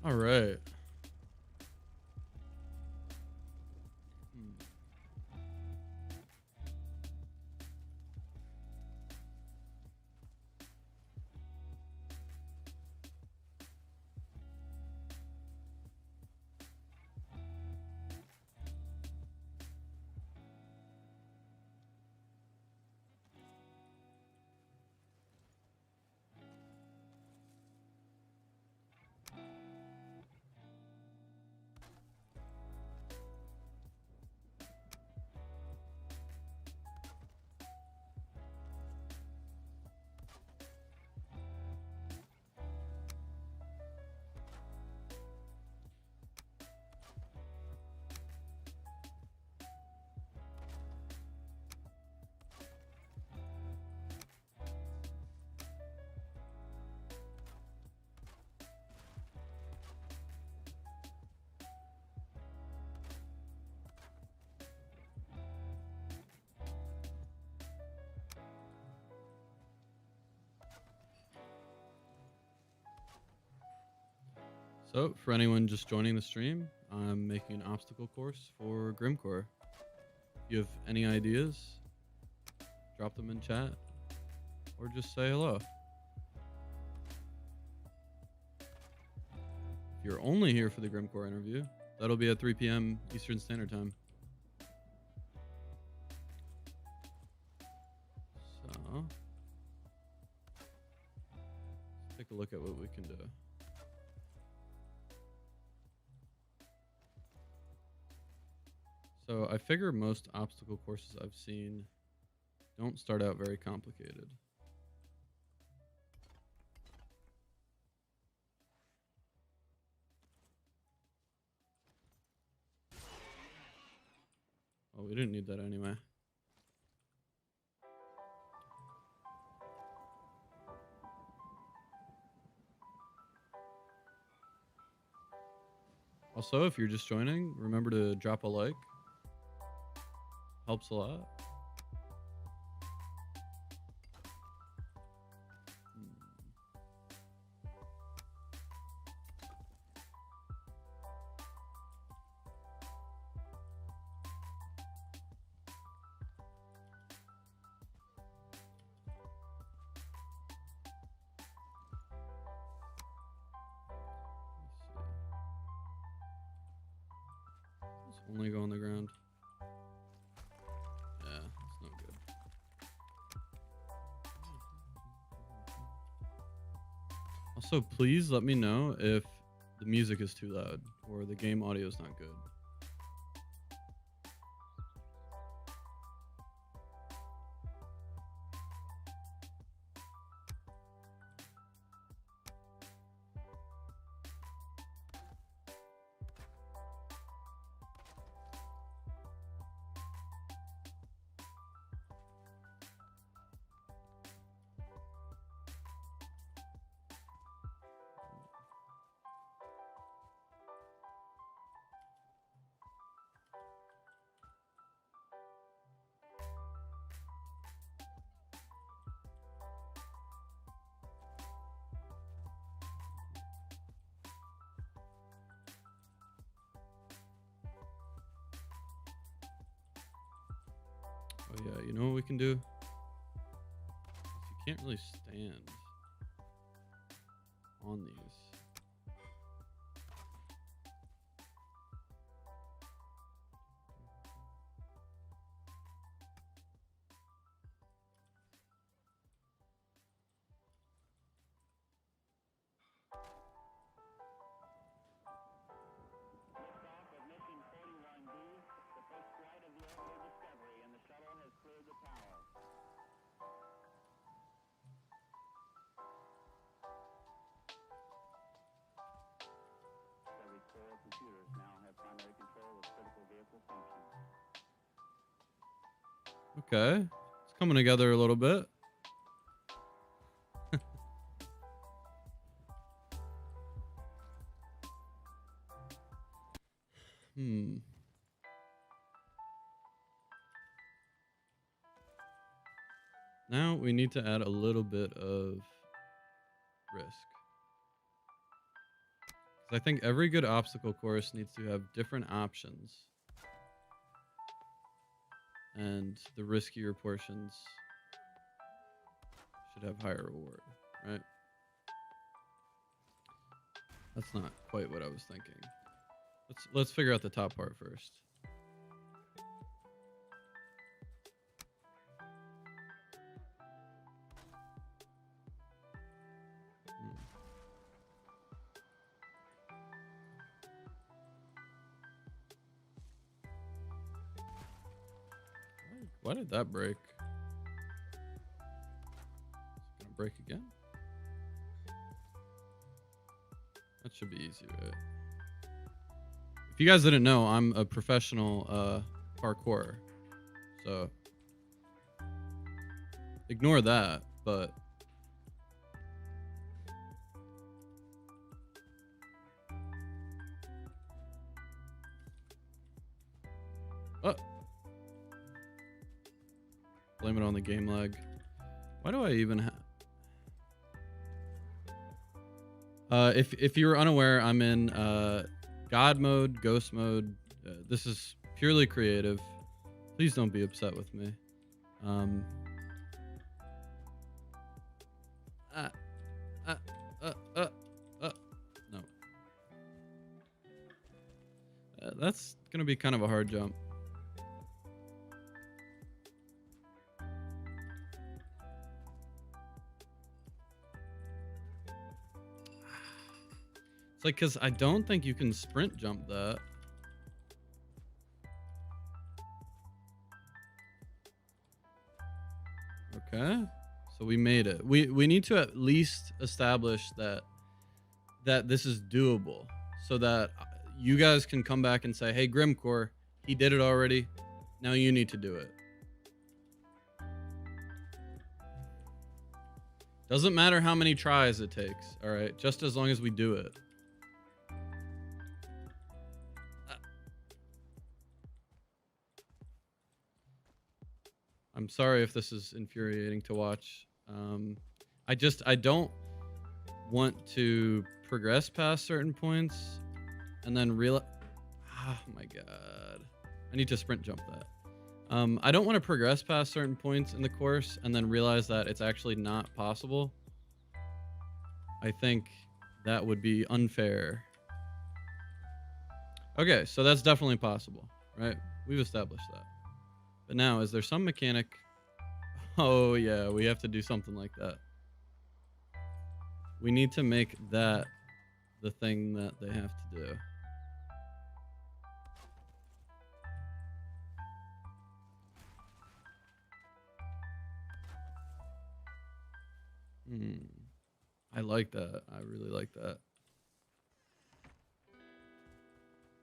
All right. So, for anyone just joining the stream, I'm making an obstacle course for Grimmcore. If you have any ideas, drop them in chat or just say hello. If you're only here for the Grimmcore interview, that'll be at 3 p.m. Eastern Standard Time. So, let's take a look at what we can do. So I figure most obstacle courses I've seen don't start out very complicated. Oh, we didn't need that anyway. Also, if you're just joining, remember to drop a like. Helps a lot. Only go on the ground. Yeah, that's no good. Also, please let me know if the music is too loud or the game audio is not good. Oh yeah, you know what we can do? You can't really stand on these. Okay, it's coming together a little bit. Now we need to add a little bit of risk. I think every good obstacle course needs to have different options. And the riskier portions should have higher reward, right? That's not quite what I was thinking. Let's figure out the top part first. Why did that break? It's gonna break again? That should be easy, right? If you guys didn't know, I'm a professional parkourer. So ignore that, but oh. Blame it on the game lag. Why do I even have... if you're unaware, I'm in God mode, Ghost mode. This is purely creative. Please don't be upset with me. No. That's gonna be kind of a hard jump. It's like, because I don't think you can sprint jump that. Okay. So we made it. We need to at least establish that this is doable so that you guys can come back and say, hey, Grimmcore, he did it already. Now you need to do it. Doesn't matter how many tries it takes. All right. Just as long as we do it. I'm sorry if this is infuriating to watch. I don't want to progress past certain points and then realize, oh my God, I need to sprint jump that. I don't want to progress past certain points in the course and then realize that it's actually not possible. I think that would be unfair. Okay, so that's definitely possible, right? We've established that. But now, is there some mechanic? Oh, yeah, we have to do something like that. We need to make that the thing that they have to do. I like that. I really like that.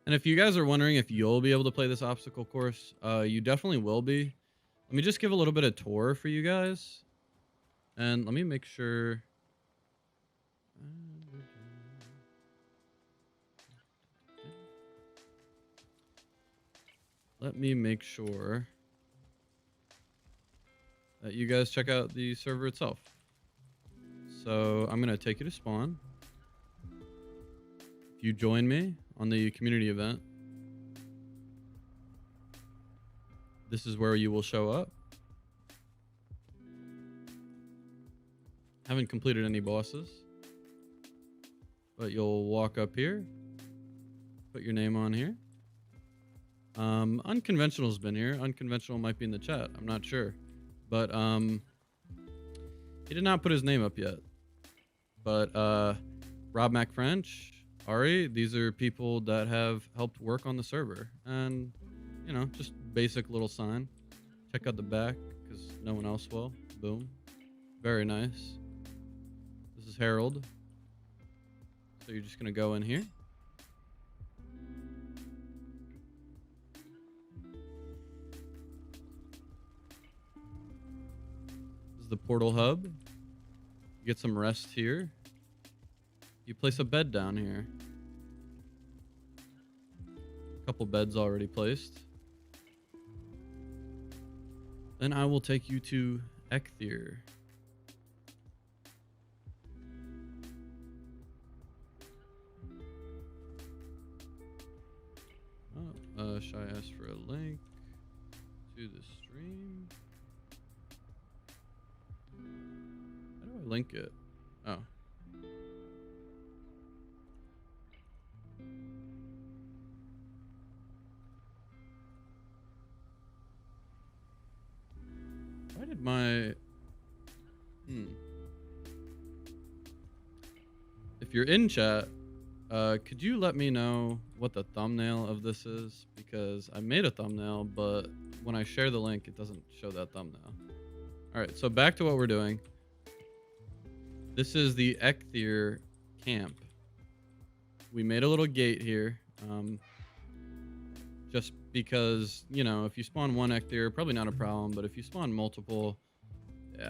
And if you guys are wondering if you'll be able to play this obstacle course, you definitely will be. Let me just give a little bit of tour for you guys. And let me make sure. Let me make sure that you guys check out the server itself. So I'm going to take you to spawn. If you join me on the community event, this is where you will show up. Haven't completed any bosses, but you'll walk up here, put your name on here. Unconventional's been here. Unconventional might be in the chat. I'm not sure, but he did not put his name up yet. But Rob MacFrench, Ari, these are people that have helped work on the server, and you know, just basic little sign. Check out the back because no one else will. Boom, very nice. This is Harold. So you're just gonna go in here. This is the portal hub. You get some rest here. You place a bed down here. A couple beds already placed. Then I will take you to Ekthir. Should I ask for a link to the stream? How do I link it? Oh. Why did my... If you're in chat, could you let me know what the thumbnail of this is? Because I made a thumbnail, but when I share the link, it doesn't show that thumbnail. All right, so back to what we're doing. This is the Ecthyr camp. We made a little gate here. Just because, you know, if you spawn one Ecthyr, probably not a problem, but if you spawn multiple,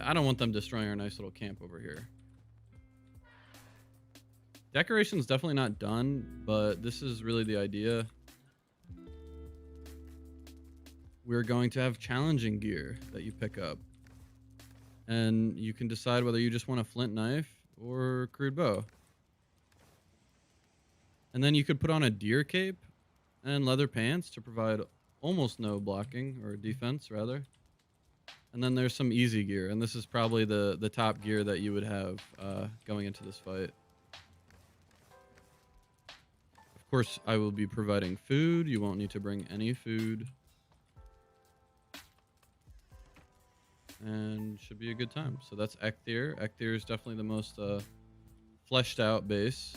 I don't want them destroying our nice little camp over here. Decoration's definitely not done, but this is really the idea. We're going to have challenging gear that you pick up. And you can decide whether you just want a flint knife or crude bow. And then you could put on a deer cape and leather pants to provide almost no blocking, or defense rather. And then there's some easy gear, and this is probably the top gear that you would have going into this fight. Of course, I will be providing food. You won't need to bring any food. And should be a good time. So that's Ecthyr. Ecthyr is definitely the most fleshed out base.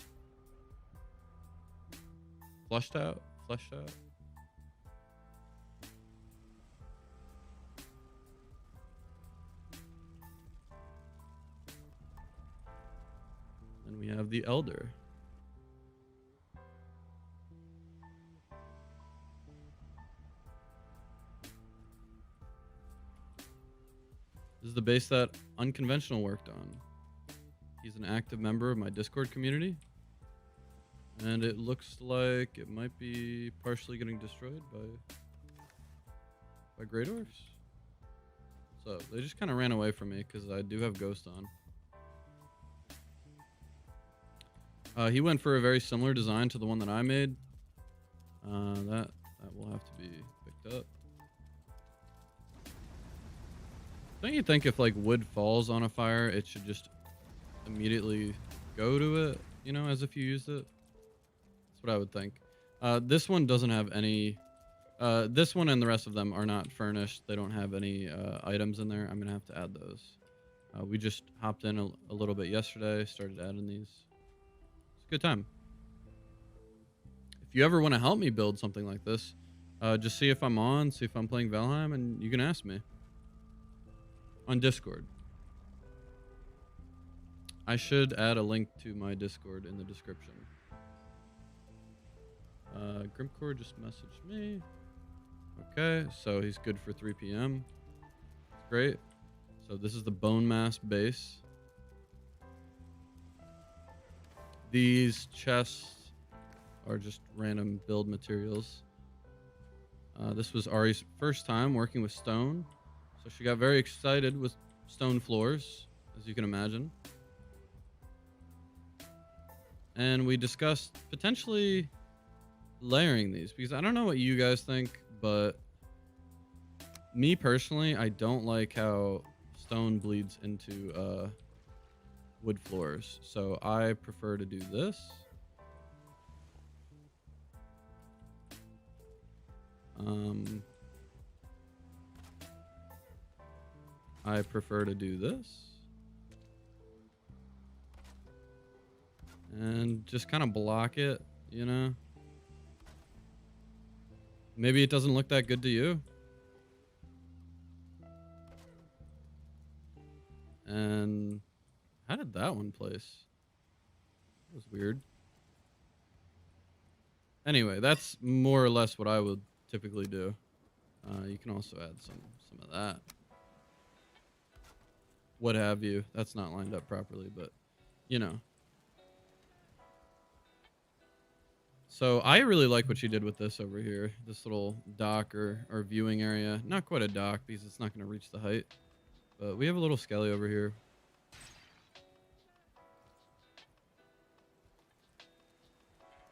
Fleshed out? Fleshed out? And we have the Elder. This is the base that Unconventional worked on. He's an active member of my Discord community. And it looks like it might be partially getting destroyed by Grey Dwarfs. So they just kind of ran away from me because I do have Ghost on. He went for a very similar design to the one that I made. That will have to be picked up. Don't you think if like wood falls on a fire, it should just immediately go to it, you know, as if you used it? That's what I would think. This one doesn't have any... this one and the rest of them are not furnished. They don't have any items in there. I'm going to have to add those. We just hopped in a little bit yesterday, started adding these. It's a good time. If you ever want to help me build something like this, just see if I'm on, see if I'm playing Valheim, and you can ask me. On Discord. I should add a link to my Discord in the description. Grimmcore just messaged me. Okay, so he's good for 3 p.m. Great. So this is the bone mass base. These chests are just random build materials. This was Ari's first time working with stone. So she got very excited with stone floors, as you can imagine. And we discussed potentially layering these, because I don't know what you guys think, but me personally, I don't like how stone bleeds into wood floors. So I prefer to do this. I prefer to do this. And just kind of block it, you know? Maybe it doesn't look that good to you. And how did that one place? That was weird. Anyway, that's more or less what I would typically do. You can also add some of that. What have you. That's not lined up properly, but you know. So I really like what she did with this over here. This little dock or viewing area. Not quite a dock because it's not going to reach the height. But we have a little skelly over here.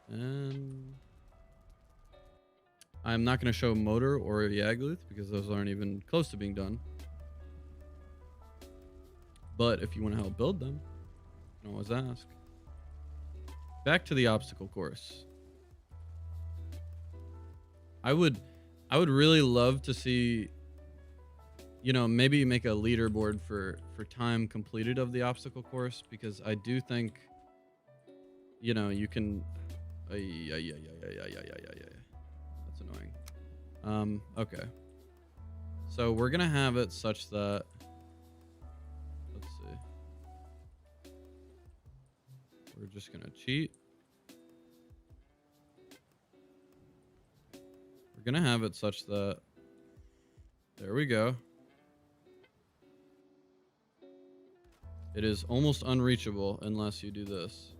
And I'm not going to show Motor or Yagluth because those aren't even close to being done. But if you want to help build them, you can always ask. Back to the obstacle course. I would really love to see, you know, maybe make a leaderboard for time completed of the obstacle course, because I do think, you know, you can. That's annoying. Okay. So we're gonna have it such that. Let's see. We're just gonna cheat. We're gonna have it such that. There we go. It is almost unreachable unless you do this.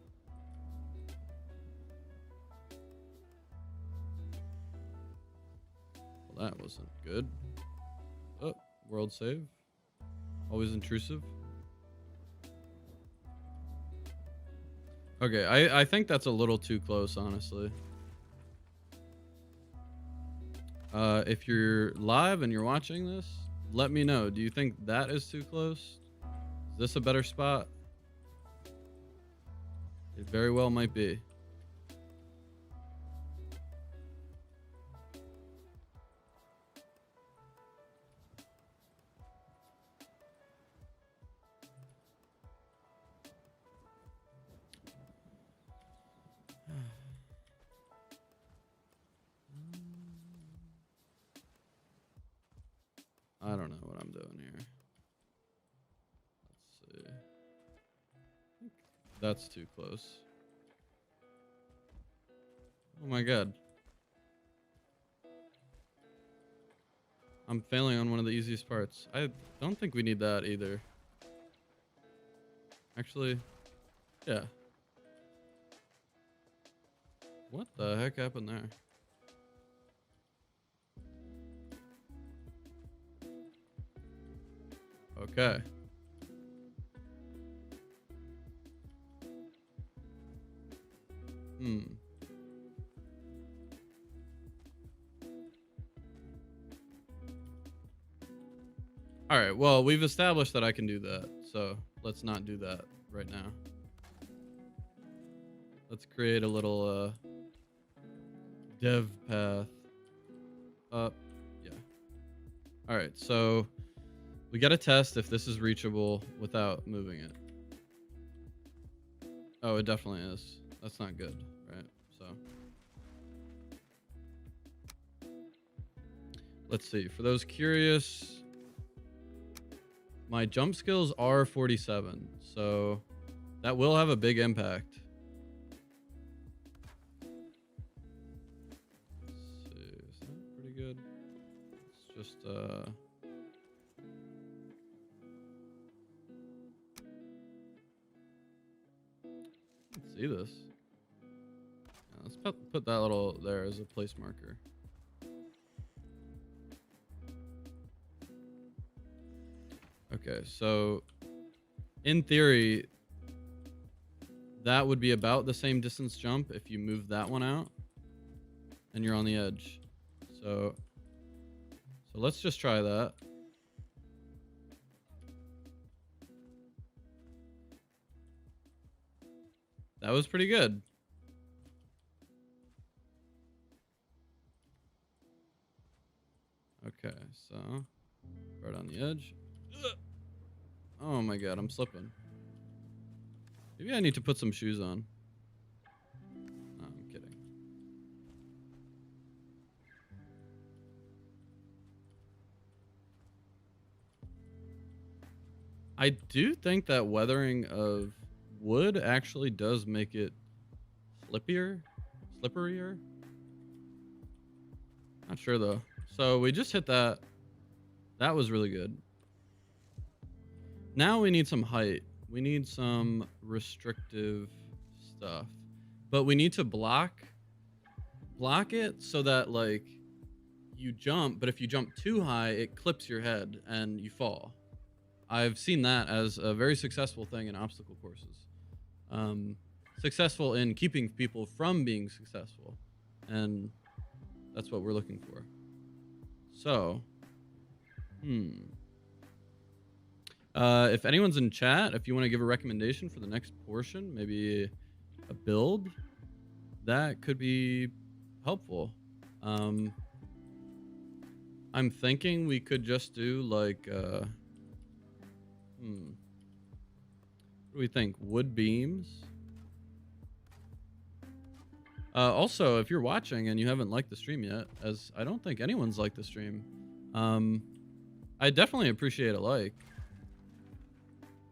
Well, that wasn't good. Oh, world save. Always intrusive. Okay, I think that's a little too close, honestly. If you're live and you're watching this, let me know. Do you think that is too close? Is this a better spot? It very well might be. I don't know what I'm doing here. Let's see. That's too close. Oh my god. I'm failing on one of the easiest parts. I don't think we need that either. Actually, yeah. What the heck happened there? Okay. All right, well, we've established that I can do that, so let's not do that right now. Let's create a little dev path up. Yeah. All right, so we got to test if this is reachable without moving it. Oh, it definitely is. That's not good, right? So let's see. For those curious, my jump skills are 47, so that will have a big impact. Let's see. Is that pretty good? It's just let's see this. Yeah, let's put that little there as a place marker. Okay, so in theory, that would be about the same distance jump if you move that one out and you're on the edge. So let's just try that. That was pretty good. Okay, so right on the edge. Oh my god, I'm slipping. Maybe I need to put some shoes on. No, I'm kidding. I do think that weathering of wood actually does make it slipperier. Not sure though. So we just hit that. That was really good. Now we need some height. We need some restrictive stuff. But we need to block it so that like you jump, but if you jump too high, it clips your head and you fall. I've seen that as a very successful thing in obstacle courses. Successful in keeping people from being successful. And That's what we're looking for. So, if anyone's in chat, if you want to give a recommendation for the next portion, maybe a build, that could be helpful. I'm thinking we could just do like, what do we think? Wood beams. Also, if you're watching and you haven't liked the stream yet, as I don't think anyone's liked the stream, I definitely appreciate a like,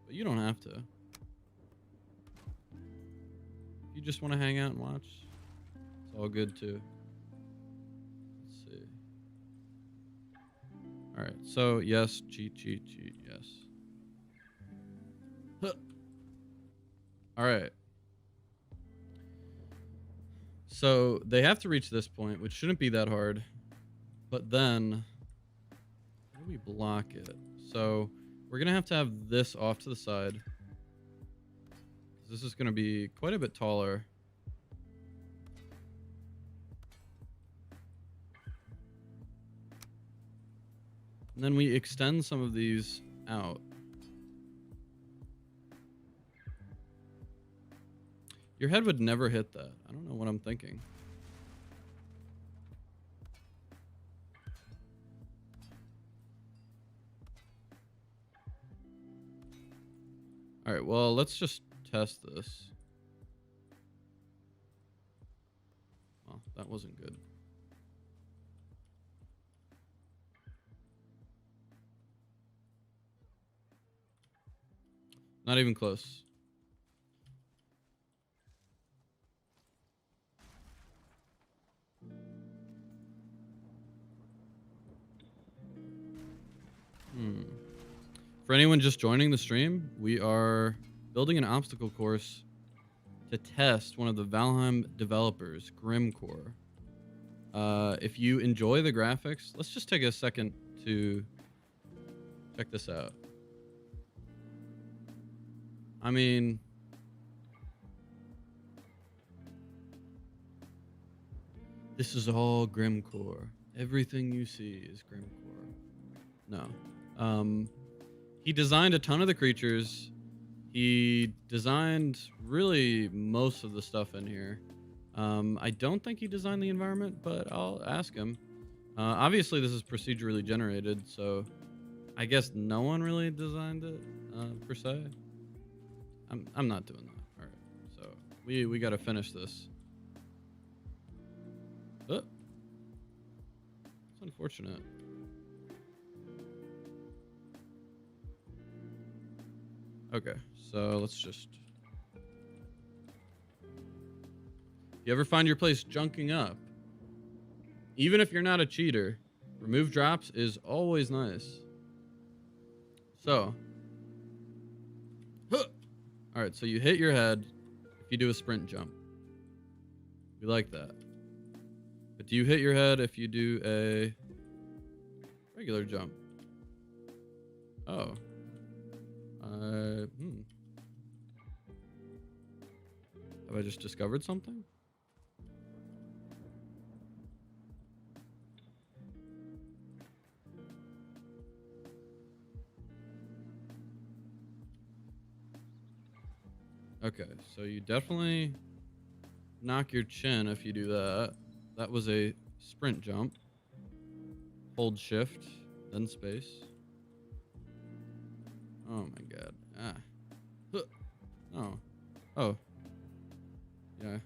but you don't have to. If you just want to hang out and watch, it's all good too. Let's see. All right, so yes, cheat, yes. Huh. All right. So they have to reach this point, which shouldn't be that hard. But then, how do we block it? So we're going to have this off to the side. This is going to be quite a bit taller. And then we extend some of these out. Your head would never hit that. I don't know what I'm thinking. All right, well, let's just test this. Well, that wasn't good. Not even close. For anyone just joining the stream, we are building an obstacle course to test one of the Valheim developers, Grimmcore. If you enjoy the graphics, let's just take a second to check this out. I mean, this is all Grimmcore. Everything you see is Grimmcore. No. He designed a ton of the creatures. He designed really most of the stuff in here. I don't think he designed the environment, but I'll ask him. Obviously, this is procedurally generated, so I guess no one really designed it per se. I'm not doing that. All right, so we got to finish this. Oh, it's unfortunate. Okay, so let's just... You ever find your place junking up? Even if you're not a cheater, remove drops is always nice. So. Huh. All right, so you hit your head if you do a sprint jump. We like that. But do you hit your head if you do a regular jump? Oh. Have I just discovered something? Okay, so you definitely knock your chin if you do that. That was a sprint jump. Hold shift, then space. Oh my god. Ah. Oh. Oh. Yeah.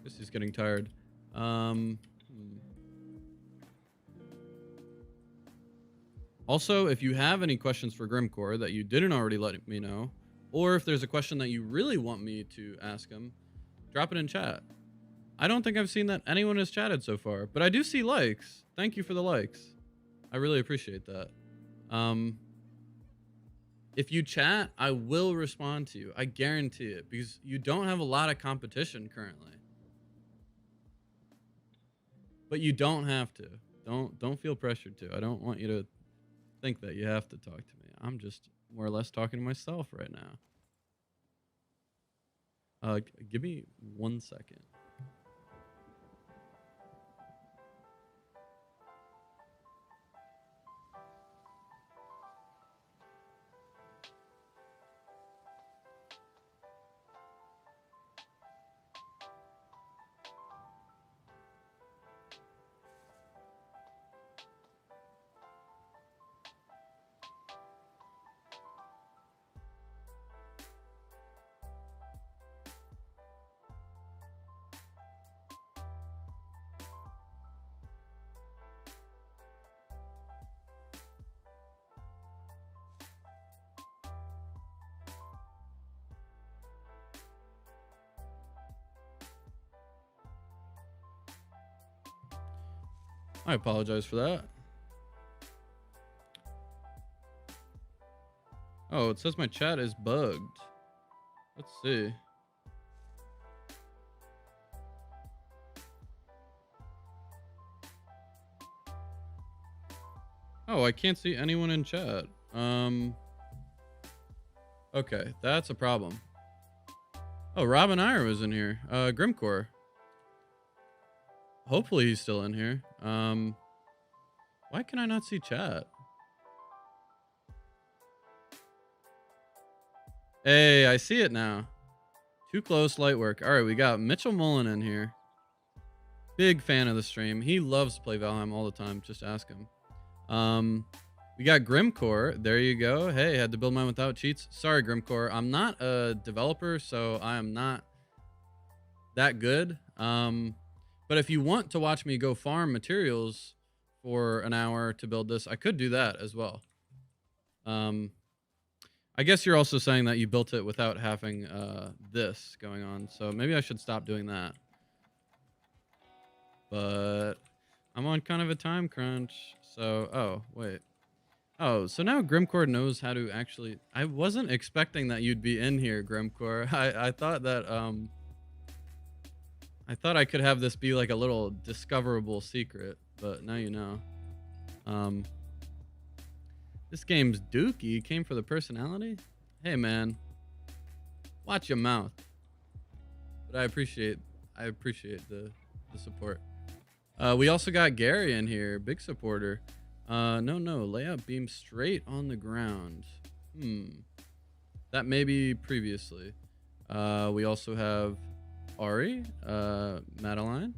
Guess he's getting tired. Also, if you have any questions for Grimmcore that you didn't already let me know, or if there's a question that you really want me to ask him, drop it in chat. I don't think I've seen that anyone has chatted so far, but I do see likes. Thank you for the likes. I really appreciate that. If you chat, I will respond to you. I guarantee it, because you don't have a lot of competition currently. But you don't have to. Don't feel pressured to. I don't want you to think that you have to talk to me. I'm just more or less talking to myself right now. Give me 1 second. I apologize for that. Oh, it says my chat is bugged. Let's see. Oh, I can't see anyone in chat. Okay, that's a problem. Oh, Robin Iyer was in here. Grimmcore. Hopefully he's still in here. Why can I not see chat? Hey, I see it now. Too close, light work. All right, we got Mitchell Mullen in here. Big fan of the stream. He loves to play Valheim all the time. Just ask him. We got Grimmcore. There you go. Hey, had to build mine without cheats. Sorry, Grimmcore. I'm not a developer, so I am not that good. But if you want to watch me go farm materials for an hour to build this, I could do that as well. I guess you're also saying that you built it without having this going on. So maybe I should stop doing that. But I'm on kind of a time crunch. So, oh, wait. Oh, so now Grimmcore knows how to actually... I wasn't expecting that you'd be in here, Grimmcore. I thought that... I thought I could have this be like a little discoverable secret, but now you know. This game's dookie. Came for the personality? Hey, man. Watch your mouth. But I appreciate the support. We also got Gary in here. Big supporter. No. Layout beam straight on the ground. That may be previously. We also have Ari, Madeline.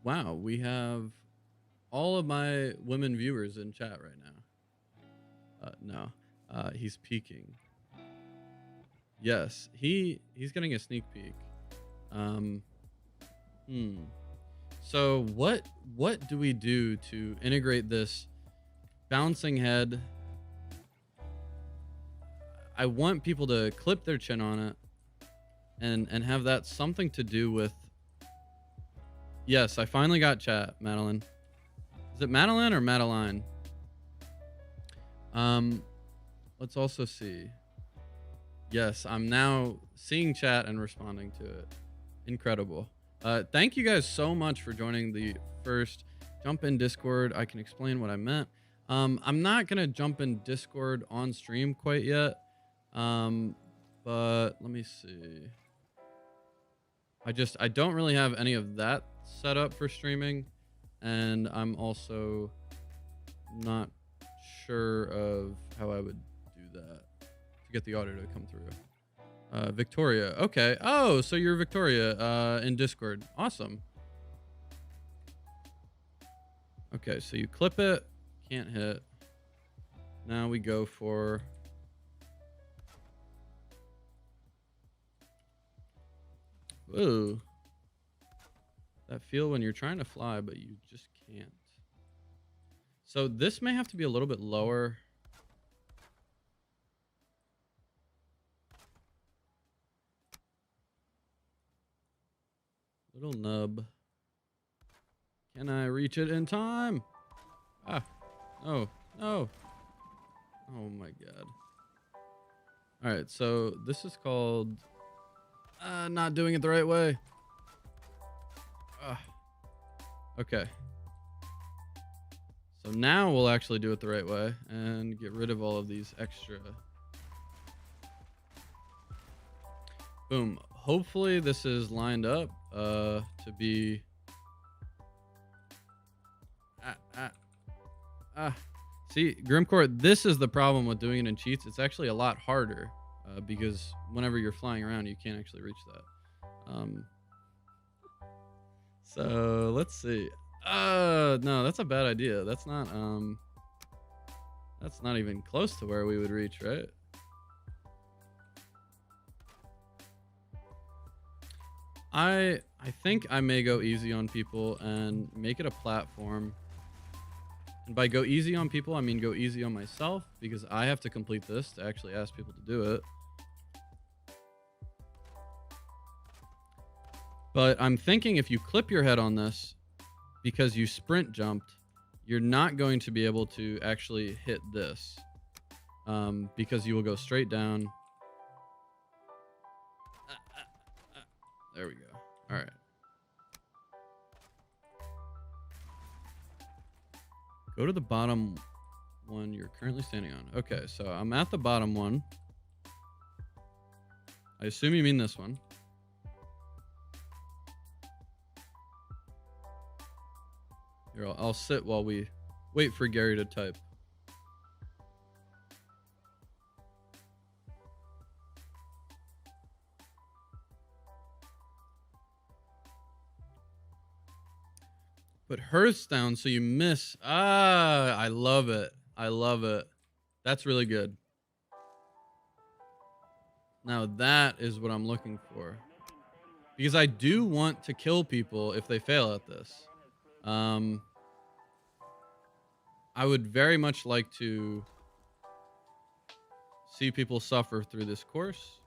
Wow, we have all of my women viewers in chat right now. No, he's peeking. Yes, he's getting a sneak peek. So what do we do to integrate this bouncing head? I want people to clip their chin on it and have that something to do with... Yes, I finally got chat, Madeline. Is it Madeline or Madeline? Let's also see. Yes, I'm now seeing chat and responding to it. Incredible. Thank you guys so much for joining the first Jump in Discord. I can explain what I meant. I'm not going to jump in Discord on stream quite yet. But let me see. I don't really have any of that set up for streaming. And I'm also not sure of how I would do that to get the audio to come through. Victoria. Okay. Oh, so you're Victoria in Discord. Awesome. Okay, so you clip it. Can't hit. Now we go for... Whoa. That feel when you're trying to fly, but you just can't. So this may have to be a little bit lower. Little nub. Can I reach it in time? Ah. No. No. Oh my god. Alright, so this is called... not doing it the right way. Okay. So now we'll actually do it the right way and get rid of all of these extra. Boom. Hopefully this is lined up to be... See, Grimmcore, this is the problem with doing it in cheats. It's actually a lot harder because whenever you're flying around, you can't actually reach that. So let's see. No, that's a bad idea. That's not even close to where we would reach, right? I think I may go easy on people and make it a platform. And by go easy on people, I mean go easy on myself, because I have to complete this to actually ask people to do it. But I'm thinking if you clip your head on this, because you sprint jumped, you're not going to be able to actually hit this, because you will go straight down. There we go. All right. Go to the bottom one you're currently standing on. Okay, so I'm at the bottom one. I assume you mean this one. Here, I'll sit while we wait for Gary to type. Put Hearth down so you miss. Ah, I love it. I love it. That's really good. Now that is what I'm looking for. Because I do want to kill people if they fail at this. I would very much like to see people suffer through this course.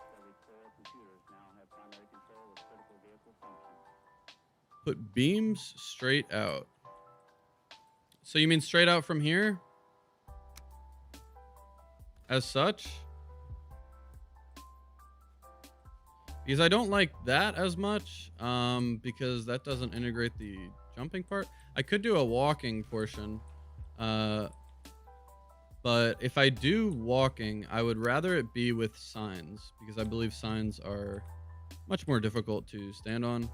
Put beams straight out. So you mean straight out from here? As such? Because I don't like that as much, because that doesn't integrate the jumping part. I could do a walking portion, but if I do walking, I would rather it be with signs, because I believe signs are much more difficult to stand on.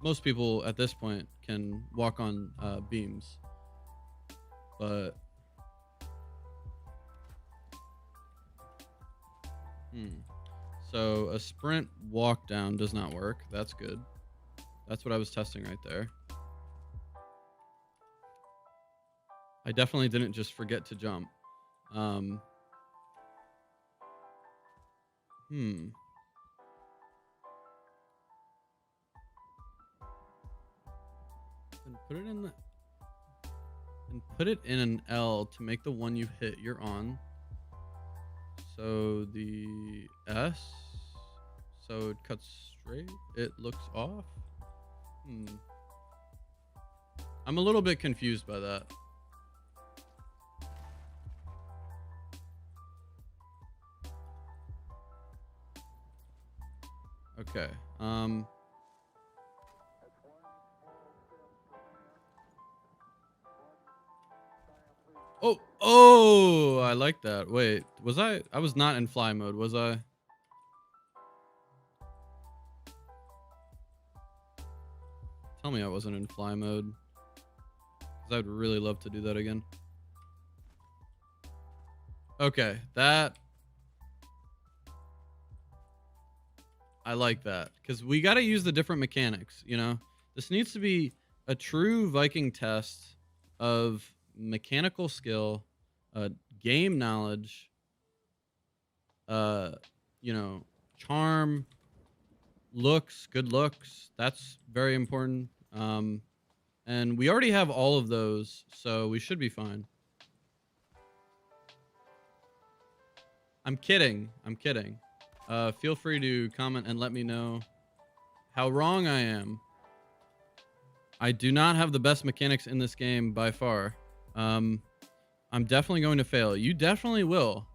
Most people at this point can walk on beams, but so a sprint walk down does not work. That's good. That's what I was testing right there. I definitely didn't just forget to jump. And put it in the and put it in an L to make the one you hit you're on. So the S, so it cuts straight. It looks off. I'm a little bit confused by that. Okay. Oh, I like that. Wait, was I was not in fly mode, was I? Tell me I wasn't in fly mode, because I'd really love to do that again. Okay, that I like that, because we got to use the different mechanics, you know? This needs to be a true Viking test of mechanical skill, game knowledge, you know, charm, looks, good looks. That's very important. And we already have all of those, so we should be fine. I'm kidding. I'm kidding. Feel free to comment and let me know how wrong I am. I do not have the best mechanics in this game by far. I'm definitely going to fail. You definitely will.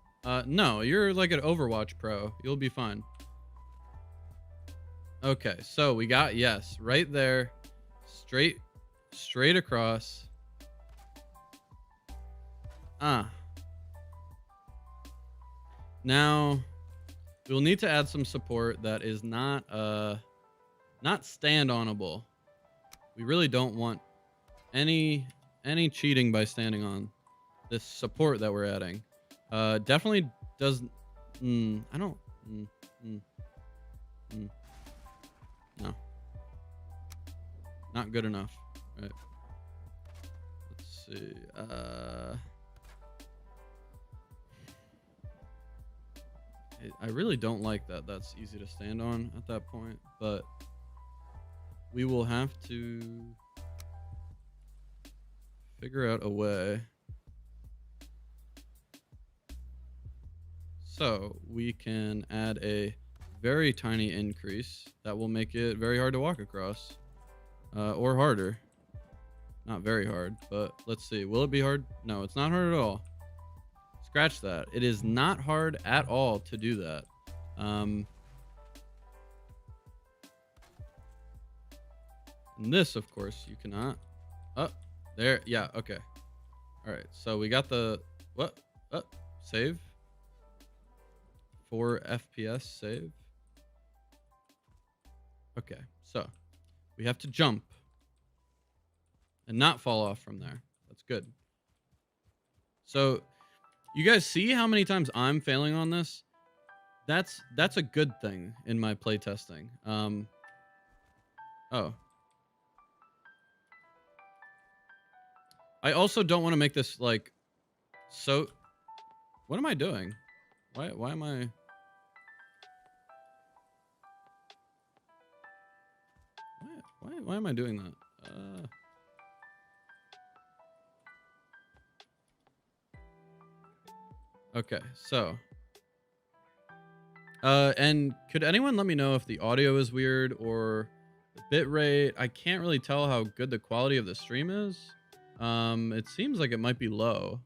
No, you're like an Overwatch pro. You'll be fine. Okay, so we got yes right there. Straight across. Now we'll need to add some support that is not stand-onable. We really don't want any cheating by standing on this support that we're adding. Definitely does. I don't. No. Not good enough. Right. Let's see. I really don't like that. That's easy to stand on at that point, but we will have to figure out a way. So we can add a very tiny increase that will make it very hard to walk across, or harder. Not very hard, but let's see. Will it be hard? No, it's not hard at all. Scratch that. It is not hard at all to do that. And this, of course, you cannot. Oh, there. Yeah, okay. All right, so we got the... What? Save. 4 FPS save. Okay, so we have to jump and not fall off from there. That's good. So you guys see how many times I'm failing on this? That's a good thing in my playtesting. Oh. I also don't want to make this like so... What am I doing? Why am I... Why am I doing that? Okay, so and could anyone let me know if the audio is weird or the bit rate? I can't really tell how good the quality of the stream is. It seems like it might be low.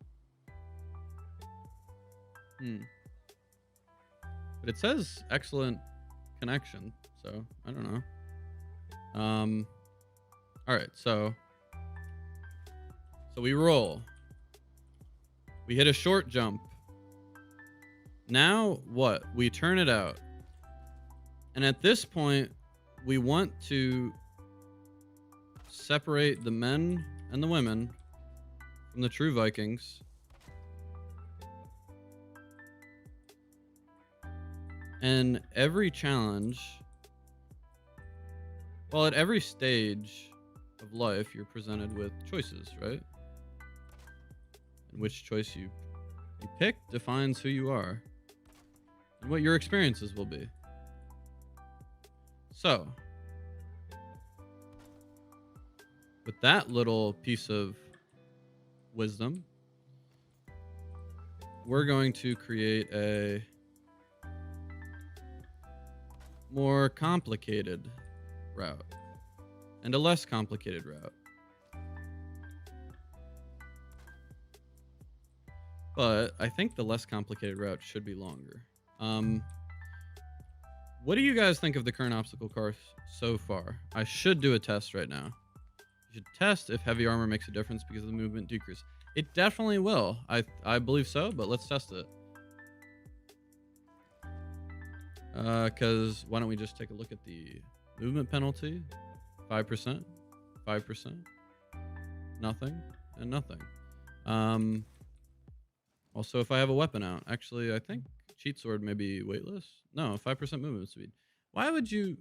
But it says excellent connection, so I don't know. All right, so we roll. We hit a short jump. Now what? We turn it out. And at this point, we want to separate the men and the women from the true Vikings. And every challenge, well, at every stage of life, you're presented with choices, right? And which choice you pick defines who you are and what your experiences will be. So, with that little piece of wisdom, we're going to create a more complicated route and a less complicated route. But I think the less complicated route should be longer. What do you guys think of the current obstacle course so far? I should do a test right now. You should test if heavy armor makes a difference because of the movement decrease. It definitely will. I believe so, but let's test it. Because why don't we just take a look at the movement penalty? 5%, 5%, nothing, and nothing. Also, if I have a weapon out, actually, I think cheat sword may be weightless. No, 5% movement speed. Why would you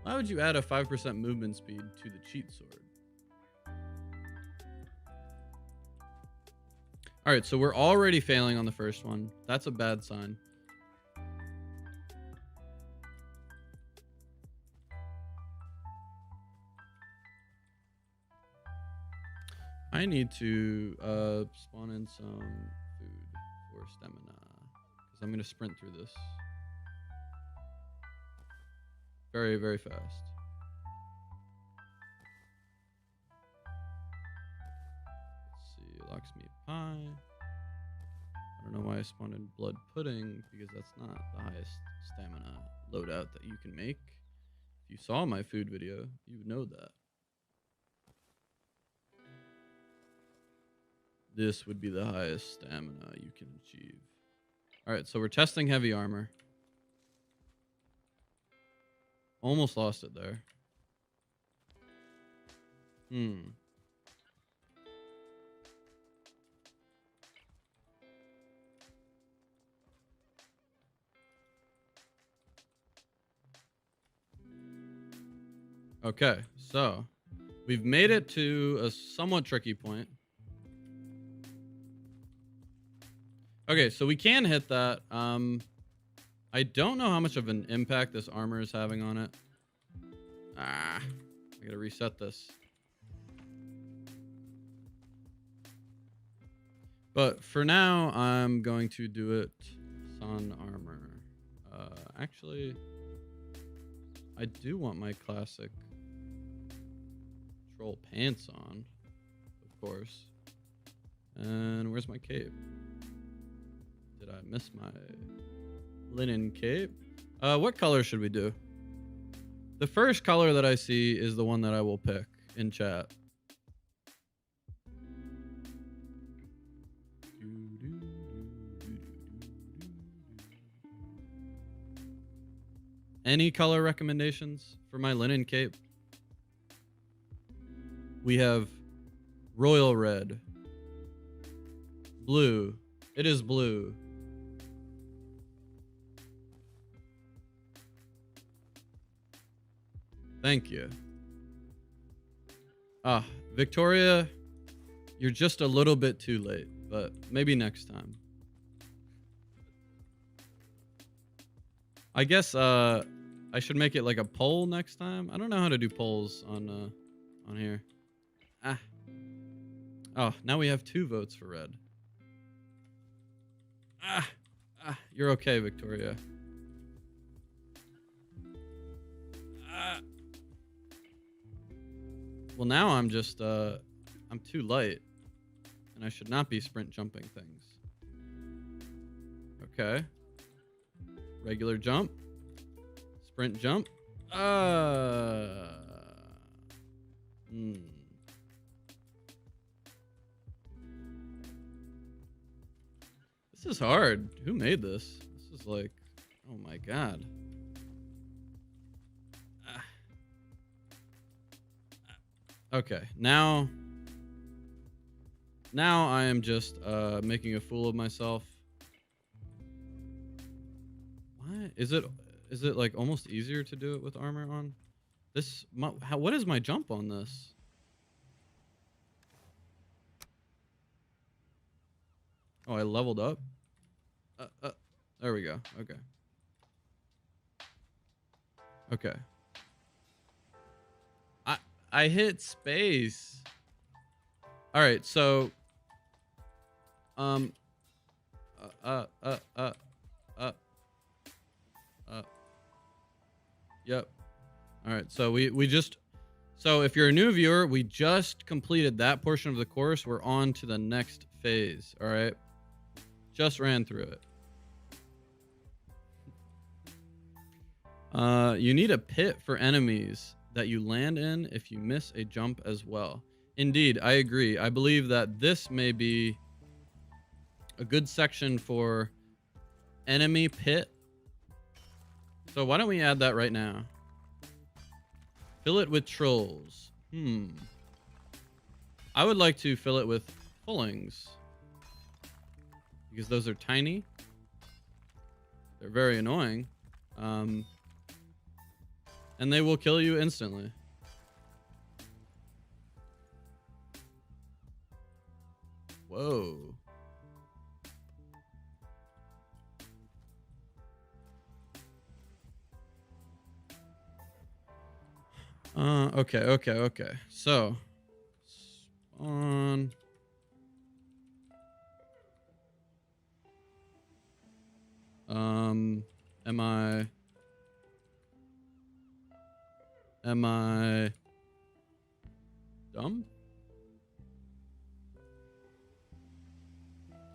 add a 5% movement speed to the cheat sword? All right, so we're already failing on the first one. That's a bad sign. I need to spawn in some food for stamina because I'm going to sprint through this very, very fast. Let's see, locksmeat pie. I don't know why I spawned in blood pudding because that's not the highest stamina loadout that you can make. If you saw my food video, you would know that. This would be the highest stamina you can achieve. All right, so we're testing heavy armor. Almost lost it there. Okay, so we've made it to a somewhat tricky point. Okay, so we can hit that. I don't know how much of an impact this armor is having on it. I gotta reset this. But for now, I'm going to do it sun armor. Actually, I do want my classic troll pants on. course. And where's my cape? Did I miss my linen cape? What color should we do? The first color that I see is the one that I will pick in chat. Any color recommendations for my linen cape? We have royal red, blue. It is blue. Thank you. Victoria, you're just a little bit too late, but maybe next time. I guess I should make it like a poll next time. I don't know how to do polls on here. Oh, now we have 2 votes for red. You're okay, Victoria. Well, now I'm just I'm too light, and I should not be sprint jumping things. Okay. Regular jump. Sprint jump. This is hard. Who made this? This is like, oh my god. Okay, now I am just making a fool of myself. What is it? Is it like almost easier to do it with armor on? What is my jump on this? Oh, I leveled up. There we go. Okay. Okay. I hit space. All right, so yep. All right, so so if you're a new viewer, we just completed that portion of the course. We're on to the next phase. All right, just ran through it. You need a pit for enemies that you land in if you miss a jump as well. Indeed, I agree. I believe that this may be a good section for enemy pit. So why don't we add that right now? Fill it with trolls. I would like to fill it with fullings, because those are tiny. They're very annoying. And they will kill you instantly. Whoa. Okay. So, spawn. Am I dumb?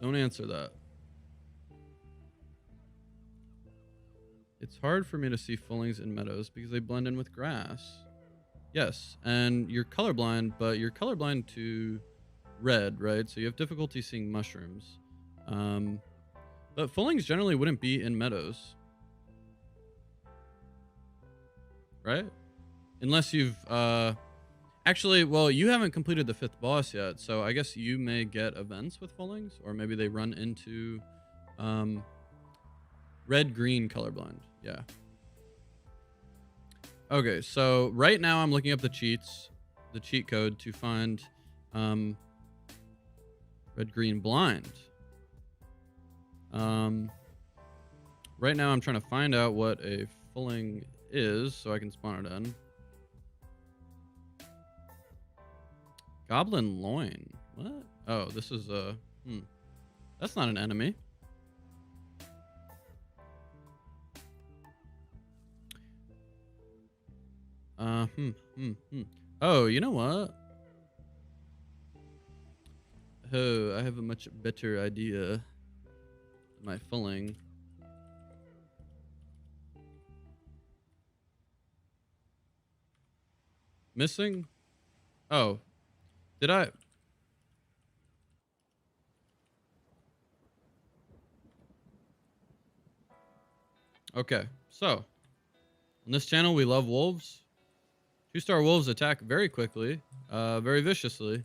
Don't answer that. It's hard for me to see fullings in meadows because they blend in with grass. Yes, and you're colorblind, but you're colorblind to red, right? So you have difficulty seeing mushrooms. But fullings generally wouldn't be in meadows. Right? Unless you've actually, well, you haven't completed the 5th boss yet, so I guess you may get events with fullings, or maybe they run into red-green colorblind. Yeah. Okay, so right now I'm looking up the cheat code to find red-green blind. Right now I'm trying to find out what a fulling is so I can spawn it in. Goblin loin. What? Oh, this is a that's not an enemy. Oh, you know what? Oh, I have a much better idea than my fulling. Missing? Oh, did I? Okay, so on this channel we love wolves. 2-star wolves attack very quickly, very viciously.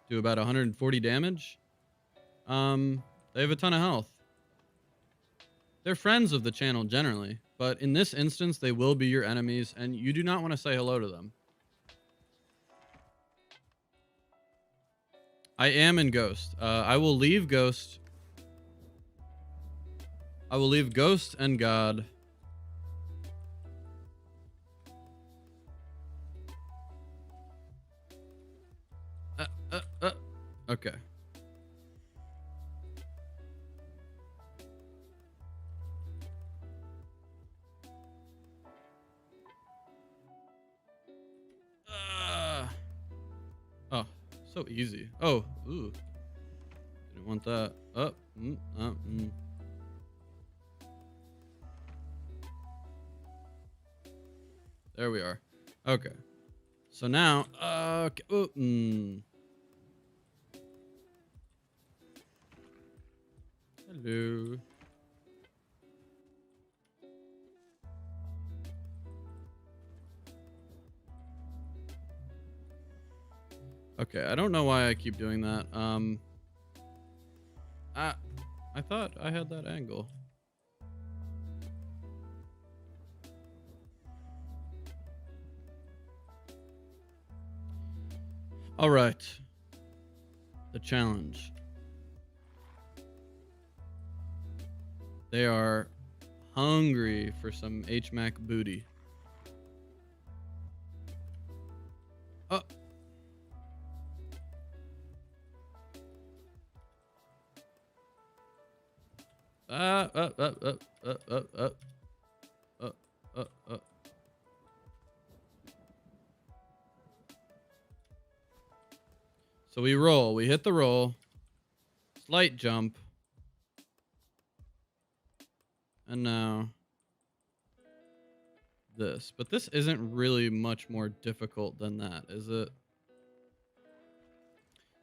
Do about 140 damage. They have a ton of health. They're friends of the channel generally, but in this instance, they will be your enemies, and you do not want to say hello to them. I am in Ghost. I will leave Ghost. I will leave Ghost and God. Okay. Oh, so easy. Oh, ooh. Didn't want that. There we are. Okay. So now, okay. Hello. Okay, I don't know why I keep doing that. I thought I had that angle. All right. The challenge. They are hungry for some HMAC booty. Oh. So we roll. We hit the roll. Slight jump. And now this. But this isn't really much more difficult than that, is it?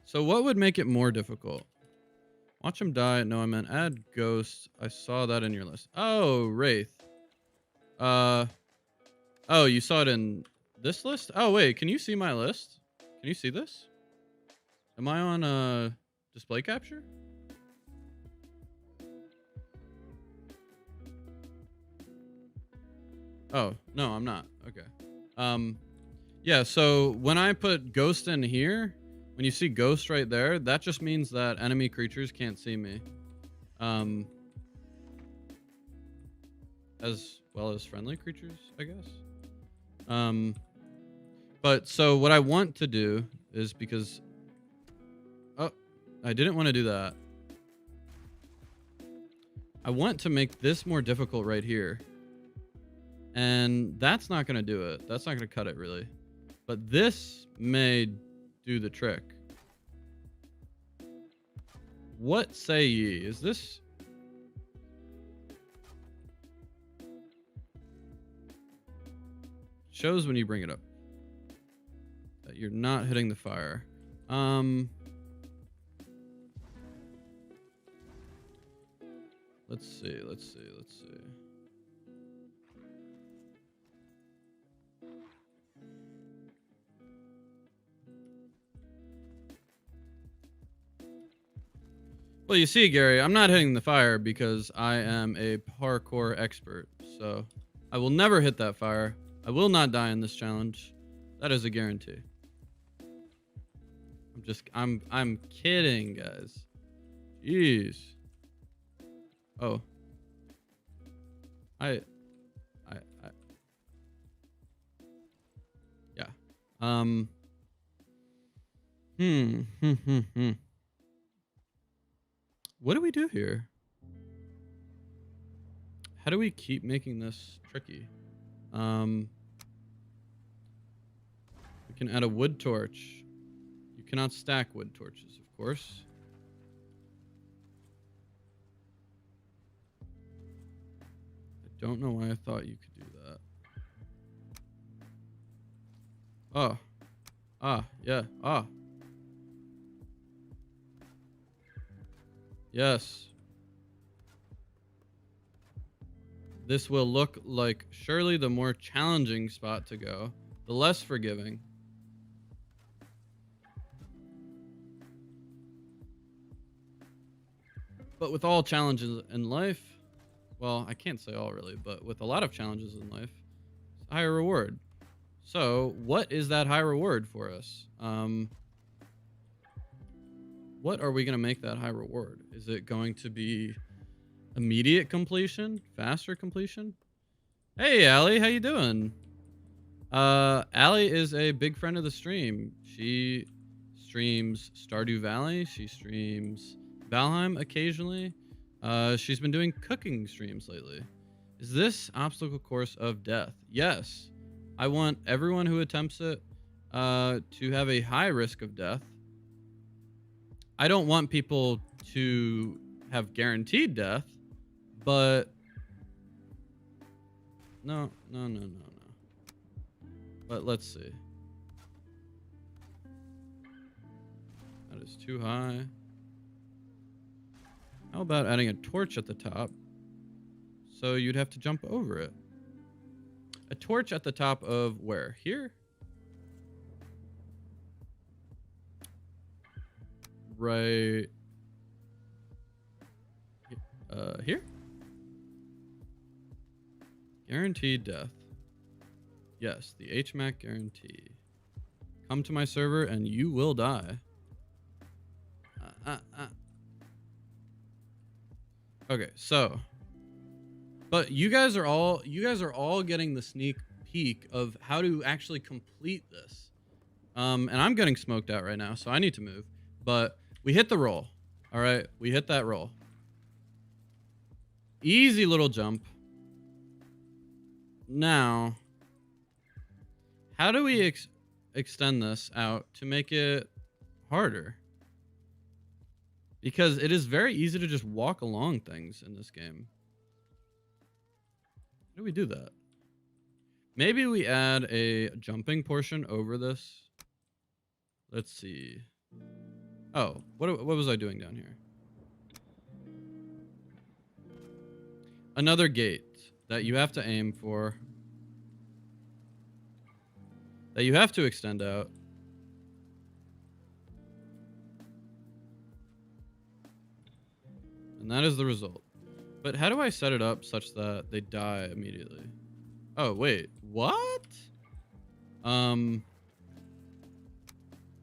So what would make it more difficult? Watch him die. No, I meant add ghost. I saw that in your list. Oh, Wraith. Oh, you saw it in this list? Oh, wait. Can you see my list? Can you see this? Am I on display capture? Oh, no, I'm not. Okay. Yeah, so when I put ghost in here, when you see ghost right there, that just means that enemy creatures can't see me. As well as friendly creatures, I guess. But so what I want to do is because... Oh, I didn't want to do that. I want to make this more difficult right here. And that's not going to do it. That's not going to cut it, really. But this may do the trick. What say ye? Is this... Shows when you bring it up that you're not hitting the fire. Let's see. Well, you see, Gary, I'm not hitting the fire because I am a parkour expert. So I will never hit that fire. I will not die in this challenge. That is a guarantee. I'm kidding, guys. Jeez. Oh. Yeah. What do we do here? How do we keep making this tricky? We can add a wood torch. You cannot stack wood torches, of course. I don't know why I thought you could do that. Oh. Ah, yeah. Ah. Yes. This will look like surely the more challenging spot to go, the less forgiving. But with all challenges in life, well, I can't say all really, but with a lot of challenges in life, it's a higher reward. So, what is that high reward for us? What are we going to make that high reward? Is it going to be immediate completion? Faster completion? Hey, Allie, how you doing? Allie is a big friend of the stream. She streams Stardew Valley. She streams Valheim occasionally. She's been doing cooking streams lately. Is this obstacle course of death? Yes. I want everyone who attempts it to have a high risk of death. I don't want people to have guaranteed death, but no. But let's see. That is too high. How about adding a torch at the top? So you'd have to jump over it. A torch at the top of where? Here? Right. Here? Guaranteed death. Yes, the HMAC guarantee. Come to my server and you will die. Okay, so, but you guys are all getting the sneak peek of how to actually complete this. And I'm getting smoked out right now, so I need to move. But we hit the roll. All right, we hit that roll. Easy little jump. Now, how do we extend this out to make it harder? Because it is very easy to just walk along things in this game. How do we do that? Maybe we add a jumping portion over this. Let's see. Oh, what was I doing down here? Another gate that you have to aim for. That you have to extend out. And that is the result. But how do I set it up such that they die immediately? Oh, wait. What?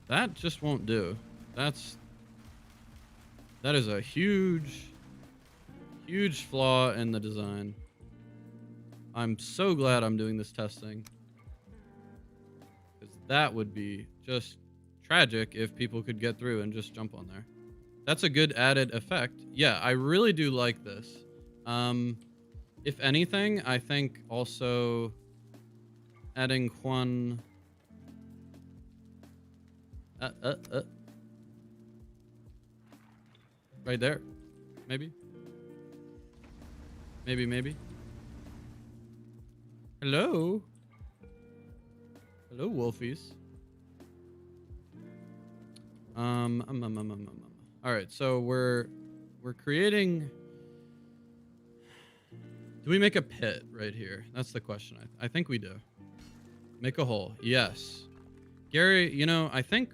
That just won't do. That is a huge flaw in the design. I'm so glad I'm doing this testing. Because that would be just tragic if people could get through and just jump on there. That's a good added effect. Yeah, I really do like this. If anything, I think also adding one... Right there. Maybe. Maybe. Hello? Hello, wolfies. All right, so we're creating... Do we make a pit right here? That's the question. I think we do. Make a hole. Yes. Gary, you know, I think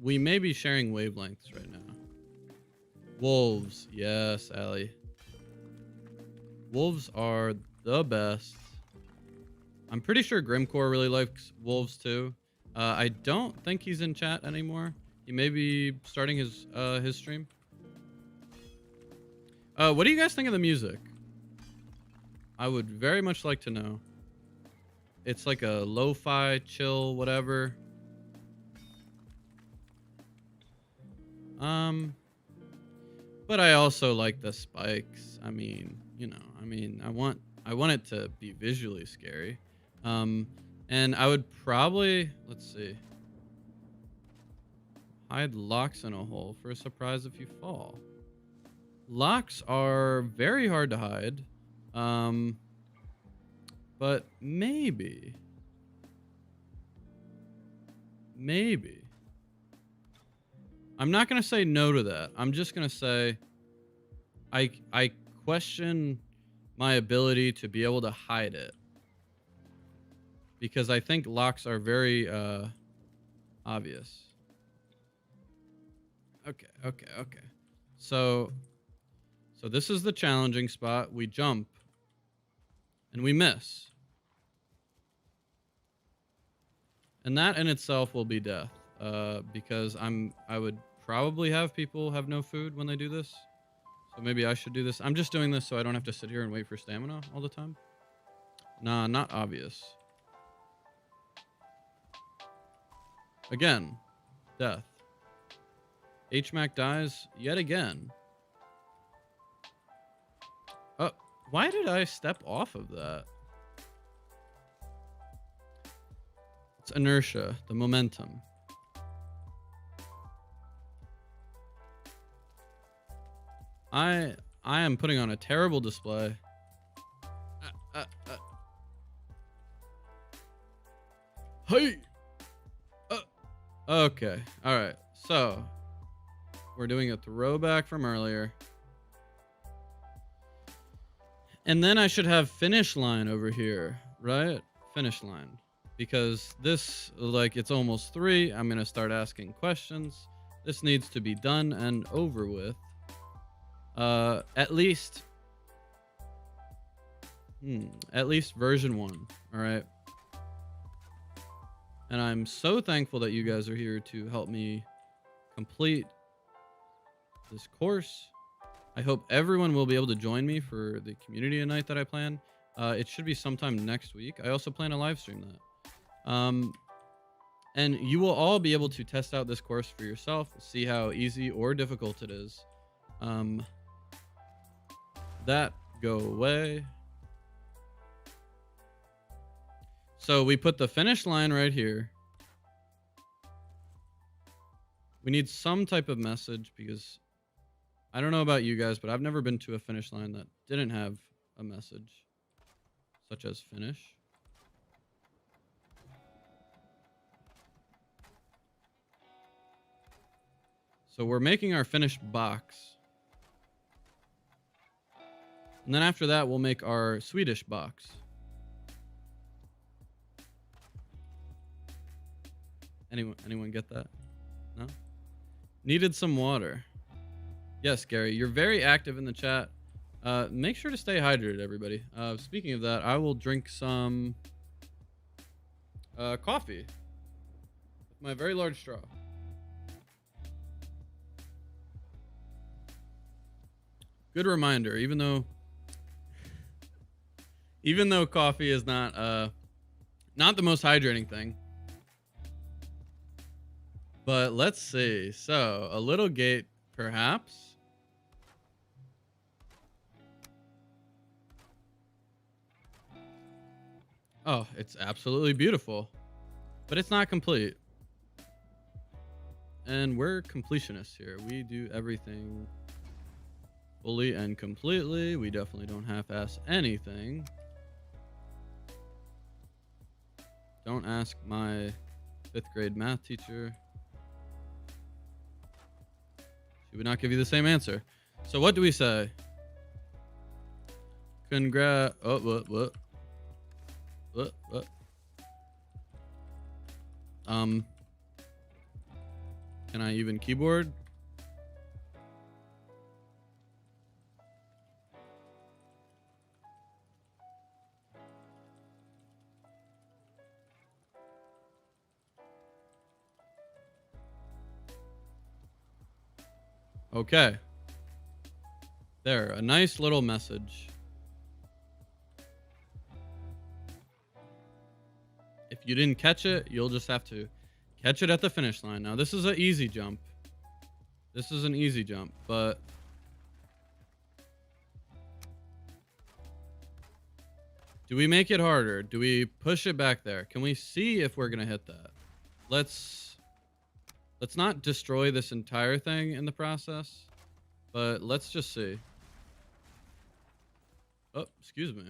we may be sharing wavelengths right now. Wolves. Yes, Allie. Wolves are the best. I'm pretty sure Grimmcore really likes wolves too. I don't think he's in chat anymore. He may be starting his stream. What do you guys think of the music? I would very much like to know. It's like a lo-fi, chill, whatever. But I also like the spikes. I mean, you know, I want it to be visually scary. And I would probably, let's see. Hide locks in a hole for a surprise if you fall. Locks are very hard to hide. But maybe. Maybe. I'm not going to say no to that. I'm just going to say I question my ability to be able to hide it. Because I think locks are very obvious. Okay. So this is the challenging spot. We jump and we miss. And that in itself will be death. Because I would probably have people have no food when they do this. So maybe I should do this. I'm just doing this so I don't have to sit here and wait for stamina all the time. Nah, not obvious. Again, death. HMAC dies yet again. Oh, why did I step off of that? It's inertia, the momentum. I am putting on a terrible display. Hey! Okay. All right. So, we're doing a throwback from earlier. And then I should have finish line over here, right? Finish line. Because this, like, it's almost 3. I'm going to start asking questions. This needs to be done and over with. At least version 1. All right. And I'm so thankful that you guys are here to help me complete this course. I hope everyone will be able to join me for the community night that I plan. It should be sometime next week. I also plan to live stream that. And you will all be able to test out this course for yourself, see how easy or difficult it is. That go away. So we put the finish line right here. We need some type of message because I don't know about you guys, but I've never been to a finish line that didn't have a message, such as finish. So we're making our finish box. And then after that, we'll make our Swedish box. Anyone get that? No? Needed some water. Yes, Gary, you're very active in the chat. Make sure to stay hydrated, everybody. Speaking of that, I will drink some coffee with my very large straw. Good reminder, even though coffee is not the most hydrating thing. But let's see. So, a little gate, perhaps. Oh, it's absolutely beautiful. But it's not complete. And we're completionists here. We do everything fully and completely. We definitely don't half-ass anything. Don't ask my 5th grade math teacher. She would not give you the same answer. So what do we say? Congrats. Oh, what? Can I even keyboard? Okay. There, a nice little message. If you didn't catch it, you'll just have to catch it at the finish line. Now, this is an easy jump. This is an easy jump, but do we make it harder? Do we push it back there? Can we see if we're going to hit that? Let's Let's not destroy this entire thing in the process, but let's just see. Oh, excuse me.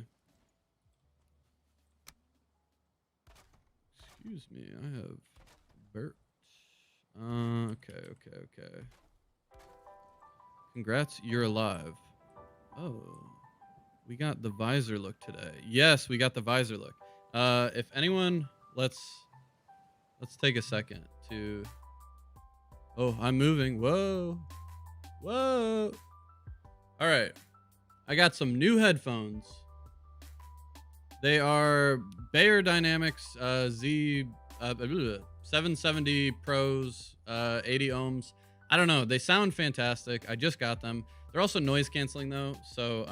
Excuse me, I have burped. Okay. Congrats, you're alive. Oh, we got the visor look today. Yes, we got the visor look. If anyone, let's take a second to. Oh, I'm moving. Whoa. All right, I got some new headphones. They are Bayer Dynamics Z 770 Pros, 80 ohms. I don't know. They sound fantastic. I just got them. They're also noise canceling though, so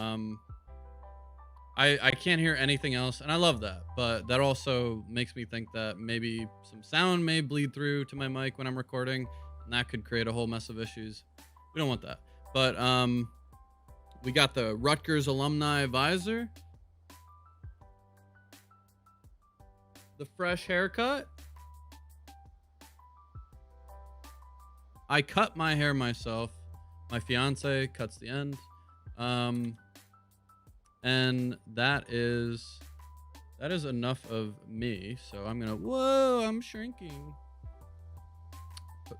I can't hear anything else, and I love that. But that also makes me think that maybe some sound may bleed through to my mic when I'm recording, and that could create a whole mess of issues. We don't want that. But we got the Rutgers alumni visor, the fresh haircut. I cut my hair myself. My fiance cuts the end. And that is enough of me. So I'm gonna, whoa, I'm shrinking.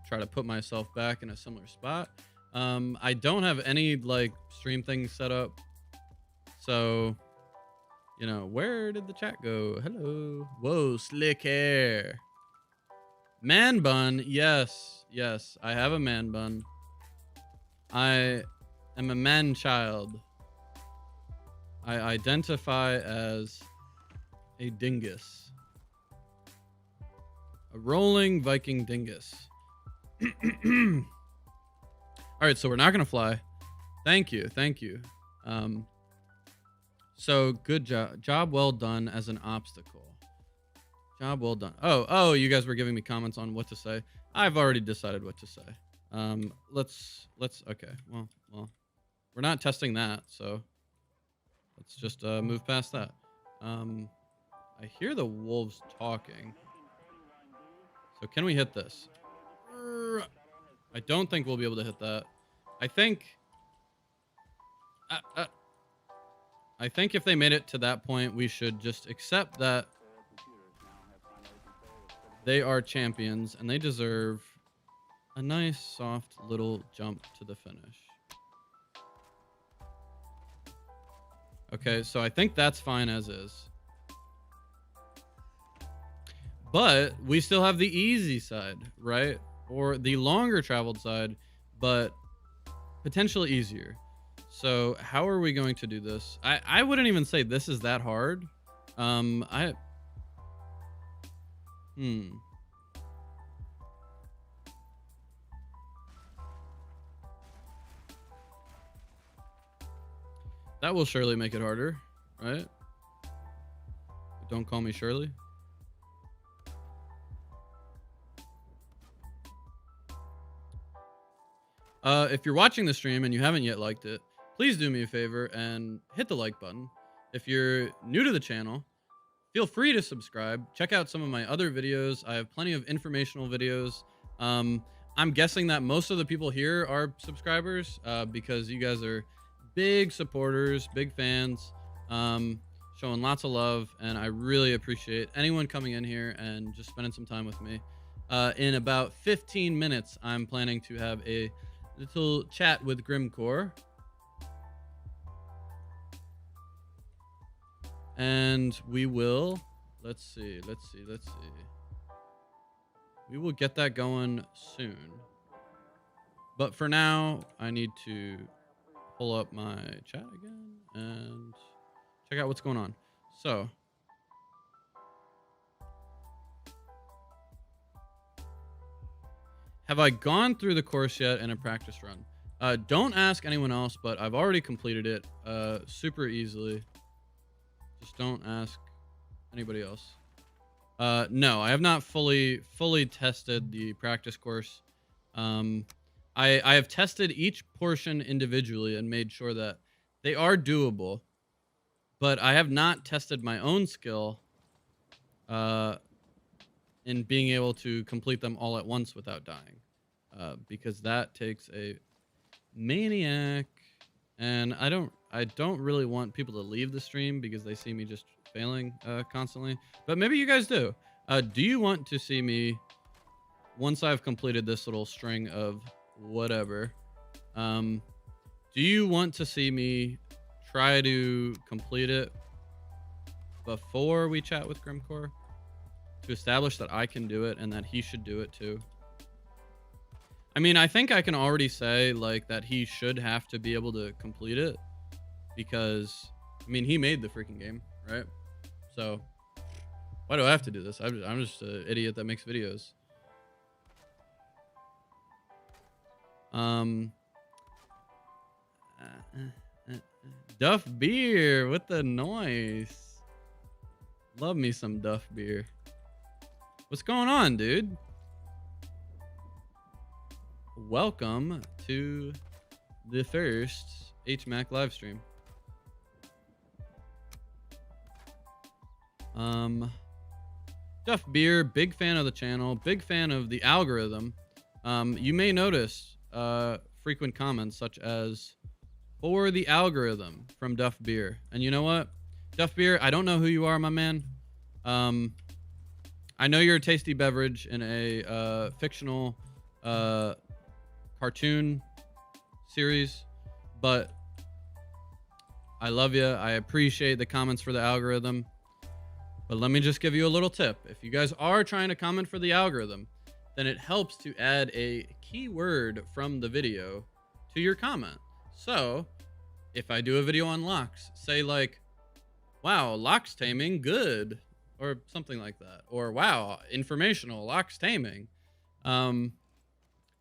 Try to put myself back in a similar spot. I don't have any like stream things set up. So, you know, where did the chat go? Hello. Whoa, slick hair. Man bun. Yes, I have a man bun. I am a man child. I identify as a dingus. A rolling Viking dingus. All right, so we're not going to fly. Thank you. So good job. Job well done as an obstacle. Job well done. Oh, you guys were giving me comments on what to say. I've already decided what to say. Let's okay. Well, we're not testing that, so let's just move past that. I hear the wolves talking. So can we hit this? I don't think we'll be able to hit that. I think if they made it to that point, we should just accept that they are champions and they deserve a nice, soft little jump to the finish. Okay, so I think that's fine as is. But we still have the easy side, right? Or the longer traveled side, but potentially easier. So how are we going to do this? I wouldn't even say this is that hard. That will surely make it harder, right? Don't call me Shirley. If you're watching the stream and you haven't yet liked it, please do me a favor and hit the like button. If you're new to the channel, feel free to subscribe. Check out some of my other videos. I have plenty of informational videos. I'm guessing that most of the people here are subscribers because you guys are big supporters, big fans, showing lots of love, and I really appreciate anyone coming in here and just spending some time with me. In about 15 minutes, I'm planning to have a little chat with Grimmcore. And we will, let's see. We will get that going soon. But for now, I need to pull up my chat again and check out what's going on. So, have I gone through the course yet in a practice run? Don't ask anyone else, but I've already completed it super easily. Just don't ask anybody else. No, I have not fully tested the practice course. I have tested each portion individually and made sure that they are doable, but I have not tested my own skill in being able to complete them all at once without dying. because that takes a maniac, and I don't really want people to leave the stream because they see me just failing constantly. But maybe you guys do. Do you want to see me, once I've completed this little string of whatever, do you want to see me try to complete it before we chat with Grimmcore, to establish that I can do it and that he should do it too? I mean, I think I can already say like that he should have to be able to complete it, because I mean, he made the freaking game, right? So why do I have to do this? I'm just an idiot that makes videos. Duff beer with the noise. Love me some Duff beer. What's going on, dude? Welcome to the first HMAC live stream. Duff beer, big fan of the channel, big fan of the algorithm. You may notice frequent comments such as "for the algorithm" from Duff beer. And you know what, Duff beer, I don't know who you are, my man. I know you're a tasty beverage in a fictional cartoon series, but I love you. I appreciate the comments for the algorithm. But let me just give you a little tip. If you guys are trying to comment for the algorithm, then it helps to add a keyword from the video to your comment. So if I do a video on locks, say like, "Wow, locks taming, good," or something like that, or "Wow, informational, locks taming."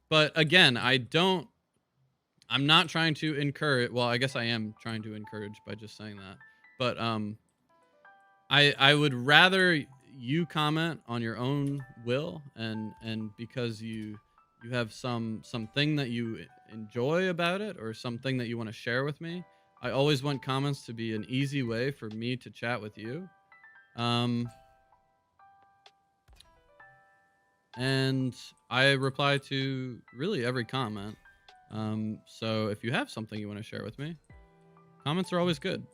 But again, I'm not trying to encourage. Well, I guess I am trying to encourage by just saying that. But I would rather you comment on your own will, and because you have something that you enjoy about it, or something that you want to share with me. I always want comments to be an easy way for me to chat with you. And I reply to really every comment. So if you have something you want to share with me, comments are always good.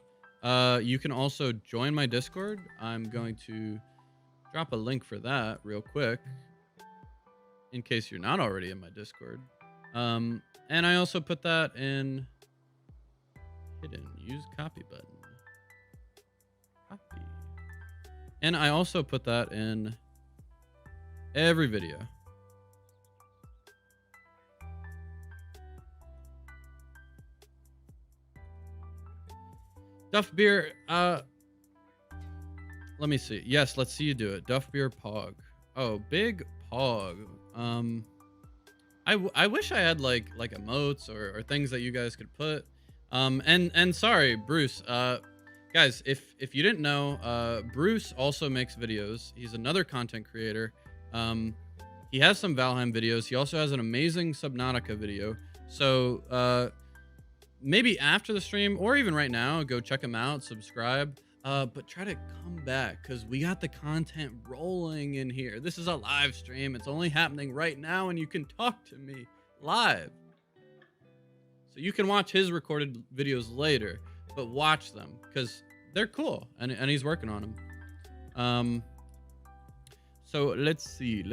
You can also join my Discord. I'm going to drop a link for that real quick, in case you're not already in my Discord. And I also put that in hidden use copy button. Copy. And I also put that in every video. Duff beer, let me see. Yes, let's see you do it. Duff beer pog. Oh, big pog. I wish I had like emotes or things that you guys could put. And sorry, Bruce. Guys, if you didn't know, Bruce also makes videos. He's another content creator. He has some Valheim videos. He also has an amazing Subnautica video. So maybe after the stream, or even right now, go check him out, subscribe. But try to come back, because we got the content rolling in here. This is a live stream. It's only happening right now, and you can talk to me live. So you can watch his recorded videos later, but watch them, because they're cool, and he's working on them. So let's see.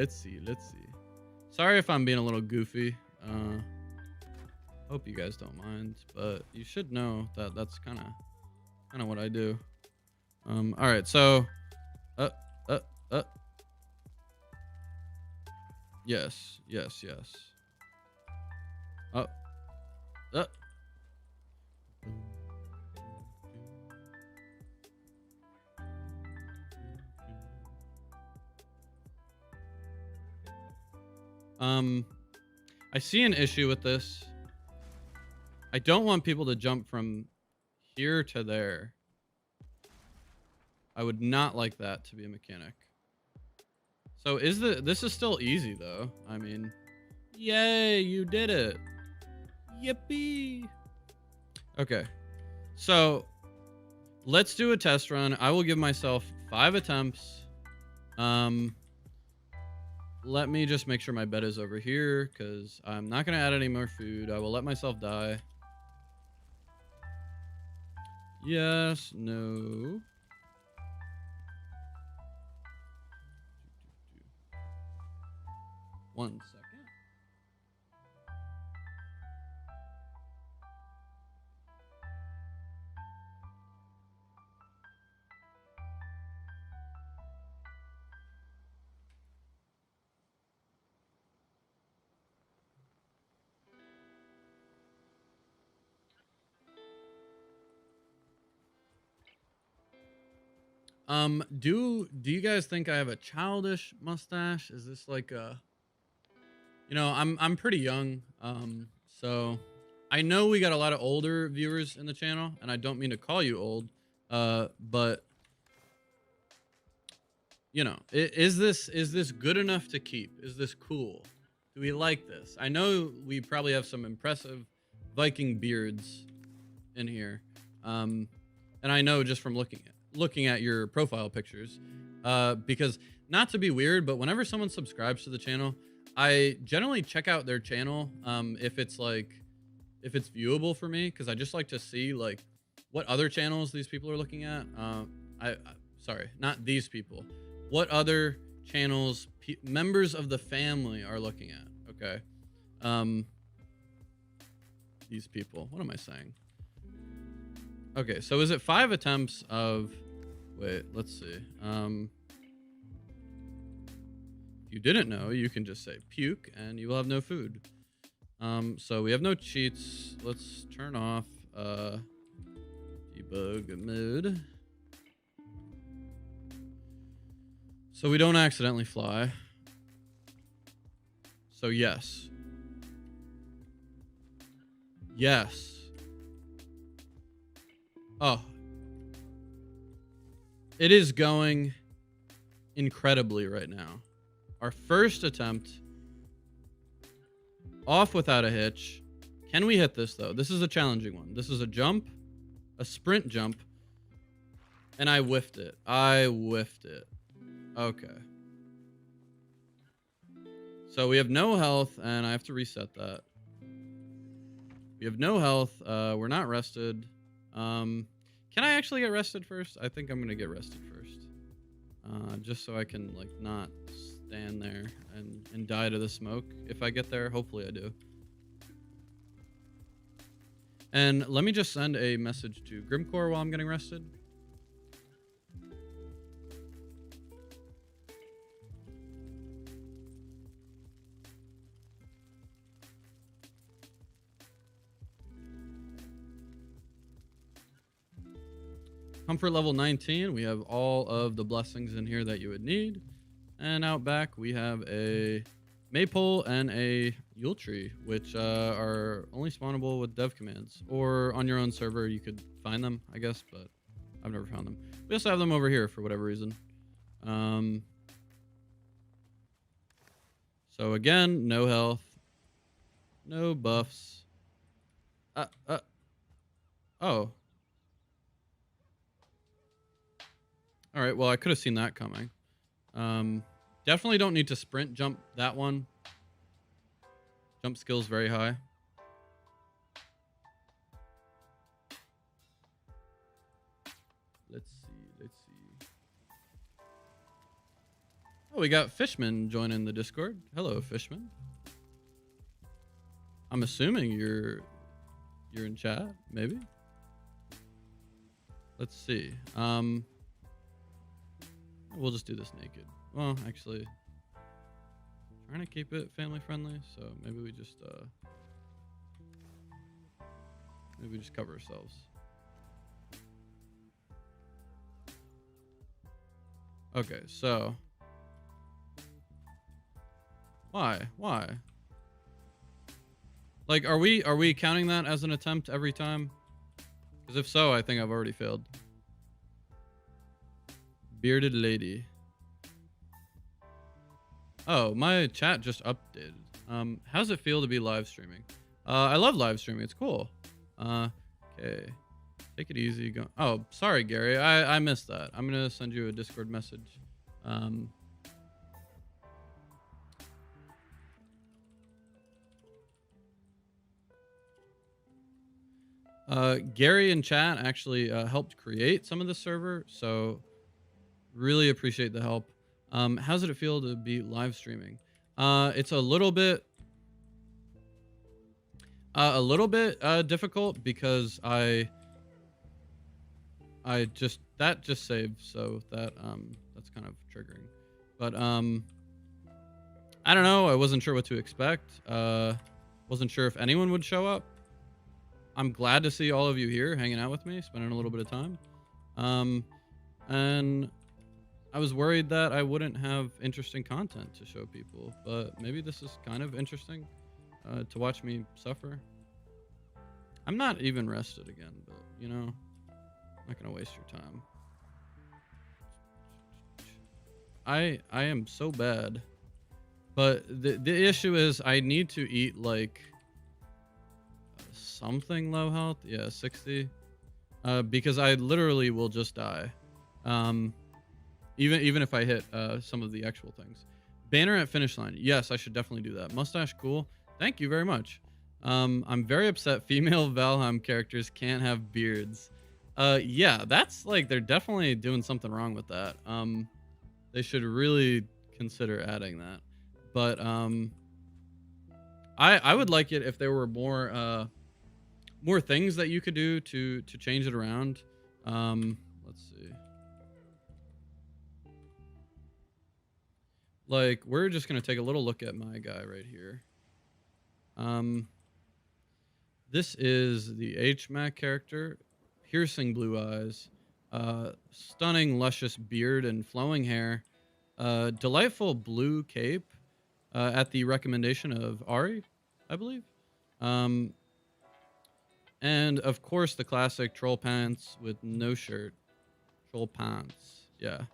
Sorry if I'm being a little goofy. Hope you guys don't mind, but you should know that that's kind of what I do. All right, so yes. I see an issue with this. I don't want people to jump from here to there. I would not like that to be a mechanic. So this is still easy though. I mean, yay, you did it. Yippee. Okay. So let's do a test run. I will give myself 5 attempts. let me just make sure my bed is over here, because I'm not going to add any more food. I will let myself die. Yes, no. One second. Do you guys think I have a childish mustache? Is this like a, you know, I'm pretty young. So I know we got a lot of older viewers in the channel, and I don't mean to call you old. But you know, is this good enough to keep? Is this cool? Do we like this? I know we probably have some impressive Viking beards in here. And I know just from looking at your profile pictures, because not to be weird, but whenever someone subscribes to the channel, I generally check out their channel if it's viewable for me, because I just like to see like what other channels these people are looking at. Sorry, not these people. What other channels members of the family are looking at? Okay. These people. What am I saying? Okay, so is it 5 attempts of... Wait, let's see. If you didn't know, you can just say puke and you will have no food. So we have no cheats. Let's turn off debug mode, so we don't accidentally fly. So yes. Yes. Oh. It is going incredibly right now. Our first attempt. Off without a hitch. Can we hit this, though? This is a challenging one. This is a jump. A sprint jump. And I whiffed it. I whiffed it. Okay. So we have no health, and I have to reset that. We have no health. We're not rested. Can I actually get rested first? I think I'm going to get rested first. Just so I can, like, not stand there and die to the smoke. If I get there, hopefully I do. And let me just send a message to Grimmcore while I'm getting rested. Comfort level 19. We have all of the blessings in here that you would need. And out back, we have a maypole and a Yule tree, which are only spawnable with dev commands. Or on your own server, you could find them, I guess, but I've never found them. We also have them over here for whatever reason. So again, no health. No buffs. Oh. All right, well, I could have seen that coming. Definitely don't need to sprint jump that one. Jump skill's very high. Let's see. Oh, we got Fishman joining the Discord. Hello, Fishman. I'm assuming you're in chat, maybe. Let's see. We'll just do this naked. Well, actually, trying to keep it family friendly, so maybe we just cover ourselves. Okay, so why? Like, are we counting that as an attempt every time? Because if so, I think I've already failed. Bearded lady. Oh, my chat just updated. How's it feel to be live streaming? I love live streaming. It's cool. Okay. Take it easy. Go. Oh, sorry, Gary. I missed that. I'm gonna send you a Discord message. Gary in chat actually helped create some of the server, so really appreciate the help. How's it feel to be live streaming? It's a little bit difficult because I just saved, so that's kind of triggering. But I don't know. I wasn't sure what to expect. Wasn't sure if anyone would show up. I'm glad to see all of you here hanging out with me, spending a little bit of time. And I was worried that I wouldn't have interesting content to show people, but maybe this is kind of interesting to watch me suffer. I'm not even rested again, but you know, I'm not gonna waste your time. I am so bad, but the issue is I need to eat like something low health. Yeah, 60. Because I literally will just die. Even if I hit some of the actual things. Banner at finish line. Yes, I should definitely do that. Mustache cool. Thank you very much. I'm very upset female Valheim characters can't have beards. Yeah, that's like they're definitely doing something wrong with that. They should really consider adding that. But I would like it if there were more things that you could do to change it around. Let's see. Like, we're just gonna take a little look at my guy right here. This is the HMAC character, piercing blue eyes, stunning luscious beard and flowing hair, delightful blue cape, at the recommendation of Ari, I believe. And of course the classic troll pants with no shirt. Troll pants. Yeah.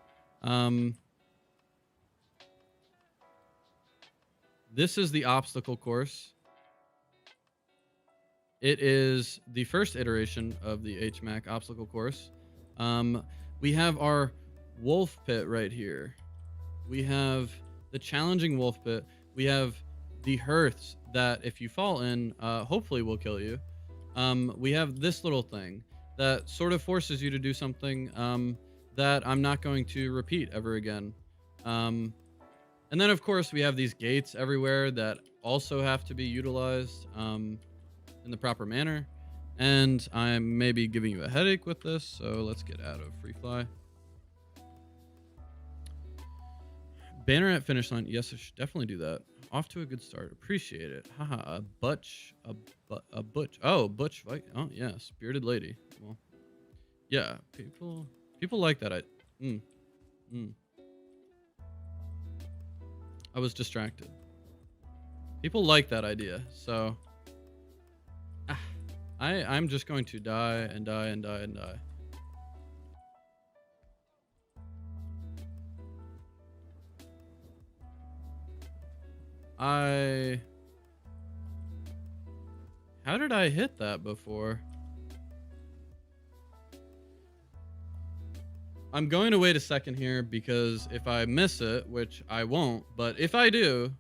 This is the obstacle course. It is the first iteration of the HMAC obstacle course. We have our wolf pit right here. We have the challenging wolf pit. We have the hearths that if you fall in, hopefully will kill you. We have this little thing that sort of forces you to do something that I'm not going to repeat ever again. And then, of course, we have these gates everywhere that also have to be utilized in the proper manner. And I'm maybe giving you a headache with this, so let's get out of free fly. Banner at finish line. Yes, I should definitely do that. Off to a good start. Appreciate it. Haha. A butch. Oh, butch fight. Oh yeah, spirited lady. Well, yeah. People like that. I was distracted. People like that idea. So I'm just going to die and die and die and die. How did I hit that before? I'm going to wait a second here because if I miss it, which I won't, but if I do,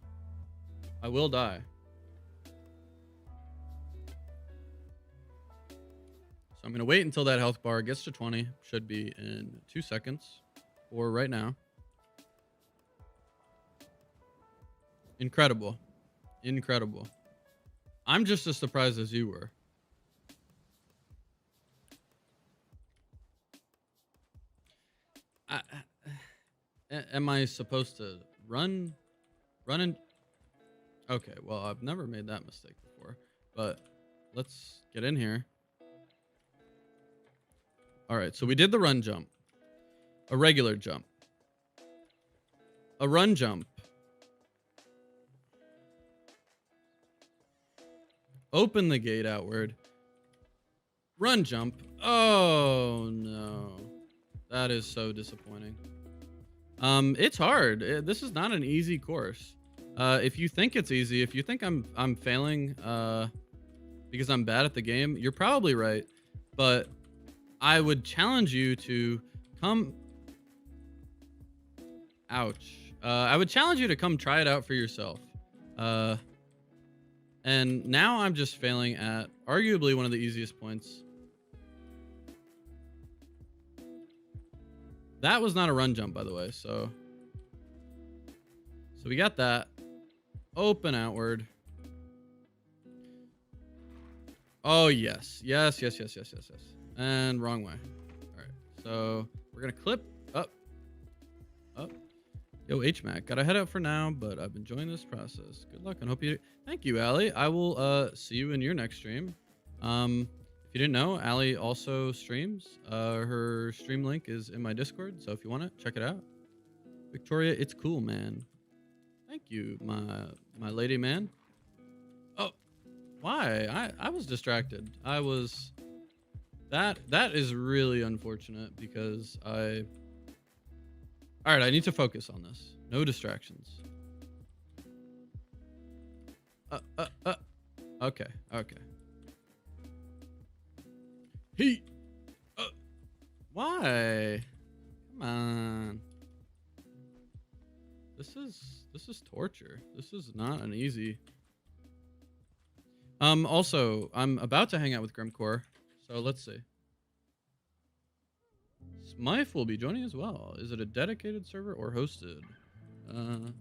I will die. So I'm going to wait until that health bar gets to 20. Should be in 2 seconds or right now. Incredible. Incredible. I'm just as surprised as you were. Am I supposed to run and... Okay, well, I've never made that mistake before. But let's get in here. All right, so we did the run jump. A regular jump. A run jump. Open the gate outward. Run jump. Oh, no. That is so disappointing. It's hard. This is not an easy course. If you think it's easy, if you think I'm failing because I'm bad at the game, you're probably right. But I would challenge you to come... Ouch. I would challenge you to come try it out for yourself. And now I'm just failing at arguably one of the easiest points. That was not a run jump, by the way. So we got that. Open outward. Oh, yes. Yes. And wrong way. All right. So we're going to clip up. Yo, HMAC. Got to head out for now, but I've been enjoying this process. Good luck and hope you... Thank you, Allie. I will see you in your next stream. If you didn't know, Allie also streams. Her stream link is in my Discord, so if you want it, check it out. Victoria, it's cool, man. Thank you, my lady man. Oh, why? I was distracted. That is really unfortunate because All right, I need to focus on this. No distractions. Okay. Heat. Why? Come on. This is torture. This is not an easy. Also, I'm about to hang out with Grimmcore, so let's see. Smiffe will be joining as well. Is it a dedicated server or hosted? Hosted.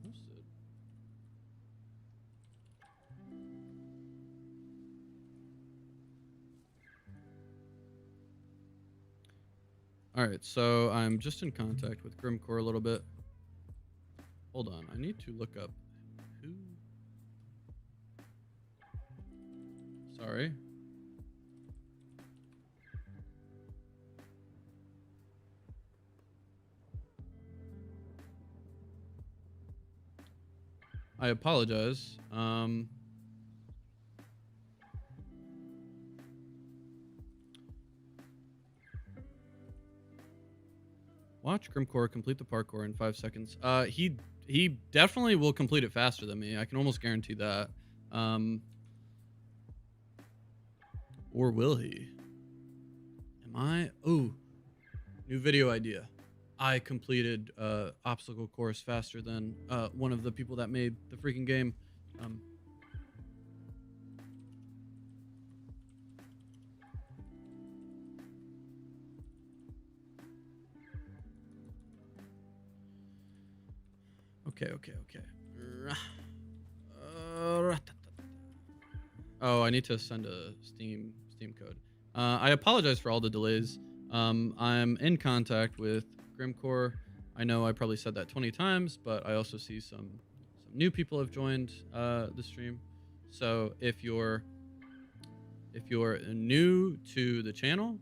All right, so I'm just in contact with Grimmcore a little bit. Hold on, I need to look up who. Sorry. I apologize. Watch Grimmcore complete the parkour in 5 seconds. He definitely will complete it faster than me. I can almost guarantee that. Or will he? Am I? Oh, new video idea. I completed obstacle course faster than one of the people that made the freaking game. Okay. Oh, I need to send a Steam code. I apologize for all the delays. I'm in contact with Grimmcore. I know I probably said that 20 times, but I also see some new people have joined the stream. So if you're new to the channel,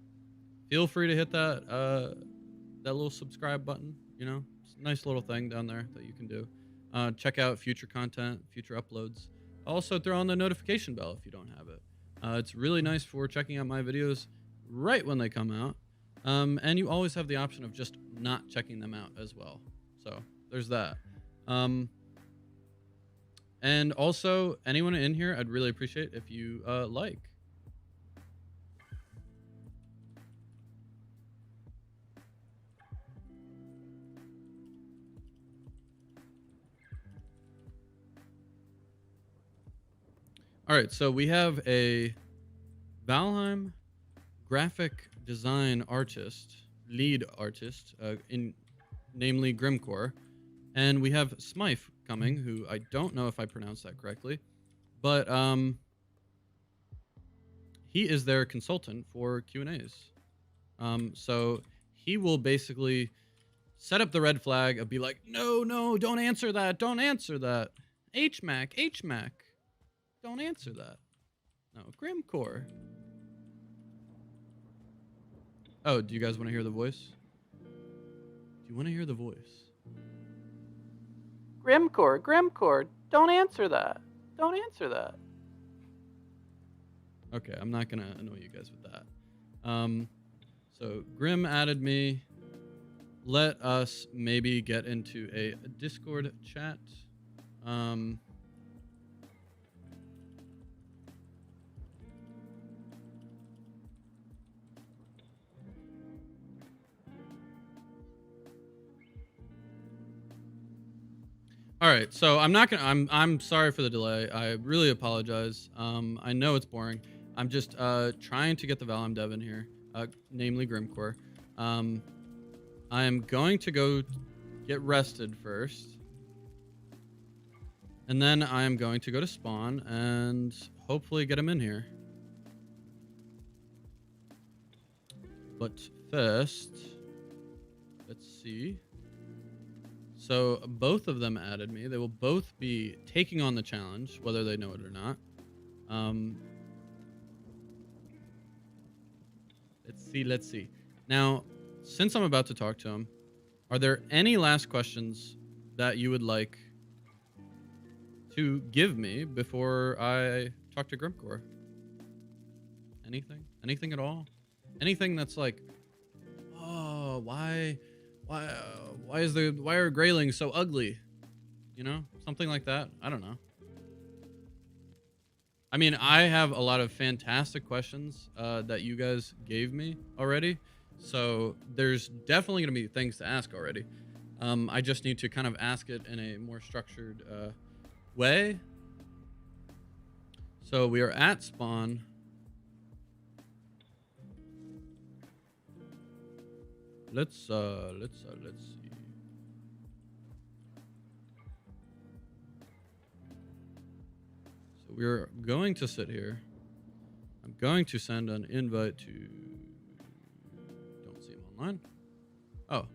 feel free to hit that little subscribe button. You know, it's a nice little thing down there that you can do. Check out future content, future uploads. Also throw on the notification bell if you don't have it. It's really nice for checking out my videos right when they come out. And you always have the option of just not checking them out as well. So there's that. And also, anyone in here, I'd really appreciate if you like. All right, so we have a Valheim graphic design artist, lead artist, namely Grimmcore, and we have Smiffe coming, who I don't know if I pronounced that correctly, but he is their consultant for Q&As. So he will basically set up the red flag and be like, no, don't answer that, HMAC, don't answer that. No, Grimmcore. Oh, do you guys want to hear the voice? Do you want to hear the voice? Grimmcore, don't answer that. Okay, I'm not going to annoy you guys with that. So Grim added me. Let us maybe get into a Discord chat. All right, so I'm sorry for the delay. I really apologize. I know it's boring. I'm just trying to get the Valheim dev in here, namely Grimmcore. I am going to go get rested first, and then I am going to go to spawn and hopefully get him in here. But first, let's see. So both of them added me. They will both be taking on the challenge, whether they know it or not. Let's see. Now, since I'm about to talk to him, are there any last questions that you would like to give me before I talk to Grimmcore? Anything? Anything at all? Anything that's like, oh, why are Greylings so ugly? You know, something like that. I don't know. I mean, I have a lot of fantastic questions that you guys gave me already. So there's definitely going to be things to ask already. I just need to kind of ask it in a more structured way. So we are at spawn. Let's see. So we're going to sit here. I'm going to send an invite to... Don't see him online. Oh.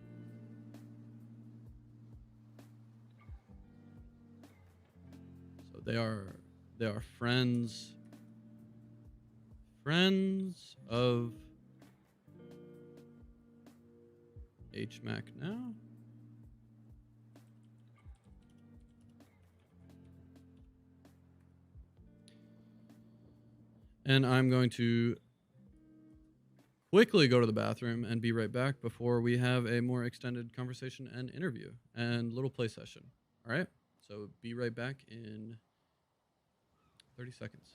So they are friends of HMAC now. And I'm going to quickly go to the bathroom and be right back before we have a more extended conversation and interview and little play session. All right? So be right back in 30 seconds.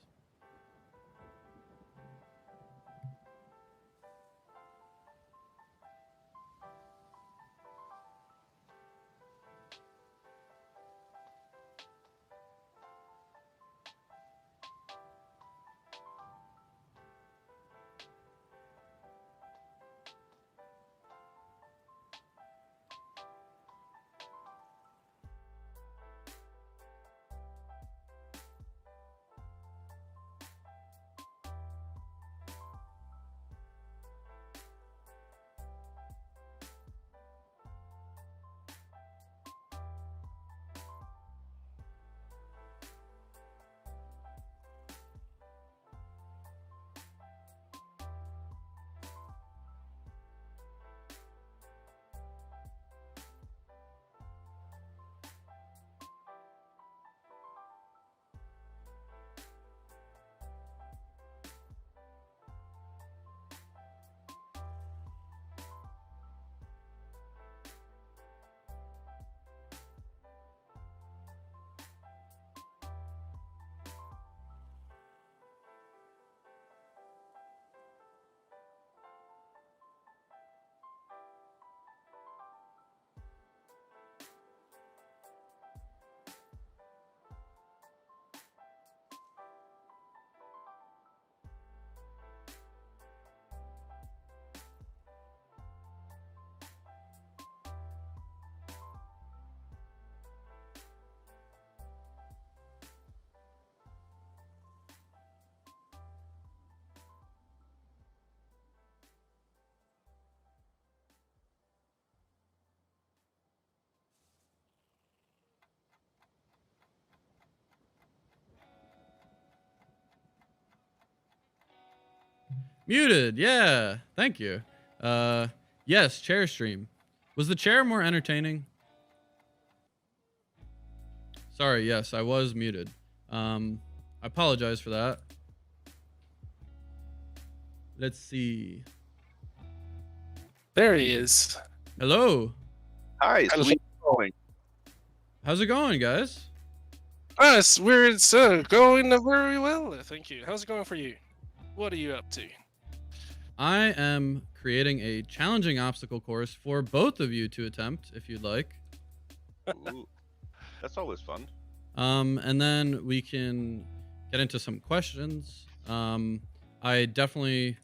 Muted, yeah. Thank you. Yes, chair stream. Was the chair more entertaining? Sorry, yes, I was muted. I apologize for that. Let's see. There he is. Hello. Hi, sweet going. How's it going, guys? It's going very well, thank you. How's it going for you? What are you up to? I am creating a challenging obstacle course for both of you to attempt, if you'd like. Ooh, that's always fun. And then we can get into some questions. I definitely,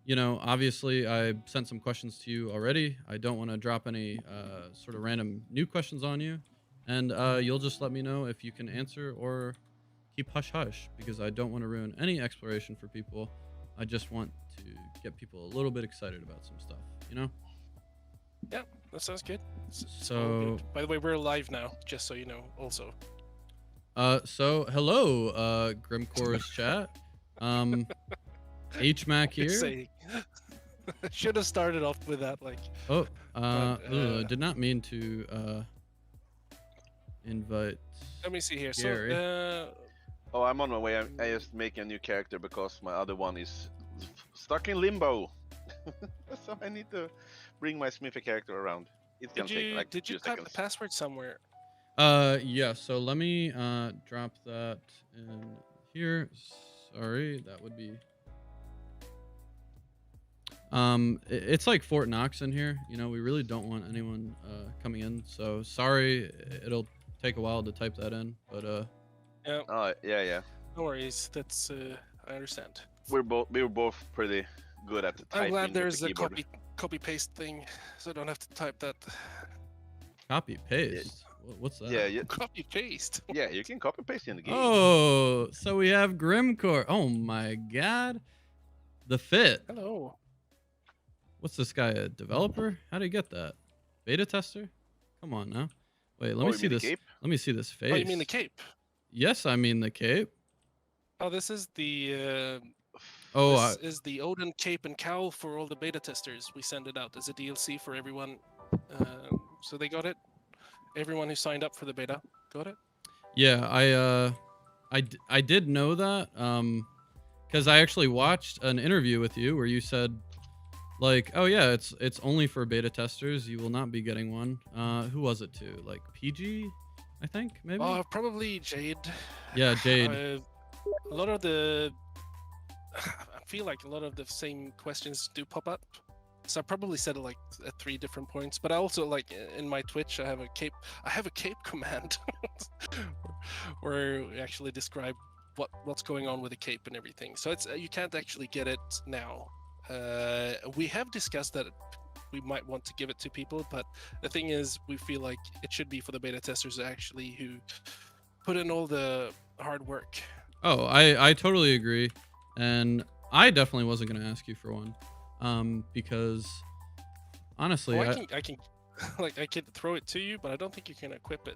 obviously I sent some questions to you already. I don't want to drop any sort of random new questions on you, and you'll just let me know if you can answer or keep hush hush, because I don't want to ruin any exploration for people. I just want to get people a little bit excited about some stuff, Yeah, that sounds good. It's all So, good. By the way, we're live now, just so you know. Also, hello, Grimmcore's chat. HMAC here. say should have started off with that. Like, Oh, but, did not mean to invite. let me see here. Gary. So, Oh, I'm on my way. I just make a new character because my other one is stuck in limbo. So I need to bring my Smiffe character around. It's gonna take like did you 2 type seconds. the password somewhere? Yeah. So let me drop that in here. Sorry, that would be. It's like Fort Knox in here. We really don't want anyone coming in. So sorry, it'll take a while to type that in, but Yeah, Oh yeah. no worries. That's I understand. We were both pretty good at the typing. I'm glad with the there's a keyboard. copy paste thing, so I don't have to type that. copy paste. What's that? Yeah, Copy paste. yeah. You can copy paste in the game. Oh, so we have Grimmcore. Oh my God, the fit. Hello. What's this guy, a developer? How do you get that? Beta tester? Come on now. Wait, let Oh, me you see mean the this. cape? Let me see this face. Oh, you mean the cape? Yes, I mean the cape. Oh, this is the Oh, this is the Odin cape and cowl for all the beta testers. We send it out as a DLC for everyone, so they got it. Everyone who signed up for the beta got it. yeah, I did know that, because I actually watched an interview with you where you said, like, oh yeah, it's only for beta testers. You will not be getting one. Who was it to? Like PG, I think maybe. Oh, probably Jade. Yeah, Jade. A lot of the, I feel like a lot of the same questions do pop up. So I probably said it like at 3 different points. But I also, like, in my Twitch, I have a cape command where we actually describe what's going on with the cape and everything. So it's you can't actually get it now. We have discussed that we might want to give it to people, but the thing is, we feel like it should be for the beta testers actually who put in all the hard work. Oh, I totally agree, and I definitely wasn't gonna ask you for one, because honestly, Oh, I can like I can throw it to you, but I don't think you can equip it.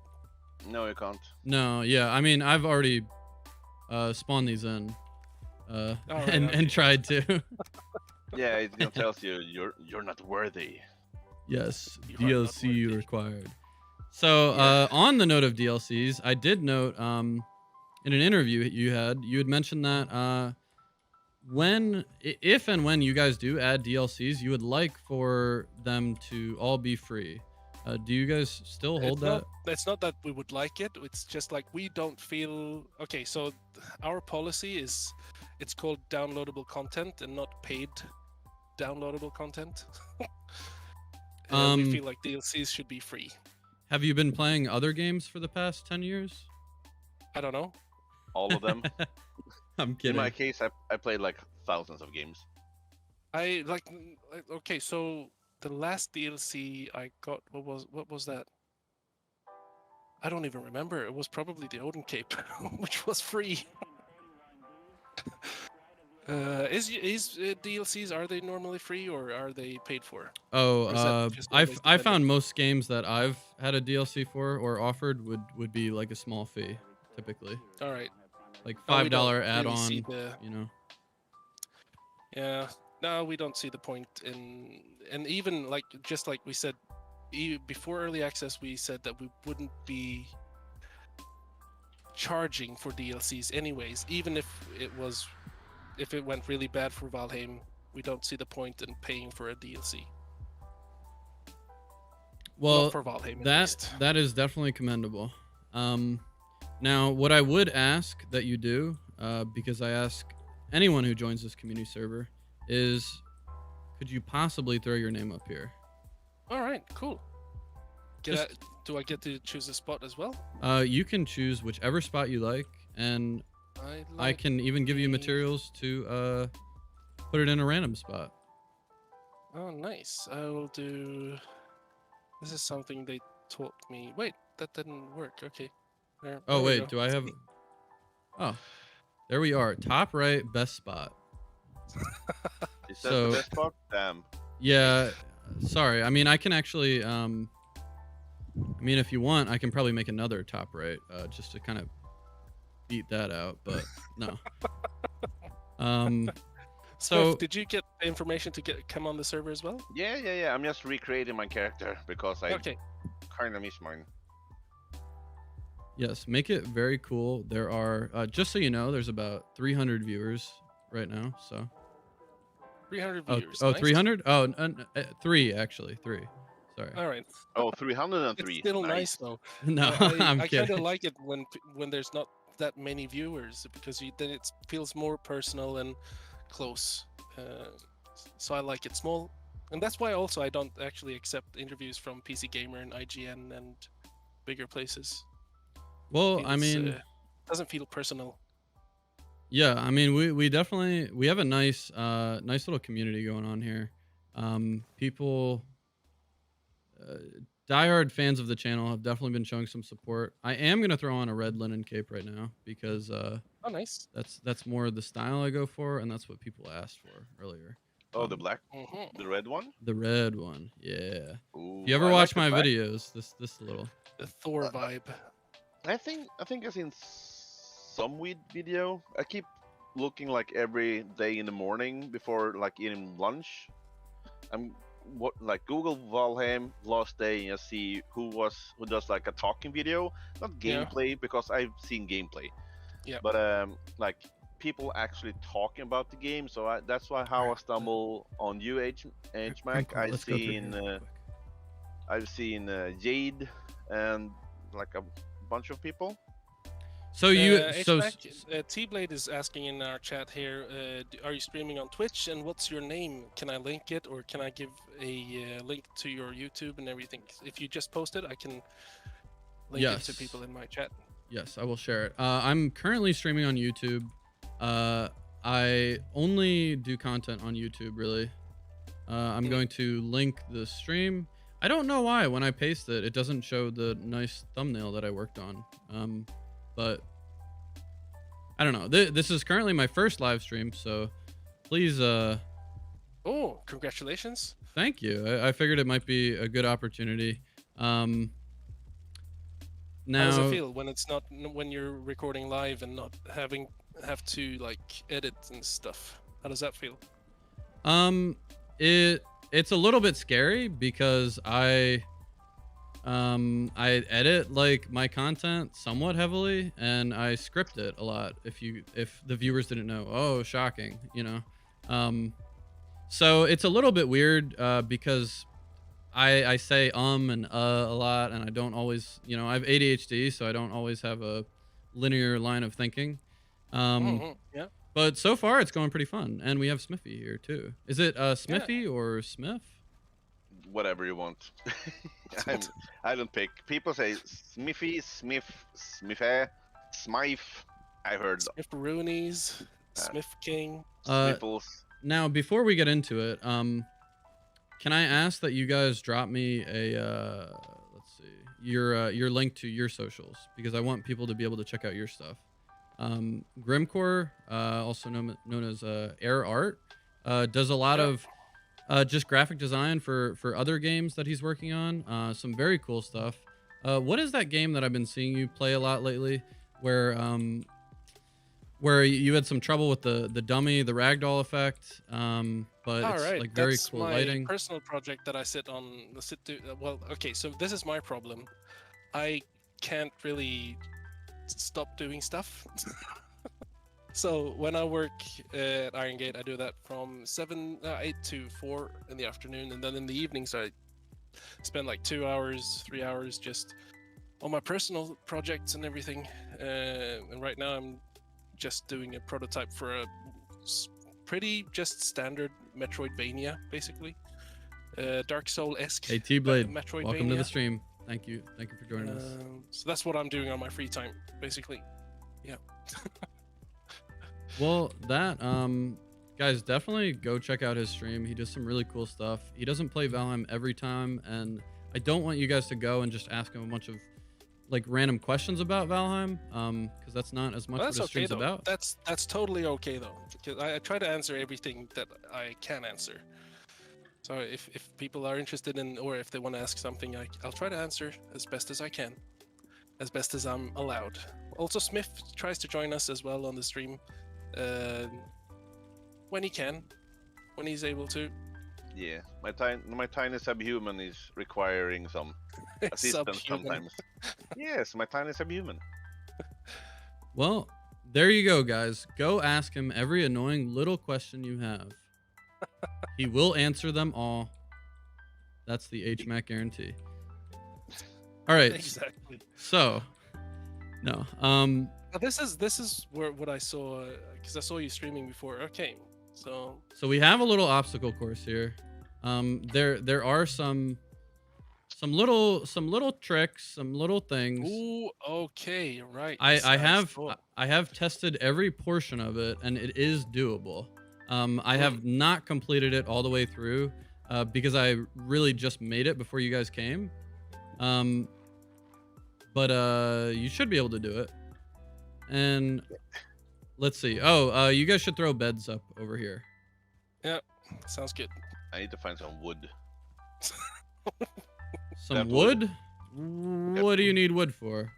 No, you can't. no, yeah, I mean I've already spawned these in, Alright, and okay. tried to. Yeah, it gonna tells you you're not worthy. Yes, You are not DLC worthy. required. So, Yeah. on the note of DLCs, I did note in an interview you had mentioned that if and when you guys do add DLCs, you would like for them to all be free. Do you guys still hold that? It's not that we would like it. It's just like we don't feel okay. So our policy is it's called downloadable content and not paid downloadable content. We feel like DLCs should be free. Have you been playing other games for the past 10 years? I don't know. All of them. I'm In kidding. my case, I played like thousands of games. I like okay. So the last DLC I got, what was that? I don't even remember. It was probably the Odin cape, which was free. Is DLCs, are they normally free or are they paid for? Oh, Or is that just I always dependent? found most games that I've had a DLC for or offered would be like a small fee, typically, All right. like No, we $5 don't really add-on. see the- You know. Yeah. No, we don't see the point in, and even like just like we said before early access, we said that we wouldn't be charging for DLCs anyways, even if it went really bad for Valheim, we don't see the point in paying for a DLC. Well, Not for Valheim, at least. that is definitely commendable. Now, what I would ask that you do, because I ask anyone who joins this community server, is could you possibly throw your name up here? All right, cool. Just- Do I get to choose a spot as well? You can choose whichever spot you like, and I like can even give you the- materials to put it in a random spot. Oh, nice. I will do. This is something they taught me. Wait, that didn't work. Okay. There Oh we wait, go. do I have? Oh, there we are. Top right, best spot. Is that So- the best spot? Damn. Yeah. Sorry. I mean, I can actually. I mean, if you want, I can probably make another top right, just to kind of beat that out. But no. So Smiffe, did you get the information to come on the server as well? Yeah. I'm just recreating my character because I Okay. kind of miss mine. yes, make it very cool. There are, just so you know, there's about 300 viewers right now. So. 300 Oh, viewers. oh, nice. 300? Oh, three actually. Three. Sorry. All right. Oh, 303. It's still nice though. No, I I'm kind kidding. of like it when there's not that many viewers because then it feels more personal and close. So I like it small, and that's why also I don't actually accept interviews from PC Gamer and IGN and bigger places. Well, I Feels, mean, doesn't feel personal. yeah, I mean, we definitely we have a nice nice little community going on here. People, diehard fans of the channel have definitely been showing some support. I am gonna throw on a red linen cape right now because Oh, nice. that's more the style I go for, and that's what people asked for earlier. Oh, the black, Mhm. the red one. The red one, yeah. Ooh, If you ever I watch like my the black. videos, this little. The Thor vibe. I think I've seen some weed video. I keep looking like every day in the morning before like eating lunch. I'm like Google Valheim last day and see who does like a talking video, not Yeah. gameplay because I've seen gameplay. Yeah. But like people actually talking about the game, so that's how I stumble on you, HMAC. I've Let's go through here seen real quick. I've seen Jade and like a bunch of people. So you T-Blade is asking in our chat here, are you streaming on Twitch and what's your name? Can I link it or can I give a link to your YouTube and everything? If you just post it, I can link it to Yes. people in my chat. Yes, I will share it. I'm currently streaming on YouTube. I only do content on YouTube, really. I'm going to link the stream. I don't know why when I paste it, it doesn't show the nice thumbnail that I worked on. But I don't know. This is currently my first live stream, so please, Oh, congratulations. thank you. I figured it might be a good opportunity. How Now, does it feel when you're recording live and not have to like edit and stuff? How does that feel? it's a little bit scary because I edit like my content somewhat heavily and I script it a lot. If the viewers didn't know, oh, shocking, you know. So it's a little bit weird because I say and a lot, and I don't always, you know, I have ADHD, so I don't always have a linear line of thinking. Yeah. But so far it's going pretty fun, and we have Smiffy here too. Is it Smiffy or Smith? Whatever you want. I don't pick. People say Smiffy, Smith, Smiffe, Smiffe. I heard Smiffe-roonies, Smith King. Sniffles. Now, before we get into it, can I ask that you guys drop me a let's see, your link to your socials, because I want people to be able to check out your stuff. Grimmcore, also known as Air Art, does a lot of just graphic design for other games that he's working on. Some very cool stuff. What is that game that I've been seeing you play a lot lately, where you had some trouble with the dummy, the ragdoll effect, but All it's right, like very that's cool my lighting. personal project that I well, okay, so this is my problem. I can't really stop doing stuff. So when I work at Iron Gate, I do that from 8 to 4 in the afternoon, and then in the evenings I spend like 2 hours, 3 hours just on my personal projects and everything. And right now I'm just doing a prototype for a pretty just standard Metroidvania, basically. Dark Soul-esque. Hey T-Blade, Metroidvania. welcome to the stream. Thank you for joining us. So that's what I'm doing on my free time, basically. Yeah. Well, that guys, definitely go check out his stream. He does some really cool stuff. He doesn't play Valheim every time, and I don't want you guys to go and just ask him a bunch of like random questions about Valheim, because that's not as much Well, what that's his okay stream's though. about. That's totally okay though, because I try to answer everything that I can answer. So if people are interested in, or if they want to ask something, I'll try to answer as best as I can, as best as I'm allowed. Also, Smith tries to join us as well on the stream, when he can, when he's able to. Yeah, my tiny subhuman is requiring some assistance Subhuman. sometimes. Yes, my tiny subhuman. Well, there you go, guys. Go ask him every annoying little question you have. He will answer them all. That's the HMAC guarantee. All right. Exactly. So, no. Now this is what I saw, because I saw you streaming before. Okay, so we have a little obstacle course here. There are some little tricks, some little things. ooh, okay, right. I sounds cool. have tested every portion of it, and it is doable. I have not completed it all the way through, because I really just made it before you guys came. But you should be able to do it. And let's see. Oh, you guys should throw beds up over here. Yeah, sounds good. I need to find some wood. Some That wood? wood. What do you need wood for?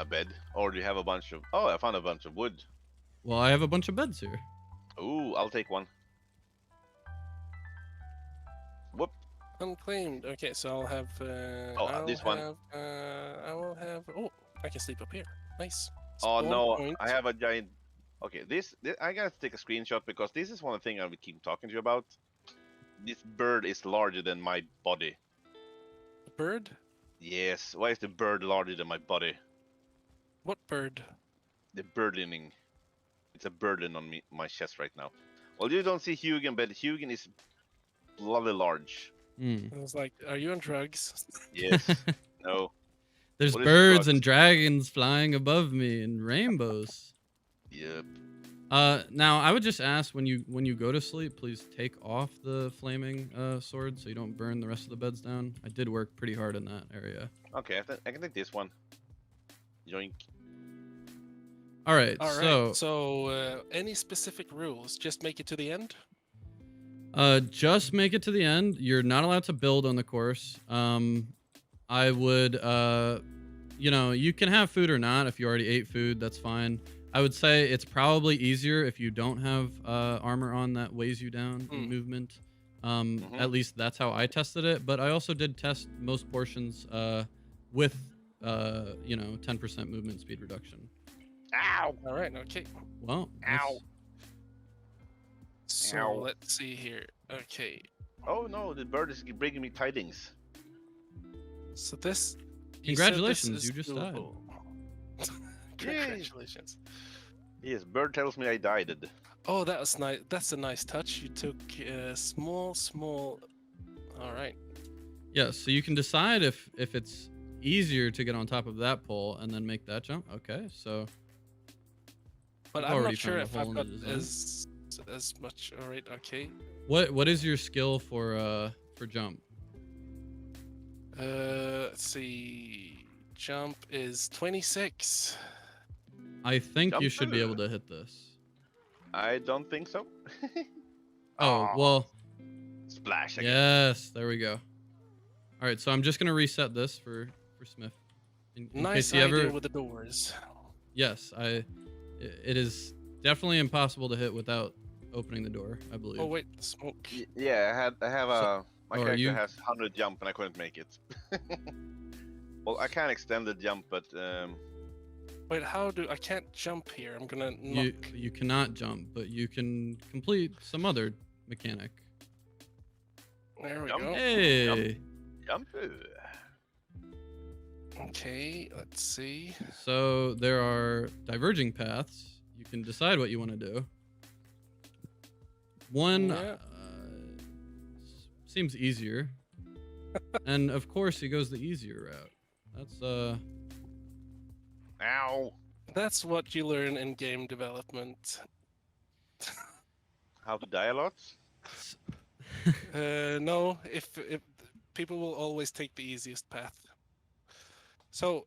Bed. Or do you have a bunch of? Oh, I found a bunch of wood. Well, I have a bunch of beds here. Ooh, I'll take one. Whoop. Unclaimed. Okay, so I'll have. This one. I will have. Oh, I can sleep up here. Nice. Oh Spawn no, point. I have a giant. Okay, this I gotta take a screenshot because this is one thing I will keep talking to you about. This bird is larger than my body. A bird? Yes. Why is the bird larger than my body? What bird? The birdlining. It's a burden on my chest right now. Well, you don't see Hugin, but Hugin is bloody large. Hmm. I was like, are you on drugs? Yes. No. There's What is birds drugs? and dragons flying above me and rainbows. Yep. Now I would just ask when you go to sleep, please take off the flaming sword so you don't burn the rest of the beds down. I did work pretty hard in that area. Okay, I can take this one. Yoink. All right. All right. So, any specific rules? Just make it to the end. Just make it to the end. You're not allowed to build on the course. I would, you can have food or not. If you already ate food, that's fine. I would say it's probably easier if you don't have armor on that weighs you down in movement. At least that's how I tested it. But I also did test most portions with, 10% movement speed reduction. Ow! All right. Okay. Well, Ow! So Ow. let's see here. Okay. Oh no, the bird is bringing me tidings. So this. Congratulations, you just died. doable. Congratulations. Yes, bird tells me I died. Oh, that was nice. That's a nice touch. You took small. All right. Yeah, so you can decide if it's easier to get on top of that pole and then make that jump. Okay, so. But I've I'm already not sure found a if hole I've in got the design. as much. All right. Okay. What is your skill for jump? Let's see. Jump is 26. I think you Jump should be able over. to hit this. I don't think so. Oh, well, Splash again. yes, there we go. All right, so I'm just gonna reset this for Smith. In Nice case he idea ever, with the doors. yes, it is definitely impossible to hit without opening the door, I believe. Oh wait, smoke. Yeah, I have a. My are character you- has 100 jump and I couldn't make it. Well, I can extend the jump, but Wait, I can't jump here. I'm gonna knock. You cannot jump, but you can complete some other mechanic. There we Jump. go. Hey, jump. Okay, let's see. so there are diverging paths. You can decide what you want to do. One Yeah. seems easier, and of course he goes the easier route. That's Ow. That's what you learn in game development. How to die a lot? No, if people will always take the easiest path. So,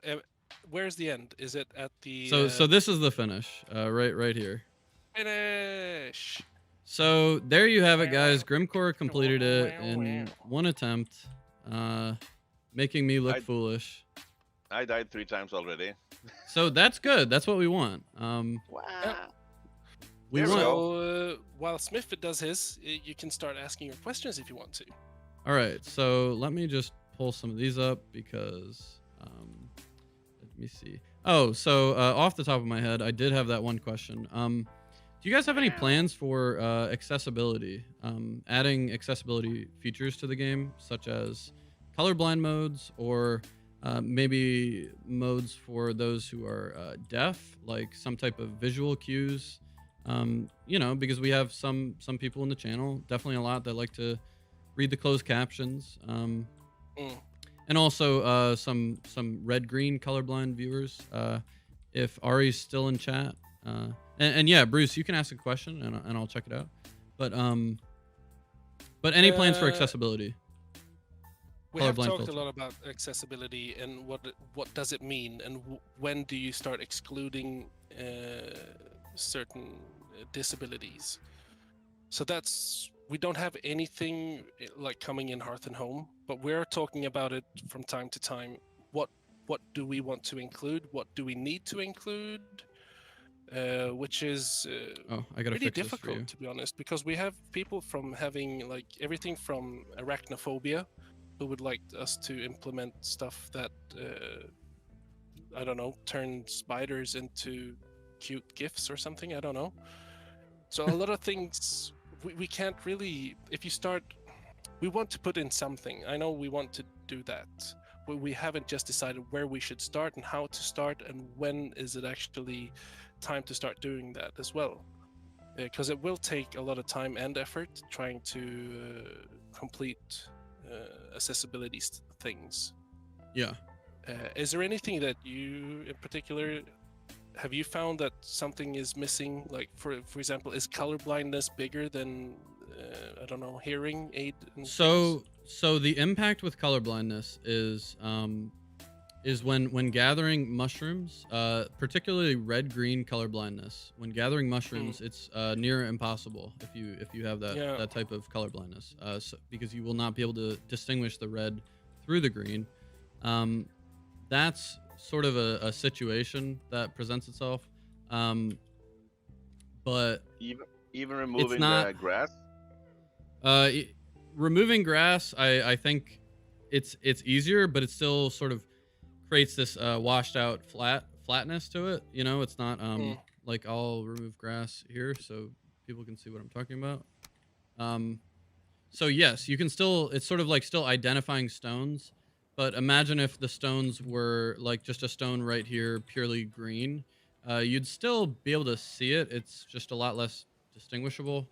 where's the end? Is it at the So this is the finish, right here. finish? So there you have it, guys. Grimmcore completed it in one attempt, making me look I- foolish. I died 3 times already. So that's good. That's what we want. Wow. We There we want. go. So while Smiffe does his, you can start asking your questions if you want to. All right. So let me just pull some of these up because let me see. Oh, so off the top of my head, I did have that one question. Do you guys have any plans for accessibility? Adding accessibility features to the game, such as colorblind modes, or maybe modes for those who are deaf, like some type of visual cues. You know, because we have some people in the channel, definitely a lot that like to read the closed captions. And also some red-green colorblind viewers. If Ari's still in chat, and yeah, Bruce, you can ask a question and I'll check it out. But any plans for accessibility? We have Colorblind talked filter. a lot about accessibility and what does it mean, and when do you start excluding certain disabilities. So that's, we don't have anything like coming in Hearth and Home, but we're talking about it from time to time. What do we want to include? What do we need to include? Which is Oh, I gotta really fix this for you. difficult, to be honest, because we have people from having like everything from arachnophobia who would like us to implement stuff that I don't know, turn spiders into cute gifs or something. I don't know. So a lot of things we can't really. If you start, we want to put in something. I know we want to do that. We haven't just decided where we should start and how to start and when is it actually time to start doing that as well. Because it will take a lot of time and effort trying to complete accessibility things. Yeah. Is there anything that you in particular have you found that something is missing? Like for example, is colorblindness bigger than I don't know, hearing aid? And So the impact with colorblindness is when gathering mushrooms, particularly red-green colorblindness. When gathering mushrooms, it's near impossible if you have that type of colorblindness, because you will not be able to distinguish the red through the green. That's sort of a situation that presents itself, but even removing not, the grass. Removing grass, I think it's easier, but it still sort of creates this washed out flatness to it. You know, it's not like I'll remove grass here so people can see what I'm talking about. So yes, you can still, it's sort of like still identifying stones, but imagine if the stones were like just a stone right here, purely green. You'd still be able to see it. It's just a lot less distinguishable.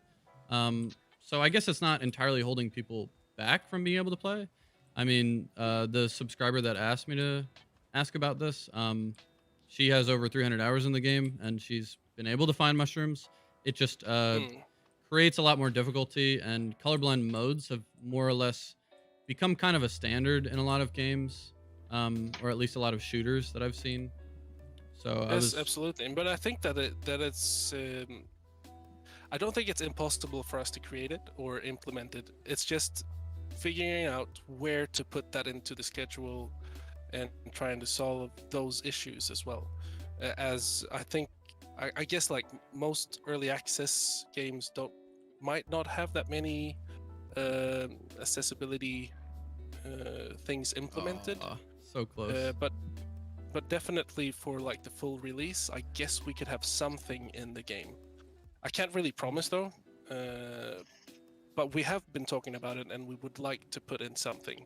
So I guess it's not entirely holding people back from being able to play. I mean, the subscriber that asked me to ask about this, she has over 300 hours in the game, and she's been able to find mushrooms. It just creates a lot more difficulty, and colorblind modes have more or less become kind of a standard in a lot of games, or at least a lot of shooters that I've seen. So yes, absolutely. But I think that it's. I don't think it's impossible for us to create it or implement it. It's just figuring out where to put that into the schedule and trying to solve those issues as well. As I think, I guess like most early access games might not have that many accessibility things implemented. So close. But definitely for like the full release, I guess we could have something in the game. I can't really promise though, but we have been talking about it, and we would like to put in something.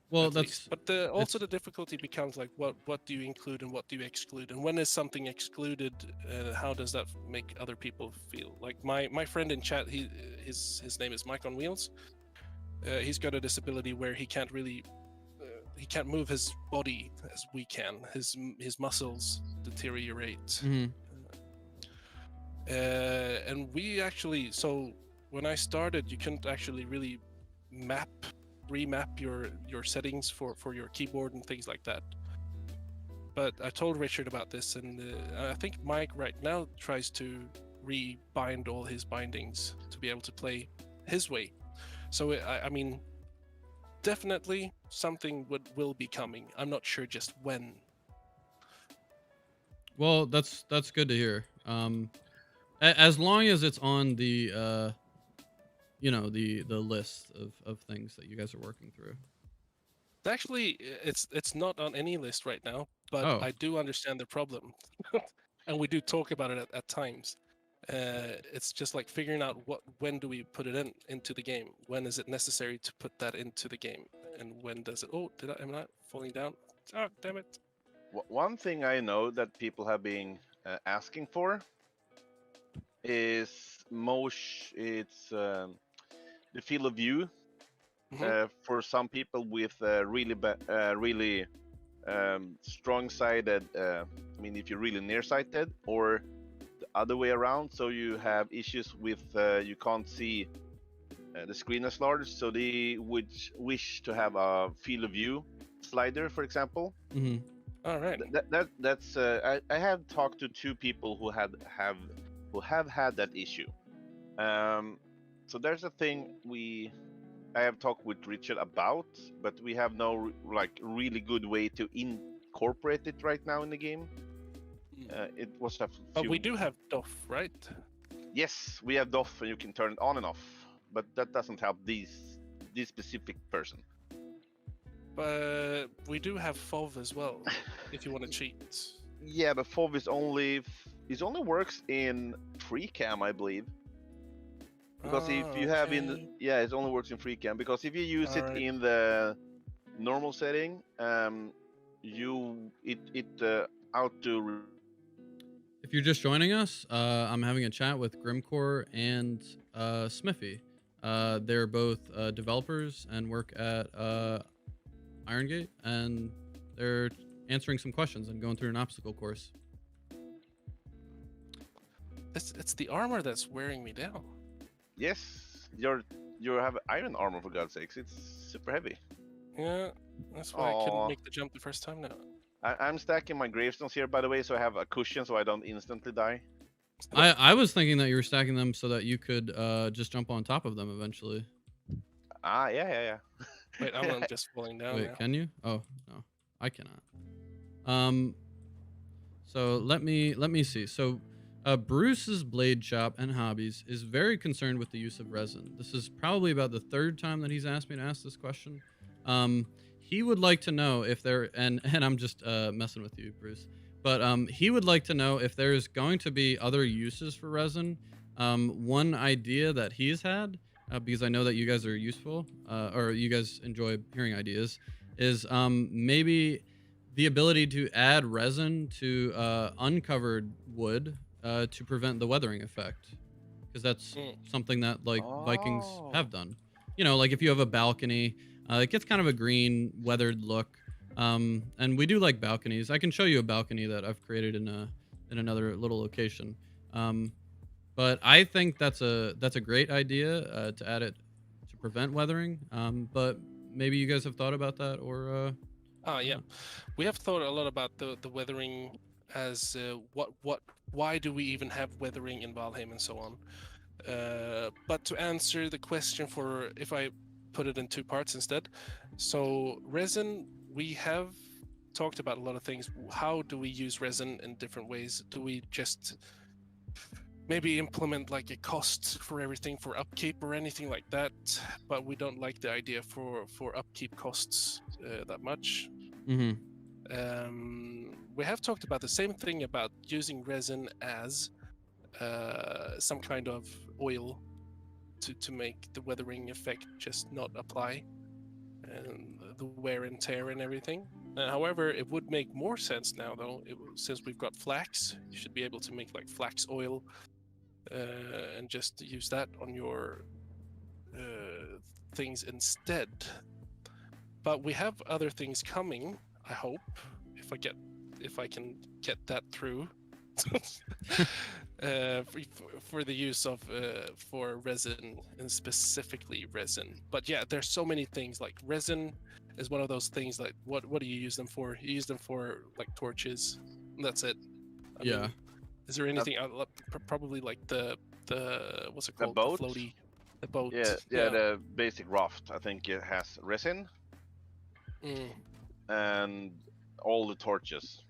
Well, that's. But also the difficulty becomes like, what do you include and what do you exclude, and when is something excluded? How does that make other people feel? Like my friend in chat, his name is Mike on Wheels. He's got a disability where he can't really. He can't move his body as we can. His muscles deteriorate. And we actually, so when I started, you couldn't actually really remap your settings for your keyboard and things like that. But I told Richard about this, and I think Mike right now tries to rebind all his bindings to be able to play his way. So I mean, definitely something will be coming. I'm not sure just when. Well, that's good to hear. As long as it's on the the list of things that you guys are working through. Actually, it's not on any list right now, but Oh. I do understand the problem, and we do talk about it at times. It's just like figuring out when do we put it into the game? When is it necessary to put that into the game? And when does it? Oh, am I falling down? Oh, damn it! One thing I know that people have been asking for is it's the field of view. Mhm. For some people with really strong-sided, I mean, if you're really nearsighted, or the other way around, so you have issues with you can't see the screen as large, so they would wish to have a field of view slider, for example. Mm-hmm. All right. That's I have talked to two people who have had that issue. So there's a thing I have talked with Richard about, but we have no like really good way to incorporate it right now in the game. It was a few. But we do have DOF, right? Yes, we have DOF, and you can turn it on and off, but that doesn't help this specific person. But we do have FOV as well, if you want to cheat. Yeah, but FOV is only works in free cam, I believe. Because if you have it only works in free cam. Because if you use it in the normal setting, auto. If you're just joining us, I'm having a chat with Grimmcore and Smiffe. They're both developers and work at Irongate, and they're answering some questions and going through an obstacle course. It's the armor that's wearing me down. Yes, you have iron armor, for God's sakes. It's super heavy. Yeah, that's why I couldn't make the jump the first time now. I'm stacking my gravestones here, by the way, so I have a cushion so I don't instantly die. I was thinking that you were stacking them so that you could just jump on top of them eventually. Yeah. Wait, I'm just falling down. Wait, now. can you? Oh no, I cannot. So let me see. So Bruce's blade shop and hobbies is very concerned with the use of resin. This is probably about the third time that he's asked me to ask this question. He would like to know if there, and I'm just messing with you, Bruce, but he would like to know if there's going to be other uses for resin. One idea that he's had, because I know that you guys are useful, or you guys enjoy hearing ideas, is maybe the ability to add resin to uncovered wood to prevent the weathering effect, because that's something that like Vikings have done. You know, like if you have a balcony, it gets kind of a green weathered look, and we do like balconies. I can show you a balcony that I've created in another little location. But I think that's a great idea to add it to prevent weathering. But maybe you guys have thought about that, or yeah, we have thought a lot about the weathering as why do we even have weathering in Valheim and so on. But to answer the question, for if I put it in two parts instead, so resin, we have talked about a lot of things. How do we use resin in different ways? Do we just maybe implement like a cost for everything for upkeep or anything like that? But we don't like the idea for upkeep costs that much. We have talked about the same thing about using resin as some kind of oil to make the weathering effect just not apply, and the wear and tear and everything. However, it would make more sense now, though, since we've got flax. You should be able to make like flax oil and just use that on your things instead. But we have other things coming, I hope, if I can get that through. for the use of for resin, and specifically resin. But yeah, there's so many things. Like resin is one of those things. Like what do you use them for? You use them for like torches. And that's it. I Yeah. mean, is there anything? Probably like the what's it The called? boat? The floaty. The boat. Yeah, the basic raft. I think it has resin Mm. and all the torches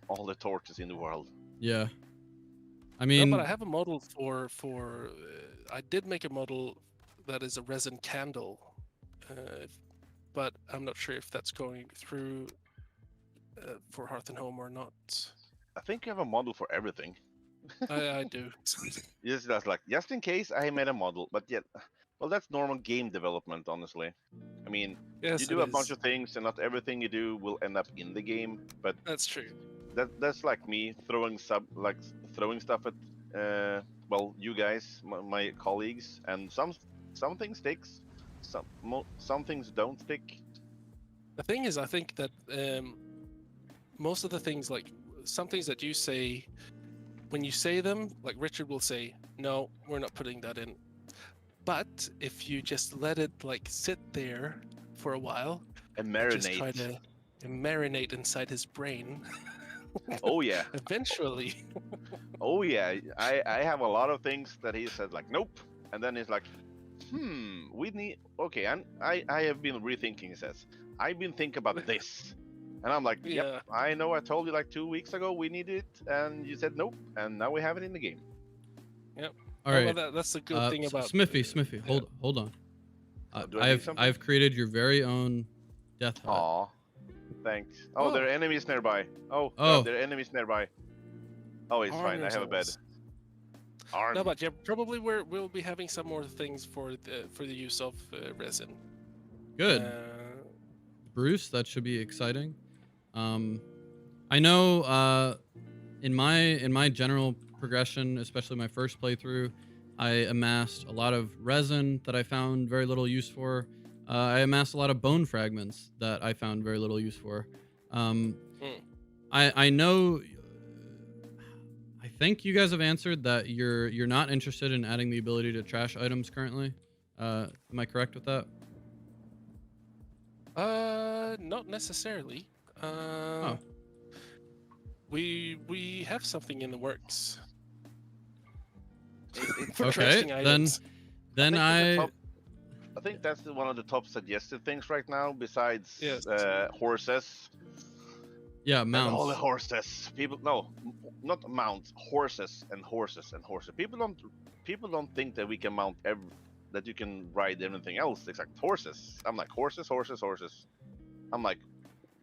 in the world. Yeah. I No, mean, but I have a model for. I did make a model that is a resin candle, but I'm not sure if that's going through for Hearth and Home or not. I think you have a model for everything. I do. Yes, that's like just in case I made a model, but yet, well, that's normal game development, honestly. I mean, Yes, you do it a bunch is. of things, and not everything you do will end up in the game. But That's true. that's like me throwing stuff at well, you guys, my colleagues, and some things sticks, some things don't stick. The thing is, I think that most of the things, like some things that you say, when you say them, like Richard will say, "No, we're not putting that in." But if you just let it like sit there for a while, And just try marinate. to marinate inside his brain, Oh yeah, eventually, oh yeah. I have a lot of things that he said like nope, and then he's like, we need okay. And I have been rethinking. He says I've been thinking about this, and I'm like, yep, yeah. I know. I told you like 2 weeks ago we need it, and you said nope, and now we have it in the game. all Well, right. that's the good thing about Smithy, yeah. hold on. Do I need something? I've created your very own death hut. Aw, thanks. Oh, there are enemies nearby. Oh, Oh. there are enemies nearby. Oh, it's fine. I have a bed. Arms. Arn. No, but yeah, probably we'll be having some more things for the use of resin. Good. Bruce, that should be exciting. I know in my general progression, especially my first playthrough, I amassed a lot of resin that I found very little use for. I amassed a lot of bone fragments that I found very little use for. I know. I think you guys have answered that you're not interested in adding the ability to trash items currently. Am I correct with that? Not necessarily. Oh. We have something in the works. For Okay, trashing items. then I think that's one of the top suggested things right now, besides Yes. horses. Yeah, And mounts. all the horses. People, no, not mounts. Horses and horses and horses. People don't think that we can mount that you can ride anything else except horses. I'm like horses. I'm like,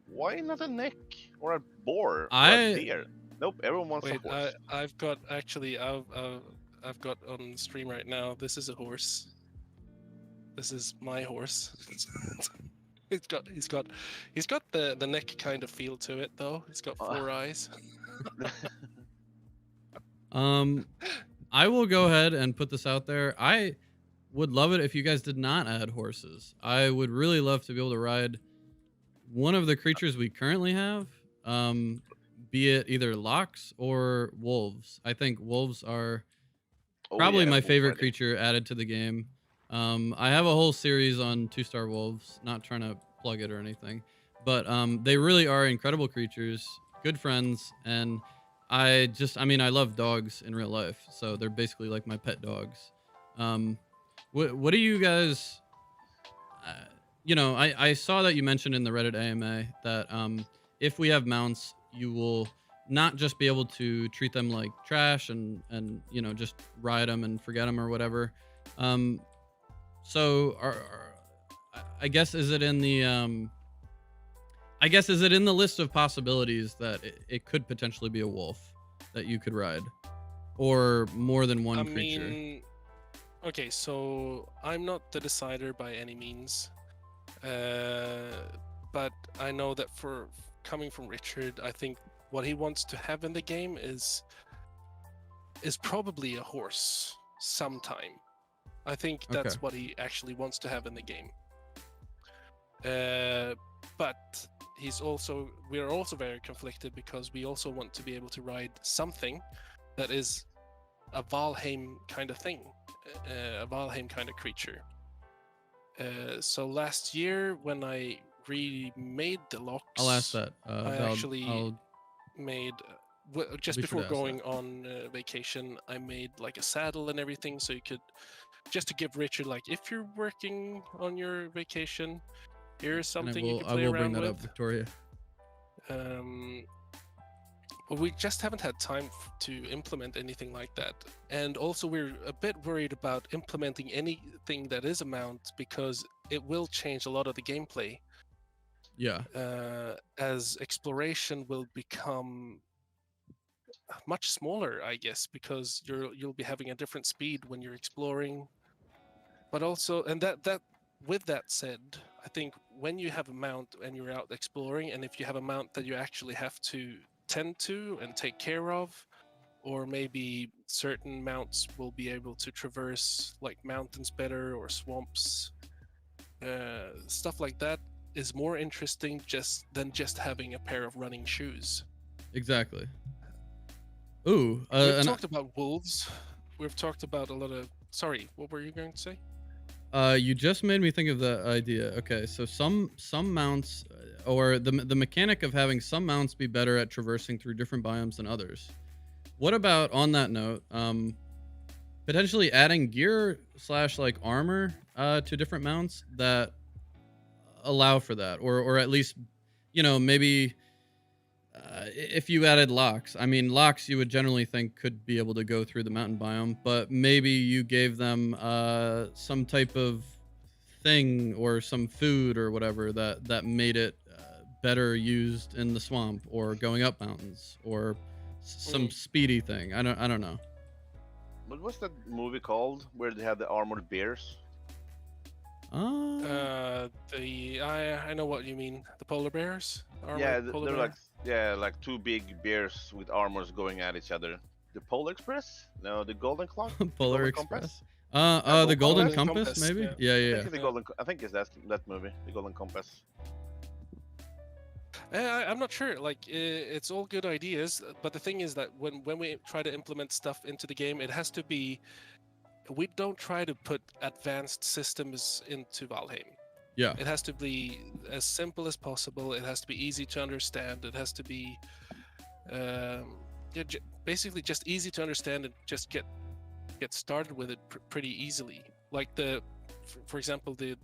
why not a neck or a boar or a deer? Nope, everyone wants a horse. I've got on stream right now. This is a horse. This is my horse. He's got the neck kind of feel to it though. He's got 4 eyes. I will go ahead and put this out there. I would love it if you guys did not add horses. I would really love to be able to ride one of the creatures we currently have, be it either lox or wolves. I think wolves are probably my favorite creature added to the game. I have a whole series on 2-star wolves, not trying to plug it or anything, but they really are incredible creatures, good friends, and I love dogs in real life, so they're basically like my pet dogs. What do you guys, I saw that you mentioned in the Reddit AMA that if we have mounts, you will not just be able to treat them like trash and just ride them and forget them or whatever. So I guess is it in the list of possibilities that it could potentially be a wolf that you could ride, or more than one creature? Okay, so I'm not the decider by any means, but I know that for coming from Richard, I think what he wants to have in the game is probably a horse sometime. I think that's what he actually wants to have in the game. But we're also very conflicted because we also want to be able to ride something that is a Valheim kind of thing, a Valheim kind of creature. So last year when I remade the locks, I'll ask that. I actually made just be sure before to ask going that. on vacation. I made like a saddle and everything, so you could just to give Richard like, if you're working on your vacation, here's something you can I play will bring around that up, with. Victoria. But we just haven't had time to implement anything like that. And also we're a bit worried about implementing anything that is a mount because it will change a lot of the gameplay. Yeah. As exploration will become much smaller, I guess, because you'll be having a different speed when you're exploring. But also, and that with that said, I think when you have a mount and you're out exploring, and if you have a mount that you actually have to tend to and take care of, or maybe certain mounts will be able to traverse like mountains better or swamps, stuff like that is more interesting than just having a pair of running shoes. Exactly. Ooh. We've talked about wolves. We've talked about a lot of. Sorry, what were you going to say? You just made me think of the idea. Okay, so some mounts, or the mechanic of having some mounts be better at traversing through different biomes than others. What about, on that note, potentially adding gear / like armor to different mounts that allow for that, or at least, maybe if you added locks. I mean, locks you would generally think could be able to go through the mountain biome, but maybe you gave them some type of thing or some food or whatever that made it better used in the swamp or going up mountains, or some speedy thing. I don't know. What was that movie called where they had the armored bears? I know what you mean. The polar bears. Yeah, Polar they're bear? like two big bears with armors going at each other. The Polar Express? No, the Golden Clock. The Polar Golden Express. Compass? The Golden Golden Compass, Compass, maybe. yeah. Yeah. I think it's I think it's that movie, the Golden Compass. I'm not sure. Like, it's all good ideas, but the thing is that when we try to implement stuff into the game, it has to be. We don't try to put advanced systems into Valheim. Yeah. It has to be as simple as possible. It has to be easy to understand. It has to be, basically just easy to understand and just get started with it pretty easily. Like for example, the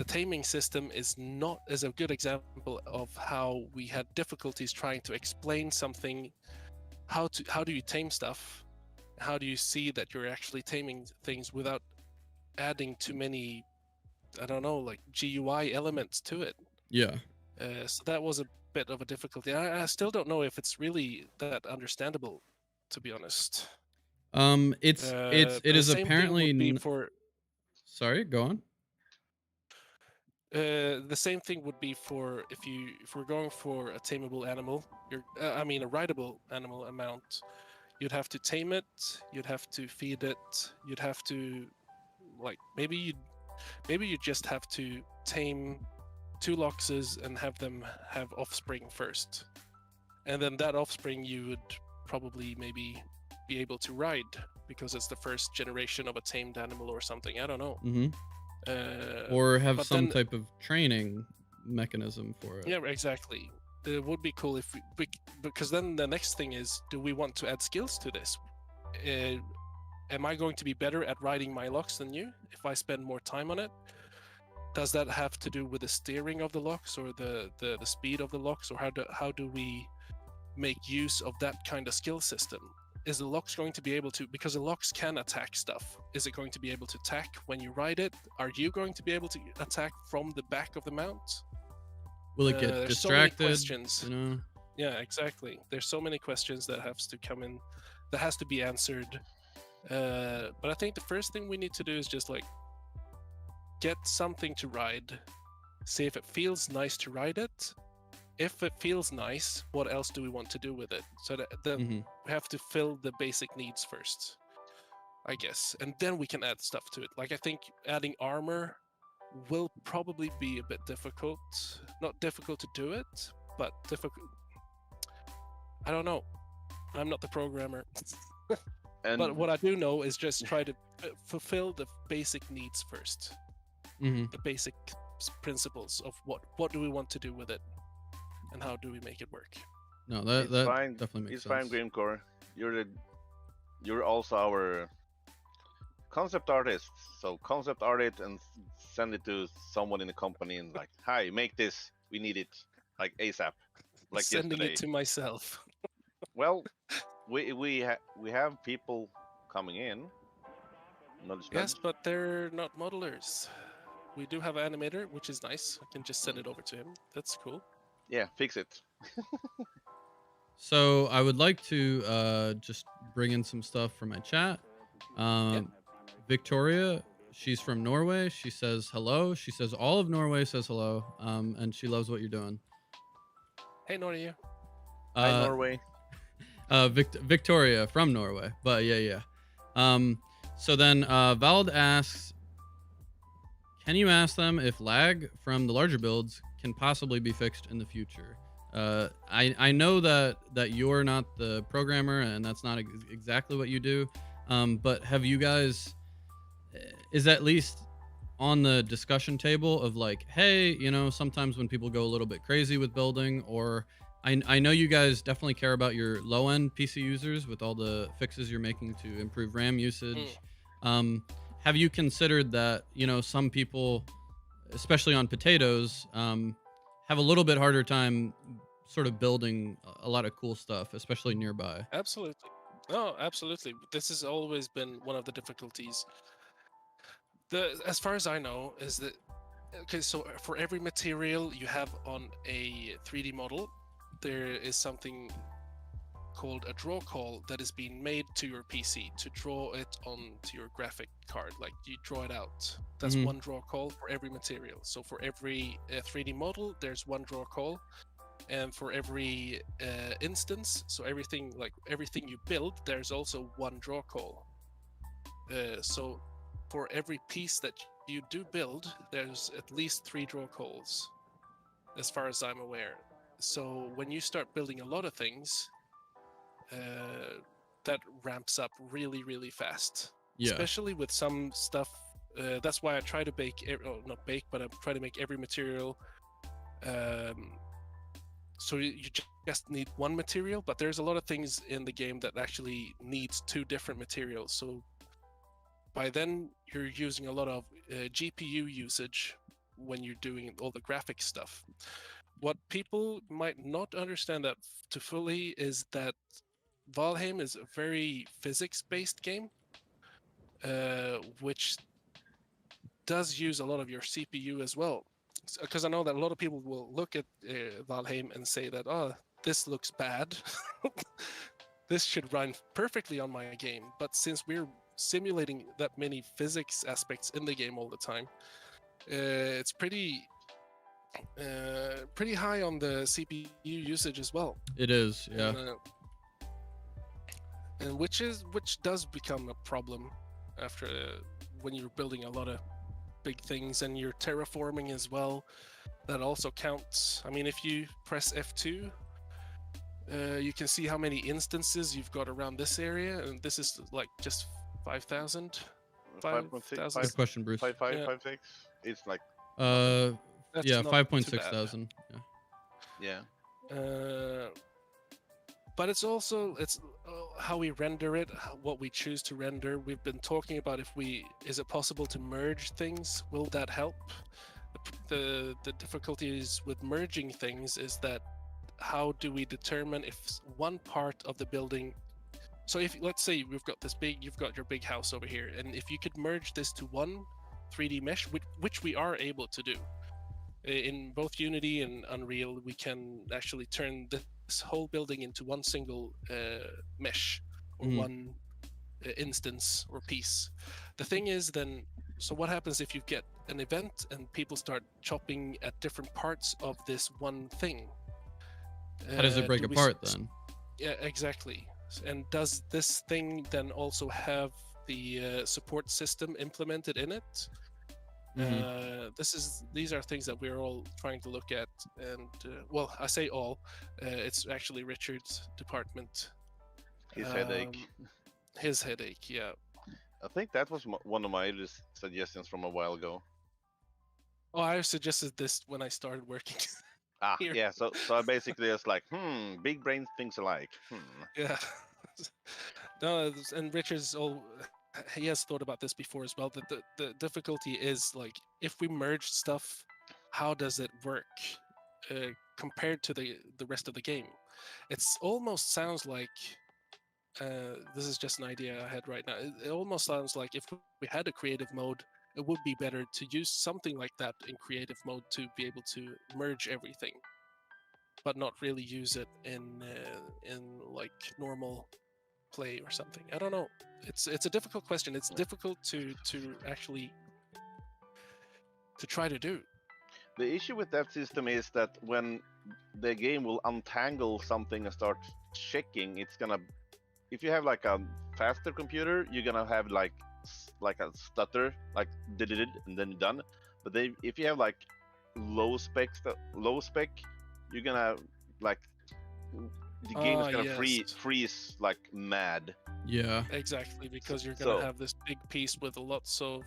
taming system is a good example of how we had difficulties trying to explain something. How do you tame stuff? How do you see that you're actually taming things without adding too many, I don't know, like GUI elements to it? Yeah. So that was a bit of a difficulty. I still don't know if it's really that understandable, to be honest. It is apparently. Sorry, go on. The same thing would be for if we're going for a tameable animal, a rideable animal amount. You'd have to tame it. You'd have to feed it. You'd have to, like, maybe you just have to tame 2 loxes and have them have offspring first, and then that offspring you would probably maybe be able to ride because it's the first generation of a tamed animal or something. I don't know. Mm-hmm. Or have some type of training mechanism for it. Yeah, exactly. It would be cool if we because then the next thing is, do we want to add skills to this? Am I going to be better at riding my locks than you if I spend more time on it? Does that have to do with the steering of the locks or the speed of the locks, or how do we make use of that kind of skill system? Is the locks going to be able to, because the locks can attack stuff, is it going to be able to attack when you ride it? Are you going to be able to attack from the back of the mount? Will it get distracted? So many questions. Yeah, exactly. There's so many questions that has to come in, that has to be answered. But I think the first thing we need to do is just like get something to ride, see if it feels nice to ride it. If it feels nice, what else do we want to do with it? So then we have to fill the basic needs first, I guess, and then we can add stuff to it. Like, I think adding armor will probably be a bit difficult. Not difficult to do it, but difficult. I don't know. I'm not the programmer. And But what I do know is just try to fulfill the basic needs first, Mm-hmm. the basic principles of what do we want to do with it, and how do we make it work. No, that it's that fine. definitely makes It's fine, sense. Grimmcore. You're also our concept artist. So concept art it and send it to someone in the company and like, hi, make this. We need it like ASAP, like Sending yesterday. it to myself. Well, we have people coming in. Nudge, Yes, nudge. but they're not modelers. We do have an animator, which is nice. I can just send it over to him. That's cool. Yeah, fix it. So I would like to just bring in some stuff from my chat. Victoria, she's from Norway. She says hello. She says all of Norway says hello, and she loves what you're doing. Hey, nor you. Hi, Norway. Victoria from Norway, but yeah. So then Vald asks, can you ask them if lag from the larger builds can possibly be fixed in the future? I know that you're not the programmer and that's not exactly what you do, but have you guys, is at least on the discussion table of like, hey, sometimes when people go a little bit crazy with building, or I know you guys definitely care about your low end PC users with all the fixes you're making to improve RAM usage. Have you considered that, some people, especially on potatoes, have a little bit harder time sort of building a lot of cool stuff, especially nearby? Absolutely. No, absolutely. This has always been one of the difficulties. As far as I know, is that okay. So for every material you have on a 3D model, there is something called a draw call that is being made to your PC to draw it onto your graphic card. Like you draw it out. That's one draw call for every material. So for every 3D model, there's one draw call, and for every instance, so everything you build, there's also one draw call. So for every piece that you do build, there's at least 3 draw calls, as far as I'm aware. So when you start building a lot of things, that ramps up really, really fast. Yeah. Especially with some stuff. That's why I try to not bake, but I try to make every material. So you just need one material, but there's a lot of things in the game that actually needs 2 different materials. So by then you're using a lot of GPU usage when you're doing all the graphic stuff. What people might not understand that to fully is that Valheim is a very physics-based game, which does use a lot of your CPU as well. Because I know that a lot of people will look at Valheim and say that, oh, this looks bad. This should run perfectly on my game. But since we're simulating that many physics aspects in the game all the time, it's pretty high on the CPU usage as well. It is, yeah. And which does become a problem after when you're building a lot of big things and you're terraforming as well. That also counts. I mean, if you press F2, you can see how many instances you've got around this area, and this is like just 5,000. 5,600. Good question, Bruce. 5,500, Yeah. 5,600. It's like That's yeah, not 5.6 too bad. thousand. Yeah. yeah. But it's how we render it, what we choose to render. We've been talking about is it possible to merge things? Will that help? The difficulties with merging things is that how do we determine if one part of the building, so if let's say you've got your big house over here, and if you could merge this to one 3D mesh, which we are able to do in both Unity and Unreal, we can actually turn this whole building into one single mesh or one instance or piece. The thing is then, so what happens if you get an event and people start chopping at different parts of this one thing? How does it break apart then? Yeah, exactly. And does this thing then also have the support system implemented in it? These are things that we're all trying to look at, and well, I say all. It's actually Richard's department. His headache. his headache. Yeah. I think that was one of my suggestions from a while ago. Oh, I suggested this when I started working. Ah, Here. yeah. So I basically just like, big brains thinks alike. Yeah. No, and Richard's all he has thought about this before as well. That the difficulty is like if we merge stuff, how does it work compared to the rest of the game? It's almost sounds like this is just an idea I had right now. It almost sounds like if we had a creative mode, it would be better to use something like that in creative mode to be able to merge everything, but not really use it in like normal play or something. I don't know. It's a difficult question. It's difficult to actually to try to do. The issue with that system is that when the game will untangle something and start checking, it's gonna. If you have like a faster computer, you're gonna have like a stutter, like did it and then done. But if you have like low spec, you're gonna like the game is gonna freeze like mad. Yeah. Exactly, because you're gonna So- have this big piece with lots of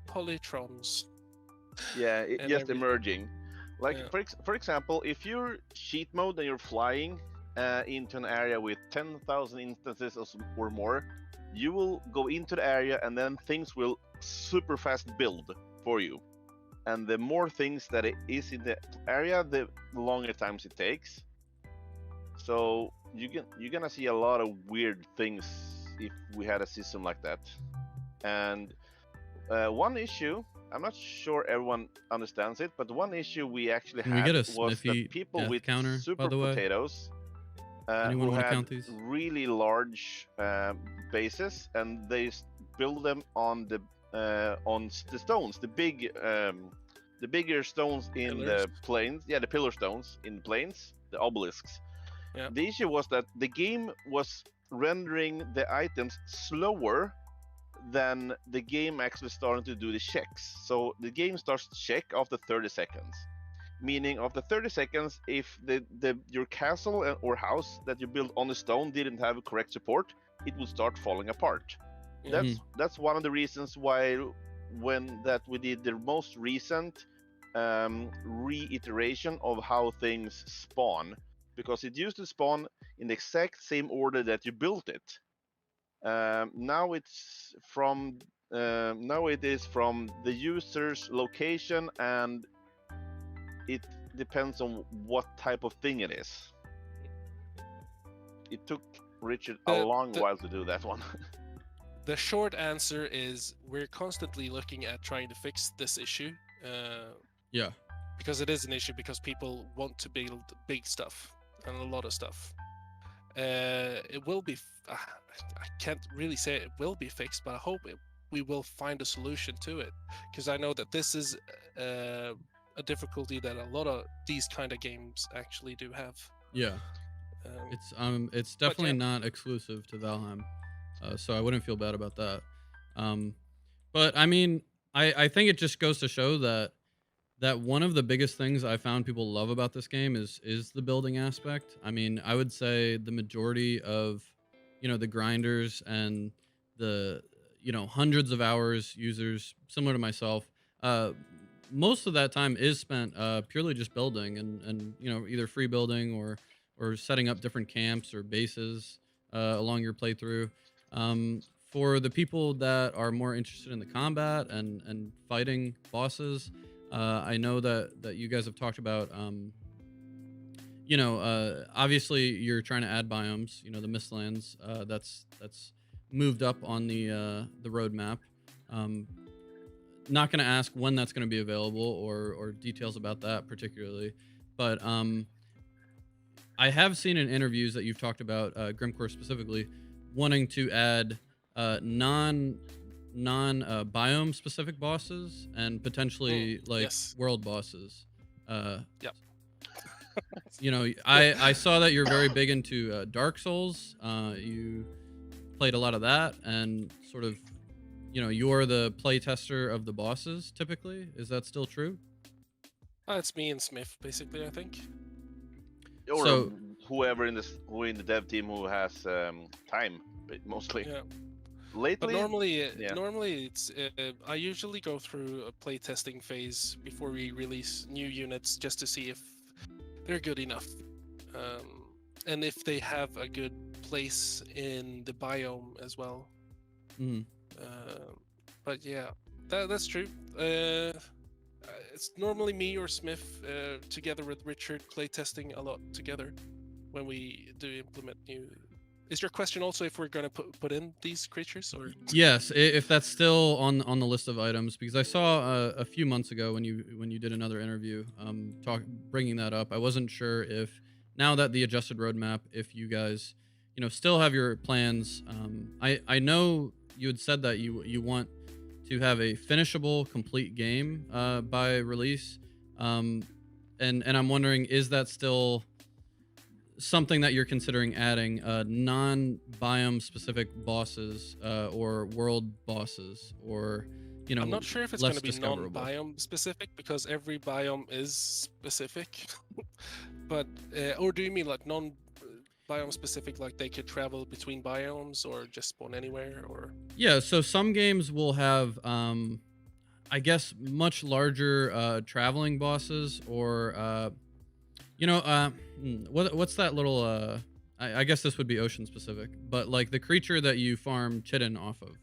polytrons. Yeah, And just everything. emerging. Like Yeah. for example, if you're cheat mode and you're flying into an area with 10,000 instances or more, you will go into the area and then things will super fast build for you. And the more things that it is in the area, the longer times it takes. So you're gonna see a lot of weird things if we had a system like that. And one issue, I'm not sure everyone understands it, but one issue we actually Can we had get a was Smiffe that people death with counter, super by the way? potatoes Anyone who wanna had count these? really large bases, and they build them on the stones, the bigger stones in the Pillars? plains. Yeah, the pillar stones in the plains, the obelisks. Yeah. The issue was that the game was rendering the items slower than the game actually starting to do the checks. So the game starts to check after 30 seconds. Meaning after 30 seconds, if your castle or house that you built on the stone didn't have correct support, it would start falling apart. Yeah. That's one of the reasons why we did the most recent reiteration of how things spawn, because it used to spawn in the exact same order that you built it. Now it is from the user's location, and it depends on what type of thing it is. It took Richard a long while to do that one. The short answer is we're constantly looking at trying to fix this issue. Yeah. Because it is an issue, because people want to build big stuff and a lot of stuff. It will be. I can't really say it will be fixed, but I hope we will find a solution to it. Because I know that this is a difficulty that a lot of these kind of games actually do have. Yeah. It's definitely not exclusive to Valheim, so I wouldn't feel bad about that. But I mean, I think it just goes to show that one of the biggest things I found people love about this game is the building aspect. I mean, I would say the majority of, the grinders and the, hundreds of hours users, similar to myself, most of that time is spent purely just building and either free building or setting up different camps or bases along your playthrough. For the people that are more interested in the combat and fighting bosses, I know that you guys have talked about, obviously you're trying to add biomes, the Mistlands, that's moved up on the roadmap. Not going to ask when that's going to be available or details about that particularly, but I have seen in interviews that you've talked about, Grimmcore specifically, wanting to add non biome specific bosses and potentially world bosses. Yep. I saw that you're very big into Dark Souls. You played a lot of that, and sort of, you're the play tester of the bosses typically. Is that still true? It's me and Smith, basically, I think. Or whoever in the dev team who has time. mostly. Yeah. Lately, But normally, yeah. normally it's I usually go through a playtesting phase before we release new units just to see if they're good enough, and if they have a good place in the biome as well. Mhm. But yeah, that's true. It's normally me or Smith together with Richard playtesting a lot together when we do implement new. Is your question also if we're gonna put in these creatures or? Yes, if that's still on the list of items, because I saw a few months ago when you did another interview, bringing that up. I wasn't sure if now that the adjusted roadmap, if you guys, still have your plans. I know you had said that you want to have a finishable, complete game by release, and I'm wondering, is that still something that you're considering adding, non-biome specific bosses or world bosses, or I'm not sure if it's less going to be discoverable? non-biome specific because every biome is specific. But or do you mean like non-biome specific, like they could travel between biomes or just spawn anywhere? Or Yeah, so some games will have I guess much larger traveling bosses, or what's that little I guess this would be ocean specific, but like the creature that you farm chitin off of.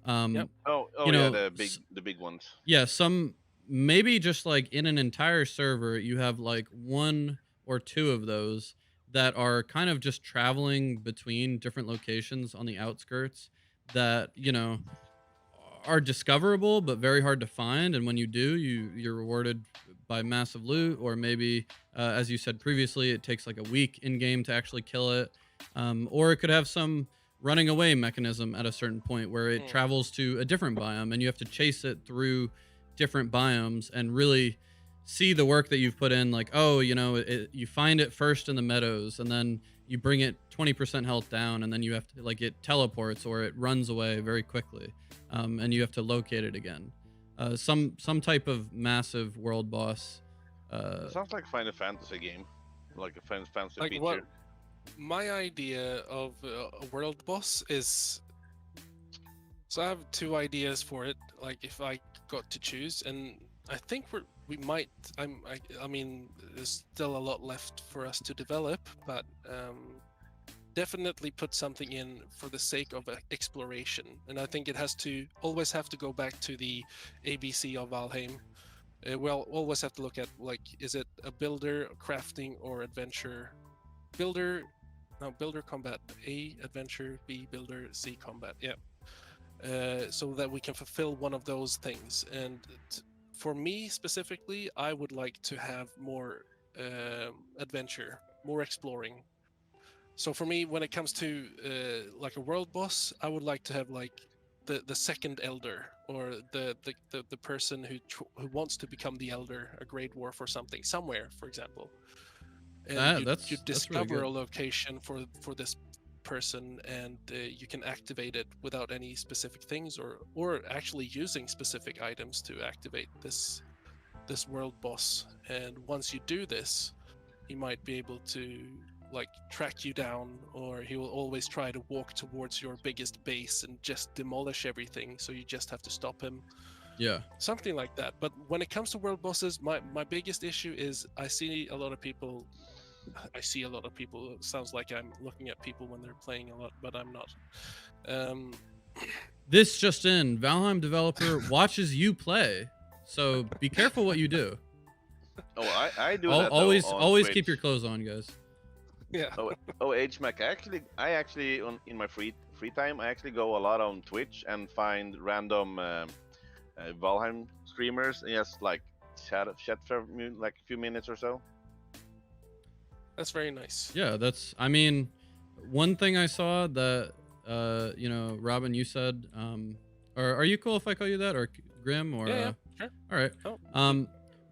Yep. Oh, You yeah, know, the big ones. yeah, some, maybe just like in an entire server, you have like one or two of those that are kind of just traveling between different locations on the outskirts that, are discoverable but very hard to find, and when you do, you're rewarded by massive loot, or maybe as you said previously, it takes like a week in game to actually kill it, or it could have some running away mechanism at a certain point where it travels to a different biome and you have to chase it through different biomes and really see the work that you've put in, like, oh, you find it first in the meadows, and then you bring it 20% health down, and then you have to, like, it teleports or it runs away very quickly, and you have to locate it again. Some type of massive world boss. It sounds like Final Fantasy game, like a Final Fantasy like feature. what? My idea of a world boss is. So I have two ideas for it. Like if I got to choose, and I think we might. I mean, there's still a lot left for us to develop, but definitely put something in for the sake of exploration. And I think it always have to go back to the ABC of Valheim. We'll always have to look at, like, is it a builder, crafting, or adventure? Builder combat. A adventure, B builder, C combat. Yeah. So that we can fulfill one of those things. And for me specifically, I would like to have more adventure, more exploring. So for me, when it comes to like a world boss, I would like to have like the second elder, or the person who wants to become the elder, a great dwarf or something, somewhere, for example. And you That's really discover good. a location for this person, and you can activate it without any specific things, or actually using specific items to activate this world boss. And once you do this, he might be able to like track you down, or he will always try to walk towards your biggest base and just demolish everything, so you just have to stop him. Yeah. Something like that. But when it comes to world bosses, my biggest issue is I see a lot of people. It sounds like I'm looking at people when they're playing a lot, but I'm not. This just in: Valheim developer watches you play, so be careful what you do. Oh, I do that Always though, on always Twitch. keep your clothes on, guys. Yeah. Oh, HMAC. I actually in my free time, I actually go a lot on Twitch and find random Valheim streamers and just like chat for like a few minutes or so. That's very nice. Yeah, I mean, one thing I saw that, Robin, you said, or are you cool if I call you that, or Grim, or Yeah, sure. all right. Oh.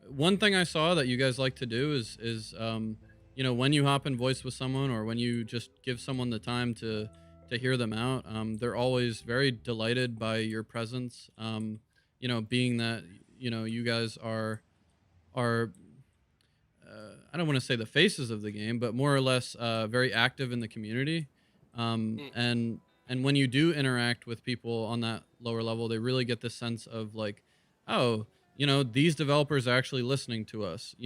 One thing I saw that you guys like to do is when you hop in voice with someone, or when you just give someone the time to hear them out, they're always very delighted by your presence. Being that you guys are I don't want to say the faces of the game, but more or less very active in the community. And when you do interact with people on that lower level, they really get this sense of like, oh, these developers are actually listening to us.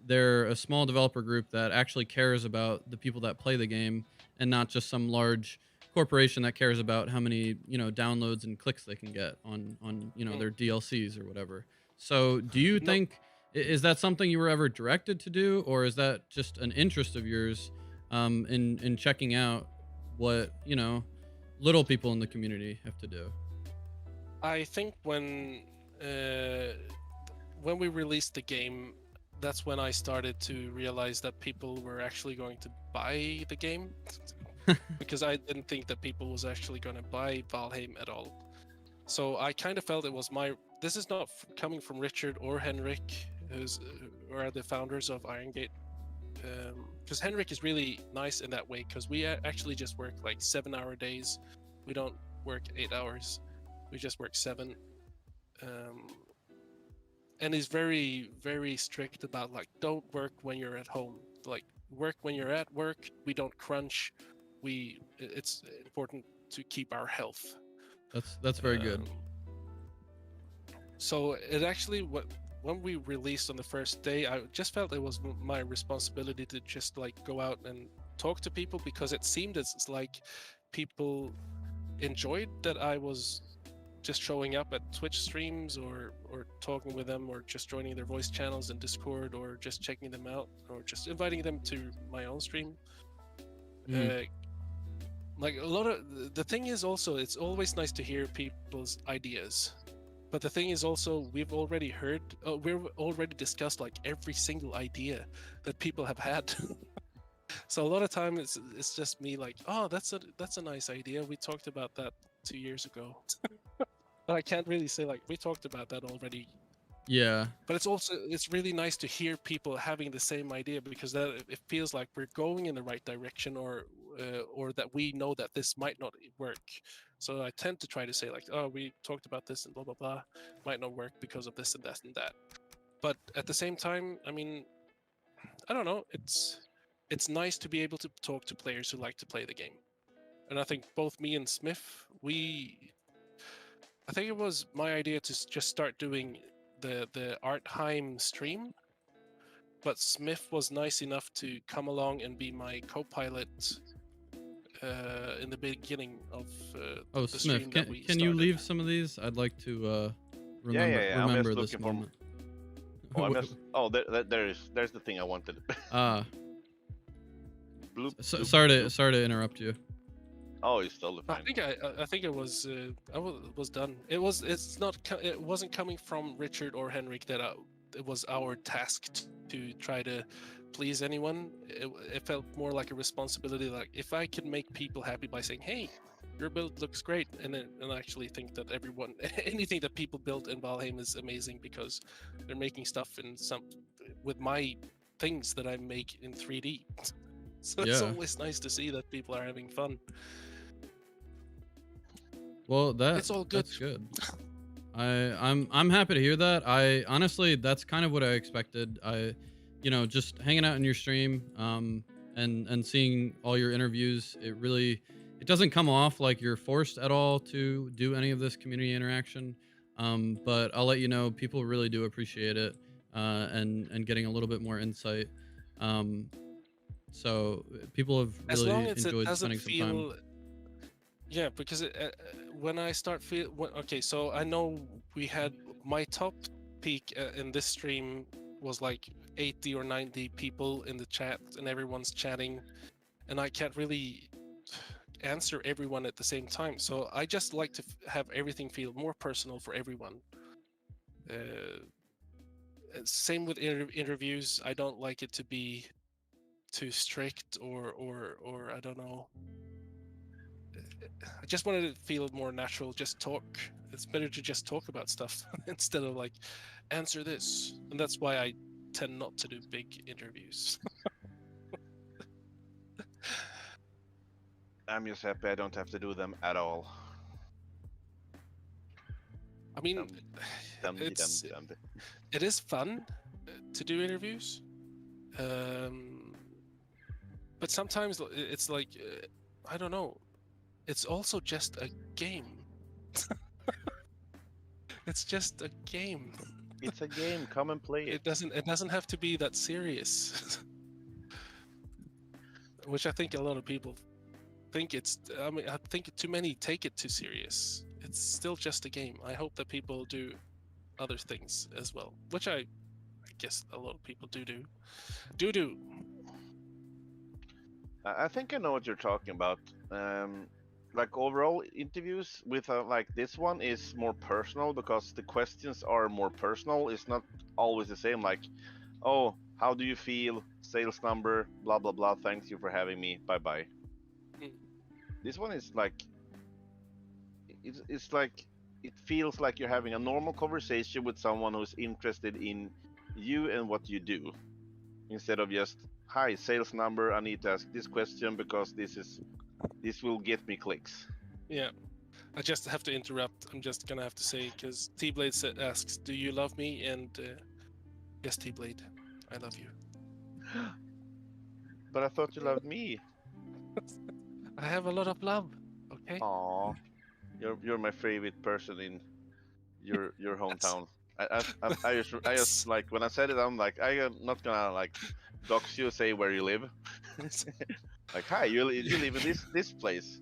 They're a small developer group that actually cares about the people that play the game, and not just some large corporation that cares about how many downloads and clicks they can get on their DLCs or whatever. So do you No, think, is that something you were ever directed to do, or is that just an interest of yours in checking out what little people in the community have to do? I think when we released the game, that's when I started to realize that people were actually going to buy the game, because I didn't think that people was actually going to buy Valheim at all. So I kind of felt it was this is not coming from Richard or Henrik, who are the founders of Iron Gate. Because Henrik is really nice in that way, because we actually just work like 7-hour days. We don't work 8 hours. We just work 7. And he's very, very strict about like, don't work when you're at home. Like, work when you're at work. We don't crunch. It's important to keep our health. That's very good. So it actually, when we released on the first day, I just felt it was my responsibility to just like go out and talk to people, because it seemed as like people enjoyed that I was just showing up at Twitch streams or talking with them, or just joining their voice channels in Discord, or just checking them out, or just inviting them to my own stream. Like a lot of the thing is also, it's always nice to hear people's ideas. But the thing is also, we've already discussed like every single idea that people have had. So a lot of time it's just me like, oh, that's a nice idea. We talked about that 2 years ago. But I can't really say like we talked about that already. Yeah. But it's really nice to hear people having the same idea, because that it feels like we're going in the right direction, or that we know that this might not work. So I tend to try to say like, oh, we talked about this and blah blah blah, might not work because of this and that and that. But at the same time, I mean, I don't know. It's nice to be able to talk to players who like to play the game. And I think both me and Smith, I think it was my idea to just start doing the Artheim stream, but Smith was nice enough to come along and be my co-pilot in the beginning of the Smith, stream that we can you started. leave some of these? I'd like to remember I'm just this looking for moment. There's the thing I wanted. Sorry to interrupt you. Oh, it's totally fine. I think it was was done. It wasn't coming from Richard or Henrik that it was our task to try to please anyone. It felt more like a responsibility. Like, if I could make people happy by saying, "Hey, your build looks great," and I actually think that anything that people build in Valheim is amazing, because they're making stuff with my things that I make in 3D. So it's always nice to see that people are having fun. Well, it's all good. That's good. I'm happy to hear that. I honestly, that's kind of what I expected. Just hanging out in your stream, and seeing all your interviews, it doesn't come off like you're forced at all to do any of this community interaction. But I'll let you know, people really do appreciate it, and getting a little bit more insight. So people have really enjoyed spending some time. Yeah, because when I start okay, so I know we had my top peak in this stream was like 80 or 90 people in the chat, and everyone's chatting, and I can't really answer everyone at the same time. So I just like to have everything feel more personal for everyone. Same with interviews. I don't like it to be too strict or I don't know. I just wanted it to feel more natural. Just talk. It's better to just talk about stuff instead of like answer this. And that's why I tend not to do big interviews. I'm just happy I don't have to do them at all. I mean, it is fun to do interviews. But sometimes it's like I don't know. It's also just a game. It's just a game. It's a game. Come and play it. It doesn't have to be that serious. Which I think a lot of people think it's. I mean, I think too many take it too serious. It's still just a game. I hope that people do other things as well, which I guess a lot of people do. I think I know what you're talking about. Like overall interviews with like this one is more personal because the questions are more personal. It's not always the same. Like, oh, how do you feel? Sales number, blah blah blah. Thanks you for having me. Bye bye. Mm. This one is like, it's like it feels like you're having a normal conversation with someone who's interested in you and what you do, instead of just, hi, sales number. I need to ask this question because this will get me clicks. Yeah. I just have to interrupt. I'm just gonna have to say because T-Blade asks, "Do you love me?" And yes, T-Blade, I love you. But I thought you loved me. I have a lot of love. Okay. Aw, you're my favorite person in your hometown. I just like when I said it, I'm like, I am not gonna like dox you, say where you live. Like, hi, you live in this place.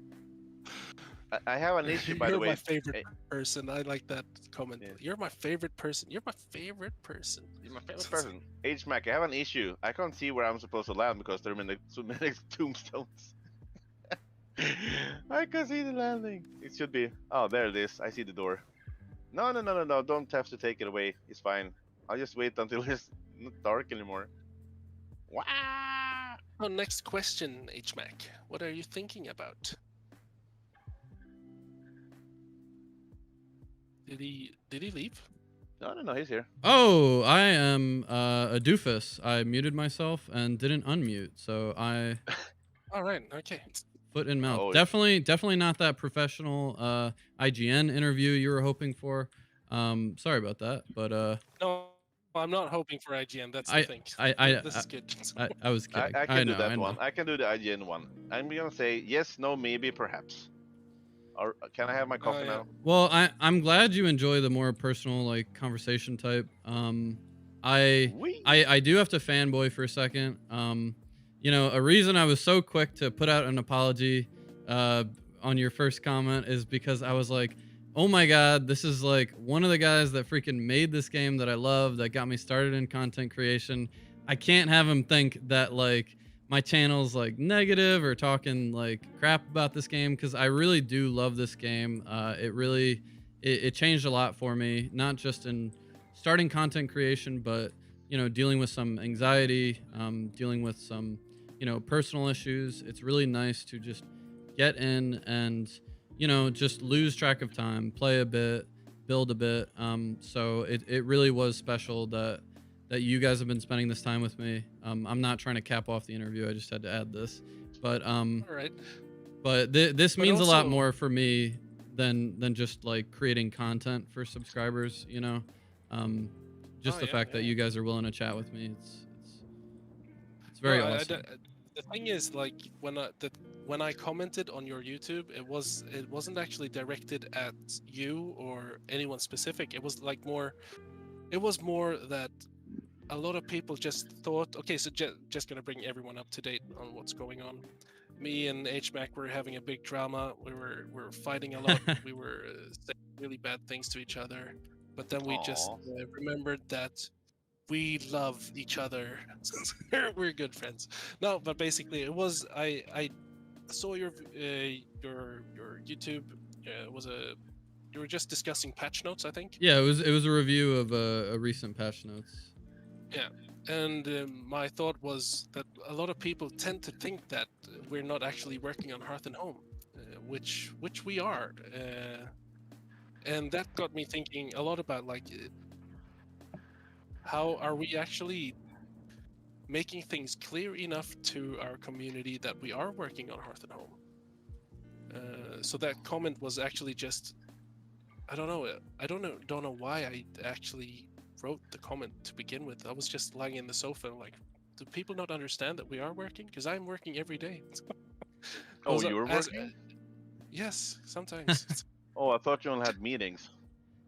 I have an issue, by the way. You're my favorite person. I like that comment. Yeah. You're my favorite person. You're my favorite person. You're my favorite person. HMAC, I have an issue. I can't see where I'm supposed to land because there are so many tombstones. I can see the landing. It should be. Oh, there it is. I see the door. No. Don't have to take it away. It's fine. I'll just wait until it's not dark anymore. Wow. Oh, next question, HMAC. What are you thinking about? Did he leave? No. He's here. Oh, I am a doofus. I muted myself and didn't unmute, so I All right. Okay. foot in mouth. Oh, Definitely not that professional IGN interview you were hoping for. Sorry about that, but No, I'm not hoping for IGN. That's the thing. This is good. I was kidding. I can do know, that I know. one. I can do the IGN one. I'm gonna say yes, no, maybe, perhaps. Or can I have my coffee yeah. now? Well, I'm glad you enjoy the more personal, like, conversation type. I do have to fanboy for a second. You know, a reason I was so quick to put out an apology on your first comment is because I was like, oh my god, this is like one of the guys that freaking made this game that I love, that got me started in content creation. I can't have him think that like my channel's like negative or talking like crap about this game, because I really do love this game. It changed a lot for me, not just in starting content creation, but you know, dealing with some anxiety, dealing with some, you know, personal issues. It's really nice to just get in and, you know, just lose track of time, play a bit, build a bit. So it really was special that you guys have been spending this time with me. I'm not trying to cap off the interview. I just had to add this, but All right. but this means a lot also- more for me than just like creating content for subscribers. You know, just the fact that you guys are willing to chat with me. It's very awesome. The thing is, like, when I commented on your YouTube, it wasn't actually directed at you or anyone specific. It was like more that a lot of people just thought, okay, so just gonna bring everyone up to date on what's going on. Me and HMAC were having a big drama. We were fighting a lot. We were saying really bad things to each other. But then we just remembered that we love each other. We're good friends. No, but basically, it was I saw your YouTube. You were just discussing patch notes, I think. Yeah, it was a review of a recent patch notes. Yeah, and my thought was that a lot of people tend to think that we're not actually working on Hearth and Home, which we are, and that got me thinking a lot about like how are we actually making things clear enough to our community that we are working on Hearth and Home. So that comment was actually just, I don't know why I actually wrote the comment to begin with. I was just lying in the sofa like, do people not understand that we are working? Because I'm working every day. Oh, Those are- you were as- working? Yes, sometimes. Oh, I thought you only had meetings.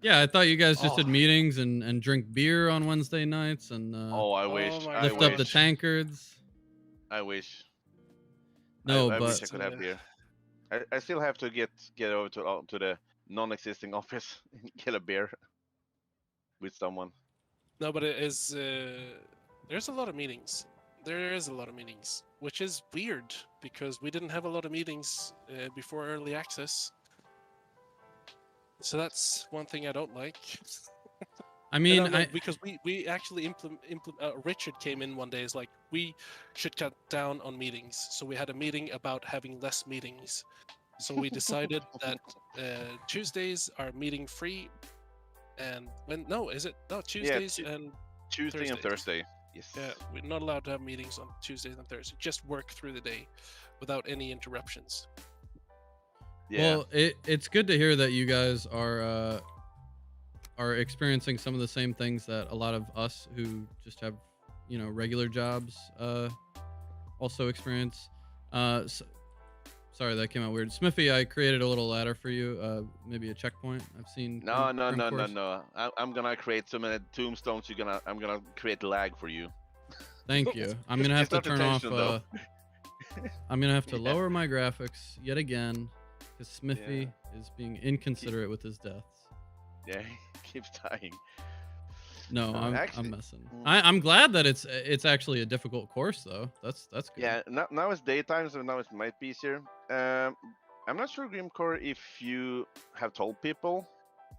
Yeah, I thought you guys just did Oh. meetings and drink beer on Wednesday nights and Oh, I wish. Oh my I lift up the wish. tankards. I wish. No, I wish but I could have beer. I still have to get over to the non-existing office and get a beer with someone. No, but it is. There's a lot of meetings. There is a lot of meetings, which is weird because we didn't have a lot of meetings before early access. So that's one thing I don't like. I mean, because we actually Richard came in one day. Is like we should cut down on meetings. So we had a meeting about having less meetings. So we decided that Tuesdays are meeting free, and Tuesdays and Tuesday and Thursday. Yes. yeah, we're not allowed to have meetings on Tuesdays and Thursdays. Just work through the day without any interruptions. Yeah. well, it's good to hear that you guys are experiencing some of the same things that a lot of us who just have, regular jobs also experience. Sorry, that came out weird. Smithy, I created a little ladder for you. Maybe a checkpoint. I've seen. No. Grimmcore's. I'm gonna create so many tombstones. I'm gonna create lag for you. Thank you. I'm gonna have It's to not turn off. intentional, though. I'm gonna have to Yeah. lower my graphics yet again because Smithy is being inconsiderate with his deaths. Yeah, he keeps dying. No, I'm actually- messing. I'm glad that it's actually a difficult course though. That's good. Yeah, now it's daytime, so now it might be easier. I'm not sure, Grimmcore, if you have told people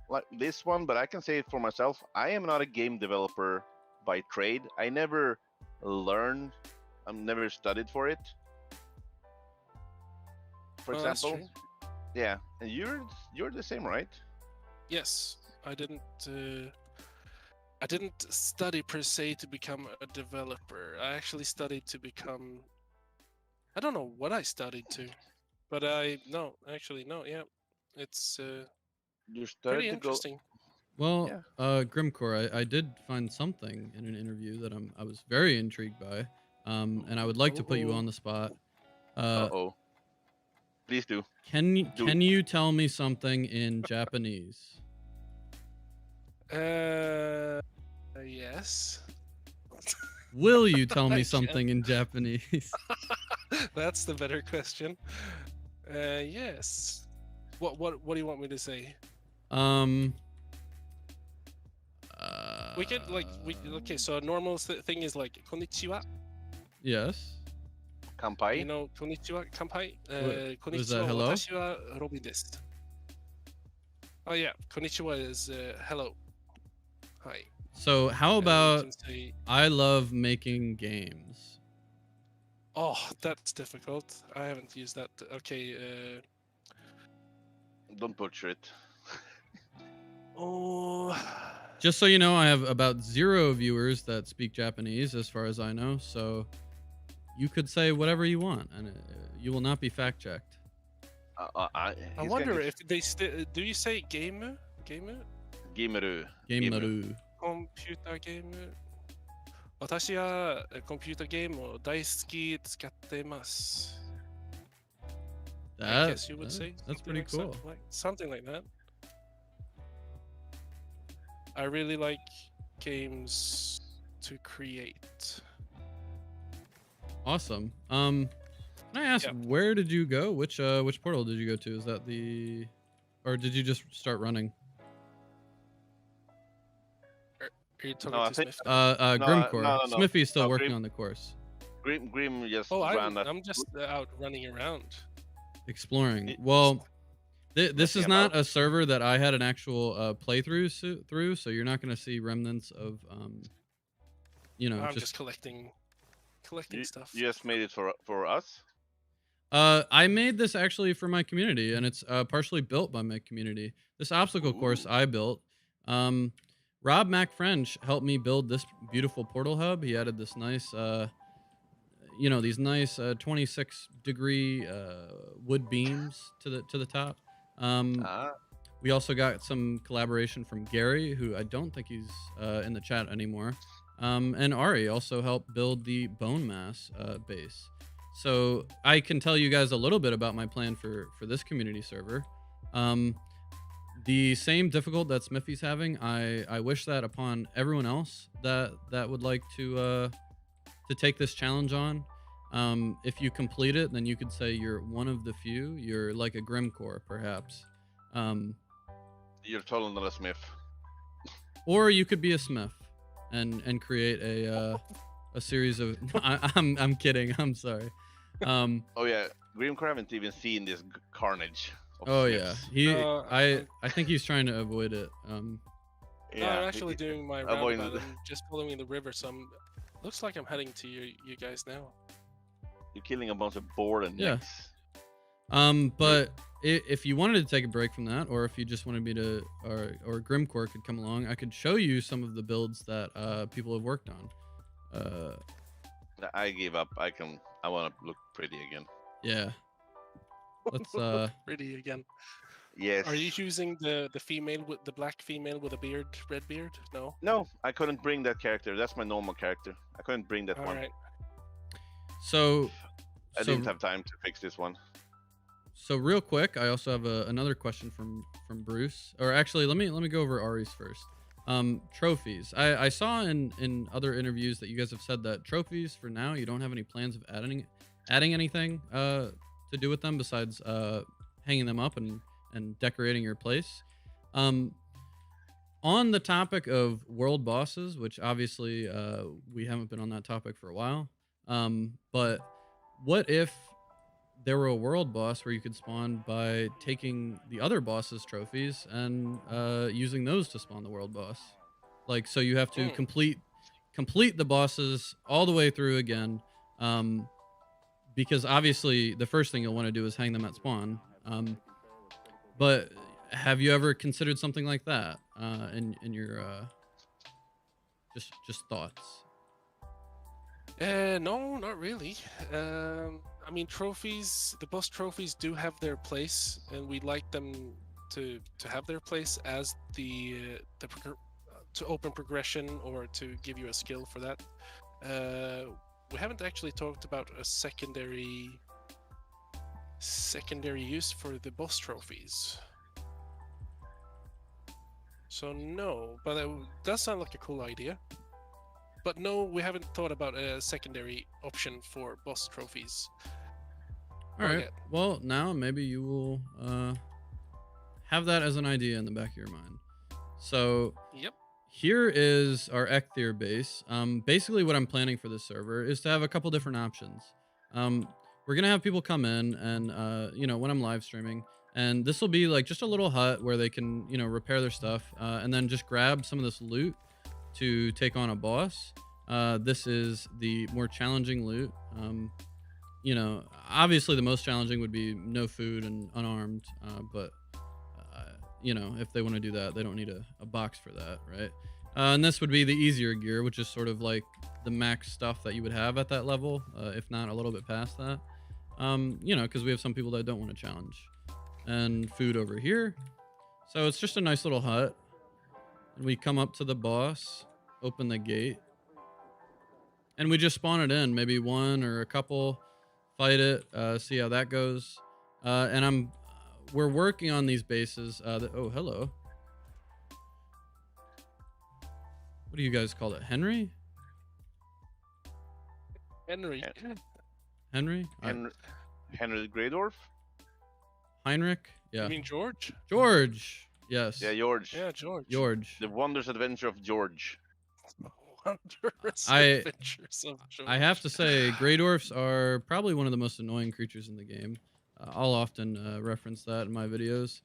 like this one, but I can say it for myself. I am not a game developer by trade. I never learned. I've never studied for it. For Oh, that's example, true. yeah, and you're the same, right? Yes, I didn't study per se to become a developer. I actually studied to become. I don't know what I studied to, but no. Yeah, it's You pretty studied to go. interesting. Well, Yeah. Grimmcore, I did find something in an interview that I was very intrigued by, and I would like to put you on the spot. Uh-oh. Please do. Can you tell me something in Japanese? Yes. Will you tell I me can. something in Japanese? That's the better question. Yes. What do you want me to say? We could okay. So a normal thing is like konnichiwa. Yes. Kampai. You know, konnichiwa, kanpai. Was that Konnichiwa, hello? watashi wa Robin desu. Oh yeah, konnichiwa is hello. Hi. So how You about can say, I love making games? oh, that's difficult. I haven't used that. Okay. Don't butcher it. Oh. Just so you know, I have about 0 viewers that speak Japanese, as far as I know. So you could say whatever you want, and you will not be fact checked. I wonder if they do you say game? Game? Gimeru. Game naru. コンピューターゲーム。私はコンピューターゲームを大好き使ってます。I guess you would say That's something pretty like cool. Something like that. I really like games to create. Awesome. Can I ask, Yeah. where did you go? Which portal did you go to? Is that or did you just start running? Are you talking No, I to think- Smith? Grimmcore. no. Smithy is still No, working Grim- on the course. Grim just Oh, ran that. I'm just out running around. Exploring. It- Well, this is Nothing not about- a server that I had an actual playthrough through, so you're not going to see remnants of I'm just just collecting stuff. You just made it for us. I made this actually for my community, and it's partially built by my community. This obstacle course Ooh. I built. Rob Mac French helped me build this beautiful portal hub. He added this nice, these nice 26-degree wood beams to the top. We also got some collaboration from Gary, who I don't think he's in the chat anymore. And Ari also helped build the bone mass base. So I can tell you guys a little bit about my plan for this community server. The same difficult that Smithy's having, I wish that upon everyone else that would like to take this challenge on. If you complete it, then you could say you're one of the few. You're like a Grimmcore, perhaps. You're totally not a Smith. Or you could be a Smith and create a series of. I'm kidding. I'm sorry. Oh yeah, Grimmcore haven't even seen this carnage. Oh yeah, Uh, I think he's trying to avoid it. No, I'm actually doing my avoiding roundabout the- and just following the river. So looks like I'm heading to you guys now. You're killing a bunch of boar and Yeah. necks. But if you wanted to take a break from that, or if you just wanted me to, or Grimmcore could come along, I could show you some of the builds that people have worked on. I gave up. I want to look pretty again. Yeah. Let's Pretty again. Yes. Are you using the female with the black female with a beard, red beard? No. No, I couldn't bring that character. That's my normal character. I couldn't bring that All one. right. so I didn't have time to fix this one. So real quick, I also have another question from Bruce. Or actually, let me go over Ari's first. Trophies. I saw in other interviews that you guys have said that trophies for now you don't have any plans of adding anything to do with them besides hanging them up and decorating your place. On the topic of world bosses, which obviously we haven't been on that topic for a while, but what if there were a world boss where you could spawn by taking the other boss's trophies and using those to spawn the world boss? Like, so you have to complete the bosses all the way through again, because obviously the first thing you'll want to do is hang them at spawn. But have you ever considered something like that in your just thoughts? No, not really. I mean, trophies. The boss trophies do have their place, and we'd like them to have their place as to open progression or to give you a skill for that. We haven't actually talked about a secondary use for the boss trophies. So no, but it does sound like a cool idea. But no, we haven't thought about a secondary option for boss trophies. All right. yet. Well, now maybe you will have that as an idea in the back of your mind. So Yep. here is our Ecthier base. Basically, what I'm planning for this server is to have a couple different options. We're gonna have people come in, and when I'm live streaming, and this will be like just a little hut where they can repair their stuff, and then just grab some of this loot to take on a boss. This is the more challenging loot. Obviously the most challenging would be no food and unarmed, but if they want to do that, they don't need a box for that, right? And this would be the easier gear, which is sort of like the max stuff that you would have at that level, if not a little bit past that. Because we have some people that don't want to challenge. And food over here. So it's just a nice little hut. And we come up to the boss, open the gate, and we just spawn it in. Maybe one or a couple, fight it, see how that goes. And we're working on these bases. Oh, hello. What do you guys call it? Henry? Henry. Henry? Henry the Greydorf? Heinrich? Yeah. You mean George? George. Yes. Yeah, George. Yeah, George. George. The Wondrous Adventure of George. Wondrous I- Adventures of George. I have to say, Grey Dwarfs are probably one of the most annoying creatures in the game. I'll often reference that in my videos.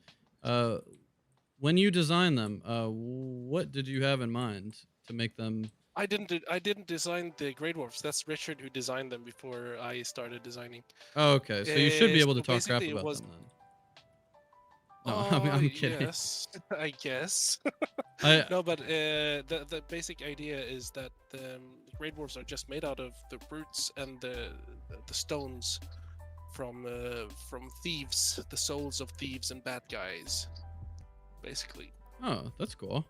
When you design them, what did you have in mind to make them? I didn't design the Grey Dwarfs. That's Richard who designed them before I started designing. Oh, okay, so you should be able to so talk crap basically it about was- them then. No, I'm kidding. Yes, I guess. I, No, but the basic idea is that the Grey Dwarfs are just made out of the roots and the stones from thieves, the souls of thieves and bad guys, basically. oh, that's cool.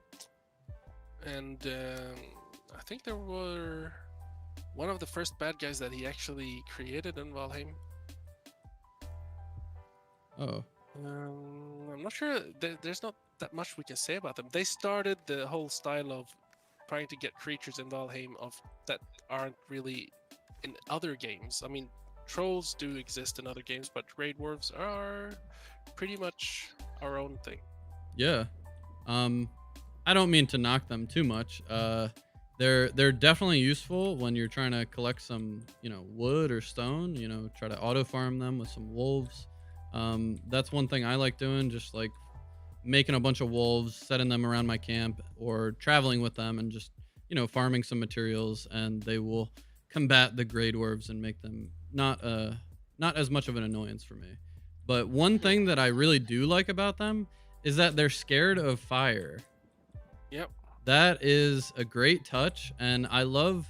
And I think there were one of the first bad guys that he actually created in Valheim. Oh. I'm not sure. There's not that much we can say about them. They started the whole style of trying to get creatures in Valheim that aren't really in other games. I mean, trolls do exist in other games, but Grey Dwarves are pretty much our own thing. Yeah. I don't mean to knock them too much. They're definitely useful when you're trying to collect some, wood or stone, try to auto farm them with some wolves. That's one thing I like doing, just like making a bunch of wolves, setting them around my camp, or traveling with them and just, farming some materials, and they will combat the Grey Dwarves and make them not as much of an annoyance for me. But one thing that I really do like about them is that they're scared of fire. Yep. That is a great touch, and I love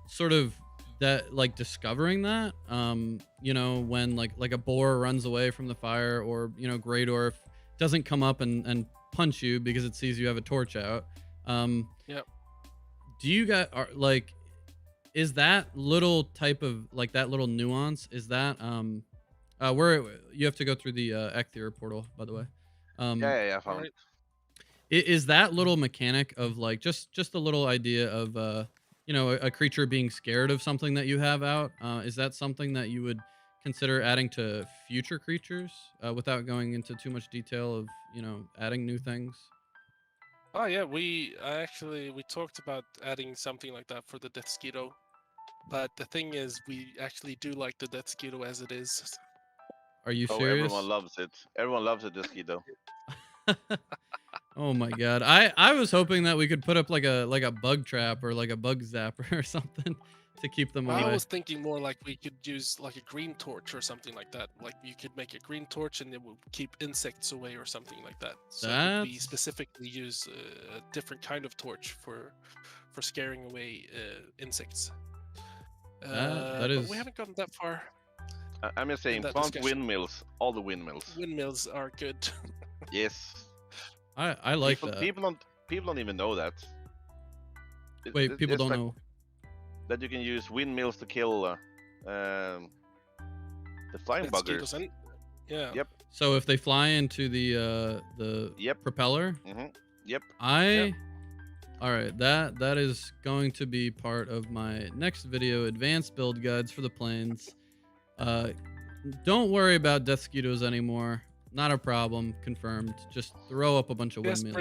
sort of that, like, discovering that. When like a boar runs away from the fire, or Grey Dwarf doesn't come up and punch you because it sees you have a torch out. Yep. Do you guys like? Is that little type of, like, that little nuance? Is that where you have to go through the Ecthier portal, by the way? Yeah, I found Right. it. Is that little mechanic of, like, just a little idea of a creature being scared of something that you have out, is that something that you would consider adding to future creatures, without going into too much detail of adding new things? Oh yeah, we talked about adding something like that for the Death Skeeto, but the thing is, we actually do like the Death Skeeto as it is. Are you Oh, serious? everyone loves it. Everyone loves it, Mosquito. Oh my god. I was hoping that we could put up like a bug trap or like a bug zapper or something to keep them I away. was thinking more like we could use like a green torch or something like that. Like you could make a green torch and it will keep insects away or something like that. So we That's- specifically use a different kind of torch for scaring away insects. That But is- we haven't gotten that far. I'm just saying, that plant discussion. windmills. All the windmills. Windmills are good. Yes. I like people, that. People don't even know that. Wait, people it's don't like know. that you can use windmills to kill the flying Death buggers. Skeetos and- yeah. Yep. So if they fly into the Yep. propeller, Yep. all right, that is going to be part of my next video, advanced build guides for the planes. Don't worry about Death Skeetos anymore. Not a problem. Confirmed. Just throw up a bunch of Just windmills.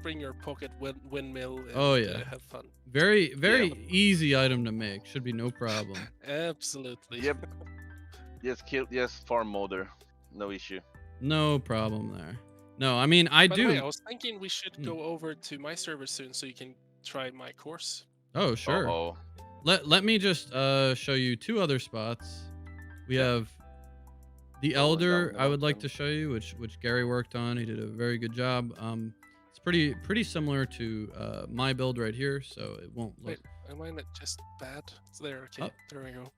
bring your pocket windmill. And, Oh, yeah. have fun. Very easy item to make. Should be no problem. Absolutely. Yep. Yes, farm modder. No issue. No problem there. No, I mean, I By do. the way, I was thinking we should go over to my server soon so you can try my course. Oh, sure. Uh-oh. Let me just show you two other spots. We have the Elder. I would like to show you, which Gary worked on. He did a very good job. It's pretty similar to my build right here, so it won't look. Wait, am I not just bad? It's there. Okay, Oh. there we go.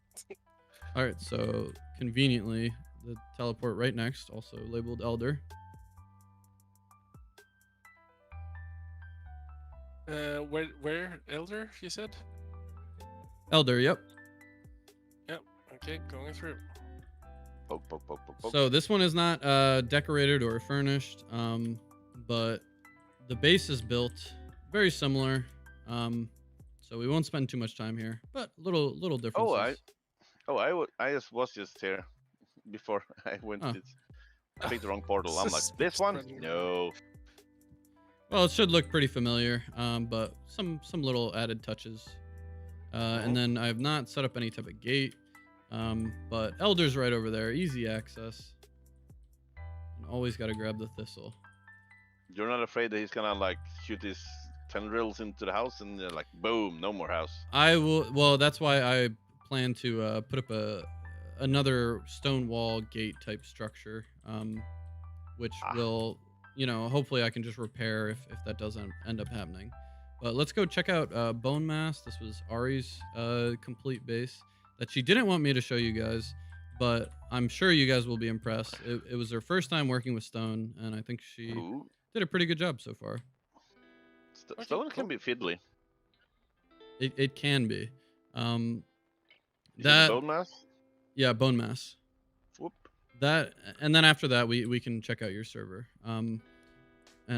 All right, so conveniently, the teleport right next, also labeled Elder. Where Elder? You said? Elder, yep. Yep. Okay, going through. Poke, poke, poke, poke, poke. So this one is not decorated or furnished, but the base is built very similar. So we won't spend too much time here, but little differences. I was just here before I went Oh. to this. I picked the wrong portal. I'm like, this one? Spreading No. Well, it should look pretty familiar, but some little added touches. And then I have not set up any type of gate, but Elder's right over there, easy access. And always got to grab the thistle. You're not afraid that he's gonna like shoot his tendrils into the house and like boom, no more house. I will. Well, that's why I plan to put up another stone wall gate type structure, which will, hopefully I can just repair if that doesn't end up happening. But let's go check out Bone Mass. This was Ari's complete base that she didn't want me to show you guys, but I'm sure you guys will be impressed. It was her first time working with stone, and I think she did a pretty good job so far. Stone can be fiddly. It can be. You said the That bone mass? yeah, bone mass. Whoop. That and then after that we can check out your server. And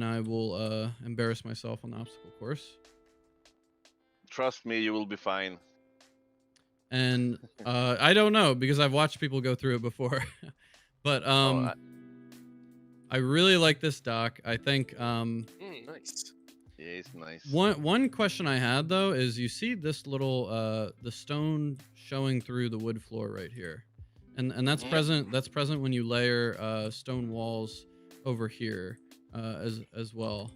I will embarrass myself on the obstacle course. Trust me, you will be fine. And I don't know because I've watched people go through it before. But I really like this dock. I think Nice. Yeah, it's nice. one question I had though is you see this little the stone showing through the wood floor right here. And that's present when you layer stone walls over here as well.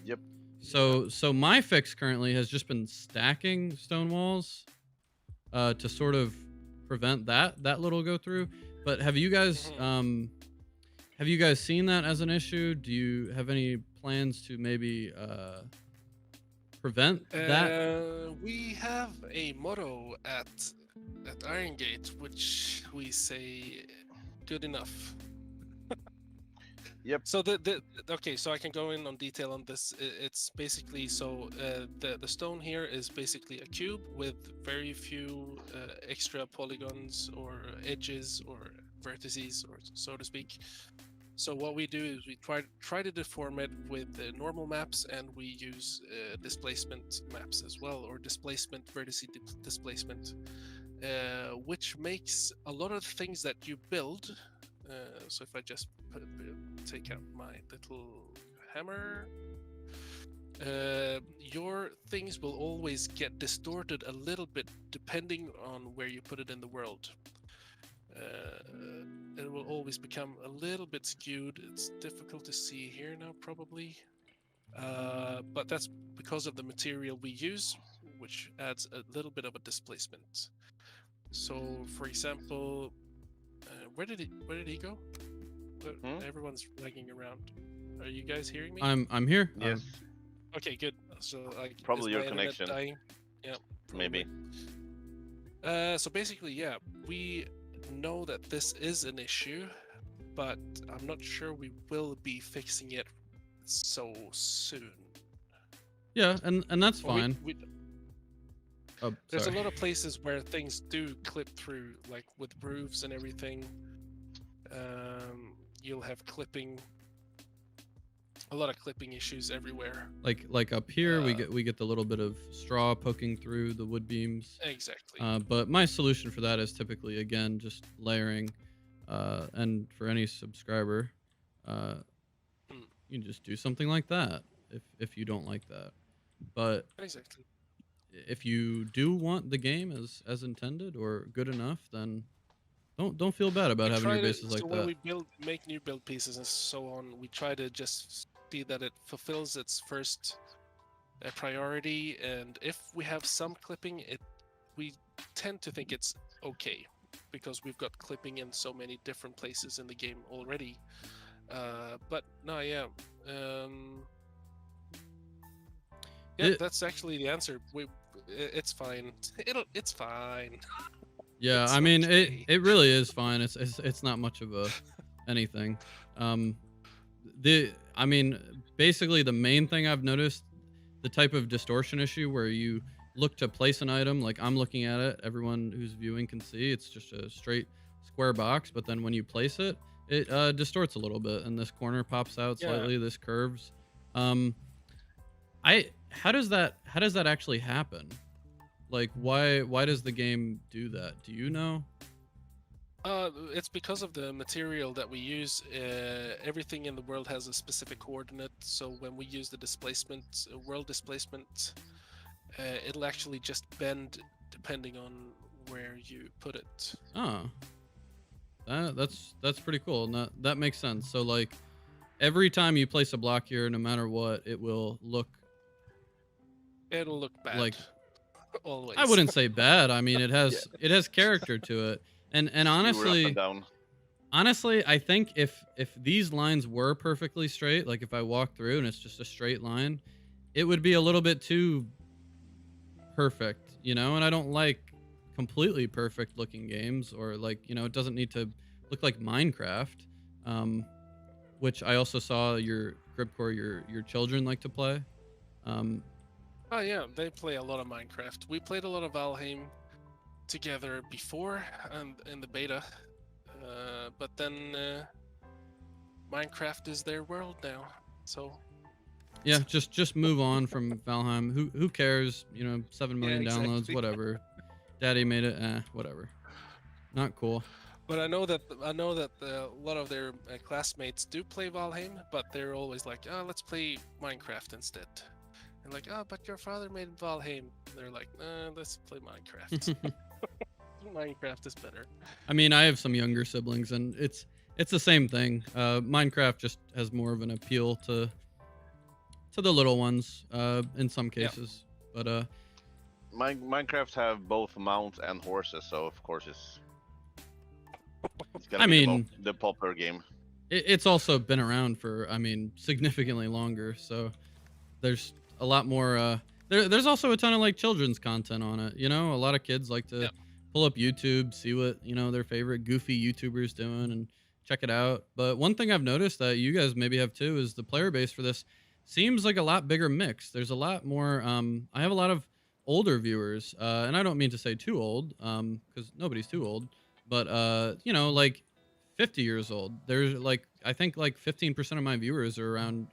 Yep. So my fix currently has just been stacking stone walls to sort of prevent that little go through. But have you guys seen that as an issue? Do you have any plans to maybe prevent that? We have a motto at Iron Gate, which we say, "Good enough." Yep. So okay, so I can go in on detail on this. It's basically the stone here is basically a cube with very few extra polygons or edges or vertices, or so to speak. So what we do is we try to deform it with normal maps, and we use displacement maps as well, or displacement vertice displacement, which makes a lot of the things that you build. So if I just take out my little hammer, your things will always get distorted a little bit depending on where you put it in the world. It will always become a little bit skewed. It's difficult to see here now, probably. But that's because of the material we use, which adds a little bit of a displacement. So, for example, where did he go? Everyone's lagging around. Are you guys hearing me? I'm here. Yes. Okay, good. So, like, Probably is your my internet connection. dying? Yeah. Maybe. So basically, yeah, we know that this is an issue, but I'm not sure we will be fixing it so soon. Yeah, and that's Well, fine. There's a Sorry. lot of places where things do clip through, like with roofs and everything. You'll have a lot of clipping issues everywhere. Like up here, we get the little bit of straw poking through the wood beams. Exactly. But my solution for that is typically, again, just layering. And for any subscriber, you can just do something like that if you don't like that. But exactly. if you do want the game as intended or good enough, then don't feel bad about having your bases like so that. when we make new build pieces and so on, we try to just see that it fulfills its first priority, and if we have some clipping, we tend to think it's okay because we've got clipping in so many different places in the game already. But no, yeah, that's actually the answer. It's fine. It's fine. Yeah, It's I mean, okay. it really is fine. It's not much of a anything. I mean, basically the main thing I've noticed, the type of distortion issue where you look to place an item, like I'm looking at it, everyone who's viewing can see it's just a straight square box, but then when you place it, it distorts a little bit, and this corner pops out slightly, this curves. How does that actually happen? Like, why does the game do that? Do you know? It's because of the material that we use. Everything in the world has a specific coordinate, so when we use the displacement, world displacement, it'll actually just bend depending on where you put it. Oh, that's pretty cool. That makes sense. So like, every time you place a block here, no matter what, it'll look bad. Like, always. I wouldn't say bad. I mean, it has character to it. And honestly, Up and down. honestly, I think if these lines were perfectly straight, like if I walk through and it's just a straight line, it would be a little bit too perfect, you know? And I don't like completely perfect looking games, or like, you know, it doesn't need to look like Minecraft, which I also saw your Grimmcore, your children like to play. Oh yeah, they play a lot of Minecraft. We played a lot of Valheim together before and in the beta, but then Minecraft is their world now. So Yeah, just move on from Valheim. Who cares? 7 yeah, million downloads, exactly. whatever. Daddy made it, whatever. Not cool. But I know that a lot of their classmates do play Valheim, but they're always like, "Oh, let's play Minecraft instead." And like, "Oh, but your father made Valheim." And they're like, "Let's play Minecraft." Minecraft is better. I mean, I have some younger siblings, and it's the same thing. Minecraft just has more of an appeal to the little ones, in some cases. But Minecraft have both mounts and horses, so of course it's I gonna be mean, the popular game. it's also been around for, significantly longer. So there's a lot more. There's also a ton of like children's content on it. A lot of kids like to pull up YouTube, see what their favorite goofy YouTubers doing, and check it out. But one thing I've noticed that you guys maybe have too is the player base for this seems like a lot bigger mix. There's a lot more. I have a lot of older viewers, and I don't mean to say too old, because nobody's too old, but like 50 years old. There's like I think like 15% of my viewers are around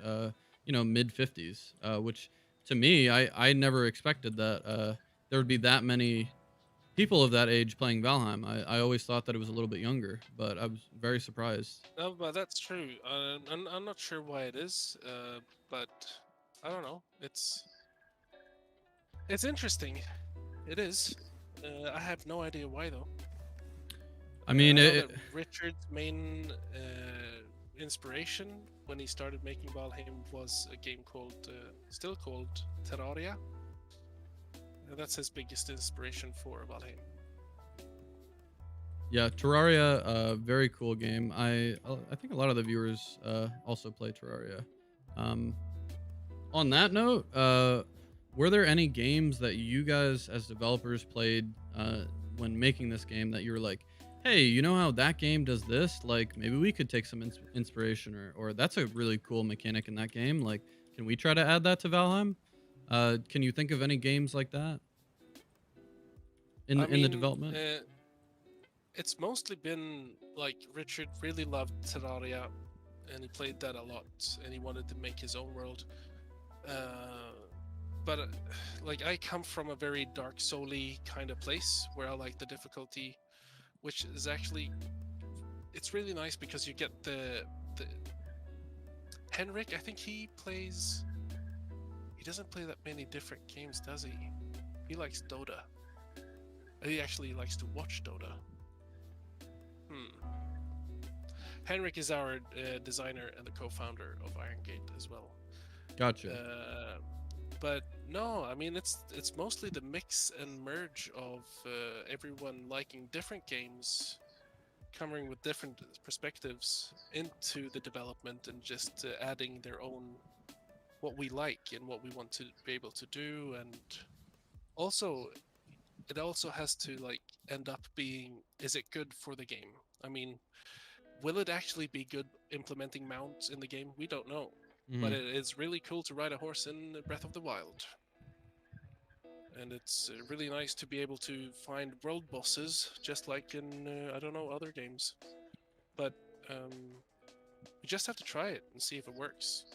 mid 50s, which to me I never expected that there would be that many people of that age playing Valheim. I always thought that it was a little bit younger, but I was very surprised. No, but that's true. I'm not sure why it is, but I don't know. It's interesting. It is. I have no idea why though. I mean, I know that Richard's main inspiration when he started making Valheim was a game called, still called Terraria. That's his biggest inspiration for Valheim. yeah, Terraria, very cool game. I think a lot of the viewers also play Terraria. On that note, were there any games that you guys as developers played when making this game that you were like, hey, you know how that game does this? Like, maybe we could take some inspiration, or that's a really cool mechanic in that game. Like, can we try to add that to Valheim? Can you think of any games like that in the development? It's mostly been like Richard really loved Terraria, and he played that a lot, and he wanted to make his own world. But like I come from a very Dark Souls-y kind of place where I like the difficulty, which is actually it's really nice because you get the Henrik. I think he doesn't play that many different games, does he? He likes Dota. He actually likes to watch Dota. Henrik is our designer and the co-founder of Iron Gate as well. Gotcha. But no, I mean it's mostly the mix and merge of everyone liking different games, coming with different perspectives into the development, and just adding their own what we like and what we want to be able to do. And also it also has to like end up being, is it good for the game? I mean, will it actually be good implementing mounts in the game? We don't know. But it is really cool to ride a horse in Breath of the Wild. And it's really nice to be able to find world bosses, just like in, I don't know, other games. But we just have to try it and see if it works.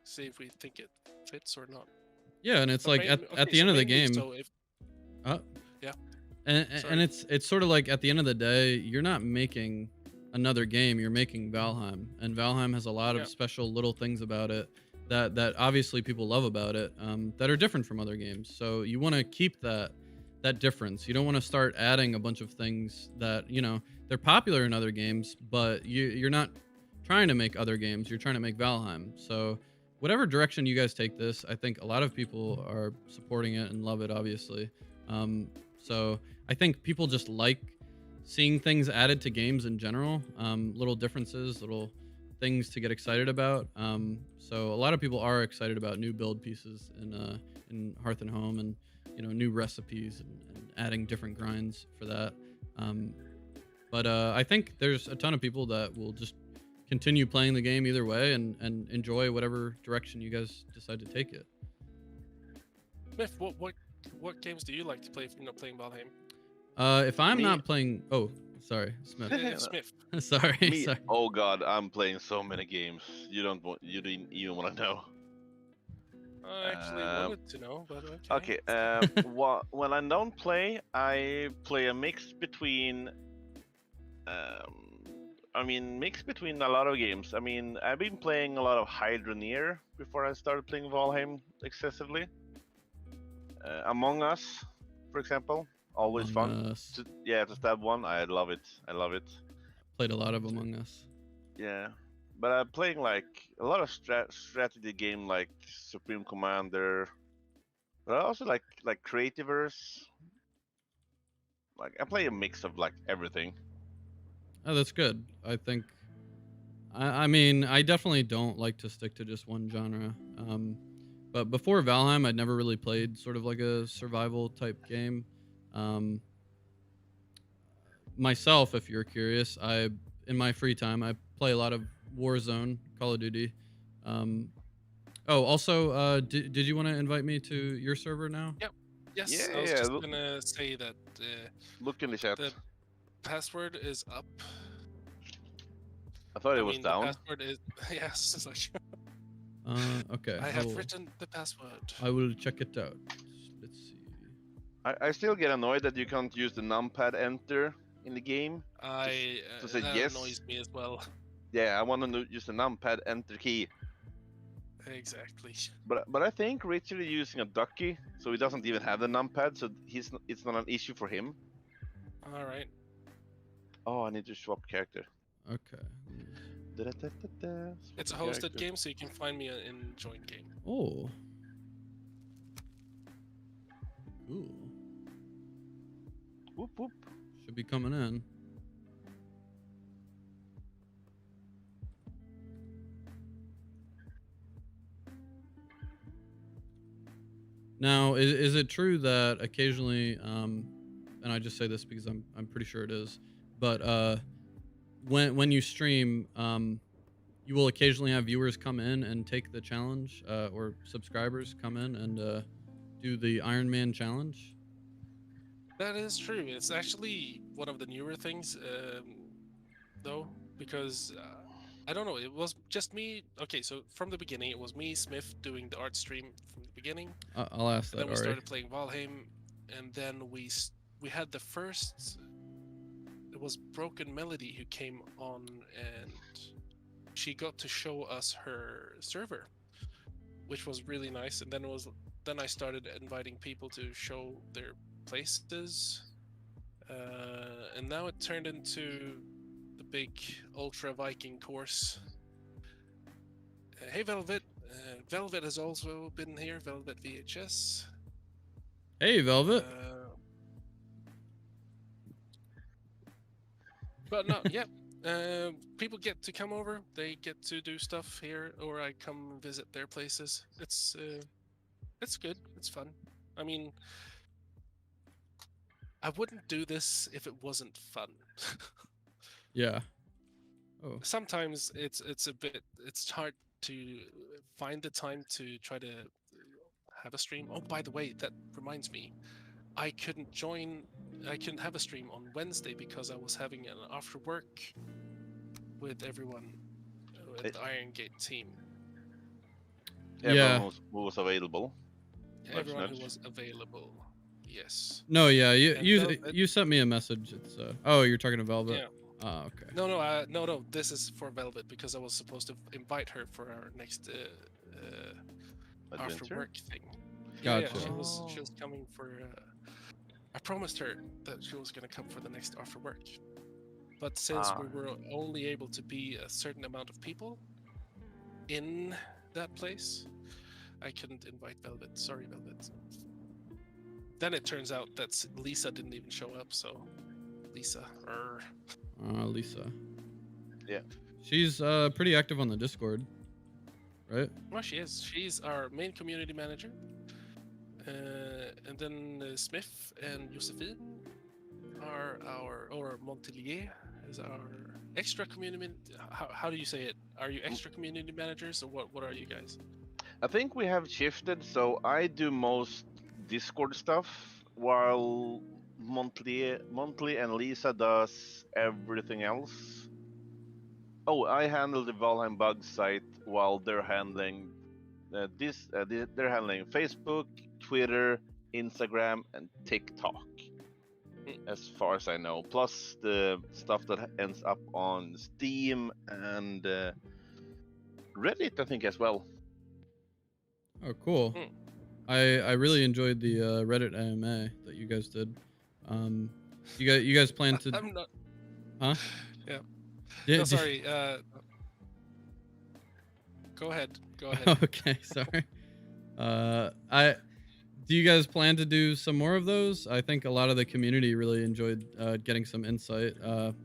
See if we think it fits or not. Yeah, and it's like at the end of the game. So if, yeah. And it's sort of like at the end of the day, you're not making another game, you're making Valheim, and Valheim has a lot of special little things about it that obviously people love about it, that are different from other games. So you want to keep that difference. You don't want to start adding a bunch of things that they're popular in other games, but you're not trying to make other games. You're trying to make Valheim. So whatever direction you guys take this, I think a lot of people are supporting it and love it, obviously. So I think people just like seeing things added to games in general, little differences, little things to get excited about. So a lot of people are excited about new build pieces in Hearth and Home, and new recipes and adding different grinds for that. But I think there's a ton of people that will just continue playing the game either way and enjoy whatever direction you guys decide to take it. Smith, what games do you like to play if you're not playing Valheim? If I'm Me- not playing, oh, sorry, Smith. Smith. sorry, Me, sorry. oh god, I'm playing so many games. You didn't even want to know. I actually wanted to know, but Okay. When I don't play, I play a mix between. Mix between a lot of games. I mean, I've been playing a lot of Hydroneer before I started playing Valheim excessively. Among Us, for example, always Among fun. Us. To stab one, I love it. I love it. Played a lot of Among Us. Yeah, but I'm playing like a lot of strategy game like Supreme Commander, but I also like Creativerse. Like I play a mix of like everything. Oh, that's good. I think. I mean, I definitely don't like to stick to just one genre. But before Valheim, I'd never really played sort of like a survival type game. Um, myself, if you're curious, in my free time I play a lot of Warzone, Call of Duty. Also, did you want to invite me to your server now? Yep. Yes, Yeah, I was yeah, just look- gonna say that Look in the chat. the password is up. I thought it I was mean, down. the password is yes. It's like Okay. I have written the password. I will check it out. Let's see. I still get annoyed that you can't use the numpad enter in the game. to say That yes. annoys me as well. Yeah, I want to use the numpad enter key. Exactly. But I think Richard is using a ducky, so he doesn't even have the numpad, so it's not an issue for him. All right. Oh, I need to swap character. Okay. Da-da-da-da-da, It's a swap hosted character. game, so you can find me in join game. Oh. Cool. Whoop whoop. Should be coming in. Now, is it true that occasionally, and I just say this because I'm pretty sure it is, but when you stream, you will occasionally have viewers come in and take the challenge, or subscribers come in and do the Iron Man challenge? That is true. It's actually one of the newer things, though, because I don't know. It was just me. Okay, so from the beginning, it was me, Smith, doing the art stream from the beginning. I'll ask that. Then we Ari. started playing Valheim, and then we had the first. It was Broken Melody who came on, and she got to show us her server, which was really nice. And then I started inviting people to show their places, and now it turned into the big Ultra Viking course. Hey Velvet, Velvet has also been here. Velvet VHS. Hey, Velvet. But no, yeah. People get to come over. They get to do stuff here, or I come visit their places. It's good. It's fun. I mean, I wouldn't do this if it wasn't fun. Yeah. Oh. Sometimes it's hard to find the time to try to have a stream. Oh, by the way, that reminds me, I couldn't have a stream on Wednesday because I was having an after work with everyone at the Iron Gate team. Yeah. Everyone who was available. Everyone nudge. who was available. Yes. No, yeah, And you sent me a message. It's oh, you're talking to Velvet. Yeah. Oh, okay. No. This is for Velvet because I was supposed to invite her for our next after Adventure? work thing. Gotcha. Yeah, she was coming for. I promised her that she was gonna come for the next after work, but since we were only able to be a certain amount of people in that place, I couldn't invite Velvet. Sorry, Velvet. Then it turns out that Lisa didn't even show up, so Lisa. Lisa. Yeah. She's pretty active on the Discord, right? Well, she is. She's our main community manager. And then Smith and Josephine are or Montelier is our extra community. How do you say it? Are you extra community managers or what are you guys? I think we have shifted, so I do most Discord stuff, while monthly and Lisa does everything else. Oh, I handle the Valheim bug site while they're handling they're handling Facebook, Twitter, Instagram, and TikTok, as far as I know. Plus the stuff that ends up on Steam and Reddit, I think, as well. Oh, cool. I really enjoyed the Reddit AMA that you guys did. You guys plan to? I'm not. Huh? Yeah. Did- No, did- sorry. Go ahead. Go ahead. Okay, sorry. Do you guys plan to do some more of those? I think a lot of the community really enjoyed getting some insight.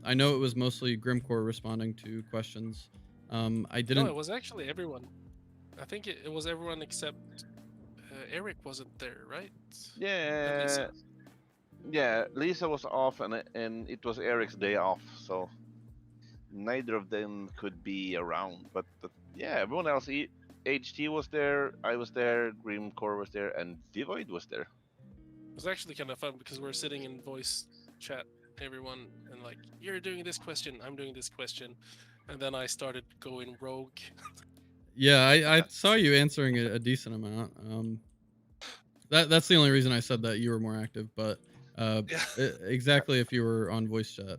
I know it was mostly Grimmcore responding to questions. I didn't. No, it was actually everyone. I think it was everyone except Eric wasn't there, right? And Yeah, Lisa. yeah. Lisa was off, and it was Eric's day off, so neither of them could be around. But yeah, everyone else. HT was there, I was there, Grimmcore was there, and Devoid was there. It was actually kind of fun because we're sitting in voice chat, everyone, and like, you're doing this question, I'm doing this question, and then I started going rogue. Yeah, I saw you answering a decent amount. That's the only reason I said that you were more active. But Yeah. exactly, if you were on voice chat,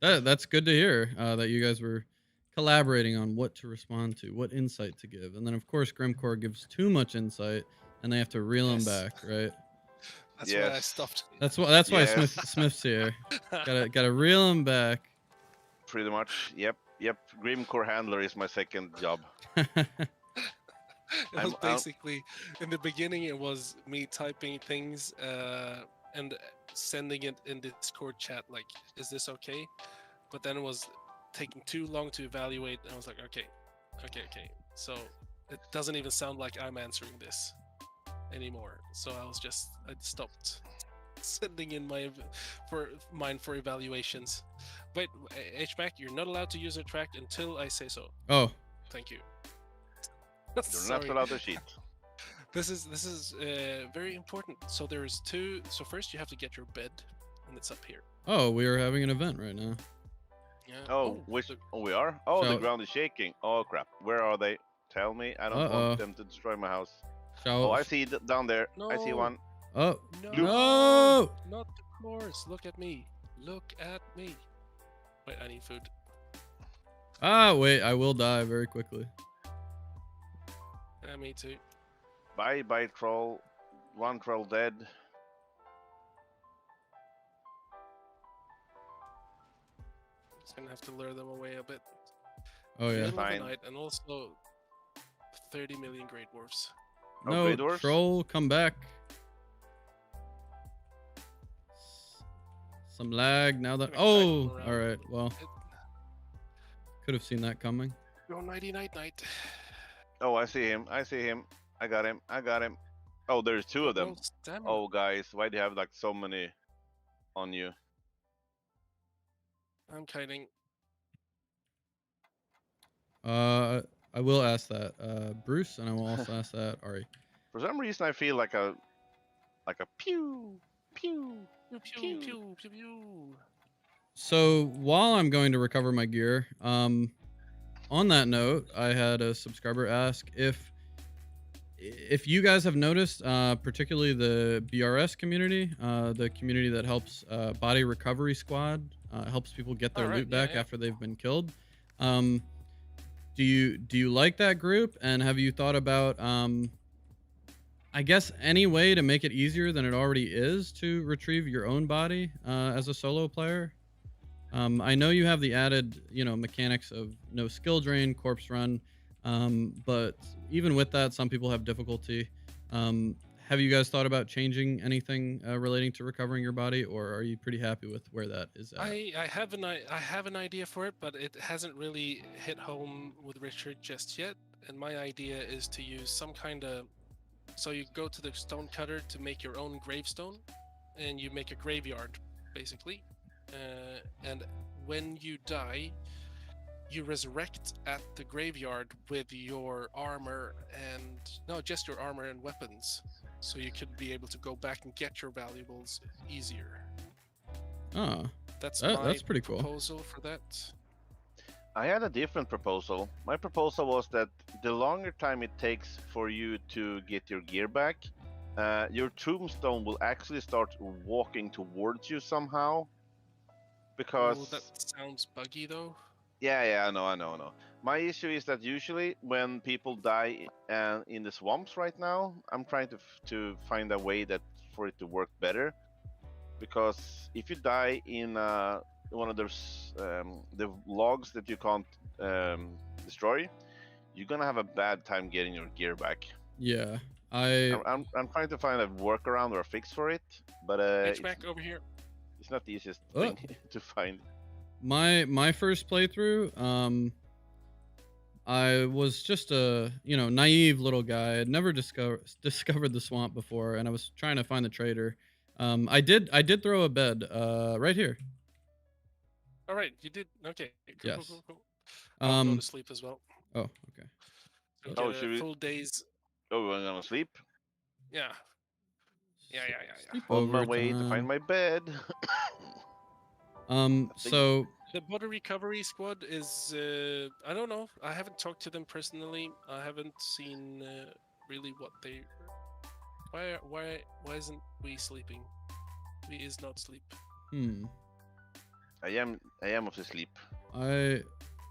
that's good to hear that you guys were collaborating on what to respond to, what insight to give, and then of course Grimmcore gives too much insight, and they have to reel him Yes. back, right? That's why I Yes. stopped. That's why Yes. Smith's here. Gotta reel him back. Pretty much. Yep. Grimmcore handler is my second job. It was I'm- basically in the beginning. It was me typing things and sending it in Discord chat. Like, is this okay? But then it was taking too long to evaluate, and I was like, okay. So it doesn't even sound like I'm answering this anymore. So I stopped sending in mine for evaluations. Wait, HMAC, you're not allowed to use a track until I say so. Oh, Thank you. You're Sorry. not allowed to cheat. This is very important. So there's two. So first you have to get your bed, and it's up here. oh, we are having an event right now. Yeah. Oh, which? so- Oh, we are. Oh, the Shall- ground is shaking. Oh crap! Where are they? Tell me. I don't Uh-oh. want them to destroy my house. Shall Oh, I see down there. I see No. one. Oh No, no! not the course. Look at me. Look at me. Wait, I need food. Ah, wait, I will die very quickly. Yeah, me too. Bye, troll. One troll dead. Just gonna have to lure them away a bit. Oh yeah. Middle of the Fine. night, and also 30 million great dwarfs. Oh, No, Grey Dwarfs? troll, come back. Some lag now that. Gonna drag them Oh, around. all right. Well, It- could have seen that coming. Go nighty night night. Oh, I see him. I got him. Oh, there's two of them. No stamina. Oh, guys, why do you have like so many on you? I'm kiting. I will ask that, Bruce, and I will also ask that Ari. For some reason, I feel like a pew, pew. Pew pew pew pew pew. So while I'm going to recover my gear, on that note, I had a subscriber ask if you guys have noticed, particularly the BRS community, the community that helps Body Recovery Squad, helps people get their Oh, right, loot yeah, back yeah. after they've been killed. Do you like that group, and have you thought about I guess any way to make it easier than it already is to retrieve your own body as a solo player? I know you have the added, mechanics of no skill drain, corpse run, but even with that, some people have difficulty. Have you guys thought about changing anything relating to recovering your body, or are you pretty happy with where that is at? I have an idea for it, but it hasn't really hit home with Richard just yet. And my idea is to use some kind of. So you go to the stone cutter to make your own gravestone, and you make a graveyard, basically. And when you die, you resurrect at the graveyard with your armor and just your armor and weapons. so you could be able to go back and get your valuables easier. Oh, That's that's pretty cool. proposal for that. I had a different proposal. My proposal was that the longer time it takes for you to get your gear back, your tombstone will actually start walking towards you somehow. Because Oh, that sounds buggy though. yeah, I know. My issue is that usually when people die in the swamps right now, I'm trying to find a way that for it to work better. Because if you die in one of those the logs that you can't destroy, you're gonna have a bad time getting your gear back. Yeah, I'm trying to find a workaround or a fix for it, but HMAC over here. it's not the easiest Oh. thing to find. my first playthrough, I was just a naive little guy. I'd never discovered the swamp before, and I was trying to find the trader. I did throw a bed right here. All right, you did. Okay, cool, Yes. cool. I'll go Um. to sleep as well. Oh, okay. So Oh, get should a we- full days. Oh, we're gonna sleep. Yeah. Sleep On my over way to find time. my bed. So The body recovery squad is I don't know. I haven't talked to them personally. I haven't seen really what they. Why isn't we sleeping? We is not sleep. I am of the sleep.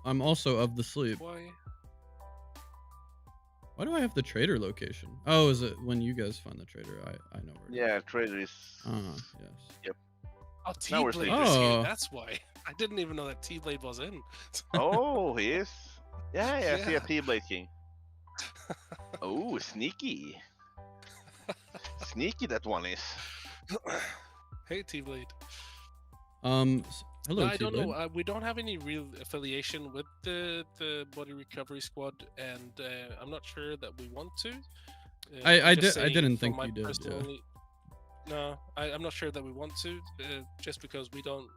I'm also of the sleep. Why? Why do I have the trader location? Oh, is it when you guys find the trader? I know where it is. Yeah, trader is. Yes. Oh, Now we're T-Blade sleeping. is here. Oh. That's why. I didn't even know that T-Blade was in. Oh, he is. Yeah, I see a Yeah. T-Blade King. Oh, sneaky. Sneaky that one is. Hey, T-Blade. Hello, I don't T-Blade. know. We don't have any real affiliation with the body recovery squad, and I'm not sure that we want to. I just I saying didn't from think my you did. Yeah. personally- No, I'm not sure that we want to, just because we don't.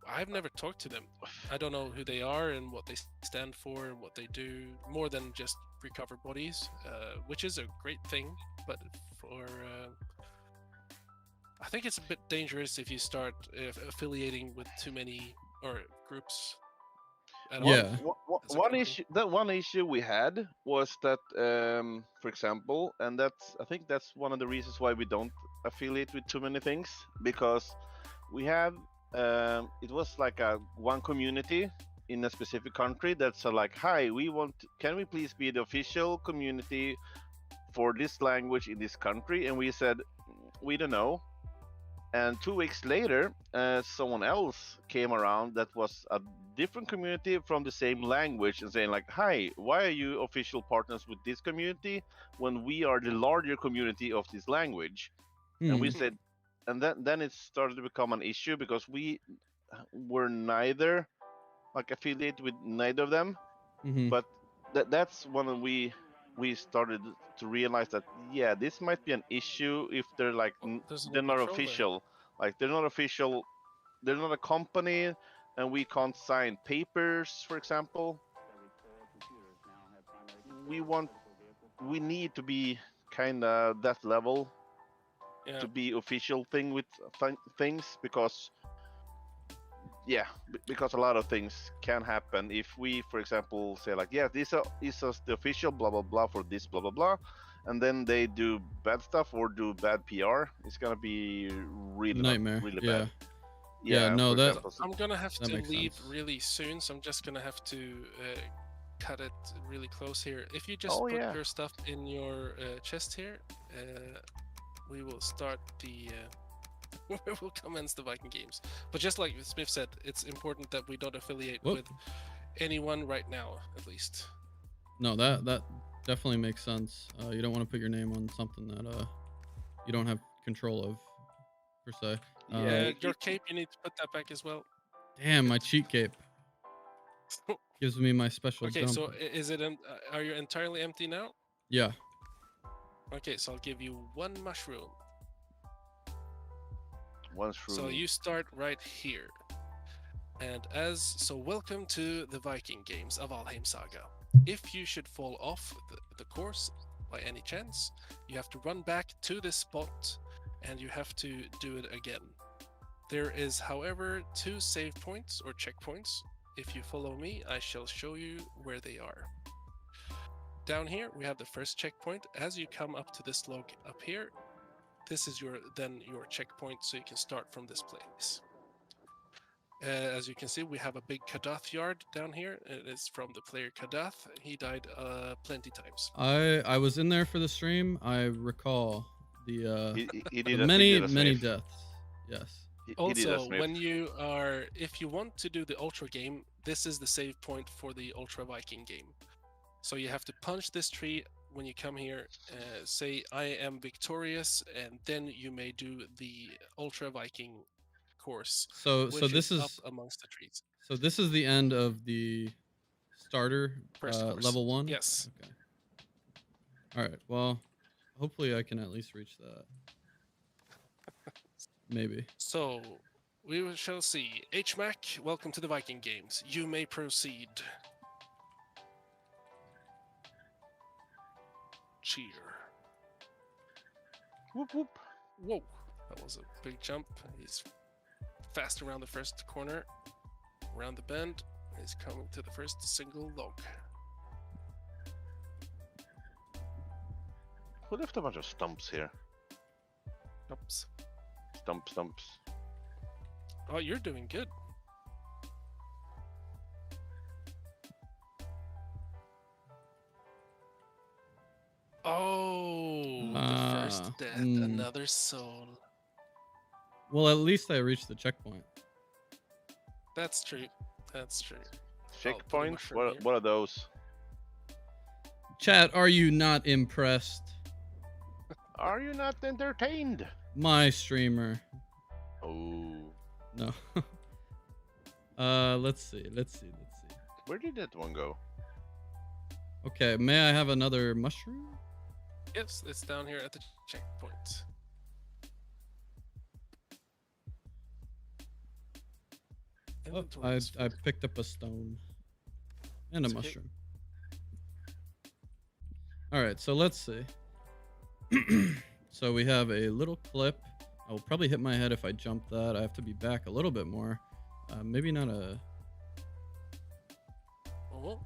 I've never talked to them. I don't know who they are and what they stand for and what they do, more than just recover bodies, which is a great thing. But for I think it's a bit dangerous if you start affiliating with too many or groups. at all. Yeah. That's a One company. issue. That one issue we had was that, for example, and I think that's one of the reasons why we don't affiliate with too many things, because we have it was like one community in a specific country that's like, hi, can we please be the official community for this language in this country? And we said, we don't know. And 2 weeks later, someone else came around that was a different community from the same language and saying like, hi, why are you official partners with this community when we are the larger community of this language? And we said, and then it started to become an issue because we were neither like affiliated with neither of them. Mhm. But that's when we started to realize that, yeah, this might be an issue if they're like There's no they're not control there. official, like they're not official, they're not a company, and we can't sign papers, for example. We need to be kind of that level Yeah. to be official thing with things, because because a lot of things can happen if we, for example, say like, yeah, this is the official blah blah blah for this blah blah blah, and then they do bad stuff or do bad PR. It's gonna be really Nightmare. really Yeah. bad. Yeah, no, for that- example, I'm gonna have That to makes leave sense. really soon, so I'm just gonna have to cut it really close here. If you just Oh, put yeah. your stuff in your chest here, we will start the. We will commence the Viking games. But just like Smith said, it's important that we don't affiliate Whoop. with anyone right now, at least. No, that definitely makes sense. You don't want to put your name on something that you don't have control of, per se. Yeah, Your cape, you need to put that back as well. Damn, my cheat cape gives me my special Okay, jump. so is it? Are you entirely empty now? Yeah. Okay, so I'll give you one mushroom. once through. So you start right here. And welcome to the Viking games of Valheim Saga. If you should fall off the course, by any chance, you have to run back to this spot and you have to do it again. There is, however, 2 save points or checkpoints. If you follow me, I shall show you where they are. Down here, we have the first checkpoint. As you come up to this log up here, this is your checkpoint, so you can start from this place. As you can see, we have a big Kadath yard down here. It is from the player Kadath. He died plenty times. I was in there for the stream. I recall the He the did a- many he did a many Smith. deaths. Yes. He did a Also, Smith. when you are, if you want to do the Ultra game, this is the save point for the Ultra Viking game. So you have to punch this tree when you come here, say I am victorious, and then you may do the Ultra Viking course. So which this up is amongst the trees. so this is the end of the starter First course. level 1. Yes. Okay. All right. Well, hopefully I can at least reach that. Maybe. So we shall see. HMAC, welcome to the Viking games. You may proceed. Cheer. Whoop whoop. Whoa, that was a big jump. He's fast around the first corner, around the bend. He's coming to the first single log. Who left a bunch of stumps here? Oops. Stumps. Oh, you're doing good. Oh, the first death, another soul. Well, at least I reached the checkpoint. That's true. That's true. Checkpoints? mushroom here. What are those? Chat, are you not impressed? Are you not entertained? My streamer. Oh. No. Let's see. Where did that one go? Okay, may I have another mushroom? Yes, it's down here at the checkpoint. Oh, Inventory is I full. picked up a stone and a It's okay. mushroom. All right, so let's see. So we have a little clip. I will probably hit my head if I jump that. I have to be back a little bit more. Maybe not a... Oh,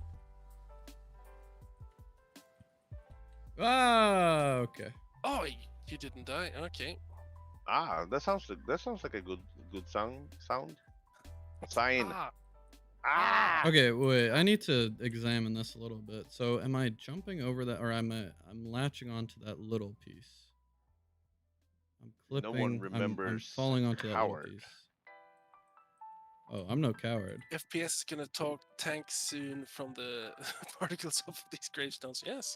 Ah, okay. oh, you didn't die. Okay. Ah, that sounds like a good sound. Sign. Ah. Okay, wait. I need to examine this a little bit. So, am I jumping over that, or I'm latching onto that little piece? I'm clipping. No one I'm remembers falling onto that little coward. piece. Oh, I'm no coward. FPS is gonna talk tank soon from the particles of these gravestones. Yes.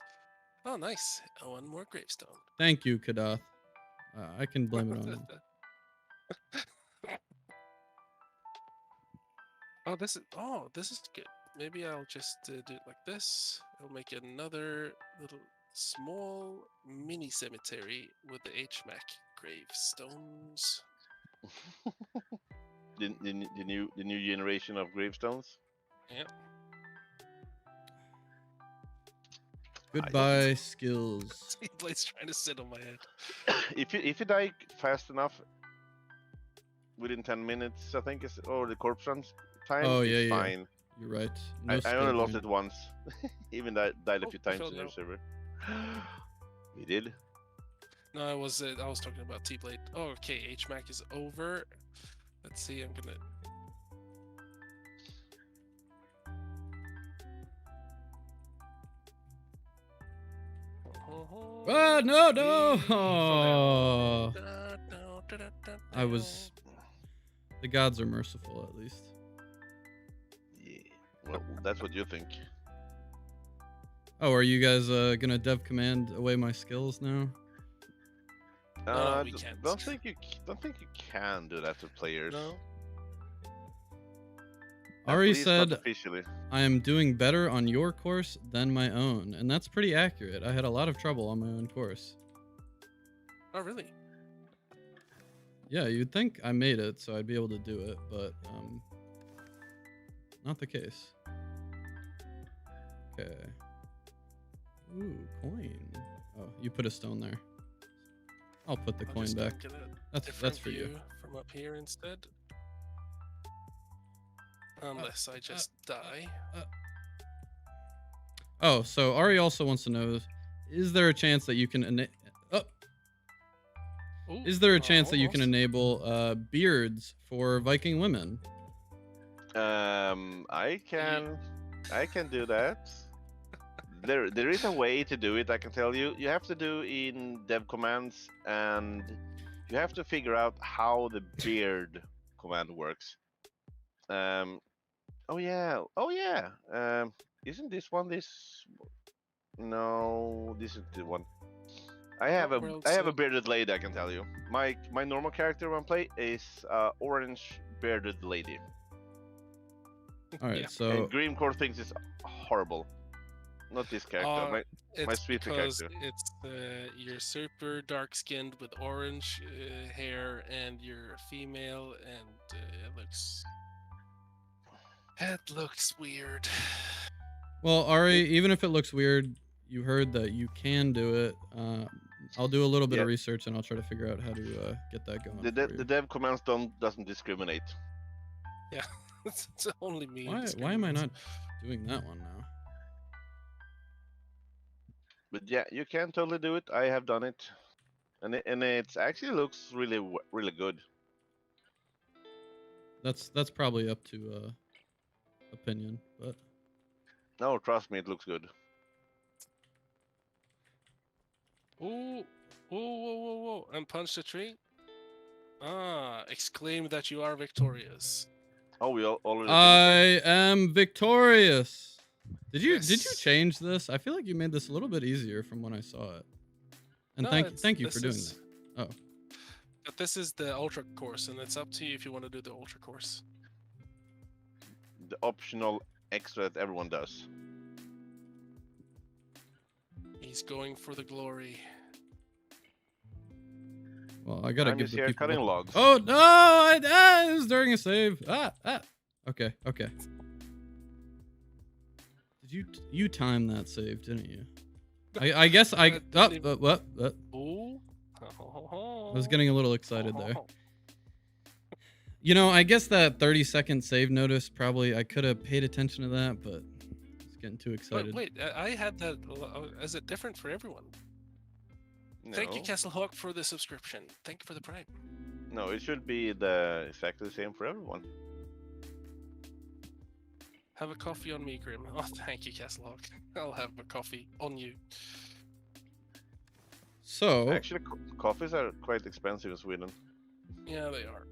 Oh, nice. One more gravestone. Thank you, Kadath. I can blame it on him. Oh, this is good. Maybe I'll just do it like this. I'll make another little small mini cemetery with the HMAC gravestones. The new generation of gravestones. Yep. Goodbye, skills. Blade's trying to sit on my head. If you die fast enough, within 10 minutes, I think is or the corpse runs time. Oh, it's yeah, yeah. fine. You're right. I skill only lost point. it once. Even died a Oh, few times fell in your down. server. We did. No, I was talking about T-Blade. Oh, okay. HMAC is over. Let's see. I'm gonna. Ah, no. Hey, Oh. Da-da-da-da-da-da. I was. The gods are merciful, at least. Yeah. Well, that's what you think. Oh, are you guys gonna dev command away my skills now? No, we d- can't. Don't think you can do that to players. No. At Ari least not said officially. I am doing better on your course than my own, and that's pretty accurate. I had a lot of trouble on my own course. Oh, really? Yeah, you'd think I made it, so I'd be able to do it, but not the case. Okay. Ooh, coin. Oh, you put a stone there. I'll put the I'll coin just back. get a That's different for you. view from up here instead. Unless I just die. Oh, so Ari also wants to know: is there a chance that you can Ooh, is there a chance that you can almost. enable beards for Viking women? I can do that. There is a way to do it. I can tell you. You have to do in dev commands, and you have to figure out how the beard command works. Oh yeah. Isn't this one this? No, this is the one. I have a bearded lady. I can tell you. My normal character when I play is orange bearded lady. All right, Yeah. so And Grimmcore thinks it's horrible. Not this character. My It's sweeter because character. it's you're super dark skinned with orange hair, and you're a female, and it looks weird. well, Ari, even if it looks weird, you heard that you can do it. I'll do a little bit of Yeah. research and I'll try to figure out how to get that going. The dev commands doesn't discriminate. Yeah, it's only me. Why am I not doing that one now? But yeah, you can totally do it. I have done it, and it actually looks really good. That's probably up to opinion, but No, trust me, it looks good. Ooh, whoa! And punch the tree. Exclaim that you are victorious. Oh, we already. I am victorious. Did you Yes. change this? I feel like you made this a little bit easier from when I saw it. And No, thank you this for doing is- that. Oh. But this is the ultra course, and it's up to you if you want to do the ultra course. The optional extra that everyone does. He's going for the glory. Well, I gotta I'm give just the here people. cutting logs. Oh no! It was during a save. Okay. Did you time that save, didn't you? I guess I. What? Ooh. I was getting a little excited there. You know, I guess that 30-second save notice probably I could have paid attention to that, but I was getting too But excited. wait, I had that. Is it different for everyone? No. Thank you, Castlehawk, for the subscription. Thank you for the prime. No, it should be exactly the same for everyone. Have a coffee on me, Grim. Oh, thank you, Castlehawk. I'll have a coffee on you. So, Actually, coffees are quite expensive in Sweden. Yeah, they are.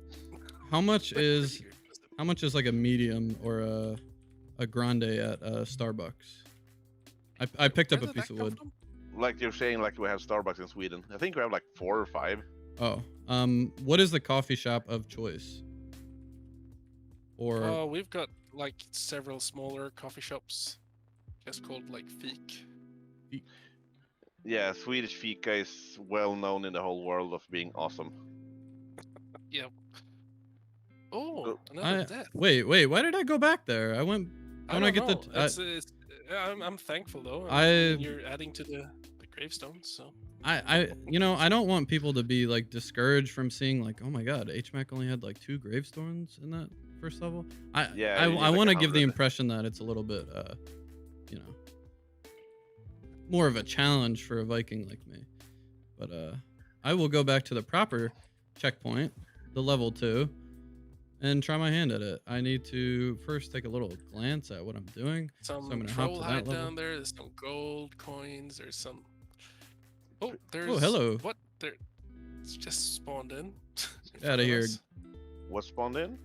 how much But is pretty expensive. how much is like a medium or a grande at Starbucks? I picked up Where a did piece that of come wood. from? Like you're saying, like we have Starbucks in Sweden. I think we have like 4 or 5. Oh, what is the coffee shop of choice? Or Oh, we've got like several smaller coffee shops, just called like Fik. Yeah, Swedish fika is well known in the whole world of being awesome. Oh, another death. wait, why did I go back there? I went. I Don't don't I get know. the? I'm thankful though. I- You're adding to the gravestones, so. I don't want people to be like discouraged from seeing like, oh my god, HMAC only had like 2 gravestones in that first level. Yeah, you need I like want to give the 100. impression that it's a little bit more of a challenge for a Viking like me. But I will go back to the proper checkpoint, the level 2, and try my hand at it. I need to first take a little glance at what I'm doing. Some I'm gonna hop troll to that hide level. down there. There's some gold coins. There's some. Oh, there's. Oh, hello. What? There. It's just spawned in. in Outta front of here. us. What spawned in?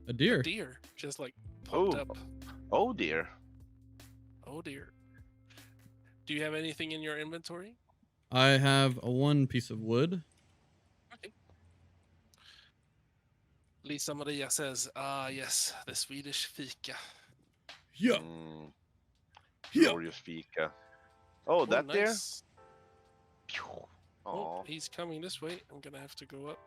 A deer. Deer. Just like popped Oh. up. Oh dear. Oh dear. Do you have anything in your inventory? I have a 1 piece of wood. Okay. Lisa Maria says, yes, the Swedish fika. Yeah. Mm, glorious fika. Oh, that there? nice. Pew. Oh, Aw. he's coming this way. I'm gonna have to go up.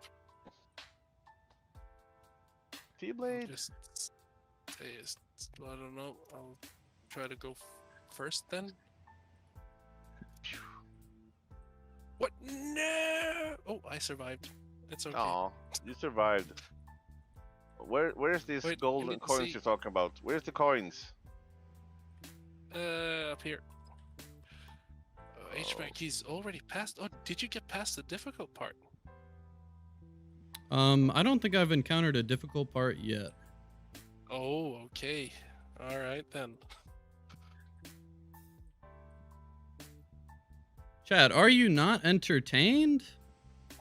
T-blade. Just I don't know. I'll try to go first then. What? No! Oh, I survived. It's okay. Aw, you survived. Where's these Wait, you golden need to coins see- you're talking about? Where's the coins? Up here. HMAC, he's already passed. Oh, did you get past the difficult part? I don't think I've encountered a difficult part yet. Oh, okay. All right then. Chad, are you not entertained?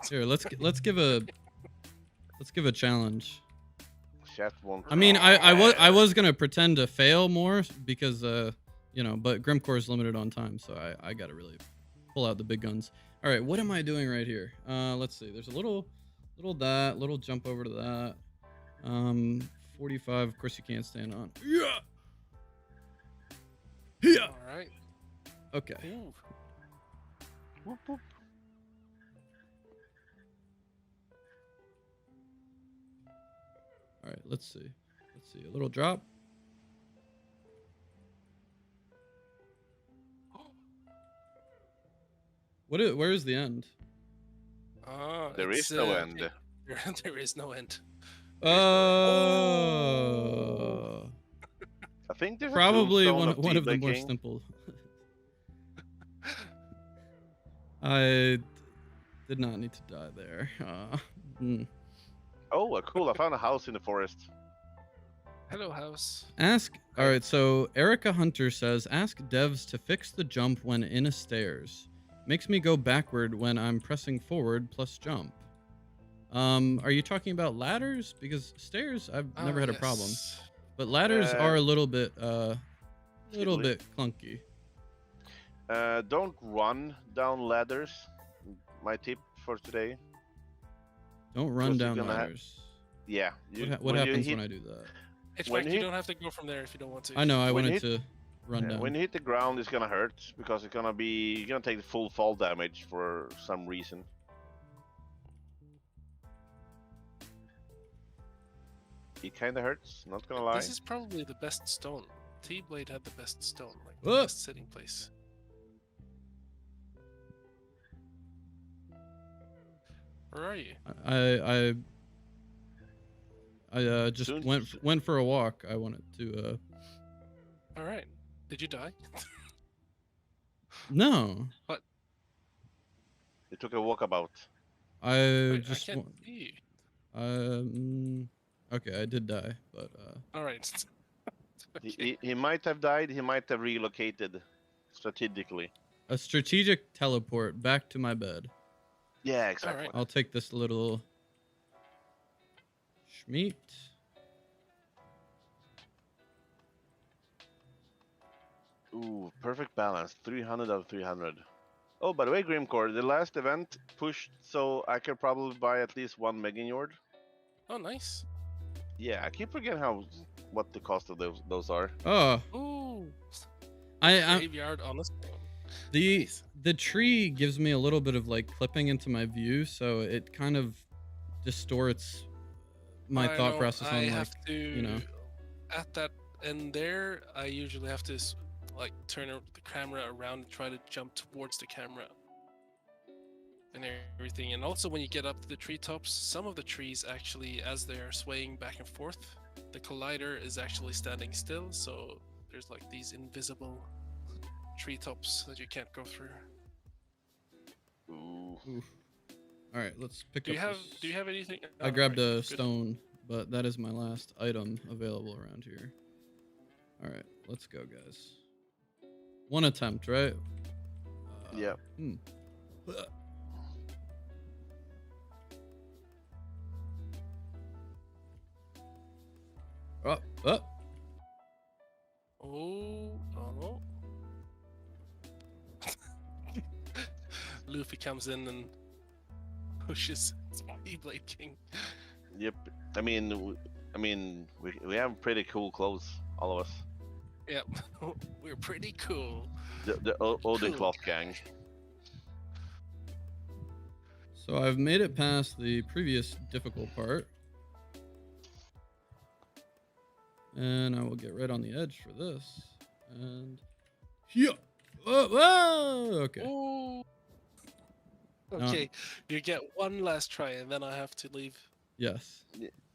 Here, let's give a challenge. Chat won't. I mean, I was gonna pretend to fail more because you know, but Grimmcore is limited on time, so I gotta really pull out the big guns. All right, what am I doing right here? Let's see. There's a little jump over to that. 45. Of course, you can't stand on. Yeah. Yeah. All right. Okay. Ooh. Whoop, whoop. All right. Let's see. A little drop. Where is the end? There it's, is no end. There is no end. Oh. I think there's Probably a one tombstone of the more King. simple. I did not need to die there. Oh, cool! I found a house in the forest. Hello, house. Ask. All right. So Erica Hunter says, ask devs to fix the jump when in a stairs. Makes me go backward when I'm pressing forward plus jump. Are you talking about ladders? Because stairs, I've never had a problem, Yes. but ladders are a little bit Fiddly. clunky. Don't run down ladders. My tip for today. Don't run Because you're down gonna ha- ladders. Yeah. What happens when I do that? When HMAC, he- you don't have to go from there if you don't want to. I know. I When wanted you to run down. When you hit the ground, it's gonna hurt because it's gonna be you're gonna take the full fall damage for some reason. It kinda hurts. Not gonna lie. This is probably the best stone. T-Blade had the best stone, like Whoa. the best sitting place. Where are you? I just Soon- went for a walk. I wanted to. All right. Did you die? No, You took a walkabout. I Wait, just. I can't see you. Okay, I did die, but All right. He might have died. He might have relocated strategically. a strategic teleport back to my bed. Yeah, exactly. Alright. I'll take this little schmeat. Ooh, perfect balance. 300 out of 300. Oh, by the way, Grimmcore, the last event pushed so I could probably buy at least one Megagnord. Oh, nice. Yeah, I keep forgetting what the cost of those are. Oh, Ooh. I Graveyard on the stone. the Nice. the tree gives me a little bit of like clipping into my view, so it kind of distorts my I thought know, process I on have like to, you know. At that end there, I usually have to like turn the camera around and try to jump towards the camera and everything. And also when you get up to the treetops, some of the trees actually, as they're swaying back and forth, the collider is actually standing still. So there's like these invisible treetops that you can't go through. Ooh. All right, let's pick Do you up. have this- Do you have anything? I Oh, grabbed right, a good. stone, but that is my last item available around here. All right, let's go, guys. One attempt, right? Yeah. Up, up. Oh, oh. Luffy comes in and pushes Blade King. Yep. I mean, we have pretty cool clothes, all of us. Yep, we're pretty cool. The Odin Cool. Cloth gang. So I've made it past the previous difficult part. And I will get right on the edge for this. And yeah. Oh, whoa, okay. Oh, Okay, you get one last try, and then I have to leave. Yes.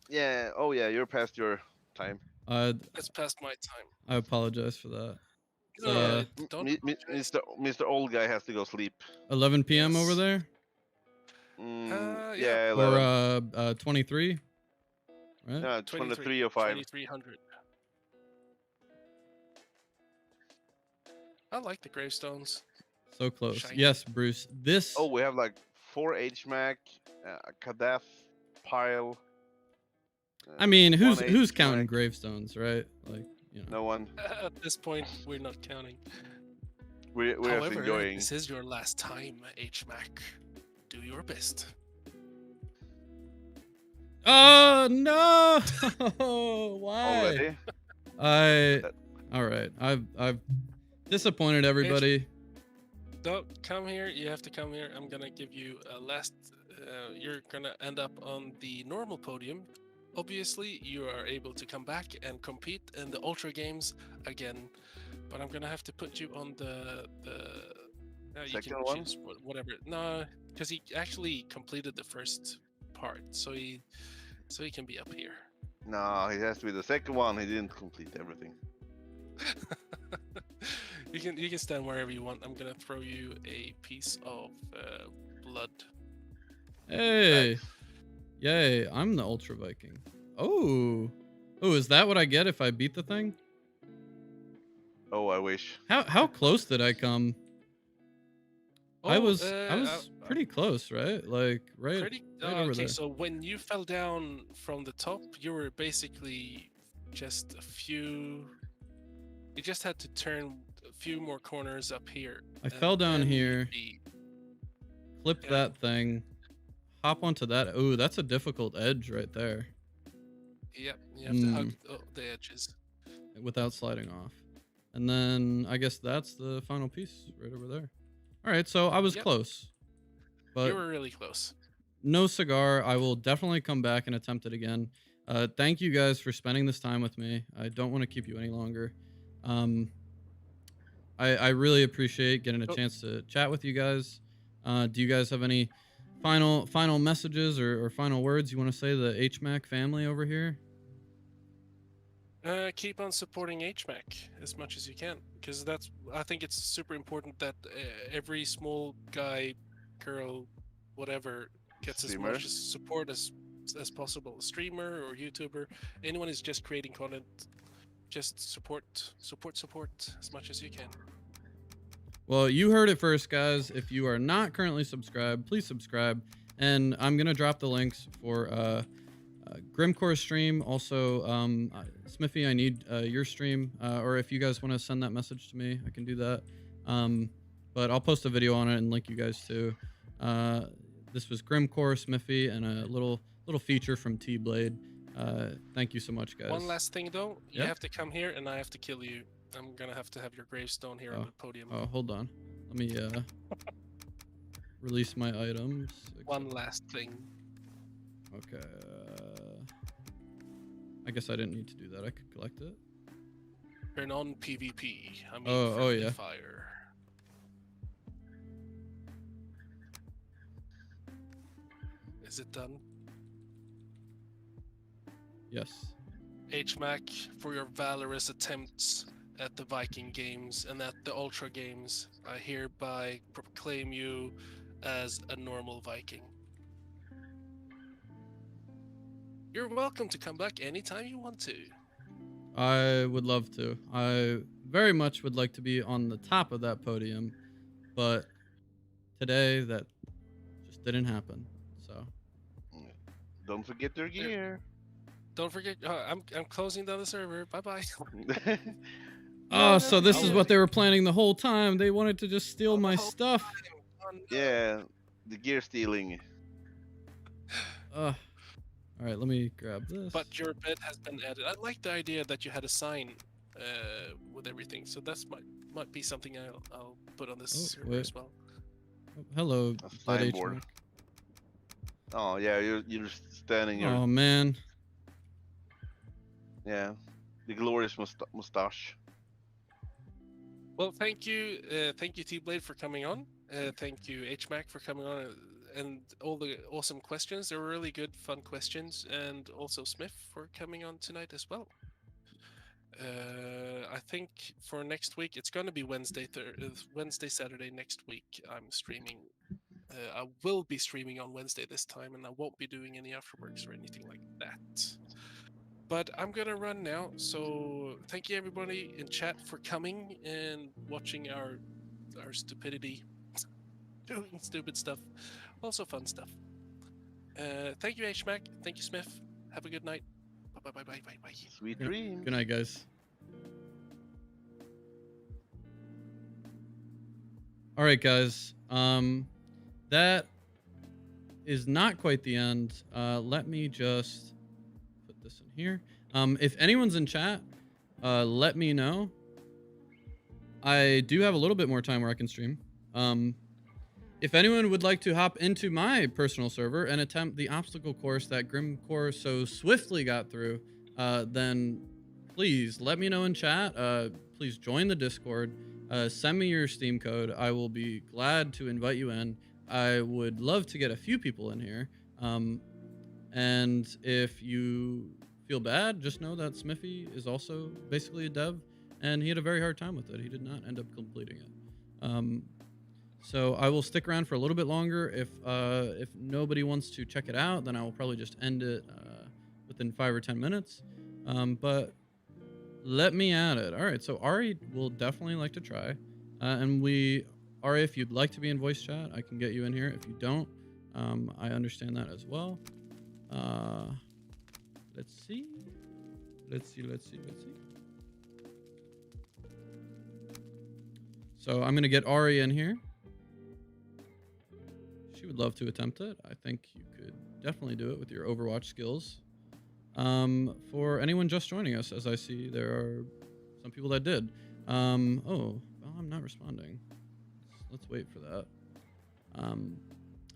Yeah. Oh yeah, you're past your time. It's past my time. I apologize for that. It's, Yeah, don't apologize. Mr. Old Guy has to go sleep. 11 p.m. over Yes. there, Yeah. Yeah, or 11. 23, right? Yeah, 23 or 5. 2300. I like the gravestones. So close. Shiny. Yes, Bruce. This. Oh, we have like 4 HMAC, a Kadef pile. I mean, one who's counting HMAC. gravestones, right? Like, you know. No one. At this point, we're not counting. We're just However, enjoying. this is your last time, HMAC. Do your best. Oh no! Why? Already? All right. I've disappointed everybody. Don't come here. You have to come here. I'm gonna give you a last. You're gonna end up on the normal podium. Obviously, you are able to come back and compete in the Ultra Games again, but I'm gonna have to put you on the you Second can one? choose whatever. No, because he actually completed the first part, so he can be up here. No, he has to be the second one. He didn't complete everything. You can stand wherever you want. I'm gonna throw you a piece of blood. Hey. Yay, I'm the Ultra Viking. Oh. Oh, is that what I get if I beat the thing? Oh, I wish. How close did I come? I Oh, was pretty close, right? Like right over okay, there. so when you fell down from the top, you were basically just a few. You just had to turn a few more corners up here. I fell down then here. you'd be- Flip Yeah. that thing. Hop onto that. Ooh, that's a difficult edge right there. Yep, you have to hug the edges. Without sliding off. And then I guess that's the final piece right over there. All right, so I was Yep. close. But You were really close. no cigar. I will definitely come back and attempt it again. Thank you guys for spending this time with me. I don't want to keep you any longer. I really appreciate getting a chance to chat with you guys. Do you guys have any final messages or final words you want to say to the HMAC family over here? Keep on supporting HMAC as much as you can, because I think it's super important that every small guy, girl, whatever gets as Streamer. much support as possible. A streamer or YouTuber, anyone who's just creating content, just support as much as you can. Well, you heard it first, guys. If you are not currently subscribed, please subscribe. And I'm going to drop the links for Grimmcore stream. Also, Smiffe, I need your stream. Or if you guys want to send that message to me, I can do that. But I'll post a video on it and link you guys to. This was Grimmcore, Smiffe, and a little feature from T-Blade. Thank you so much, guys. One last thing, though. You Yeah? have to come here, and I have to kill you. I'm going to have your gravestone here on the podium. Oh, hold on. Let me release my items. One last thing. Okay. I guess I didn't need to do that. I could collect it. Turn on PvP. I mean, Oh, yeah. fire. Is it done? Yes. HMAC, for your valorous attempts at the Viking Games and at the Ultra Games, I hereby proclaim you as a normal Viking. You're welcome to come back anytime you want to. I would love to. I very much would like to be on the top of that podium, but today that just didn't happen. So Don't forget your gear. Don't forget, I'm closing down the server. Bye bye. oh, so this is no. what they were planning the whole time. They wanted to just steal my stuff. Yeah, the gear stealing. All right, let me grab this. But your bed has been added. I like the idea that you had a sign with everything. So that's might be something I'll put on this server wait. as well. Oh, hello, A Dead signboard. HMAC. Oh yeah, you're standing here. Oh man. Yeah, the glorious mustache. Well, thank you T-Blade for coming on. Thank you HMAC for coming on and all the awesome questions. They were really good, fun questions, and also Smith for coming on tonight as well. I think for next week it's going to be Wednesday, Saturday next week. I'm streaming. I will be streaming on Wednesday this time, and I won't be doing any afterworks or anything like that. But I'm gonna run now. So thank you everybody in chat for coming and watching our stupidity, doing stupid stuff, also fun stuff. Thank you HMAC. Thank you Smith. Have a good night. Bye bye bye bye bye. Sweet dreams. Good night, guys. All right, guys. That is not quite the end. Let me just put this in here. If anyone's in chat, let me know. I do have a little bit more time where I can stream. If anyone would like to hop into my personal server and attempt the obstacle course that Grimmcore so swiftly got through, then please let me know in chat. Please join the Discord. Send me your Steam code. I will be glad to invite you in. I would love to get a few people in here. And if you feel bad, just know that Smiffe is also basically a dev, and he had a very hard time with it. He did not end up completing it. So I will stick around for a little bit longer. If nobody wants to check it out, then I will probably just end it within 5 or 10 minutes. But let me at it. All right, so Ari will definitely like to try. And Ari, if you'd like to be in voice chat, I can get you in here. If you don't, I understand that as well. Let's see. So I'm going to get Ari in here. She would love to attempt it. I think you could definitely do it with your Overwatch skills. For anyone just joining us, as I see there are some people that did. Oh, well, I'm not responding. Let's wait for that.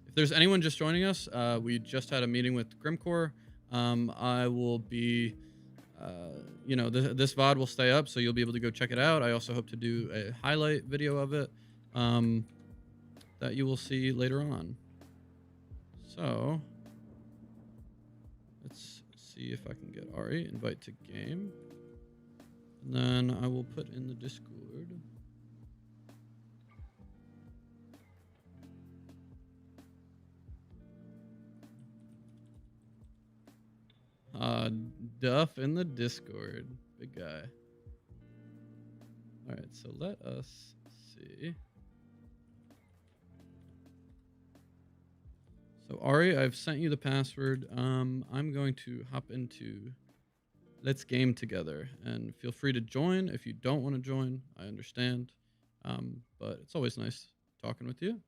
If there's anyone just joining us, we just had a meeting with Grimmcore. I will be, this VOD will stay up, so you'll be able to go check it out. I also hope to do a highlight video of it that you will see later on. So let's see if I can get Ari, invite to game. And then I will put in the Discord. Duff in the Discord. Big guy. All right, so let us see. So Ari, I've sent you the password. I'm going to hop into Let's Game together, and feel free to join. If you don't want to join, I understand. But it's always nice talking with you.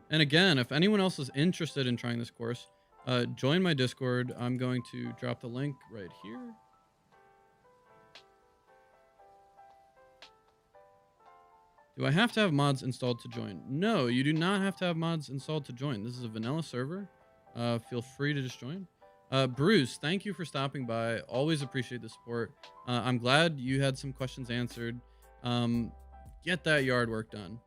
And again, if anyone else is interested in trying this course, join my Discord. I'm going to drop the link right here. Do I have to have mods installed to join? No, you do not have to have mods installed to join. This is a vanilla server. Feel free to just join. Bruce, thank you for stopping by. Always appreciate the support. I'm glad you had some questions answered. Get that yard work done.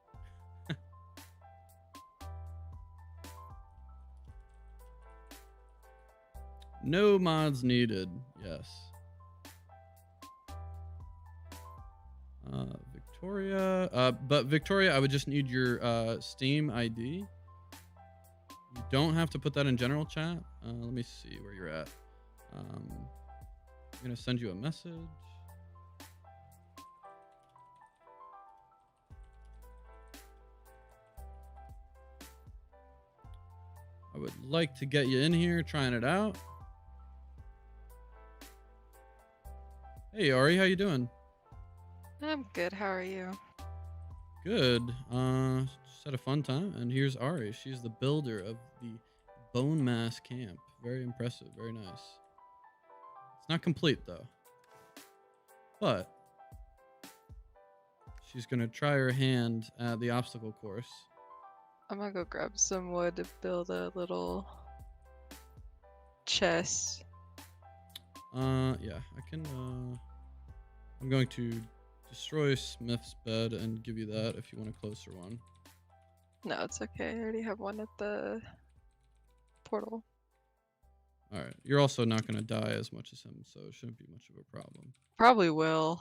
No mods needed. Yes. Victoria. But Victoria, I would just need your Steam ID. You don't have to put that in general chat. Let me see where you're at. I'm going to send you a message. I would like to get you in here trying it out. Hey Ari, how you doing? I'm good. How are you? Good. Just had a fun time. And here's Ari. She's the builder of the Bone Mass Camp. Very impressive. Very nice. It's not complete though. But she's gonna try her hand at the obstacle course. I'm gonna go grab some wood to build a little chest. Yeah, I can. I'm going to destroy Smith's bed and give you that if you want a closer one. No, it's okay. I already have one at the portal. All right. You're also not going to die as much as him, so it shouldn't be much of a problem. Probably will.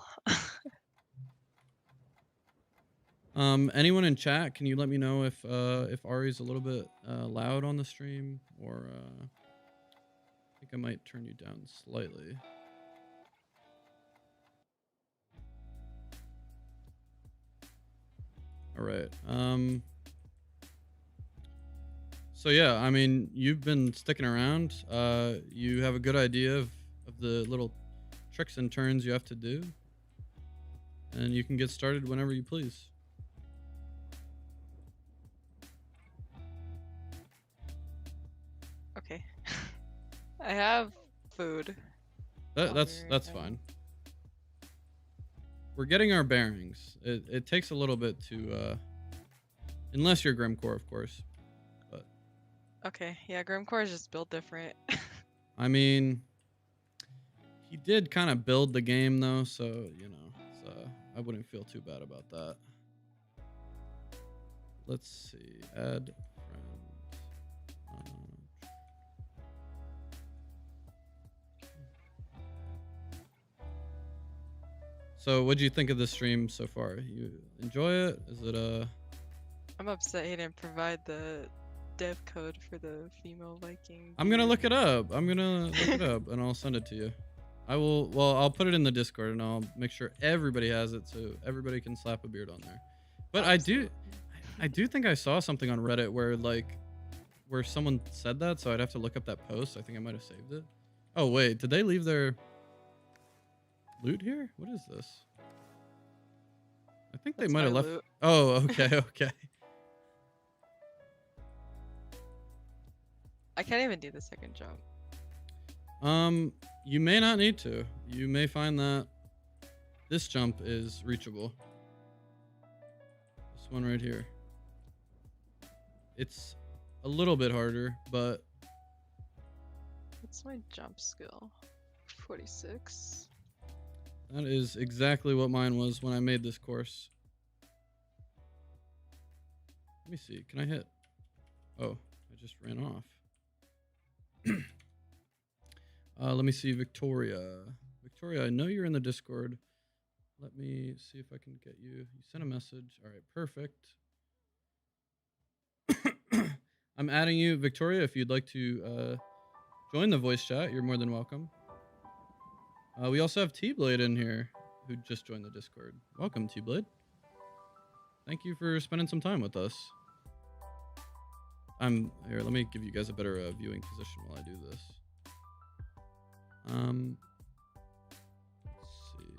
Anyone in chat, can you let me know if Ari's a little bit loud on the stream, or I think I might turn you down slightly. All right. So yeah, I mean, you've been sticking around. You have a good idea of the little tricks and turns you have to do, and you can get started whenever you please. Okay. I have food. That's Hunger, fine. We're getting our bearings. It takes a little bit to, unless you're Grimmcore, of course. But Okay, yeah, Grimmcore is just built different. I mean, he did kind of build the game though, so you know, it's, I wouldn't feel too bad about that. Let's see, add friend. So, what do you think of the stream so far? You enjoy it? Is it I'm upset he didn't provide the dev code for the female Viking. I'm gonna beard. look it up. I'm gonna look it up and I'll send it to you. I will. Well, I'll put it in the Discord and I'll make sure everybody has it so everybody can slap a beard on there. But I do think I saw something on Reddit where someone said that, so I'd have to look up that post. I think I might have saved it. Oh wait, did they leave their loot here? What is this? I think That's they might have my left. loot. Oh, okay, okay. I can't even do the second jump. You may not need to. You may find that this jump is reachable. This one right here. It's a little bit harder, but What's my jump skill? 46. that is exactly what mine was when I made this course. Let me see. Can I hit? Oh, I just ran off. Let me see, Victoria. Victoria, I know you're in the Discord. Let me see if I can get you. You sent a message. All right, perfect. I'm adding you, Victoria. If you'd like to join the voice chat, you're more than welcome. We also have T-Blade in here, who just joined the Discord. Welcome, T-Blade. Thank you for spending some time with us. Here, let me give you guys a better viewing position while I do this. Let's see.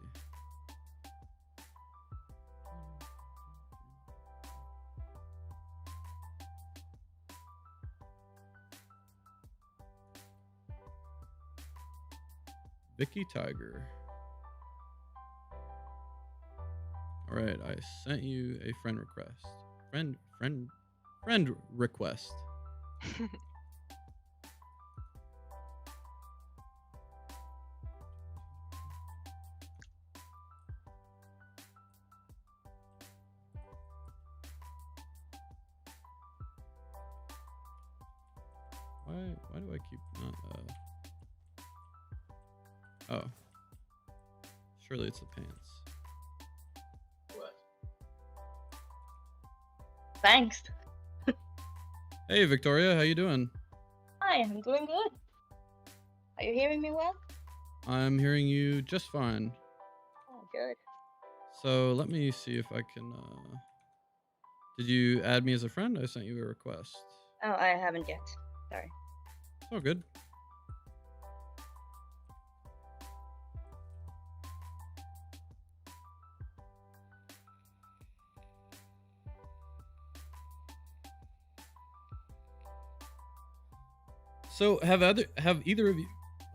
Vicky Tiger. All right, I sent you a friend request. Friend request. Why do I keep not oh. Surely it's the pants. What? Thanks. Hey Victoria, how you doing? Hi, I'm doing good. Are you hearing me well? I'm hearing you just fine. Oh, good. So let me see if I can did you add me as a friend? I sent you a request. Oh, I haven't yet. Sorry. Oh good. So have either of you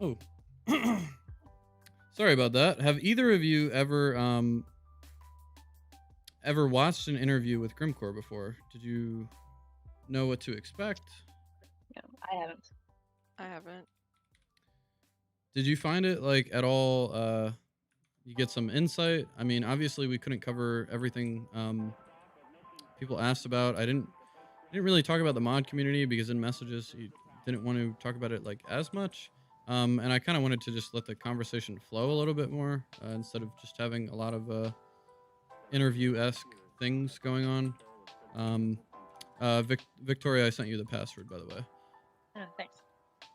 oh sorry about that. Have either of you ever watched an interview with Grimmcore before? Did you know what to expect? No, I haven't. I haven't. Did you find it like at all you get some insight. I mean, obviously we couldn't cover everything people asked about. I didn't really talk about the mod community because in messages you didn't want to talk about it like as much. And I kind of wanted to just let the conversation flow a little bit more instead of just having a lot of interview-esque things going on. Victoria, I sent you the password, by the way. Oh, thanks.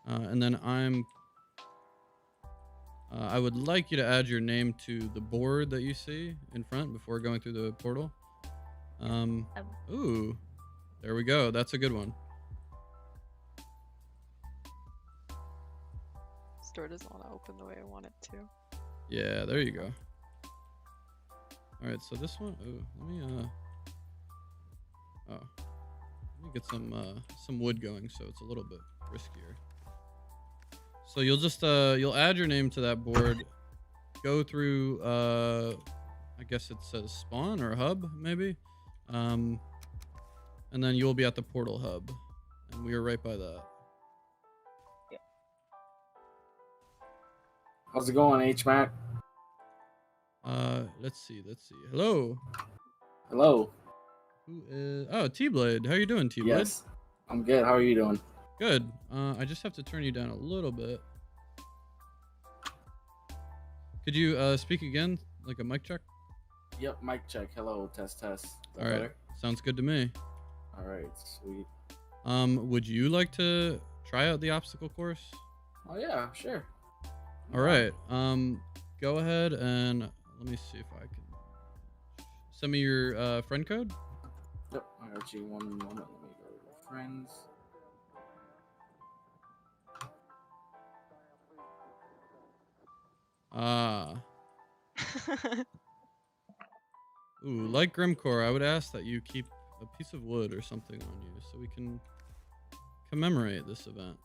And then I would like you to add your name to the board that you see in front before going through the portal. Ooh, there we go. That's a good one. Store doesn't want to open the way I want it to. Yeah, there you go. All right, so this one. Ooh, let me get some wood going so it's a little bit riskier. So you'll just you'll add your name to that board, go through I guess it says spawn or hub maybe, and then you'll be at the portal hub, and we are right by that. How's it going, HMAC? Let's see. Hello. Hello. Who is? Oh, T-Blade. How you doing, T-Blade? Yes, I'm good. How are you doing? Good. I just have to turn you down a little bit. Could you speak again, like a mic check? Yep, mic check. Hello, test, test. Is that All right. better? Sounds good to me. All right, sweet. Would you like to try out the obstacle course? Oh yeah, sure. All right. Go ahead and let me see if I can send me your friend code. Yep, I got you. One moment. Let me go to friends. Ooh, like Grimmcore, I would ask that you keep a piece of wood or something on you so we can commemorate this event.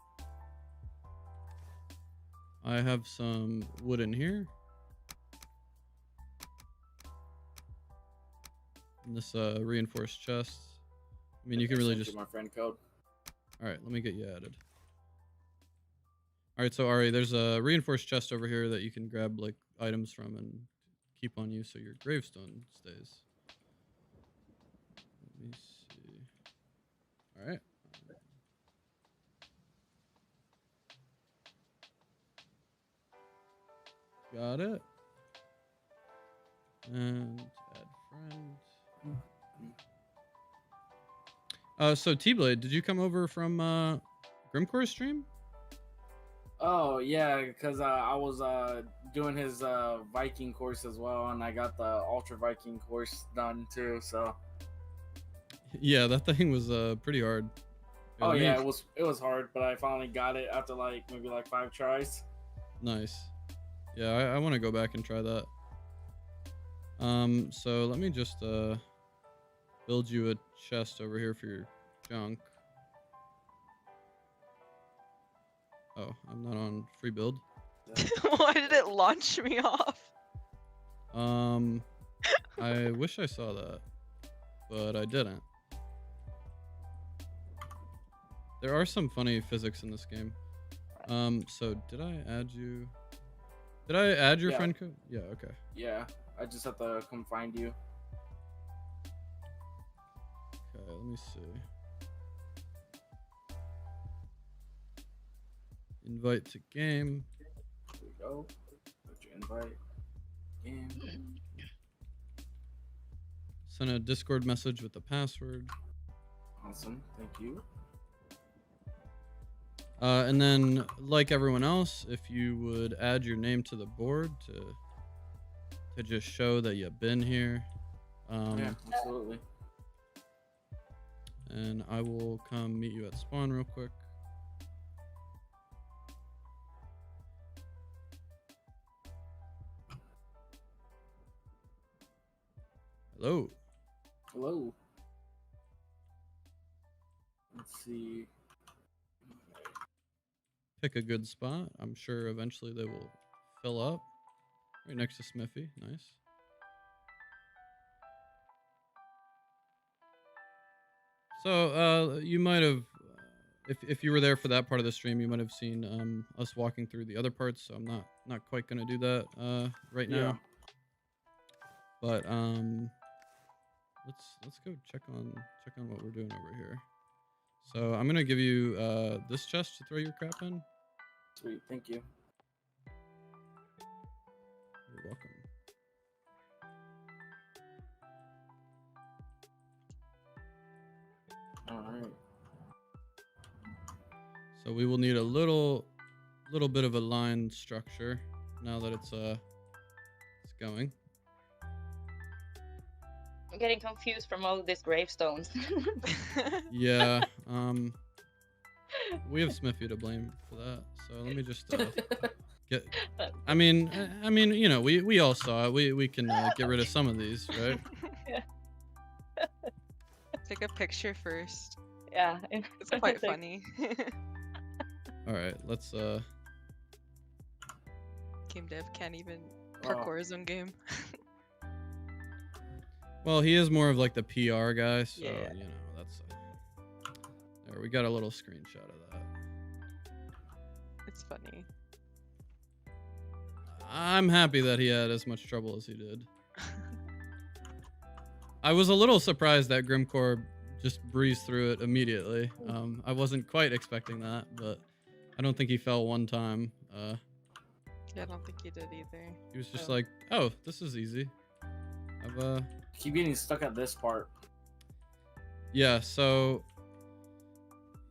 I have some wood in here. And this reinforced chest. I mean, you can really just... my friend code. All right, let me get you added. All right, so Ari, there's a reinforced chest over here that you can grab like items from and keep on you so your gravestone stays. Let me see. All right. Got it. And add friend. So T-Blade, did you come over from Grimmcore stream? Oh yeah, because I was doing his Viking course as well, and I got the Ultra Viking course done too. So. Yeah, that thing was pretty hard. Oh yeah, it was hard, but I finally got it after maybe 5 tries. Nice. Yeah, I want to go back and try that. So let me just build you a chest over here for your junk. Oh, I'm not on free build. Why did it launch me off? I wish I saw that, but I didn't. There are some funny physics in this game. So did I add you? Did I add your friend code? Yeah, okay. Yeah, I just have to come find you. Okay, let me see. Invite to game. Here we go. Put your invite. Game. Send a Discord message with the password. Awesome, thank you. And then, like everyone else, if you would add your name to the board to just show that you've been here. Yeah, absolutely. And I will come meet you at spawn real quick. Hello. Hello. Let's see. Pick a good spot. I'm sure eventually they will fill up. Right next to Smiffe. Nice. So you might have, if you were there for that part of the stream, you might have seen us walking through the other parts. So I'm not quite gonna do that right now. But let's go check on what we're doing over here. So I'm gonna give you this chest to throw your crap in. Sweet, thank you. You're welcome. All right. So we will need a little bit of a line structure now that it's going. I'm getting confused from all these gravestones. Yeah. We have Smiffe to blame for that. So let me just get. I mean, you know, we all saw it. We can get rid of some of these, right? Take a picture first. Yeah. It's quite funny. All right, let's. Game dev can't even parkour his own game. Well, he is more of like the PR guy, so Yeah. you know that's. There, we got a little screenshot of that. It's funny. I'm happy that he had as much trouble as he did. I was a little surprised that Grimmcore just breezed through it immediately. I wasn't quite expecting that, but I don't think he fell one time. Yeah, I don't think he did either. He was just Oh. like, "Oh, this is easy." Keep getting stuck at this part. Yeah. So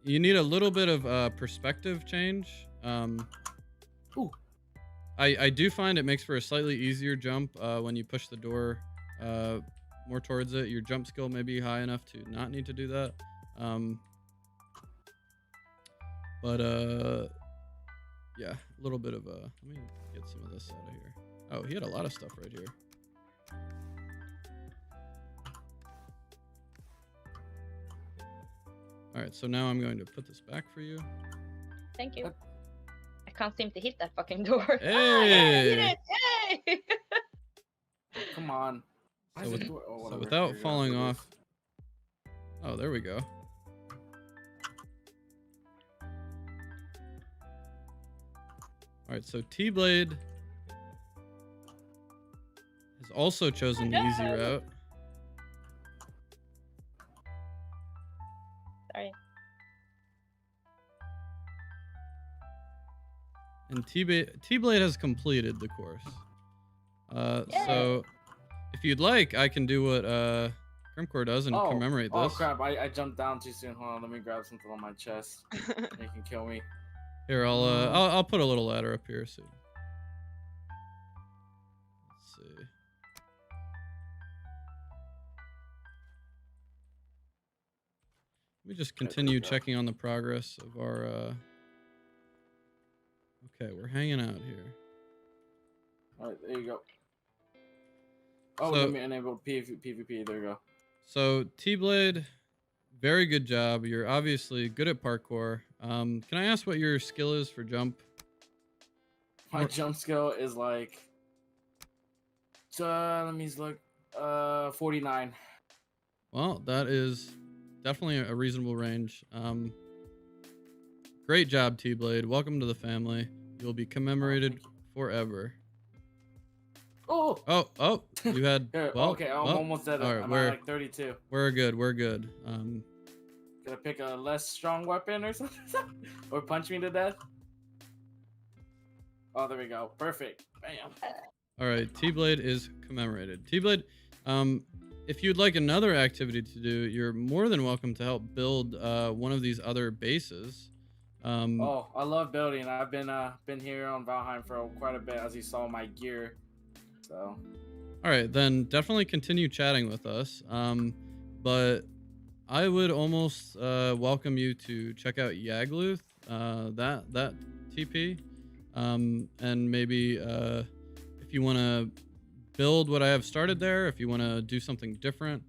you need a little bit of perspective change. Ooh. I do find it makes for a slightly easier jump when you push the door more towards it. Your jump skill may be high enough to not need to do that. Yeah, a little bit of let me get some of this out of here. Oh, he had a lot of stuff right here. All right, so now I'm going to put this back for you. Thank you. I can't seem to hit that fucking door. Hey! Ah, yeah, I did it! Hey! Come on. Why So, is with- it door- oh, so whatever. without Here you go, falling after off. Oh, there we go. All right, so T-Blade has also chosen the easy No. route. Sorry. And T-Blade has completed the course. So if you'd like, I can do what Grimmcore does and commemorate Oh this. crap! I jumped down too soon. Hold on, let me grab something on my chest. You can kill me. Here, I'll put a little ladder up here soon. Let's see. Let me just continue go. checking on the progress of our. Okay, we're hanging out here. All right, there you go. Oh, So- let me enable PvP. There you go. So T-Blade, very good job. You're obviously good at parkour. Can I ask what your skill is for jump? My Or- jump skill is like. Let me look. 49. Well, that is definitely a reasonable range. Great job, T-Blade. Welcome to the family. You'll be commemorated thank you. forever. Oh. Oh, you had. Here, Well, okay, I'm well, almost dead. all right, I'm we're- at like 32. We're good. We're good. Gonna pick a less strong weapon or something, or punch me to death. Oh, there we go. Perfect. Bam. All right. T-Blade is commemorated. T-Blade, if you'd like another activity to do, you're more than welcome to help build one of these other bases. Oh, I love building. I've been here on Valheim for quite a bit, as you saw my gear. So. All right, then definitely continue chatting with us. But I would almost welcome you to check out Yagluth, that TP, and maybe if you want to build what I have started there, if you want to do something different,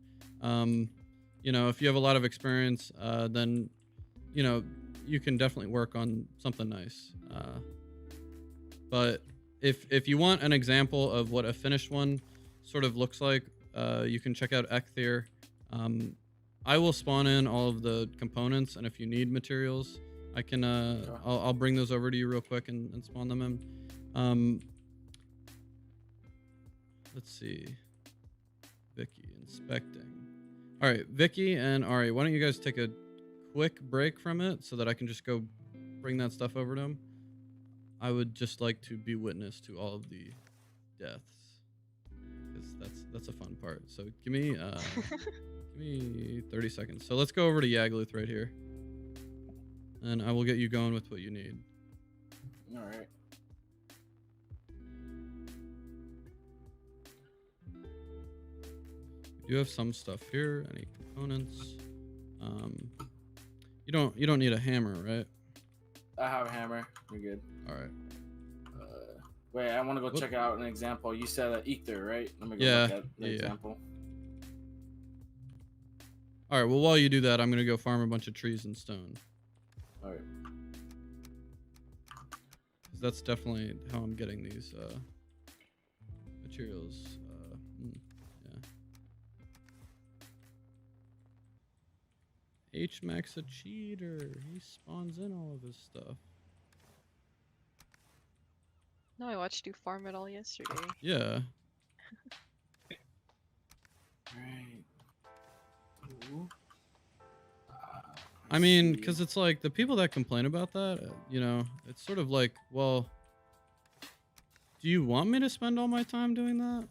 you know, if you have a lot of experience, then you know you can definitely work on something nice. But if you want an example of what a finished one sort of looks like, you can check out Ecthier. I will spawn in all of the components, and if you need materials, I can I'll bring those over to you real quick and spawn them in. Let's see. Vicky inspecting. All right, Vicky and Ari, why don't you guys take a quick break from it so that I can just go bring that stuff over to him? I would just like to be witness to all of the deaths, because that's a fun part. So give me 30 seconds. So let's go over to Yagluth right here, and I will get you going with what you need. All right. You have some stuff here. Any components? You don't need a hammer, right? I have a hammer. You're good. All right. Wait, I want to go check out an example. You said ether, right? Let me go Yeah, look at the yeah. example. All right. Well, while you do that, I'm gonna go farm a bunch of trees and stone. All right. 'Cause that's definitely how I'm getting these materials. Yeah. HMAC's a cheater. He spawns in all of his stuff. No, I watched you farm it all yesterday. Yeah. Right. Ooh. I mean, because it's like the people that complain about that, it's sort of like, well, do you want me to spend all my time doing that?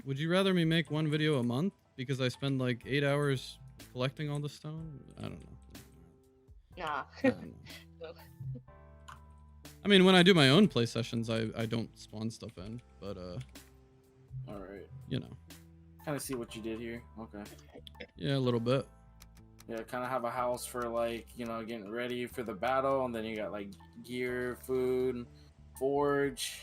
Would you rather me make one video a month because I spend like 8 hours collecting all the stone? I don't know. Nah. I don't know. I mean, when I do my own play sessions, I don't spawn stuff in, but all right. Kind of see what you did here. Okay. Yeah, a little bit. Yeah, kind of have a house for like, getting ready for the battle, and then you got like gear, food, forge.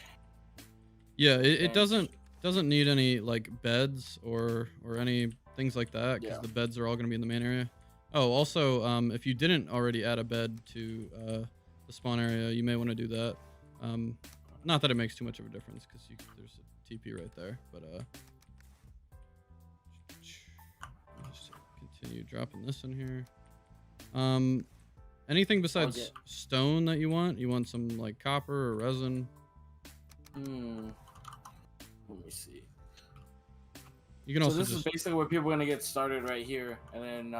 Yeah, it doesn't need any like beds or any things like that, because the beds are all going to be in the main area. Oh, also, if you didn't already add a bed to the spawn area, you may want to do that. Not that it makes too much of a difference, because there's a TP right there, but just continue dropping this in here. Anything besides stone that you want? You want some like copper or resin? Let me see. You can So also this is basically where people are gonna get started right here, and then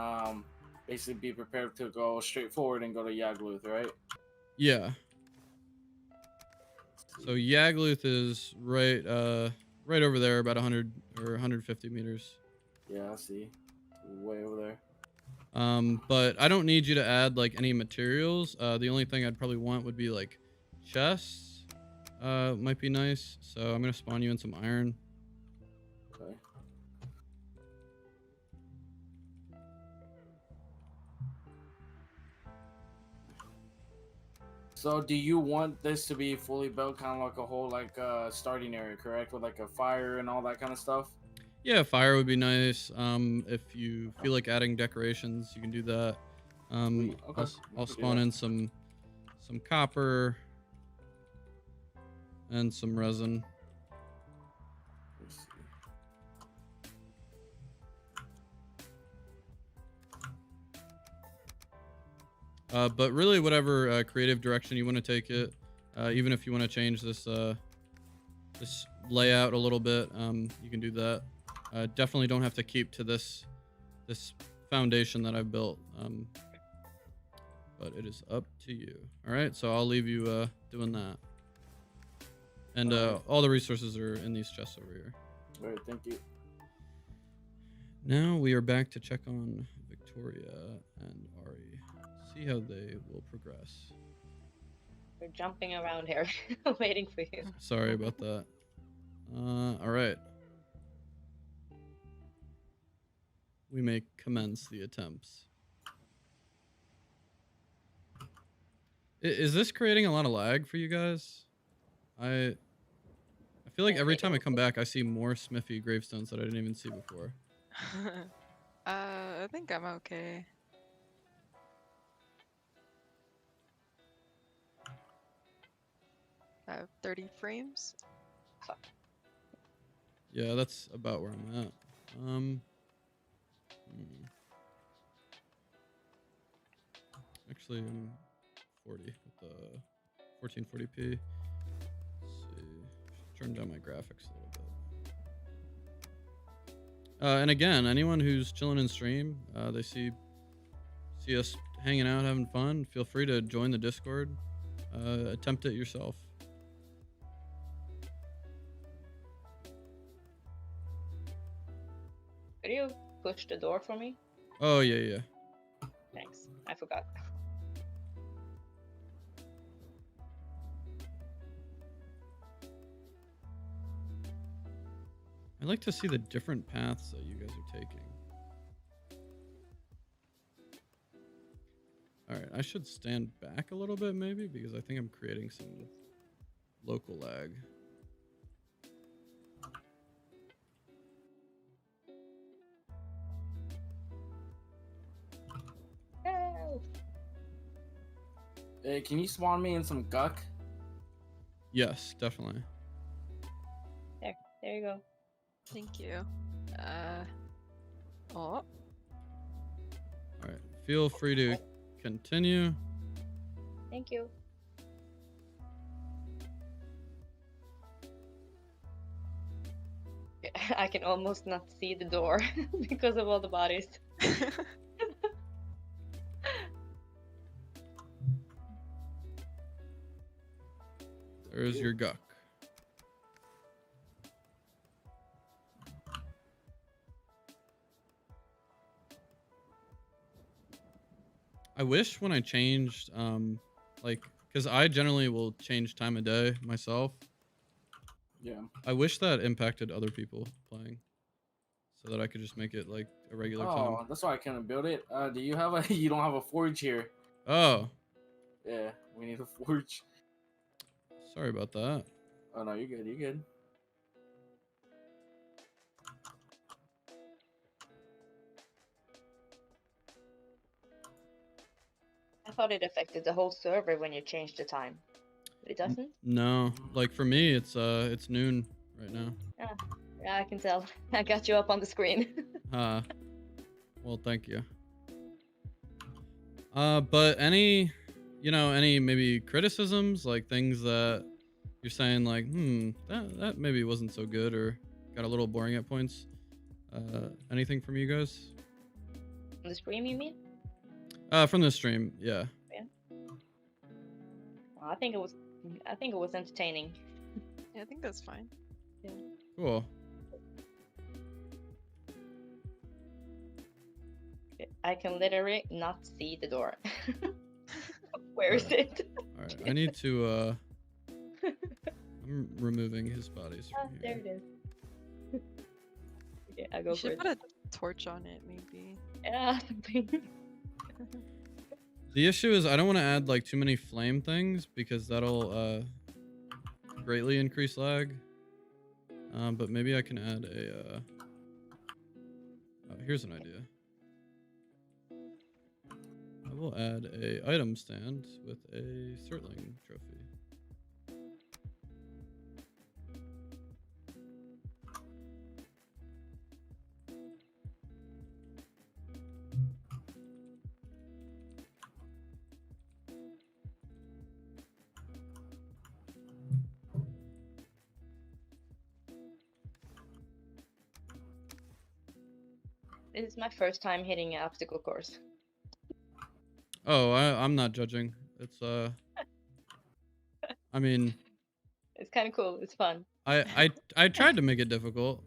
basically be prepared to go straight forward and go to Yagluth, right? Yeah. So Yagluth is right over there, about 100 or 150 meters. Yeah, I see. Way over there. But I don't need you to add like any materials. The only thing I'd probably want would be like chests. Might be nice. So I'm gonna spawn you in some iron. Okay. So do you want this to be fully built, kind of like a whole starting area, correct? With like a fire and all that kind of stuff? Yeah, fire would be nice. If you feel like adding decorations, you can do that. Okay. I'll spawn in some copper and some resin. Let's see. But really, whatever creative direction you want to take it, even if you want to change this this layout a little bit, you can do that. Definitely don't have to keep to this foundation that I've built, but it is up to you. All right, so I'll leave you doing that, and all the resources are in these chests over here. All right, thank you. Now we are back to check on Victoria and Ari. See how they will progress. We're jumping around here, waiting for you. Sorry about that. All right. We may commence the attempts. Is this creating a lot of lag for you guys? I feel like every time I come back, I see more Smithy gravestones that I didn't even see before. I think I'm okay. I have 30 frames. Yeah, that's about where I'm at. Actually, I'm 40 with the 1440p. Let's see. Should turn down my graphics a little bit. And again, anyone who's chilling in stream, they see us hanging out, having fun, feel free to join the Discord. Attempt it yourself. Could you push the door for me? Oh, yeah. Thanks. I forgot. I'd like to see the different paths that you guys are taking. Alright, I should stand back a little bit maybe, because I think I'm creating some local lag. No. Hey, can you spawn me in some guck? Yes, definitely. There you go. Thank you. Oh. Alright, feel free to continue. Thank you. I can almost not see the door because of all the bodies. There's your guck. I wish when I changed, like, because I generally will change time of day myself. Yeah. I wish that impacted other people playing, so that I could just make it like a regular Oh, time. that's why I couldn't build it. Do you have a? You don't have a forge here. Oh, Yeah, we need a forge. sorry about that. Oh no, you're good. You're good. I thought it affected the whole server when you changed the time. But it doesn't? No, like for me, it's noon right now. Yeah, I can tell. I got you up on the screen. Well, thank you. But any maybe criticisms, like things that you're saying like, that maybe wasn't so good or got a little boring at points. Anything from you guys? On the stream, you mean? From the stream, yeah. Well, I think it was entertaining. Yeah, I think that's fine. Cool. I can literally not see the door. Where is it? All right, I need to. I'm removing his bodies Ah, from there here. it is. Okay, I go You for should it. put a torch on it, maybe. Yeah, something. The issue is I don't want to add like too many flame things because that'll greatly increase lag. But maybe I can add a. Here's an idea. I will add a item stand with a Surtling trophy. This is my first time hitting an obstacle course. Oh, I'm not judging. It's I mean, It's kind of cool. It's fun. I tried to make it difficult.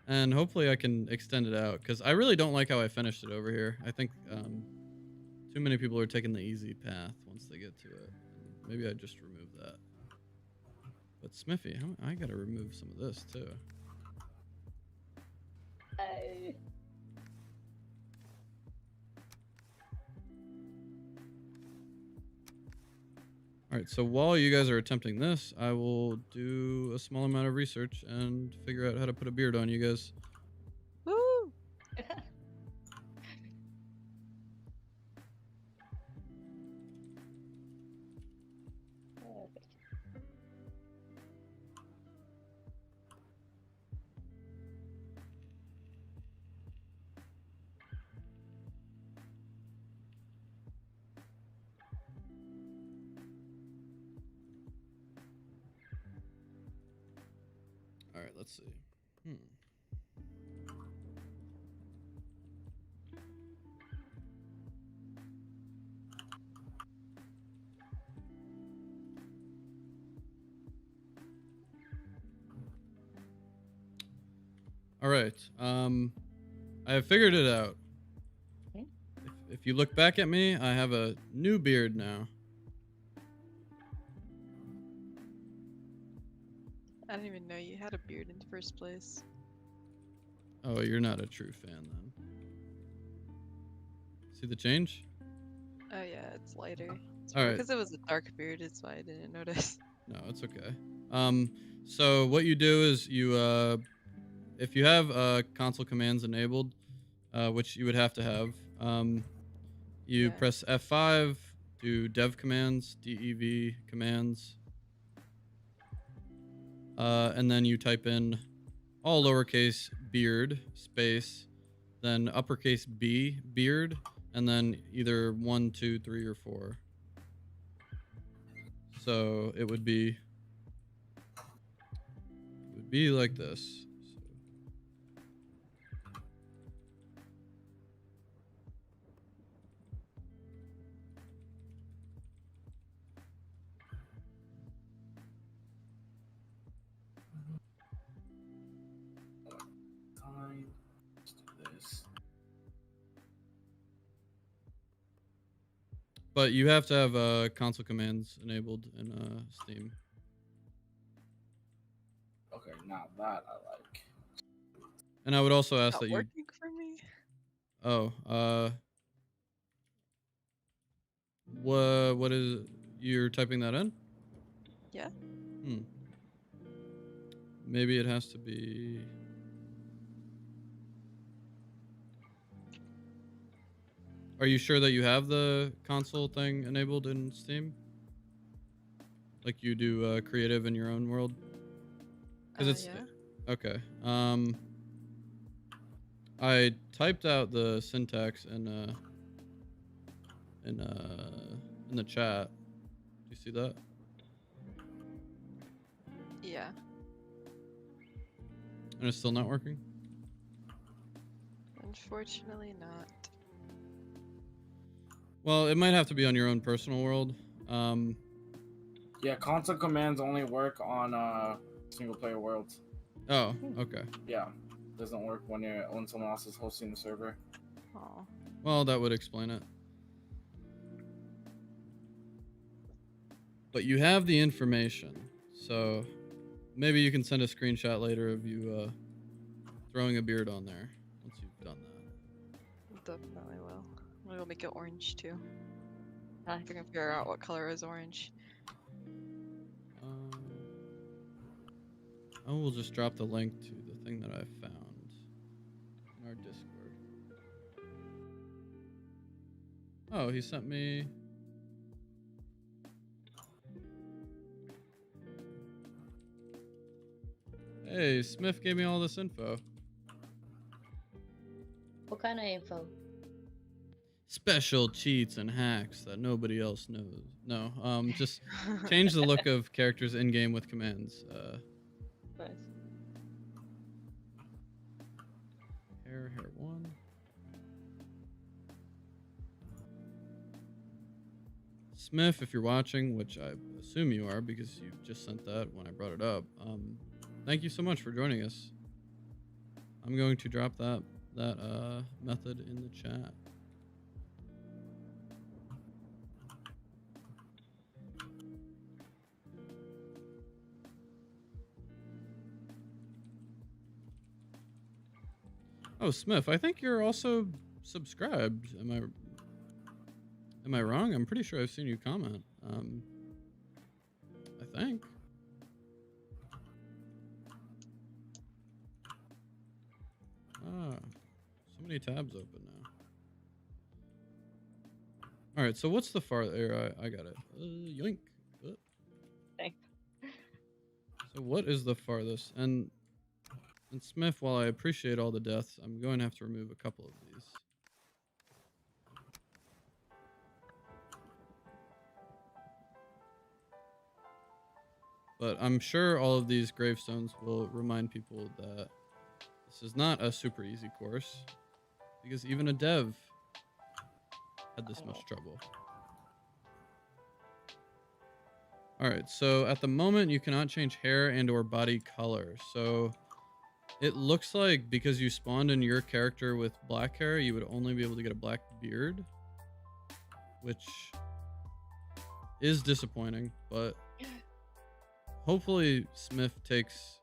And hopefully I can extend it out because I really don't like how I finished it over here. I think too many people are taking the easy path once they get to it. Maybe I just remove that. But Smiffe, I gotta remove some of this too. All right, so while you guys are attempting this, I will do a small amount of research and figure out how to put a beard on you guys. Woo! All right, let's see. Hmm. All right. I have figured it out. Okay. If you look back at me, I have a new beard now. I didn't even know you had a beard in the first place. Oh, you're not a true fan then. See the change? Oh yeah, it's lighter. It's All right. because it was a dark beard, is why I didn't notice. No, it's okay. So what you do is you, if you have console commands enabled, which you would have to have, you Yeah. press F5, do dev commands, dev commands, and then you type in all lowercase beard space, then uppercase B beard, and then either 1, 2, 3, or 4. So it would be like this. Time. Let's do this. But you have to have console commands enabled in Steam. Okay, now that I like. And I would also ask Not that you. working for me. Oh, what is you're typing that in? Yeah. Maybe it has to be. Are you sure that you have the console thing enabled in Steam? Like you do creative in your own world? Because it's Yeah. okay. I typed out the syntax in the chat. Do you see that? Yeah. And it's still not working? Unfortunately not. Well, it might have to be on your own personal world. Yeah, console commands only work on single player worlds. Oh, okay. Yeah, doesn't work when someone else is hosting the server. Oh. Well, that would explain it. But you have the information, so maybe you can send a screenshot later of you throwing a beard on there once you've done that. Definitely will. I'm gonna go make it orange too. Nice. If I can figure out what color is orange. I will just drop the link to the thing that I found in our Discord. Oh, he sent me. Hey, Smith gave me all this info. What kind of info? Special cheats and hacks that nobody else knows. No, just change the look of characters in game with commands. Nice. Hair 1. Smith, if you're watching, which I assume you are because you just sent that when I brought it up, thank you so much for joining us. I'm going to drop that method in the chat. Oh, Smith, I think you're also subscribed. Am I wrong? I'm pretty sure I've seen you comment. I think. Ah, so many tabs open now. All right, so what's the far there? I got it. Yoink. Thanks. So what is the farthest? And Smith, while I appreciate all the deaths, I'm going to have to remove a couple of these. But I'm sure all of these gravestones will remind people that This is not a super easy course because even a dev had this much trouble. All right, so at the moment you cannot change hair and or body color. So it looks like because you spawned in your character with black hair, you would only be able to get a black beard, which is disappointing, but hopefully Smith takes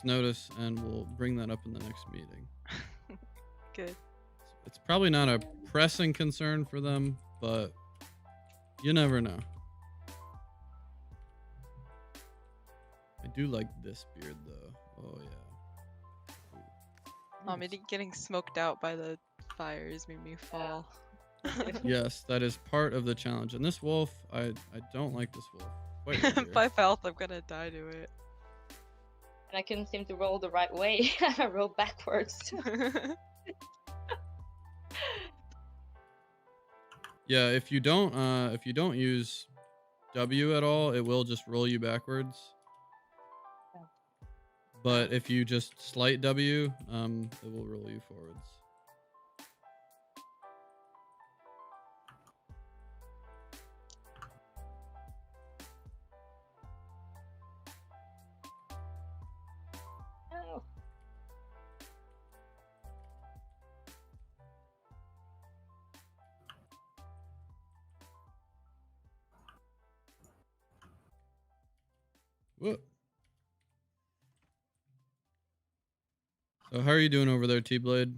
notice and will bring that up in the next meeting. Good. It's probably not a pressing concern for them, but you never know. I do like this beard though. Oh yeah. Getting smoked out by the fires made me fall. Yes, that is part of the challenge. And this wolf, I don't like this wolf. Quite a bit. 5 health, I'm gonna die to it. And I couldn't seem to roll the right way. I rolled backwards. Yeah, if you don't use W at all, it will just roll you backwards. Oh. But if you just slight W, it will roll you forwards. Oh. Whoop. So how are you doing over there, T-Blade?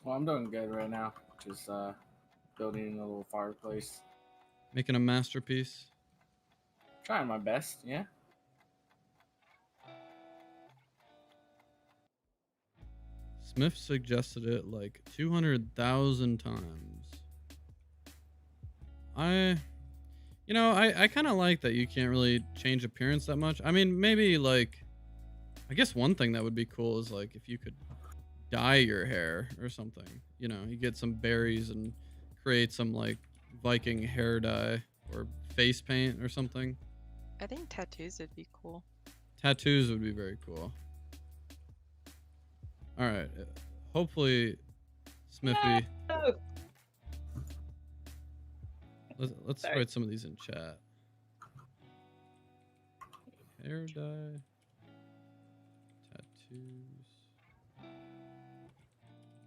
Well, I'm doing good right now. Just building a little fireplace. Making a masterpiece? Trying my best, yeah. Smith suggested it like 200,000 times. I kind of like that you can't really change appearance that much. I mean, maybe like, I guess one thing that would be cool is like if you could dye your hair or something. You know, you get some berries and create some like Viking hair dye or face paint or something. I think tattoos would be cool. Tattoos would be very cool. All right, hopefully, Smithy. No. Let's Sorry. write some of these in chat. Hair dye, tattoos,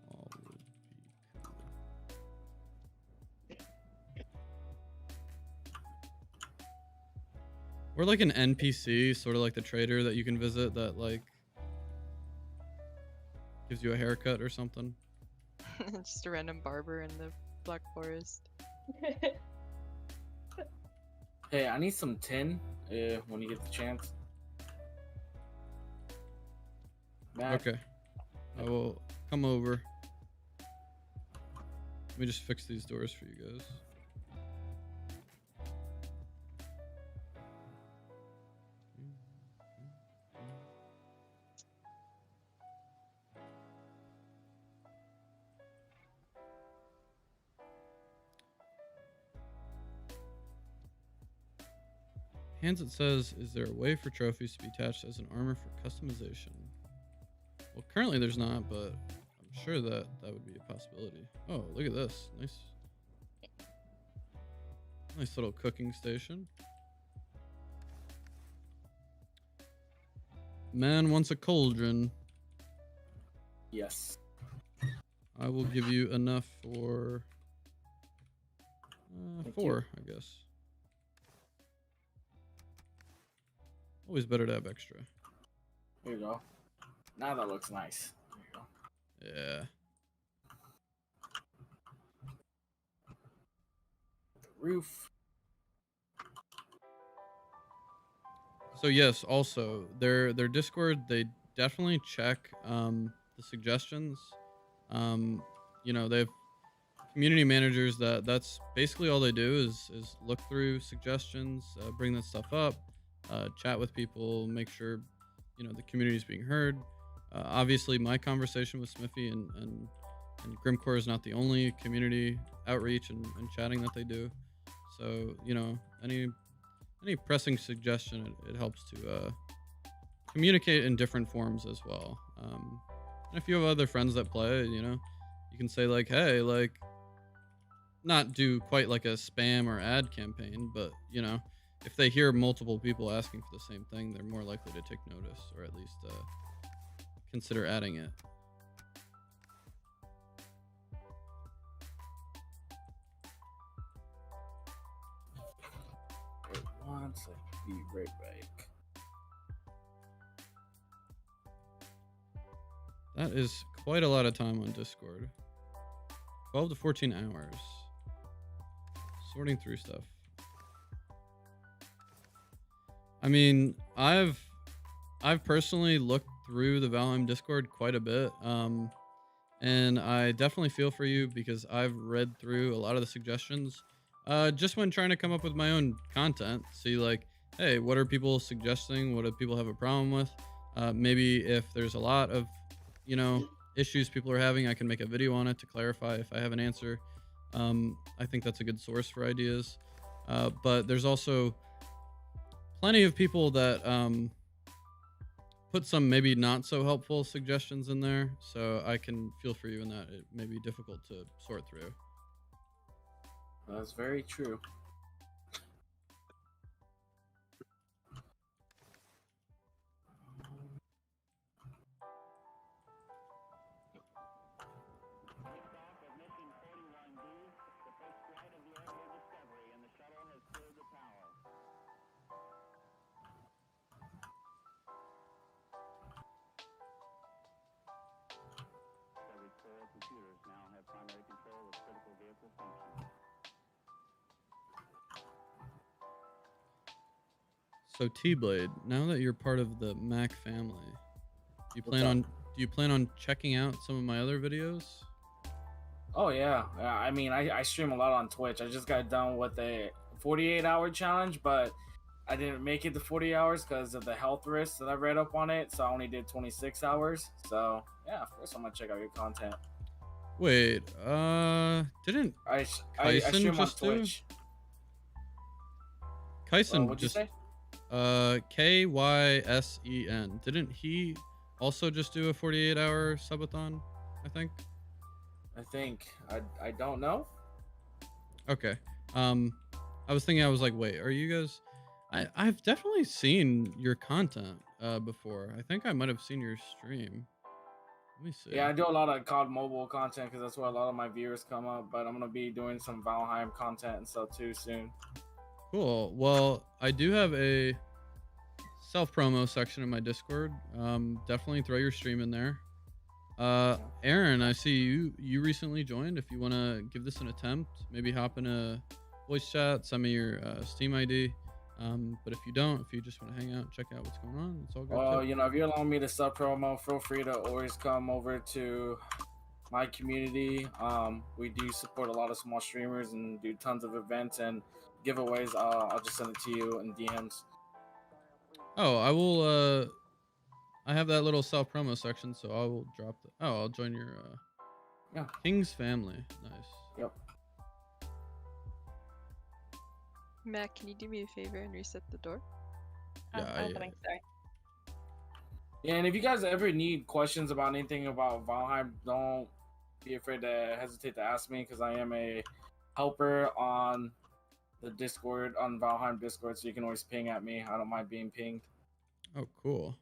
all would be cool. Or like an NPC, sort of like the trader that you can visit that like gives you a haircut or something. Just a random barber in the Black Forest. Hey, I need some tin when you get the chance. Matt, Okay, I will come over. Let me just fix these doors for you guys. Hanset says, is there a way for trophies to be attached as an armor for customization? Well, currently there's not, but I'm sure that would be a possibility. Oh, look at this. Nice little cooking station. Man wants a cauldron. yes. I will give you enough for Thank 4, I guess. Always better to have extra. Here you go. Now that looks nice. There you go. Yeah. The roof. So yes, also their Discord, they definitely check the suggestions. You know, they have community managers that's basically all they do is look through suggestions, bring that stuff up, chat with people, make sure you know the community is being heard. Obviously, my conversation with Smithy and Grimmcore is not the only community outreach and chatting that they do. So you know, any pressing suggestion, it helps to communicate in different forms as well. And if you have other friends that play, you know, you can say like, hey, like, not do quite like a spam or ad campaign, but you know, if they hear multiple people asking for the same thing, they're more likely to take notice, or at least consider adding it. Wait one second. Be right back. That is quite a lot of time on Discord. 12 to 14 hours. Sorting through stuff. I mean, I've personally looked through the Valheim Discord quite a bit. And I definitely feel for you because I've read through a lot of the suggestions. Just when trying to come up with my own content, see like, hey, what are people suggesting? What do people have a problem with? Maybe if there's a lot of, you know, issues people are having, I can make a video on it to clarify if I have an answer. I think that's a good source for ideas. But there's also plenty of people that put some maybe not so helpful suggestions in there. So I can feel for you in that it may be difficult to sort through. That's very true. So T-Blade, now that you're part of the Mac family, do you plan on checking out some of my other videos? Oh yeah, I mean, I stream a lot on Twitch. I just got done with a 48-hour challenge, but I didn't make it to 40 hours because of the health risks that I read up on it. So I only did 26 hours. So yeah, of course I'm gonna check out your content. Wait, didn't I Kyson stream on just do? Twitch. Kyson What'd you just say? Kysen. Didn't he also just do a 48-hour subathon, I think? I don't know. Okay. I was thinking, I was like, wait, are you guys? I've definitely seen your content before. I think I might have seen your stream. Let me see. Yeah, I do a lot of COD mobile content because that's where a lot of my viewers come up. But I'm gonna be doing some Valheim content and stuff too soon. Cool. Well, I do have a self-promo section in my Discord. Definitely throw your stream in there. Aaron, I see you recently joined. If you want to give this an attempt, maybe hop in a voice chat, send me your Steam ID. But if you don't, if you just want to hang out, check out what's going on, it's all good. Well, you know, if you allow me to sub promo, feel free to always come over to my community. We do support a lot of small streamers and do tons of events and giveaways. I'll just send it to you in DMs. Oh, I will. I have that little self promo section, so I will drop the. Oh, I'll join your. Yeah. King's family. Nice. Yep. Matt, can you do me a favor and reset the door? Yeah, I'm coming, sorry. Yeah, and if you guys ever need questions about anything about Valheim, don't be afraid to hesitate to ask me because I am a helper on the Discord, on Valheim Discord, so you can always ping at me. I don't mind being pinged. Oh, cool.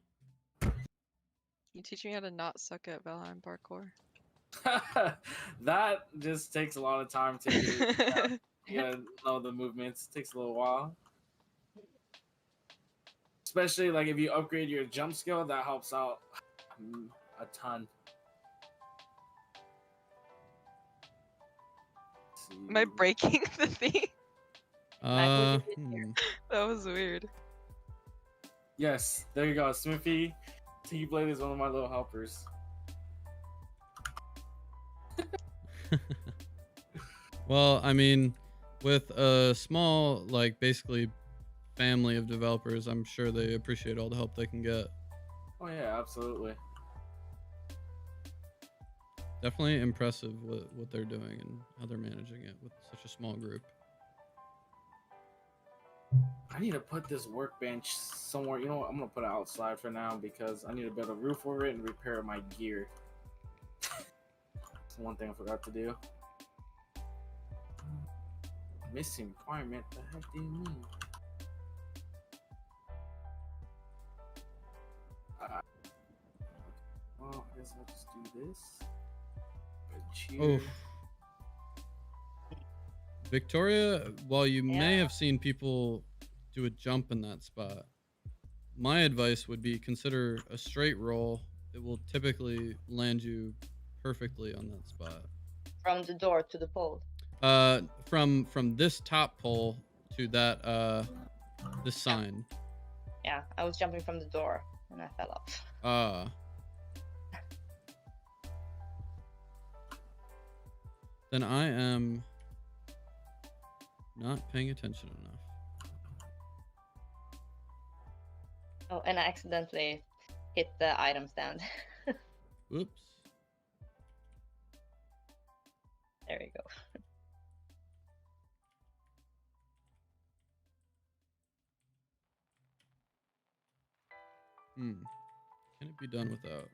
You teach me how to not suck at Valheim parkour. That just takes a lot of time to do. You gotta know the movements. It takes a little while. Especially like if you upgrade your jump skill, that helps out a ton. Am I breaking the thing? Hmm. That was weird. Yes, there you go. Smithy T-Blade is one of my little helpers. Well, I mean, with a small, like, basically family of developers, I'm sure they appreciate all the help they can get. Oh yeah, absolutely. Definitely impressive what they're doing and how they're managing it with such a small group. I need to put this workbench somewhere. You know what? I'm gonna put it outside for now because I need to build a roof over it and repair my gear. That's one thing I forgot to do. Missing requirement. The heck do you mean? Well, I guess I'll just do this. Bench here. Oh. Victoria, while you may Yeah. have seen people do a jump in that spot, my advice would be consider a straight roll. It will typically land you perfectly on that spot. From the door to the pole. From this top pole to that this sign. Yeah, I was jumping from the door and I fell off. Then I am not paying attention enough. Oh, and I accidentally hit the item stand. Whoops. There you go. Can it be done without?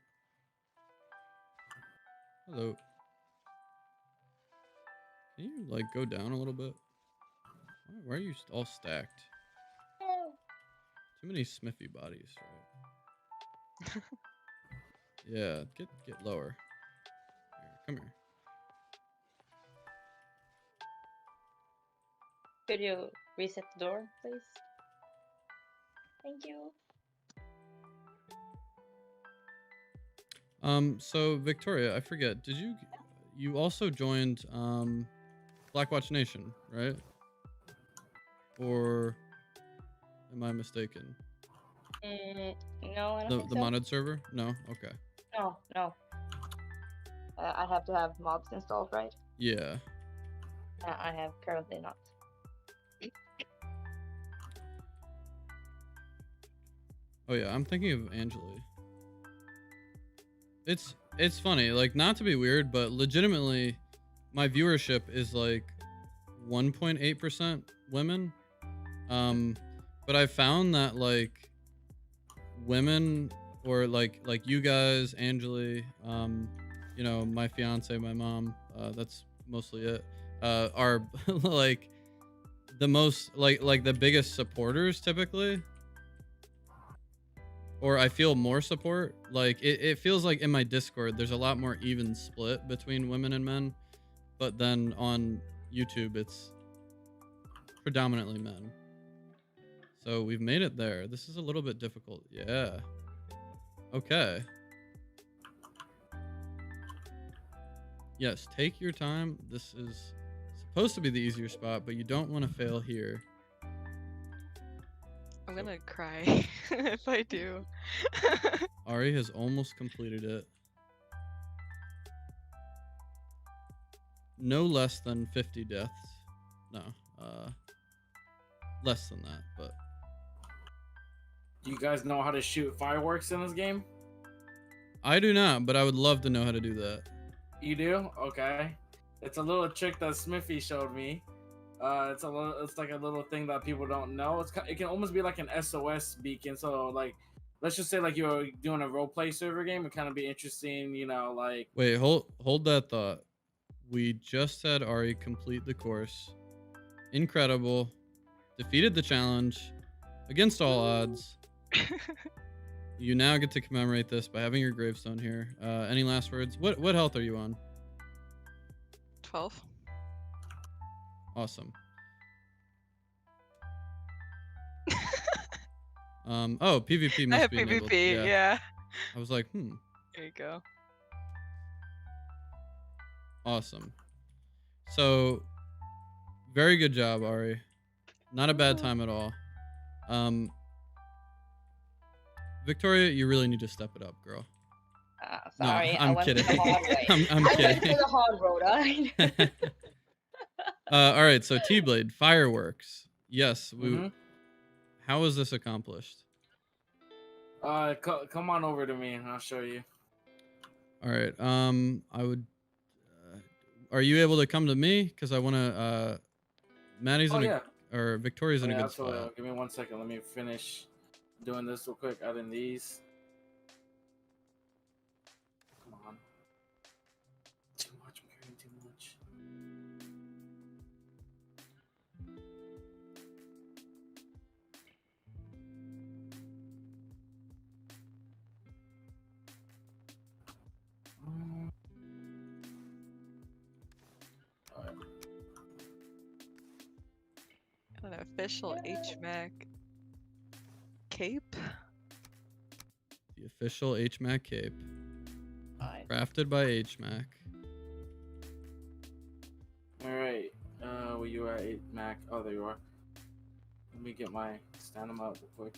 Hello. Can you like go down a little bit? Why are you all stacked? Too many Smiffe bodies, right? Yeah, get lower. Here, come here. Could you reset the door, please? Thank you. So Victoria, I forget. Did you also joined Blackwatch Nation, right? Or am I mistaken? No, I don't think The so. modded server? No. Okay. No. I have to have mods installed, right? Yeah. I have currently not. Oh yeah, I'm thinking of Angeli. It's funny, like not to be weird, but legitimately, my viewership is like 1.8% women. But I found that like women or like you guys, Angeli, you know, my fiance, my mom, that's mostly it, are like the most like the biggest supporters typically. Or I feel more support. Like it feels like in my Discord, there's a lot more even split between women and men. But then on YouTube, it's predominantly men. So we've made it there. This is a little bit difficult. Yeah. Okay. Yes, take your time. This is supposed to be the easier spot, but you don't want to fail here. I'm gonna cry if I do. Ari has almost completed it. No less than 50 deaths. No, less than that, but. Do you guys know how to shoot fireworks in this game? I do not, but I would love to know how to do that. You do? Okay. It's a little trick that Smiffe showed me. It's like a little thing that people don't know. It can almost be like an SOS beacon. So like, let's just say like you're doing a roleplay server game. It kind of be interesting, you know, like. Wait, hold that thought. We just had Ari complete the course. Incredible. Defeated the challenge against all odds. You now get to commemorate this by having your gravestone here. Any last words? What health are you on? 12. Awesome. Oh, PvP I must have be enabled. PvP, yeah. I was like, There you go. Awesome. So, very good job, Ari. Not a bad time at all. Victoria, you really need to step it up, girl. Sorry, I'm I went kidding. the hard way. I'm I went kidding. for the hard road, alright? All right, so T-Blade, fireworks. Yes, how was this accomplished? Come on over to me and I'll show you. All right, I would. Are you able to come to me? Because I want to. Maddie's Oh in a. yeah. or Victoria's in a Yeah, good absolutely. spot. Give me 1 second. Let me finish doing this real quick. Adding these. Come on. Too much. I'm carrying too much. Alright. An official HMAC cape. The official HMAC cape, Fine. crafted by HMAC. Alright. Where you are, 8 Mac? Oh, there you are. Let me get my stand 'em up real quick.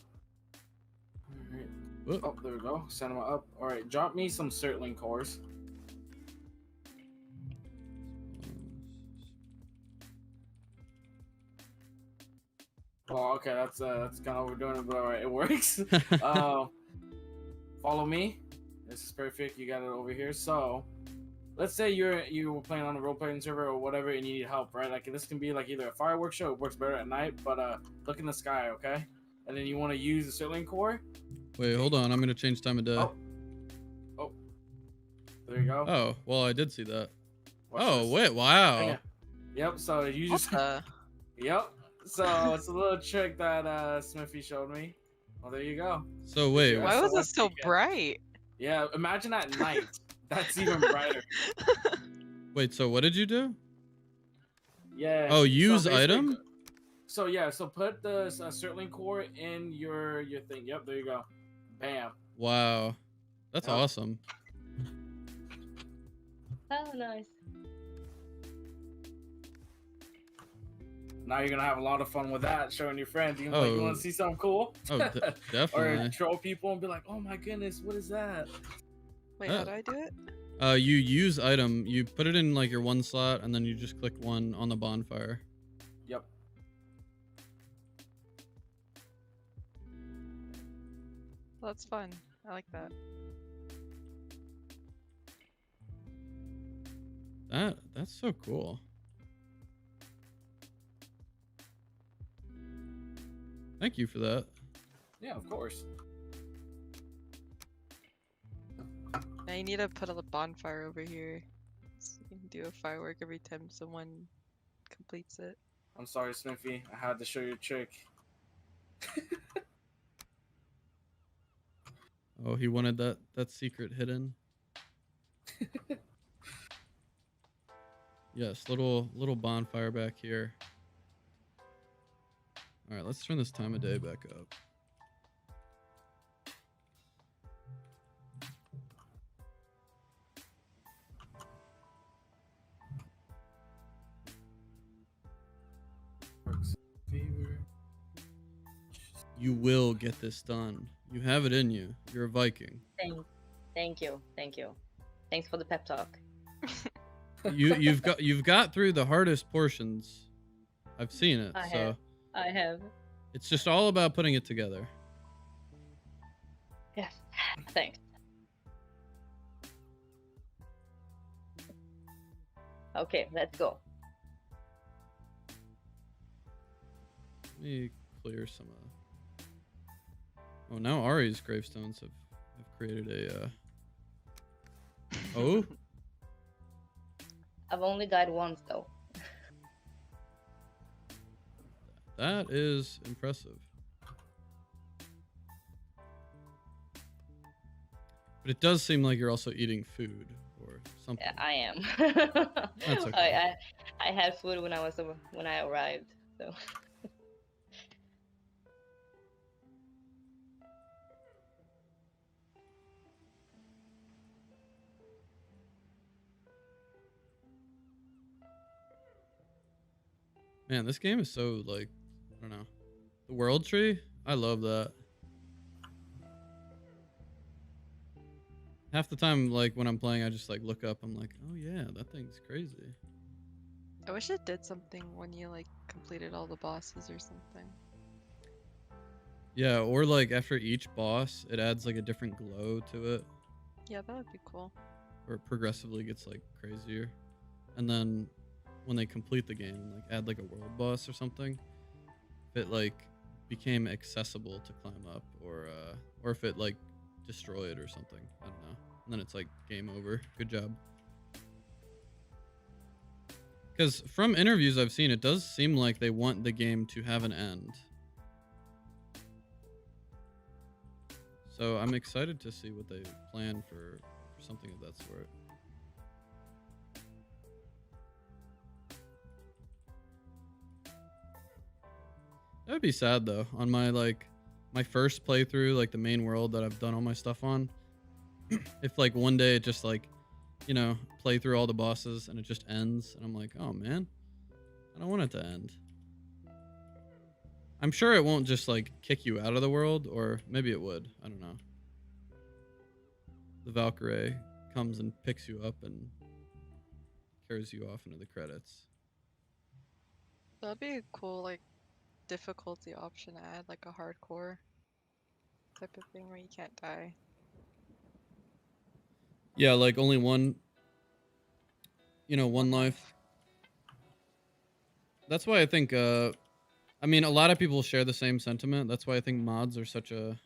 Alright. Whoop. Oh, there we go. Stand 'em up. Alright, drop me some Cirtling cores. Well, okay, that's kind of overdoing it, but alright, it works. Follow me. This is perfect. You got it over here. So, let's say you were playing on a role-playing server or whatever, and you need help, right? Like this can be like either a fireworks show. It works better at night, but look in the sky, okay? And then you want to use the Cirtling core. Wait, hold on. I'm gonna change time of day. Oh, there you go. Oh, well, I did see that. Watch Oh, this. wait, wow. Yeah. Yep. So you What just. the? Yep. So it's a little trick that Smiffe showed me. Well, there you go. So wait, Yeah. Why was it so Yeah. bright? Yeah. Imagine at night. That's even brighter. wait. So what did you do? Yeah. Oh, use basically- item? So yeah. So put the Cirtling core in your thing. Yep. There you go. Bam. Wow, that's Yep. awesome. Oh, nice. Now you're gonna have a lot of fun with that, showing your friends. You Oh. want to see something cool? Oh, or definitely. troll people and be like, "Oh my goodness, what is that?" Wait, how do I do it? You use item. You put it in like your one slot, and then you just click one on the bonfire. Yep. Well, that's fun. I like that. That's so cool. Thank you for that. Yeah, of course. Now you need to put a bonfire over here, so you can do a firework every time someone completes it. I'm sorry, Sniffy. I had to show you a trick. Oh, he wanted that secret hidden. Yes, little bonfire back here. All right, let's turn this time of day back up. You will get this done. You have it in you. You're a Viking. Thank you. Thanks for the pep talk. You've got through the hardest portions. I've seen it. I have. It's just all about putting it together. Yes. Thanks. Okay, let's go. Let me clear some of. Oh, now Ari's gravestones have created a. Oh. I've only died once though. That is impressive. But it does seem like you're also eating food or something. Yeah, I am. That's okay. I had food when I arrived. So. Man, this game is so like, I don't know. The world tree? I love that. Half the time, like when I'm playing, I just like look up. I'm like, oh yeah, that thing's crazy. I wish it did something when you like completed all the bosses or something. Yeah, or like after each boss, it adds like a different glow to it, Yeah, that would be cool. or it progressively gets like crazier. And then when they complete the game, like add like a world boss or something, if it like became accessible to climb up, or if it like destroyed or something. I don't know. And then it's like game over. Good job. Because from interviews I've seen, it does seem like they want the game to have an end. So I'm excited to see what they plan for something of that sort. That would be sad though. On my my first playthrough, like the main world that I've done all my stuff on, if like one day it just like, you know, play through all the bosses and it just ends, and I'm like, oh man, I don't want it to end. I'm sure it won't just like kick you out of the world, or maybe it would. I don't know. The Valkyrie comes and picks you up and carries you off into the credits. That'd be a cool like difficulty option to add, like a hardcore type of thing where you can't die. Yeah, like only one, you know, one life. That's why I think, I mean, a lot of people share the same sentiment. That's why I think mods are such a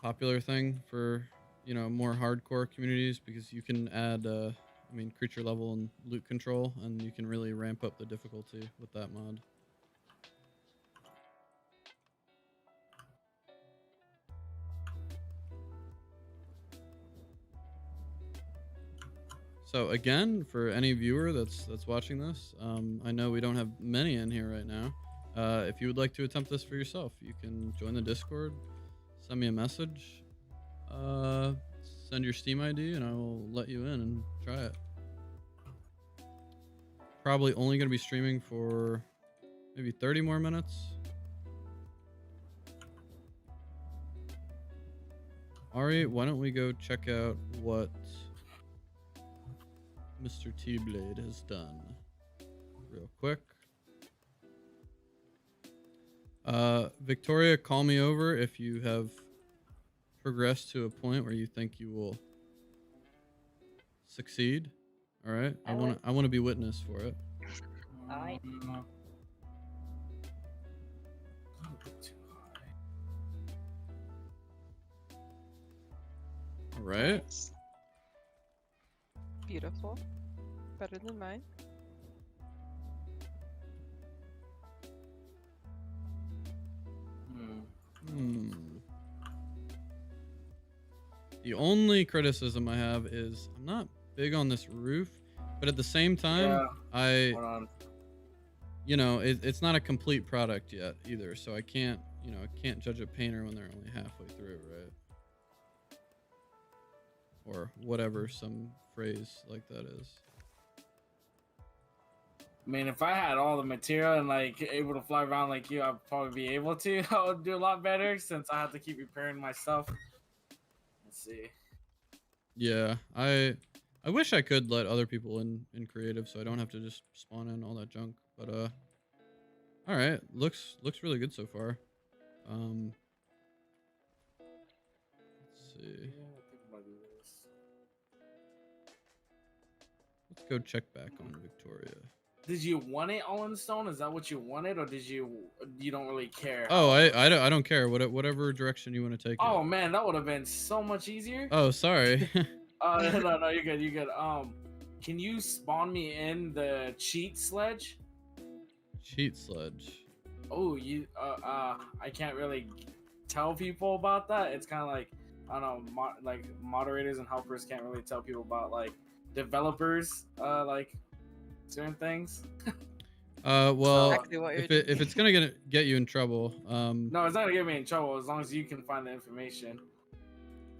popular thing for, you know, more hardcore communities, because you can add, I mean, creature level and loot control, and you can really ramp up the difficulty with that mod. So again, for any viewer that's watching this, I know we don't have many in here right now. If you would like to attempt this for yourself, you can join the Discord, send me a message, send your Steam ID, and I will let you in and try it. Probably only going to be streaming for maybe 30 more minutes. Ari, why don't we go check out what Mr. T-Blade has done real quick. Victoria, call me over if you have progressed to a point where you think you will succeed. All right, I want to be witness for it. Alright. All right. Nice. Beautiful. Better than mine. The only criticism I have is I'm not big on this roof, but at the same time, you know, it's not a complete product yet either, so I can't judge a painter when they're only halfway through, right? Or whatever some phrase like that is. I mean, if I had all the material and like able to fly around like you, I'd probably be able to. I would do a lot better since I have to keep repairing my stuff. Let's see. Yeah, I wish I could let other people in creative, so I don't have to just spawn in all that junk. But all right, looks really good so far. Let's see. Let's go check back on Victoria. Did you want it all in stone? Is that what you wanted, or did you don't really care? Oh, I don't care. Whatever direction you want to take. Oh it. man, that would have been so much easier. Oh, sorry. No, you're good. You're good. Can you spawn me in the cheat sledge? Cheat sledge. Oh, I can't really tell people about that. It's kind of like, I don't know, like moderators and helpers can't really tell people about like developers, like certain things. Well, Exactly what you're if it's gonna get you in trouble, no, it's not gonna get me in trouble as long as you can find the information.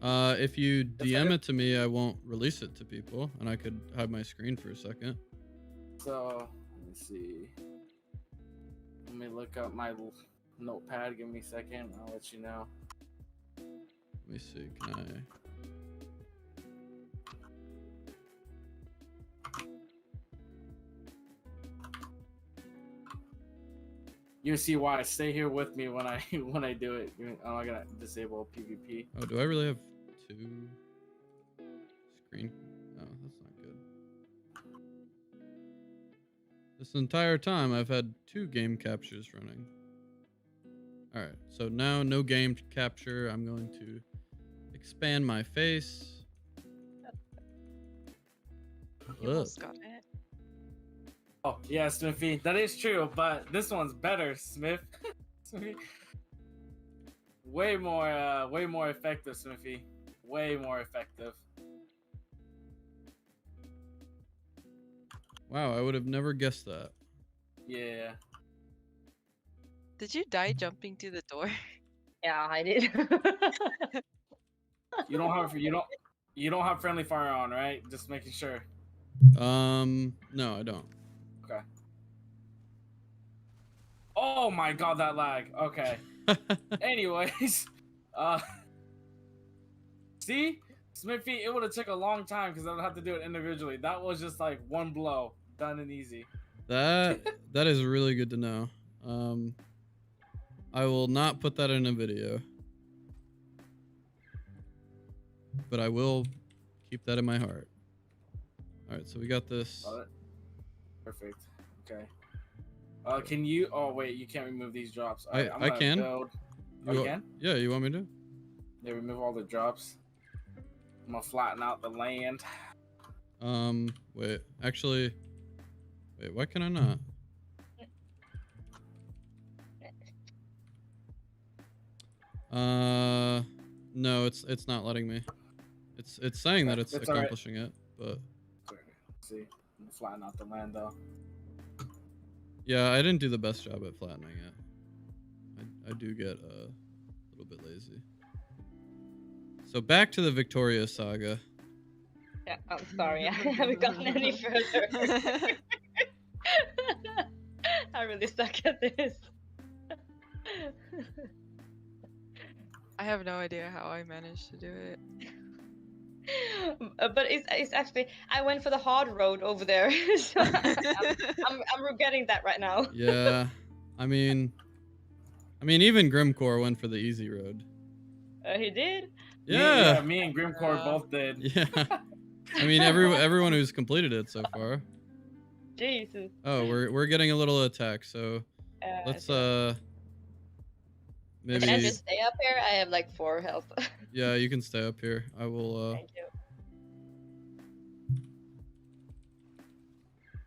if you DM it to me, I won't release it to people, and I could hide my screen for a second. So let me see. Let me look up my notepad. Give me a second. I'll let you know. Let me see. Can I? You'll see why. Stay here with me when I do it. I'm not gonna disable PvP. Oh, do I really have two screen? Oh, that's not good. This entire time, I've had two game captures running. All right, so now no game capture. I'm going to expand my face. You almost got it. Oh yeah, Smithy, that is true, but this one's better, Smith. Smithy. Way more effective, Smithy. Way more effective. Wow, I would have never guessed that. Yeah. Did you die jumping to the door? Yeah, I did. You don't have friendly fire on, right? Just making sure. No, I don't. Okay. Oh my god, that lag. Okay. Anyways, see, Smithy, it would have took a long time because I would have to do it individually. That was just like one blow, done and easy. That is really good to know. I will not put that in a video, but I will keep that in my heart. All right, so we got this. Got it. Perfect. Okay. Can you? Oh wait, you can't remove these drops. All right, I'm I gonna can. Build... You you wa- can? Yeah, you want me to? Yeah, remove all the drops. I'm gonna flatten out the land. Wait. Actually, wait. Why can I not? No, it's not letting me. It's saying that it's It's all right. accomplishing it, but Let's see, I'm gonna flatten out the land though. yeah, I didn't do the best job at flattening it. I do get a little bit lazy. So back to the Victoria saga. Yeah, I'm sorry, I haven't gotten any further. I really suck at this. I have no idea how I managed to do it. But it's actually I went for the hard road over there, so I'm regretting that right now. Yeah, I mean, even Grimmcore went for the easy road. He did. Yeah, Me and Grimmcore both did. yeah. I mean, everyone who's completed it so far. Jesus. Oh, we're getting a little attack, so let's maybe. Can I just stay up here? I have like 4 health. Yeah, you can stay up here. I will. Thank you.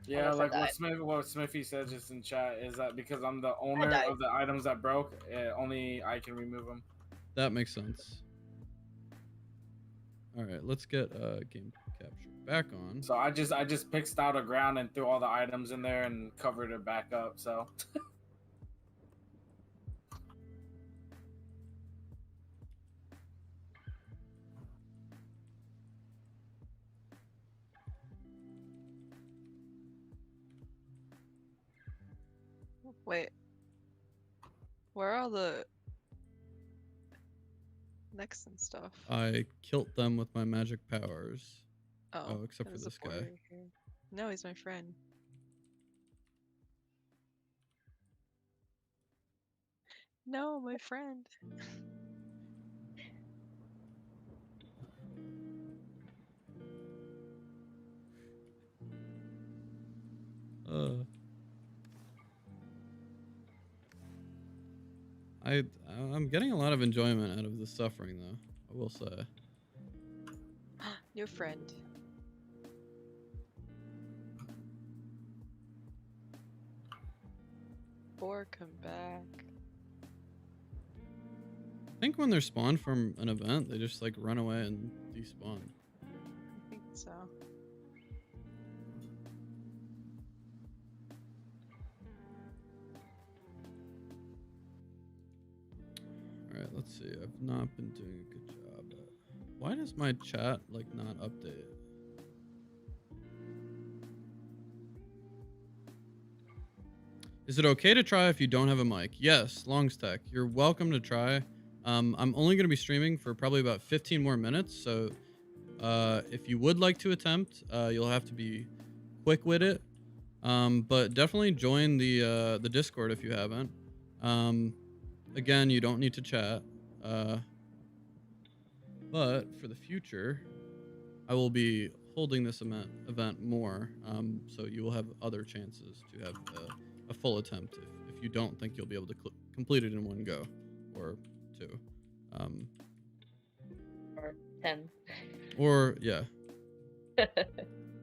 Yeah, Unless I like died. what Smithy said just in chat is that because I'm the owner died. of the items that broke, only I can remove them. That makes sense. All right, let's get game capture back on. So I just picked out a ground and threw all the items in there and covered it back up. So. Wait. Where are all the necks and stuff? I killed them with my magic powers. Oh, except for there's a this guy. boy right here. No, he's my friend. No, my friend. I'm getting a lot of enjoyment out of the suffering, though. I will say. New friend. Or come back. I think when they're spawned from an event, they just like run away and despawn. I think so. All right, let's see. I've not been doing a good job. Why does my chat like not update? Is it okay to try if you don't have a mic? Yes, Longstack, you're welcome to try. I'm only going to be streaming for probably about 15 more minutes, so if you would like to attempt, you'll have to be quick with it. But definitely join the Discord if you haven't. Again, you don't need to chat. But for the future, I will be holding this event more, so you will have other chances to have a full attempt if if you don't think you'll be able to complete it in one go or two. Or 10. Or yeah.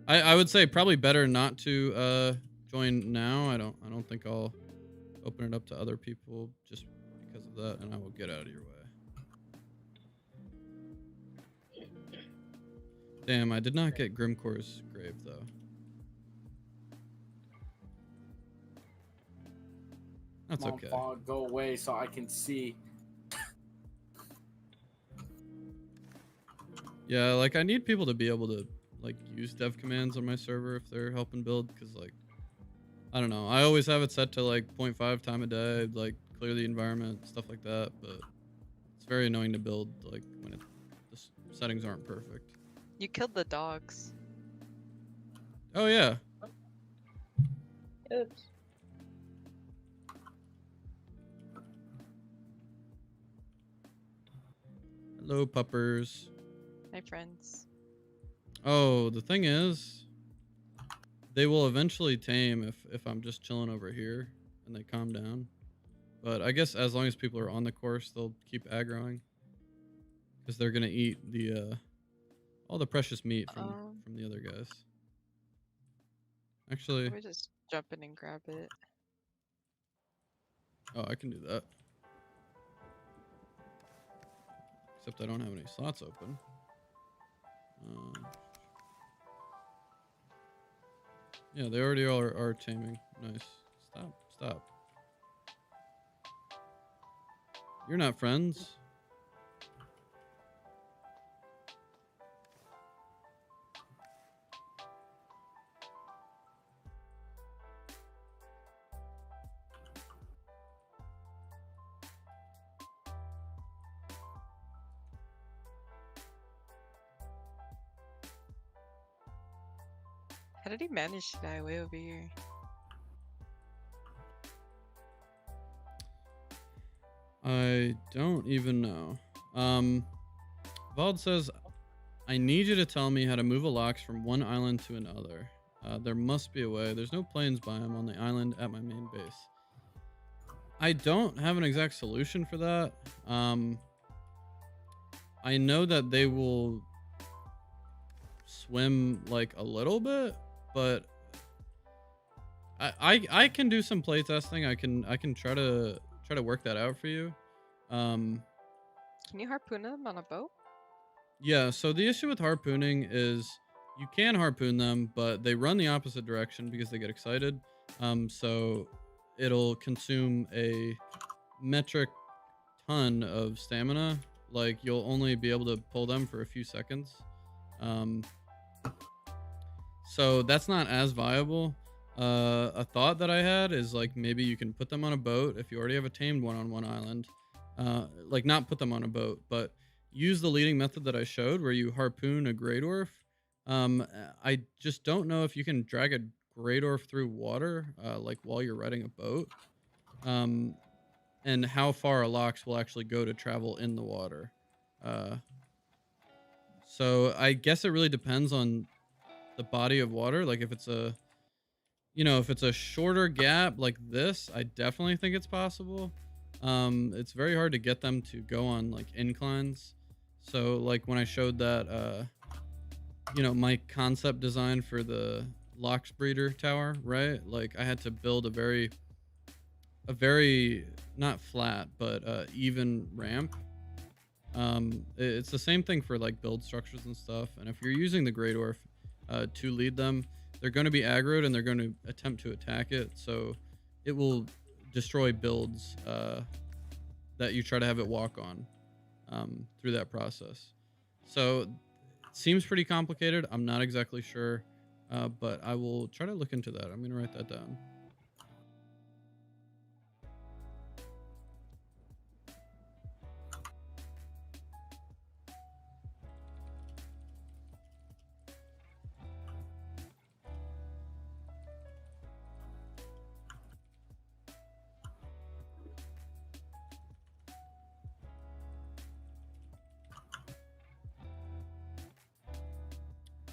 I would say probably better not to join now. I don't think I'll open it up to other people just because of that, and I will get out of your way. Damn, I did not get Grimmcore's grave though. That's Come on, okay. Fog, go away so I can see. Yeah, like I need people to be able to like use dev commands on my server if they're helping build, because like I don't know, I always have it set to like 0.5 time a day, like clear the environment, stuff like that, but it's very annoying to build like when the settings aren't perfect. You killed the dogs. Oh yeah. Oops. Hello puppers. My friends. Oh, the thing is, they will eventually tame if I'm just chilling over here and they calm down. But I guess as long as people are on the course, they'll keep aggroing because they're gonna eat the all the precious meat from the other guys. Actually, Let me just jump in and grab it. oh, I can do that. Except I don't have any slots open. Yeah, they already are taming. Nice. Stop. You're not friends. How did he manage to die way over here? I don't even know. Vald says, I need you to tell me how to move a lox from one island to another. There must be a way. There's no plains biome on the island at my main base. I don't have an exact solution for that. I know that they will swim like a little bit, but I can do some play testing. I can try to work that out for you. Can you harpoon them on a boat? Yeah, so the issue with harpooning is you can harpoon them, but they run the opposite direction because they get excited. So it'll consume a metric ton of stamina. Like you'll only be able to pull them for a few seconds. So that's not as viable. A thought that I had is like maybe you can put them on a boat if you already have a tamed one on one island. Like not put them on a boat, but use the leading method that I showed where you harpoon a grey dwarf. I just don't know if you can drag a grey dwarf through water like while you're riding a boat. And how far a lox will actually go to travel in the water. So I guess it really depends on the body of water. Like if it's a shorter gap like this, I definitely think it's possible. It's very hard to get them to go on like inclines. So like when I showed that, my concept design for the lox breeder tower, right? Like I had to build a very not flat, but even ramp. It's the same thing for like build structures and stuff. And if you're using the Grey Dwarf to lead them, they're going to be aggroed and they're going to attempt to attack it. So it will destroy builds that you try to have it walk on through that process. So it seems pretty complicated. I'm not exactly sure, but I will try to look into that. I'm going to write that down.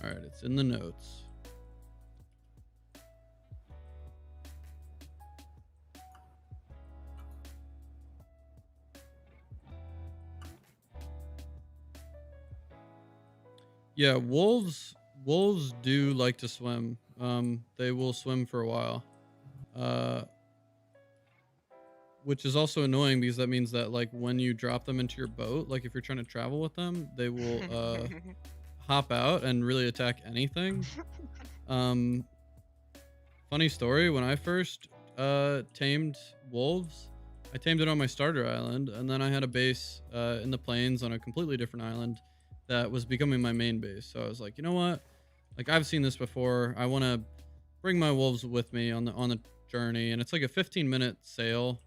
All right, it's in the notes. Yeah, wolves do like to swim. They will swim for a while. Which is also annoying because that means that like when you drop them into your boat, like if you're trying to travel with them, they will hop out and really attack anything. Funny story, when I first tamed wolves, I tamed it on my starter island, and then I had a base in the plains on a completely different island that was becoming my main base. So I was like, you know what? Like I've seen this before. I want to bring my wolves with me on the journey, and it's like a 15-minute sail,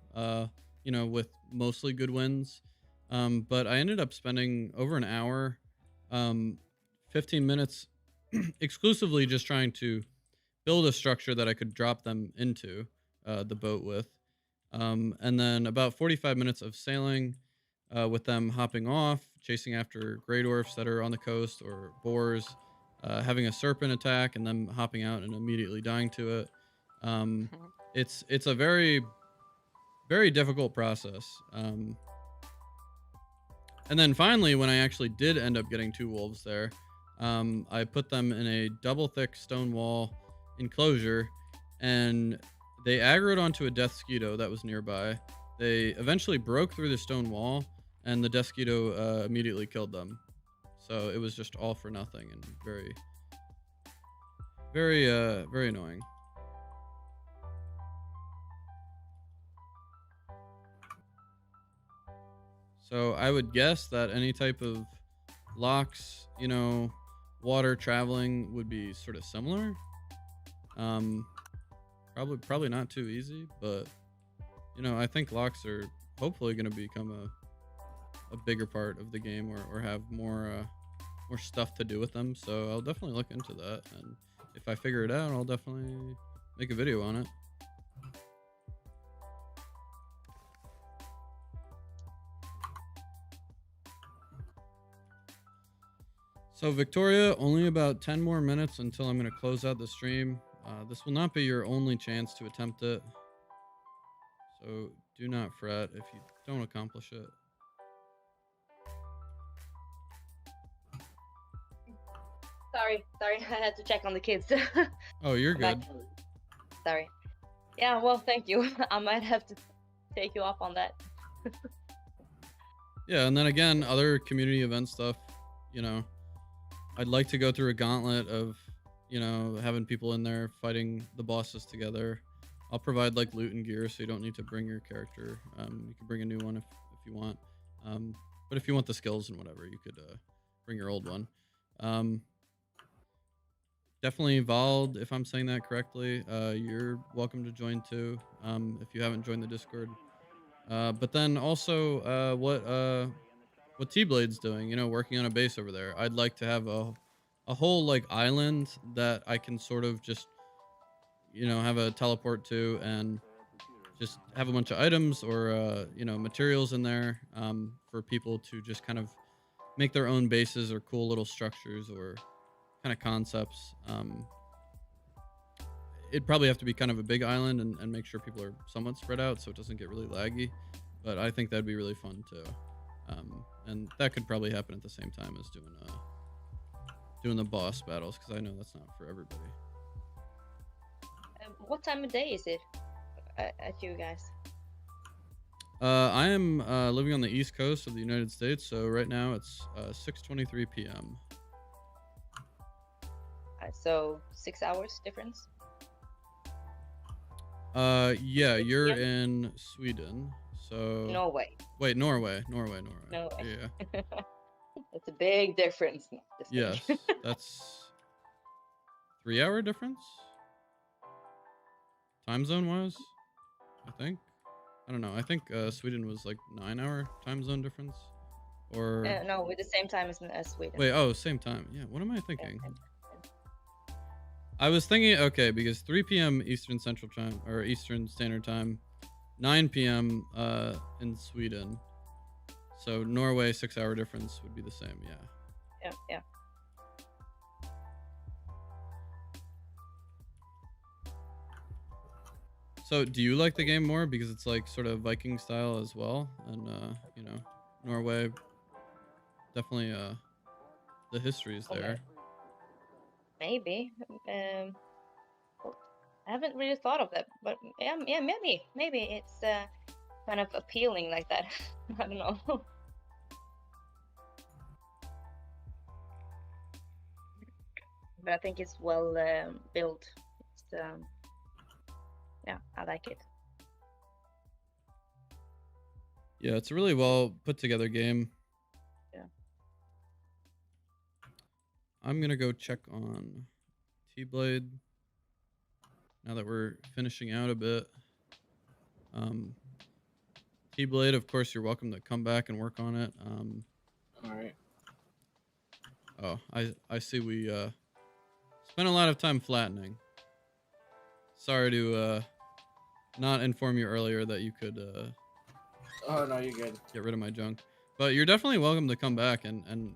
you know, with mostly good winds. But I ended up spending over an hour, 15 minutes exclusively just trying to build a structure that I could drop them into the boat with. And then about 45 minutes of sailing with them hopping off, chasing after gray dwarfs that are on the coast or boars, having a serpent attack and them hopping out and immediately dying to it. It's a very, very difficult process. And then finally, when I actually did end up getting 2 wolves there, I put them in a double thick stone wall enclosure, and they aggroed onto a deathsquito that was nearby. They eventually broke through the stone wall, and the deathsquito immediately killed them. So it was just all for nothing and very, very, very annoying. So I would guess that any type of locks, you know, water traveling would be sort of similar. Probably not too easy, but you know, I think locks are hopefully going to become a bigger part of the game, or have more stuff to do with them. So I'll definitely look into that, and if I figure it out, I'll definitely make a video on it. So Victoria, only about 10 more minutes until I'm going to close out the stream. This will not be your only chance to attempt it, so do not fret if you don't accomplish it. Sorry, I had to check on the kids. Oh, you're Back. good. Sorry. Yeah, well, thank you. I might have to take you up on that. Yeah, and then again, other community event stuff, you know, I'd like to go through a gauntlet of, you know, having people in there fighting the bosses together. I'll provide like loot and gear, so you don't need to bring your character. You can bring a new one if you want. But if you want the skills and whatever, you could bring your old one. Definitely Vald, if I'm saying that correctly, you're welcome to join too, if you haven't joined the Discord. But then also what T-Blade's doing, you know, working on a base over there. I'd like to have a whole like island that I can sort of just, you know, have a teleport to and just have a bunch of items or you know, materials in there for people to just kind of make their own bases or cool little structures or kind of concepts. It'd probably have to be kind of a big island and make sure people are somewhat spread out so it doesn't get really laggy, but I think that'd be really fun too. And that could probably happen at the same time as doing the boss battles, because I know that's not for everybody. What time of day is it at you guys? I am living on the East Coast of the United States, so right now it's 6:23 p.m. So 6 hours difference? Yeah, you're in Sweden, so... Norway. Wait, Norway. Norway. Yeah. That's a big difference. Yes, that's 3-hour difference? Time zone wise, I think. I don't know. I think Sweden was like 9-hour time zone difference, or no, with the same time as Sweden. wait, oh, same time. Yeah, what am I thinking? I was thinking, okay, because 3 p.m. Eastern Central Time or Eastern Standard Time, 9 p.m. In Sweden. So Norway 6-hour difference would be the same. Yeah. Yeah. So do you like the game more because it's like sort of Viking style as well, and you know, Norway definitely the history is Okay. there. Maybe. Well, I haven't really thought of that, but yeah, maybe it's kind of appealing like that. I don't know. But I think it's well built. It's yeah, I like it. Yeah, it's a really well put together game. Yeah. I'm gonna go check on T-Blade now that we're finishing out a bit. T-Blade, of course, you're welcome to come back and work on it. All right. Oh, I see we spent a lot of time flattening. Sorry to not inform you earlier that you could Oh no, you're good. get rid of my junk. But you're definitely welcome to come back and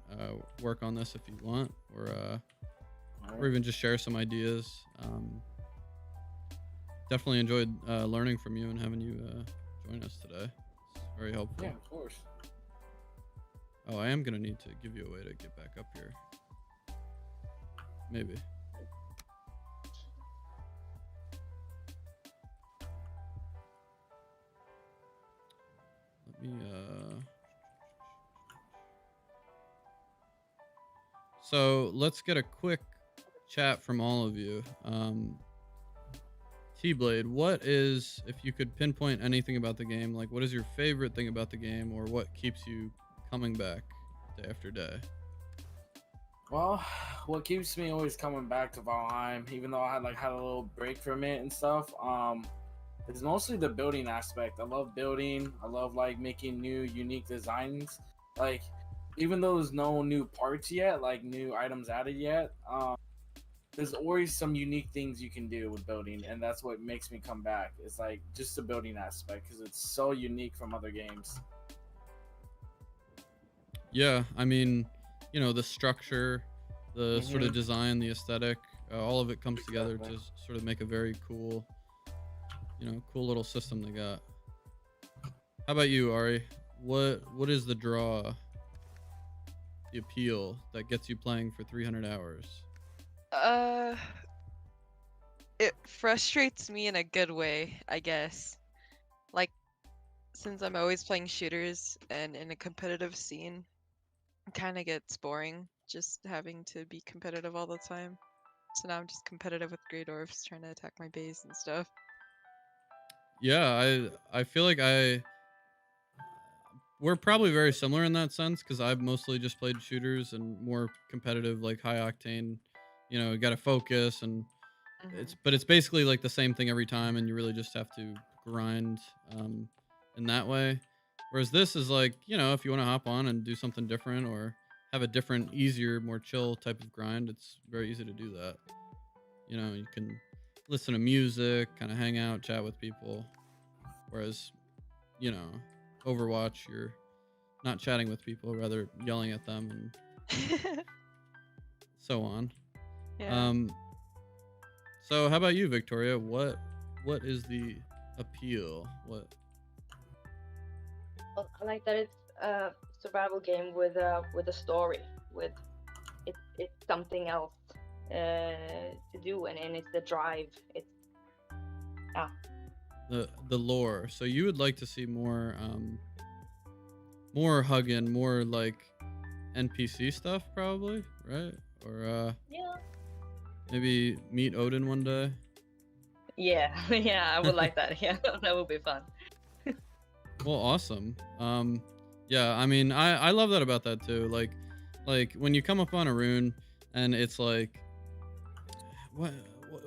work on this if you want, or even just share some ideas. Definitely enjoyed learning from you and having you join us today. It's very helpful. Yeah, of course. Oh, I am gonna need to give you a way to get back up here. Maybe. Let me So let's get a quick chat from all of you. T-Blade, what is, if you could pinpoint anything about the game, like what is your favorite thing about the game, or what keeps you coming back day after day? Well, what keeps me always coming back to Valheim, even though I had a little break from it and stuff, is mostly the building aspect. I love building. I love like making new, unique designs. Like, even though there's no new parts yet, like new items added yet, there's always some unique things you can do with building, and that's what makes me come back. It's like just the building aspect because it's so unique from other games. Yeah, I mean, you know, the structure, the sort of design, the aesthetic, all of it comes together to sort of make a very cool, you know, cool little system they got. How about you, Ari? What is the draw, the appeal that gets you playing for 300 hours? It frustrates me in a good way, I guess. Like, since I'm always playing shooters and in a competitive scene, it kind of gets boring just having to be competitive all the time. So now I'm just competitive with Grey Dwarfs trying to attack my base and stuff. Yeah, I feel like we're probably very similar in that sense because I've mostly just played shooters and more competitive, like high octane. You know, you got to focus and it's basically like the same thing every time, and you really just have to grind in that way. Whereas this is like, you know, if you want to hop on and do something different or have a different, easier, more chill type of grind, it's very easy to do that. You know, you can listen to music, kind of hang out, chat with people. Whereas, you know, Overwatch, you're not chatting with people, rather yelling at them and so on. Yeah. So how about you, Victoria? What is the appeal? What? Well, I like that it's a survival game with a story. With it's something else to do, and it's the drive. It's The lore. So you would like to see more hugging, more like NPC stuff, probably, right? Or yeah. maybe meet Odin one day. Yeah, yeah, I would like that. Yeah, that would be fun. Well, awesome. Yeah, I mean, I love that about that too. Like when you come up on a rune and it's like,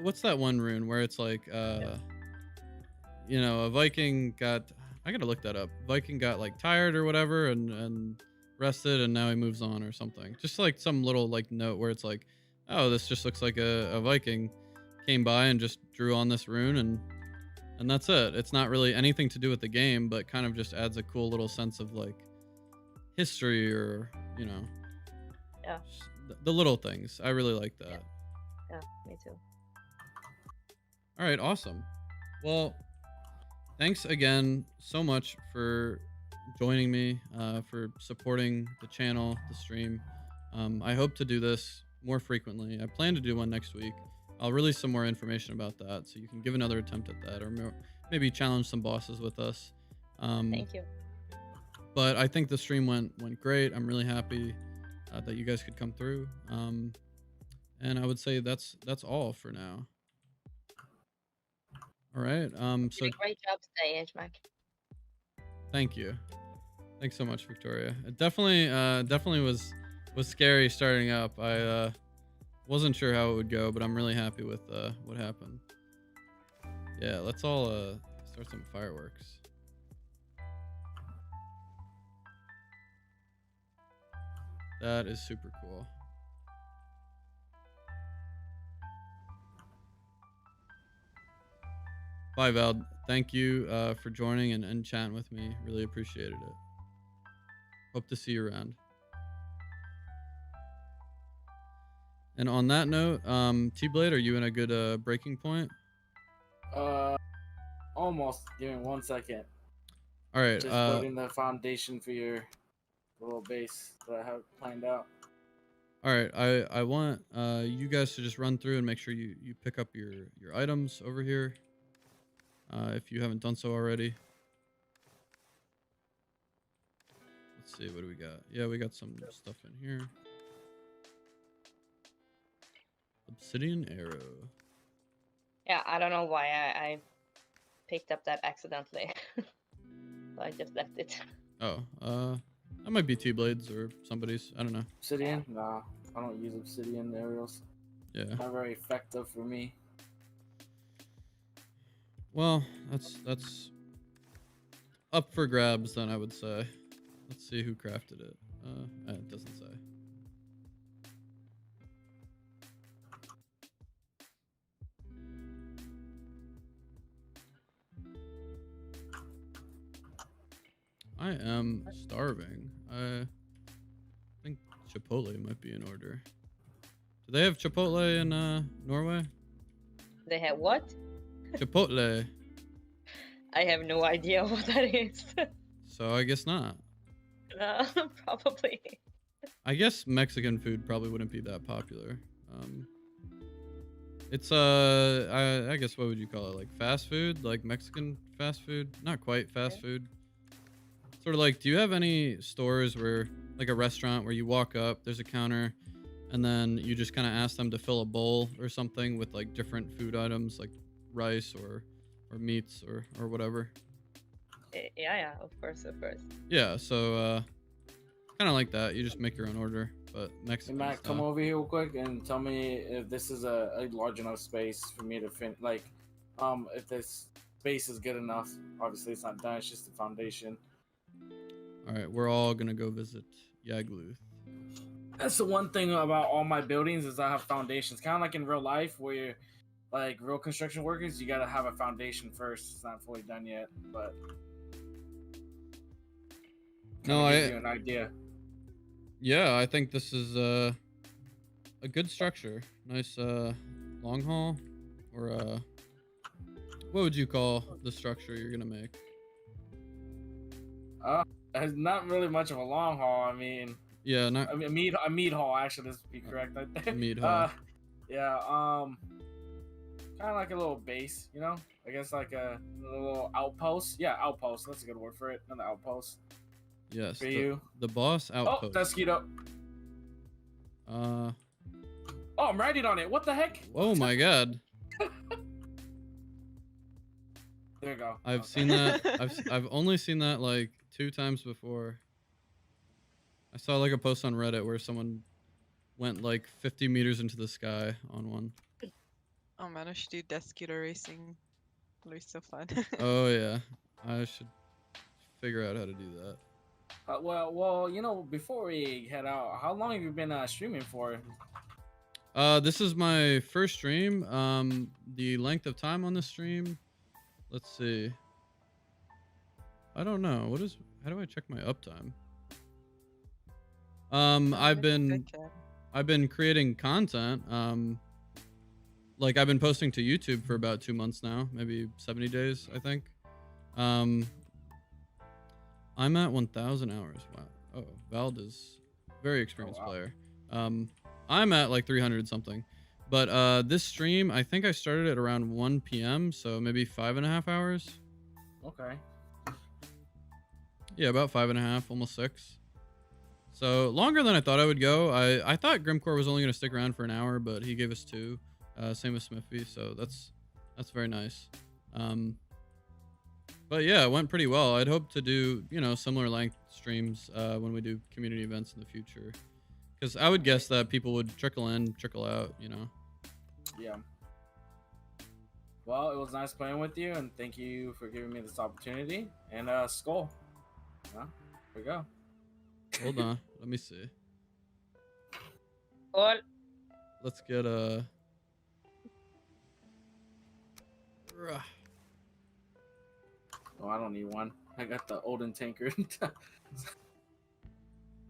what's that one rune where it's like, you know, a Viking got, I gotta look that up. Viking got like tired or whatever and rested, and now he moves on or something. Just like some little like note where it's like, oh, this just looks like a Viking came by and just drew on this rune, and that's it. It's not really anything to do with the game, but kind of just adds a cool little sense of like history, or, you know, Yeah. the little things. I really like that. Yeah, me too. All right, awesome. Well, thanks again so much for joining me, for supporting the channel, the stream. I hope to do this more frequently. I plan to do one next week. I'll release some more information about that, so you can give another attempt at that, or maybe challenge some bosses with us. Thank you. But I think the stream went great. I'm really happy that you guys could come through. And I would say that's all for now. All right. You did a great job today, HMAC. Thank you. Thanks so much, Victoria. It definitely was scary starting up. I wasn't sure how it would go, but I'm really happy with what happened. Yeah, let's all start some fireworks. That is super cool. Bye, Val. Thank you for joining and chatting with me. Really appreciated it. Hope to see you around. And on that note, T-Blade, are you in a good breaking point? Almost. Give me 1 second. All right. Just building the foundation for your little base that I have planned out. All right. I want you guys to just run through and make sure you pick up your items over here. If you haven't done so already. Let's see, what do we got? Yeah, we got some stuff in here. Obsidian arrow. Yeah, I don't know why I picked up that accidentally. So I just left it. Oh, that might be T-Blades or somebody's. I don't know. Obsidian? Nah, I don't use obsidian arrows. Yeah. Not very effective for me. Well, that's up for grabs then, I would say. Let's see who crafted it. It doesn't say. I am starving. I think Chipotle might be in order. Do they have Chipotle in Norway? They have what? Chipotle. I have no idea what that is. So I guess not. Probably. I guess Mexican food probably wouldn't be that popular. It's I guess what would you call it? Like fast food, like Mexican fast food? Not quite fast food. Sort of like, do you have any stores where, like a restaurant where you walk up, there's a counter, and then you just kind of ask them to fill a bowl or something with like different food items, like rice or meats or whatever? Yeah, of course. Yeah, so kind of like that. You just make your own order, but Mexican Hey, Matt, style. come over here real quick and tell me if this is a large enough space for me to like, if this space is good enough. Obviously, it's not done. It's just the foundation. All right, we're all gonna go visit Yagluth. That's the one thing about all my buildings is I have foundations. Kind of like in real life, where you're like real construction workers, you gotta have a foundation first. It's not fully done yet, but No, gives you an idea. Yeah, I think this is a good structure. Nice long haul, or what would you call the structure you're gonna make? It's not really much of a long haul. I mean, Yeah, not a meat haul actually. This would be correct. I think. meat haul. Yeah. Kind of like a little base, you know. I guess like a little outpost. Yeah, outpost. That's a good word for it. An outpost. Yes, For you. the boss Oh, outpost. that's skied up. Oh, I'm riding on it. What the heck? Oh my god. There you go. I've Okay. seen that. I've only seen that like 2 times before. I saw like a post on Reddit where someone went like 50 meters into the sky on one. Oh man, I should do death scooter racing. It'll be so fun. Oh yeah, I should figure out how to do that. Well, you know, before we head out, how long have you been streaming for? This is my first stream. The length of time on the stream, let's see. I don't know. How do I check my uptime? I've been creating content. Like I've been posting to YouTube for about 2 months now, maybe 70 days, I think. I'm at 1,000 hours. Wow. Oh, Vald is very experienced player. I'm at like 300 something. But this stream, I think I started at around 1 p.m. So maybe 5.5 hours. Okay. Yeah, about 5.5, almost 6. So longer than I thought I would go. I thought Grimmcore was only going to stick around for an hour, but he gave us 2. Same with Smiffe, so that's very nice. But yeah, it went pretty well. I'd hope to do, you know, similar length streams when we do community events in the future. Because I would guess that people would trickle in, trickle out, you know. Yeah. Well, it was nice playing with you, and thank you for giving me this opportunity. And Skull. Here we go. Hold on, let me see. Cool. Let's get a. Oh, I don't need one. I got the Olden tankard.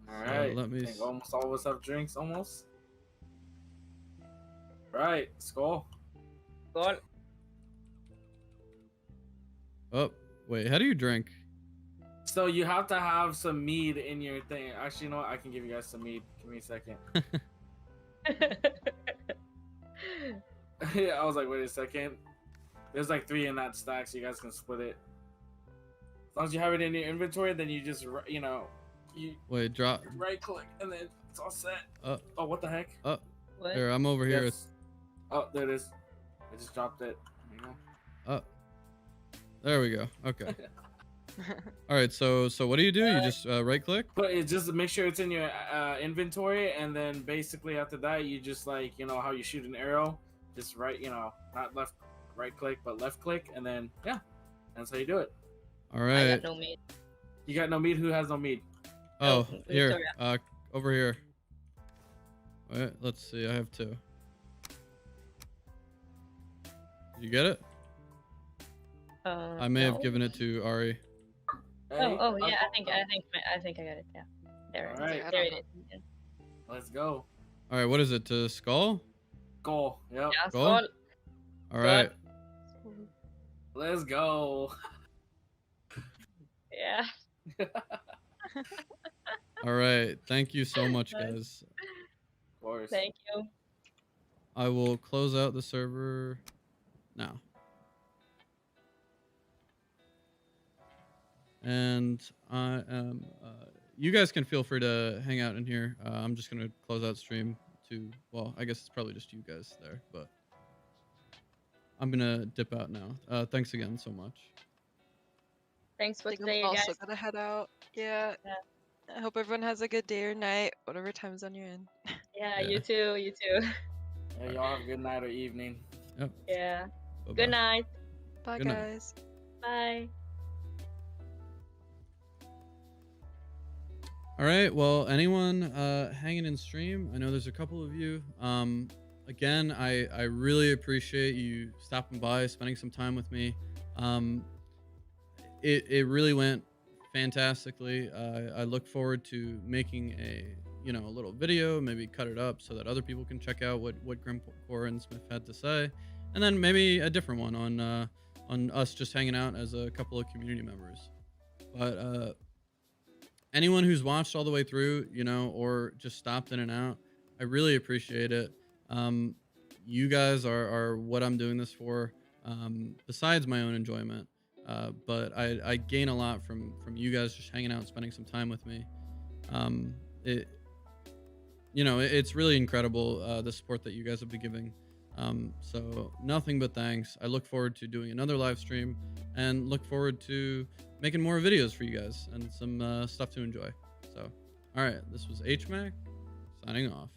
All right. let me I think almost all of us have drinks. Almost. Right, Skull. Cool. Oh, wait. How do you drink? So you have to have some mead in your thing. Actually, you know what? I can give you guys some mead. Give me a second. Yeah, I was like, wait a second. There's like 3 in that stack, so you guys can split it. As long as you have it in your inventory, then you just, you know, you Wait, drop. right click and then it's all set. Oh, What the heck? What? here, I'm over here. Yes. Oh, there it is. I just dropped it. There you go. Oh, there we go. Okay. All right. So what do? You just right click? But it just make sure it's in your inventory, and then basically after that, you just like, you know how you shoot an arrow, just right, you know, not left, right click, but left click, and then yeah, that's how you do it. All I right. got no meat. You got no meat? Who has no meat? Oh, Oh, here. Victoria. Over here. Wait, let's see. I have 2. Did you get it? I may have No. given it to Ari. Hey, Oh yeah, I think I got it. Yeah, there. All right. There it is. Yeah. Let's go. All right. What is it? To Skull? Goal. Yep. Yeah, Go. Skull. All right. Let's go. Yeah. All right. Thank you so much, guys. Of course. Thank you. I will close out the server now. And I am. You guys can feel free to hang out in here. I'm just gonna close out stream to. Well, I guess it's probably just you guys there, but I'm gonna dip out now. Thanks again so much. Thanks for I think today, I'm you guys. also gonna head out. Yeah. Yeah. I hope everyone has a good day or night, whatever time zone you're in. Yeah, Yeah. you too. You too. Yeah, y'all have a good night or evening. Yep. Yeah. Bye-bye. Good night. Bye, Good night. guys. Bye. All right. Well, anyone hanging in stream? I know there's a couple of you. Again, I really appreciate you stopping by, spending some time with me. It really went fantastically. I look forward to making a little video, maybe cut it up so that other people can check out what Grimmcore and Smith had to say, and then maybe a different one on us just hanging out as a couple of community members. But anyone who's watched all the way through, or just stopped in and out, I really appreciate it. You guys are what I'm doing this for, besides my own enjoyment. But I gain a lot from you guys just hanging out and spending some time with me. It's really incredible, the support that you guys have been giving. So nothing but thanks. I look forward to doing another live stream and look forward to making more videos for you guys and some stuff to enjoy. So, all right, this was HMAC signing off.